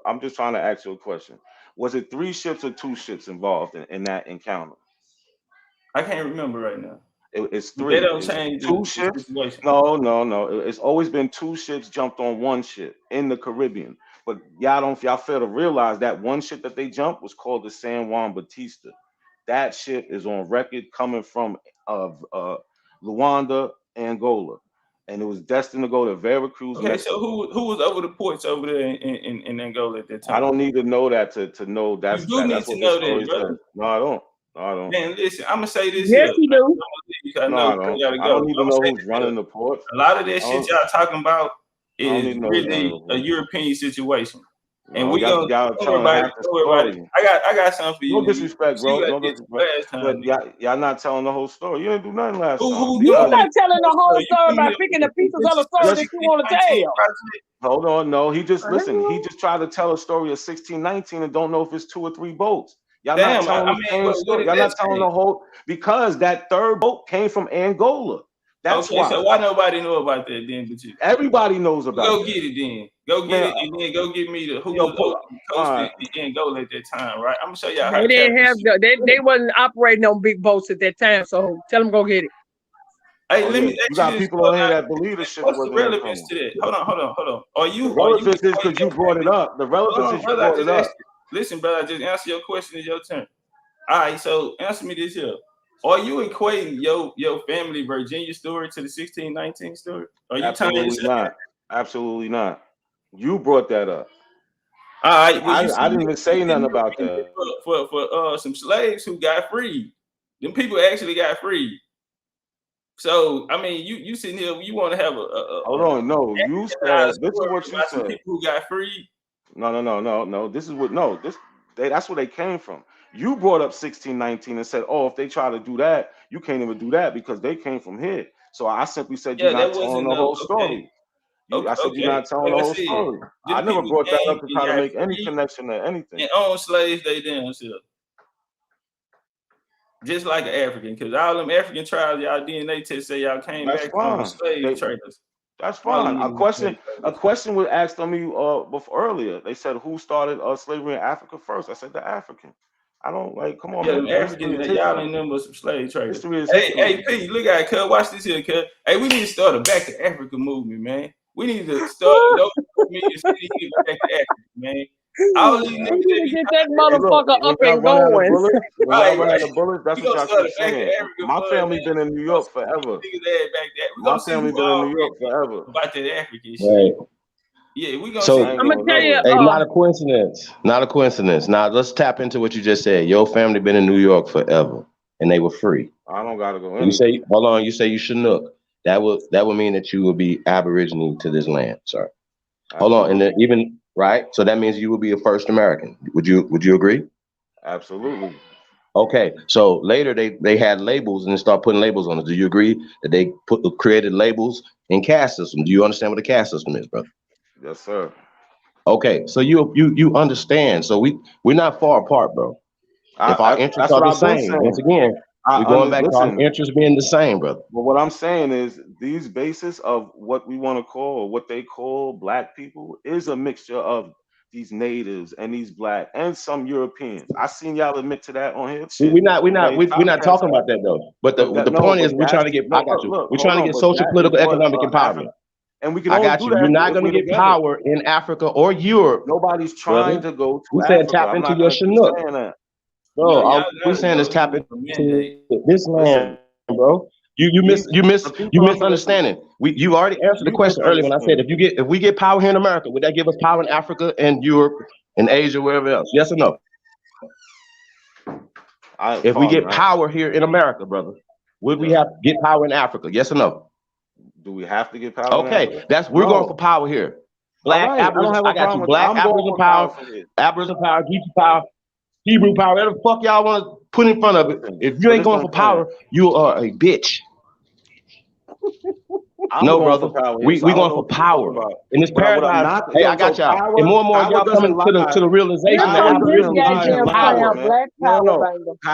I'm just trying to ask you a question. Was it 3 ships or 2 ships involved in that encounter? I can't remember right now. It's 3. They don't change 2 ships. No. It's always been 2 ships jumped on 1 ship in the Caribbean. But y'all fail to realize that 1 ship that they jumped was called the San Juan Batista. That ship is on record coming from Luanda, Angola, and it was destined to go to Veracruz. Okay, Mexico. So who was over the ports over there in Angola at that time? I don't need to know that to know that's. You do need to know that, brother. No, I don't. Man, listen, I'm gonna say this. Yes, you do. I don't need to know who's running the port. A lot of that shit y'all talking about is really a European situation. And we don't talk about it. I got something for you. No disrespect, bro. No disrespect. But y'all not telling the whole story. You didn't do nothing last time. You're not telling the whole story by picking the pieces of the story that you want to tell. Hold on, no. He just tried to tell a story of 1619 and don't know if it's 2 or 3 boats. Y'all not telling the same story. Y'all not telling the whole because that 3rd boat came from Angola. That's why. So why nobody know about that then? But you. Everybody knows about it. Go get it then. Go get it and then go get me the who was in Angola at that time, right? I'm gonna show y'all how. They didn't have they wasn't operating on big boats at that time. So tell them go get it. Hey, let me. You got people on here that believe this shit. What's the relevance to that? Hold on. The relevance is because you brought it up. The relevance is you brought it up. Listen, brother, just answer your question. It's your turn. All right, so answer me this here. Are you equating your family Virginia story to the 1619 story? Are you Absolutely not. Absolutely not. You brought that up. All right. Well, I didn't even say nothing about that. For some slaves who got freed. Them people actually got freed. So I mean, you sitting here, you want to have a hold on, no. You said this is what you said. People who got freed. No. This is what that's where they came from. You brought up 1619 and said, "Oh, if they try to do that, you can't even do that because they came from here." So I simply said, "You're not telling the whole story." I said, "You're not telling the whole story." I never brought that up to try to make any connection to anything. And own slaves, they damn self. Just like an African, because all them African tribes, y'all DNA test say y'all came back from slave traders. That's fine. A question was asked on me before earlier. They said, who started slavery in Africa first? I said the African. I don't like. Come on, yeah, man. them Africans, y'all ain't nothing but some slave traders. Hey, P, look at it, cuz. Watch this here, cuz. Hey, we need to start a Back to Africa movement, man. We need to start those communities Back to Africa, man. All these niggas to get that motherfucker up and going. That's what y'all keep saying. My family been in New York forever. My family been in New York forever. About that African shit. Right. Yeah, we gonna. So, I'm gonna tell you. Hey, not a coincidence. Not a coincidence. Now let's tap into what you just said. Your family been in New York forever, and they were free. I don't gotta go. You say, hold on. You say you Chinook. That would mean that you will be Aboriginal to this land. Sorry. Hold on, and then even right. So that means you will be a first American. Would you agree? Absolutely. Okay. So later they had labels and they start putting labels on it. Do you agree that they created labels in caste system? Do you understand what the caste system is, brother? Yes, sir. Okay, so you understand. So we're not far apart, bro. If our interests are the same, once again, we're going back to our interests being the same, brother. But what I'm saying is these bases of what we want to call or what they call black people is a mixture of these natives and these black and some Europeans. I seen y'all admit to that on here. We're not talking about that though. But the point is we're trying to get. I got you. We're trying to get social, political, economic empowerment. And we can I got you. You're not going to get power in Africa or Europe. Nobody's trying to go to we Africa. Said tap into your Chinook. Bro, all we're saying is tap into this land, bro. You misunderstanding. You already answered the question earlier when I said if we get power here in America, would that give us power in Africa and Europe and Asia, wherever else? Yes or no? If we get power here in America, brother, would we have to get power in Africa? Yes or no? Do we have to get power? Okay, we're going for power here. Black Aboriginal, I got you. Black Aboriginal power, Aboriginal power, Geechee power, Hebrew power, whatever the fuck y'all want to put in front of it. If you ain't going for power, you are a bitch. No, brother. We going for power. In this paradigm, hey, I got y'all. And more and more y'all coming to the realization that Aboriginal is power.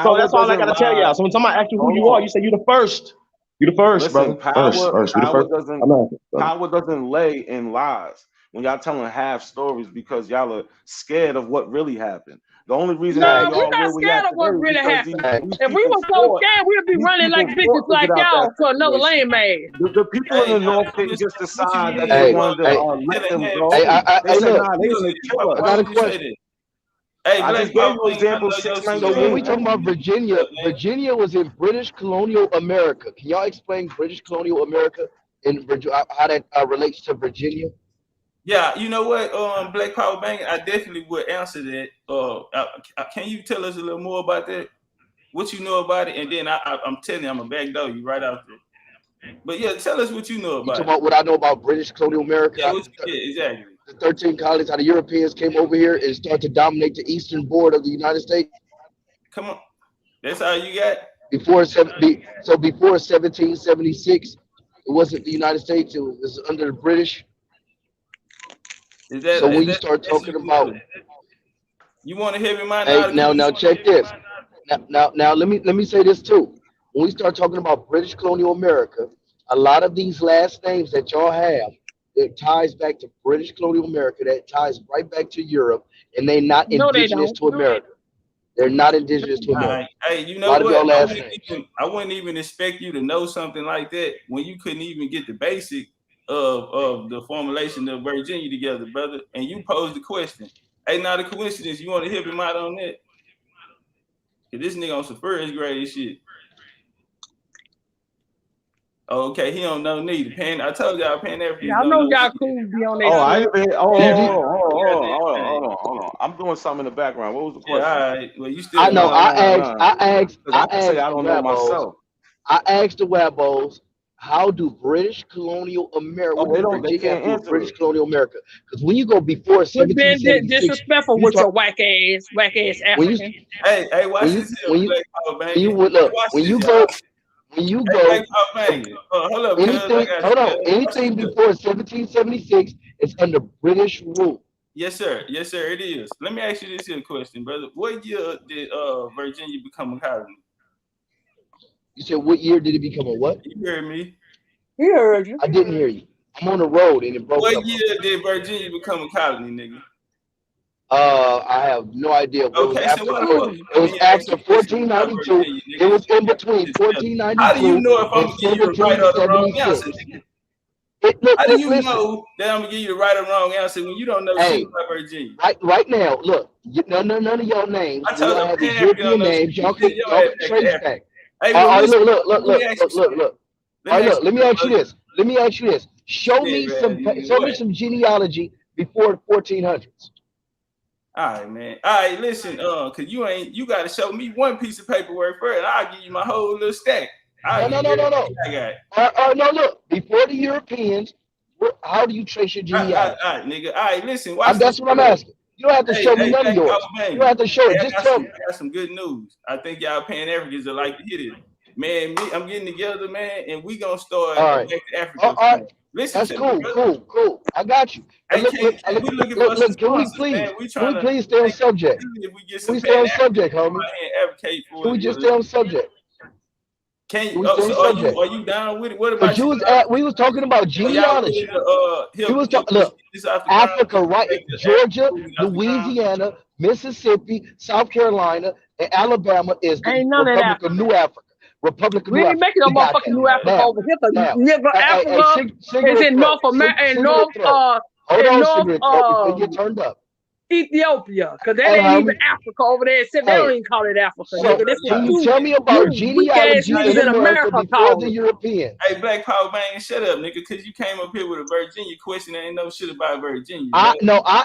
So that's all I got to tell y'all. So when somebody asks you who you are, you say you're the first. You're the first, brother. Power doesn't lay in lies. When y'all telling half stories because y'all are scared of what really happened. The only reason we're not scared of what really happened. If we were so scared, we'd be running like bitches like y'all to another lane man. The people in the North didn't just decide that they wanted to let them go. They said, nah, they gonna kill us. I got a question. Hey, I just gave you examples. So when we talk about Virginia, Virginia was in British colonial America. Can y'all explain British colonial America and how that relates to Virginia? Yeah, you know what, Black Power Bang, I definitely would answer that. Can you tell us a little more about that? What you know about it, and then I'm telling you, I'm gonna backdoor you right out there. But yeah, tell us what you know about. You talking about what I know about British colonial America? Yeah, exactly. The 13 colonies, how the Europeans came over here and started to dominate the eastern border of the United States. Come on, that's all you got. Before 1776, it wasn't the United States; it was under the British. So when you start talking about, you want to hear me, man? Hey, now check this. Now let me say this too. When we start talking about British colonial America, a lot of these last names that y'all have, it ties back to British colonial America. That ties right back to Europe, and they're not indigenous to America. They're not indigenous to America. Hey, you know what? I wouldn't even expect you to know something like that when you couldn't even get the basic of the formulation of Virginia together, brother. And you posed the question. Hey, not a coincidence. You want to hear him out on that? Cause this nigga on some first grade shit. Okay, he don't know neither. I told y'all Pan-Africans. I know y'all cool be on that. Hold on. I'm doing something in the background. What was the question? Yeah, all right. Well, you still. I know. I don't know myself. I asked the Wabos, how do British colonial America, British colonial America? Because when you go before 1776, disrespectful with your whack ass African. Hey, watch this. When you go, anything before 1776 is under British rule. Yes, sir. It is. Let me ask you this here question, brother. What year did Virginia become a colony? You said what year did it become a what? You heard me. He heard you. I didn't hear you. I'm on the road and it broke up. What year did Virginia become a colony, nigga? I have no idea. It was Okay, after, so why the fuck? it was after 1492. It was in between 1492 How do you know if I'm and gonna give you the right or the wrong answer? 1776. How do you know that I'm gonna give you the right or wrong answer when you don't know shit about Virginia? Right now, look, none of your names. I told you you, have these European names. Y'all can trace back. Hey, All right, listen, look. let me ask you All right, look. Let me ask you this. Show me some genealogy before the 1400s. All right, man. All right, listen, cause you gotta show me one piece of paperwork first, and I'll give you my whole little stack. No. I got it. No, look. Before the Europeans, how do you trace your genealogy? All right, nigga. All right, listen. Watch That's what I'm asking. You don't have to show me none of yours. You don't have to show it. Just tell me. I got some good news. I think y'all Pan Africans are like to hear this. Man, I'm getting together, man, and we gonna start back to Africa. All right. Listen, that's cool. I got you. Hey, Look, can we please stay on subject? If we get Can some we stay on Pan subject, homie? Advocate for Can we just stay on subject? Are you down with it? What about you? We was talking about genealogy. Look, Africa, right? Georgia, Louisiana, Mississippi, South Carolina, and Alabama is the Republic of New Africa. Republic of New Africa. We ain't making no motherfucking New Africa over here. Africa is in North America, in North, before you get turned up. Ethiopia, because that ain't even Africa over there. Except they don't even call it Africa. So, can you tell me about genealogy in America before the Europeans? Hey, Black Power Man, shut up, nigga, because you came up here with a Virginia question and ain't no shit about Virginia. I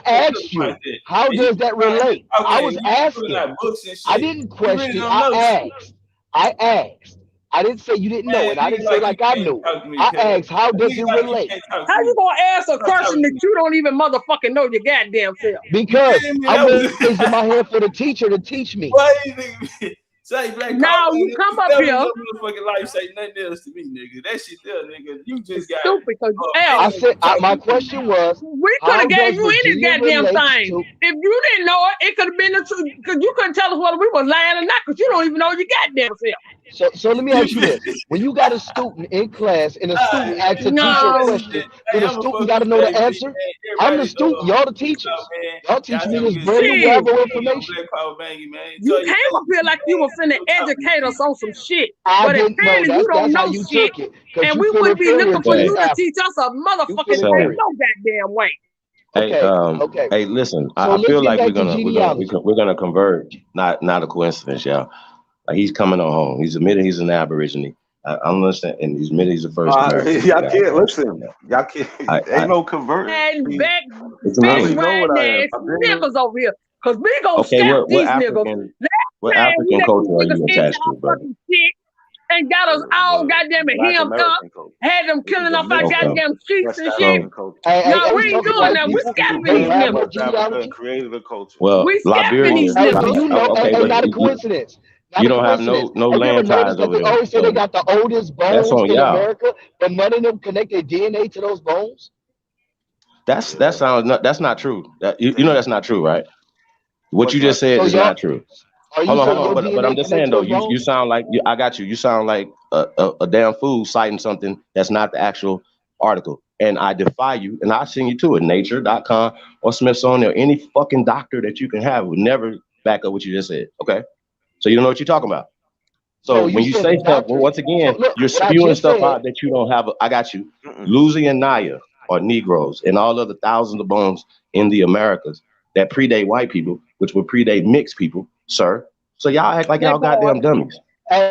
asked you. How does that relate? I was asking. I didn't question. I asked. I didn't say you didn't know it. I didn't say like I knew. I asked, how does it relate? How you gonna ask a question that you don't even motherfucking know your goddamn self? Because I'm raising my hand for the teacher to teach me. Say Black now you come up here. Motherfucking life say nothing else to me, nigga. That shit there, nigga. You just got stupid. I said my question was. We could have gave you any goddamn thing. If you didn't know it, it could have been the truth. Because you couldn't tell us whether we was lying or not. Because you don't even know your goddamn self. So let me ask you this: when you got a student in class and a student asks a teacher a question, do the student got to know the answer? I'm the student, y'all the teachers. Y'all teach me this brand new level of information. You came up here like you were finna educate us on some shit, but apparently you don't know shit, and we would be looking for you to teach us a motherfucking thing no goddamn way. Hey, listen. I feel like we're gonna converge. Not a coincidence, y'all. Like he's coming on home. He's admitted he's an Aborigine. I don't understand, and he's admitted he's the first. Y'all can't listen. Y'all can't. Ain't no convert. And back niggas over here, cause we gonna scalp these niggas. What African culture are you attached to, brother? And got us all goddamn hemmed up, had them killing off our goddamn sheets and shit. No, we ain't doing that. We scalping these niggas. Created a culture. Well, we scalping these niggas. Not a coincidence. You don't have no land ties over there. They always say they got the oldest bones in America, but none of them connect their DNA to those bones. That's not true. You know that's not true, right? What you just said is not true. Hold on. But I'm just saying though, you sound like I got you. You sound like a damn fool citing something that's not the actual article. And I defy you, and I'll send you to it, nature.com or Smithsonian or any fucking doctor that you can have would never back up what you just said. Okay. So you don't know what you're talking about. So when you say stuff, well, once again, you're spewing stuff out that you don't have. I got you. Louisiana or Negroes and all other thousands of bones in the Americas that predate white people, which would predate mixed people, sir. So y'all act like y'all goddamn dummies.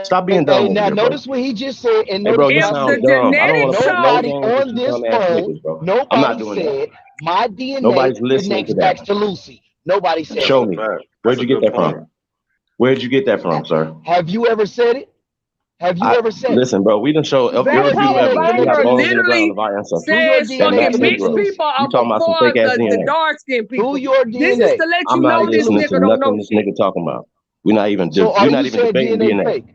Stop being dumb. Now notice what he just said. And hey, bro, you sound dumb. I don't want to nobody on this phone. Nobody said my DNA connects back to Lucy. Nobody said. Show me. Where'd you get that from? Where'd you get that from, sir? Have you ever said it? Have you ever said it? Listen, bro, we done show every few evidence. We got bones in the ground of our ancestors. Says fucking mixed people are before the dark skinned people. Through your DNA. This is to let you know this nigga don't know this nigga talking about. We're not even debating DNA.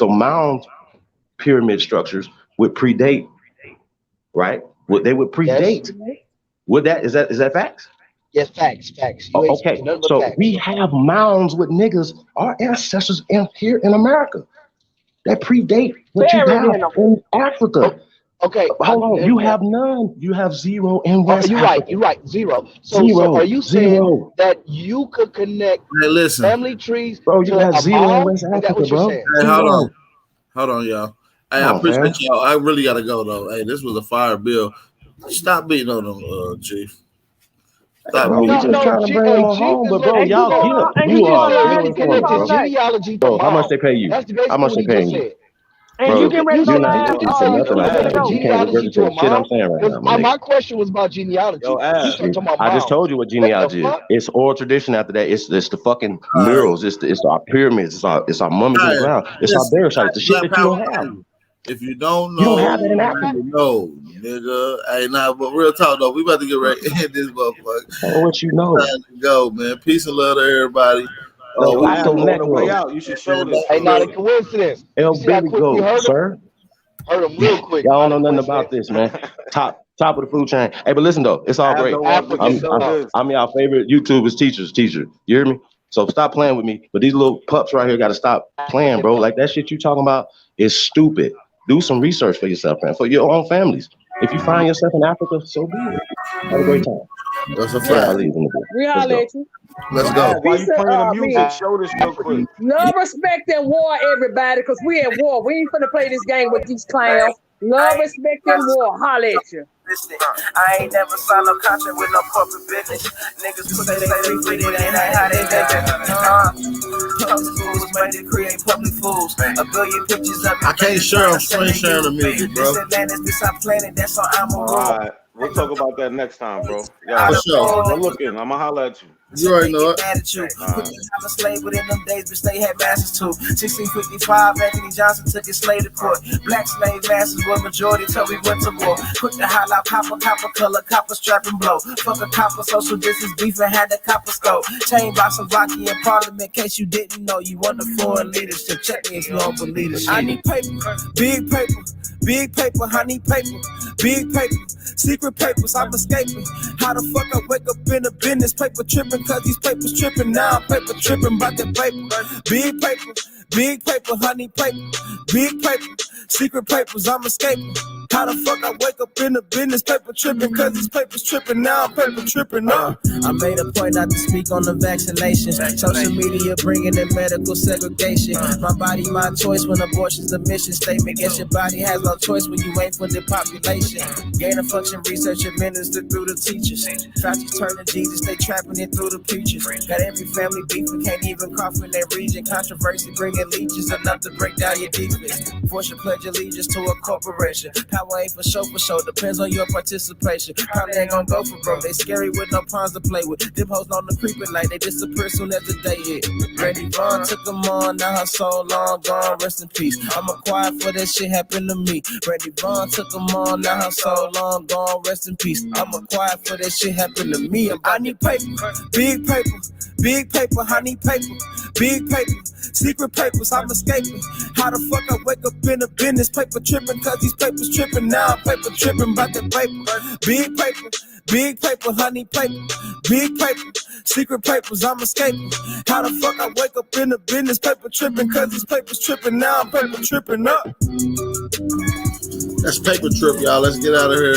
So mound pyramid structures would predate, right? They would predate. Yes. Would that is that facts? Yes, facts. Okay, so facts. We have mounds with niggas, our ancestors here in America, that predate what you have in Africa. Okay, hold on. You have none. You have zero in West Africa. You're right. Zero. So are you saying that you could connect family trees? Bro, you have zero in West Africa, bro. Hey, hold on, y'all. Hey, I appreciate y'all. I really gotta go though. Hey, this was a fire bill. Stop beating on them, Chief. Bro, we just trying to bring them home, but bro, y'all you are connected genealogy to bro, how much mom. they pay you? That's basically How much what they he paying just you? said. And Bro, you get ready to you're go not live. getting nothing out of that. You can't regurgitate shit I'm saying right now, my nigga. My question was about genealogy. You started talking about I just mom. told you what genealogy is. It's oral tradition. After that, it's the fucking murals. It's our pyramids. It's our mummies in the ground. It's our burial sites. The shit that you don't have. If you don't know, You don't have that in Africa. No, nigga. Hey, nah, but real talk though, we about to get ready to end this motherfucker. Oh, what you know? Time to go, man. Peace and love to everybody. On the way out, you should show this. Hey, not a coincidence. El You see how Billy quick we Goat, heard him? sir. Heard him real quick. Y'all don't know nothing about this, man. Top of the food chain. Hey, but listen though, it's all great. I'm y'all favorite YouTubers, teacher. You hear me? So stop playing with me. But these little pups right here got to stop playing, bro. Like that shit you talking about is stupid. Do some research for yourself, man, for your own families. If you find yourself in Africa, so be it. Have a great time. That's a fact. We holler at you. Let's go. While you playing the music, show this real quick. Love, respect, and war, everybody, because we at war. We ain't finna play this game with these clowns. Love, respect, and war. Holler at you. Listen, I ain't never signed no contract with no corporate business. Niggas put they free with it, ain't how they living. Public fools made to create public fools. A billion pictures of I can't share. I'm screen sharing the music, bro. This Atlantis, this our planet, that's on I'm a All right, we'll talk about that next time, bro. For sure. Go looking. I'ma holler at you. You already know it. Put the time of slave within them days, but they had masters too. 1655, Anthony Johnson took his slave to court. Black slave masters were majority till we went to war. Quick to holler out copper color, copper strap and blow. Fuck a copper, social distance beef and had the copper scope. Chain box of Rocky in Parliament, in case you didn't know. You want the foreign leadership, check me if you don't believe leadership. I need paper, big paper, I need paper, big paper. Secret papers, I'm escaping. How the fuck I wake up in a business? Paper tripping, cause these papers tripping. Now I'm paper tripping by the paper. Big paper, honey paper. Big paper, secret papers, I'm escaping. How the fuck I wake up in a business? Paper tripping, cause these papers tripping. Now I'm paper tripping. I made a point not to speak on the vaccinations. Social media bringing in medical segregation. My body, my choice when abortion's a mission statement. Guess your body has no choice when you ain't for the population. Gain of function research administered through the teachers. Fauci's turning Jesus, they trapping it through the preachers. Got every family beef, we can't even cough in their region. Controversy bringing leeches enough to break down your defense. Force your pledge allegiance to a corporation. Power ain't for show, depends on your participation. Probably ain't gonna go for broke, they scary with no pawns to play with. Them hoes on the creeping like they disappear soon as the day hit. Randy Vaughn took them on, now her soul long gone, rest in peace. I'm quiet for that shit happened to me. Randy Vaughn took them on, now her soul long gone, rest in peace. I'm quiet for that shit happened to me. I need paper, big paper, I need paper, big paper. Secret papers, I'm escaping. How the fuck I wake up in a business? Paper tripping, cause these papers tripping. Now I'm paper tripping by the paper. Big paper, honey paper. Big paper, secret papers, I'm escaping. How the fuck I wake up in a business? Paper tripping, cause these papers tripping. Now I'm paper tripping up. That's Paper Trip, y'all. Let's get out of here.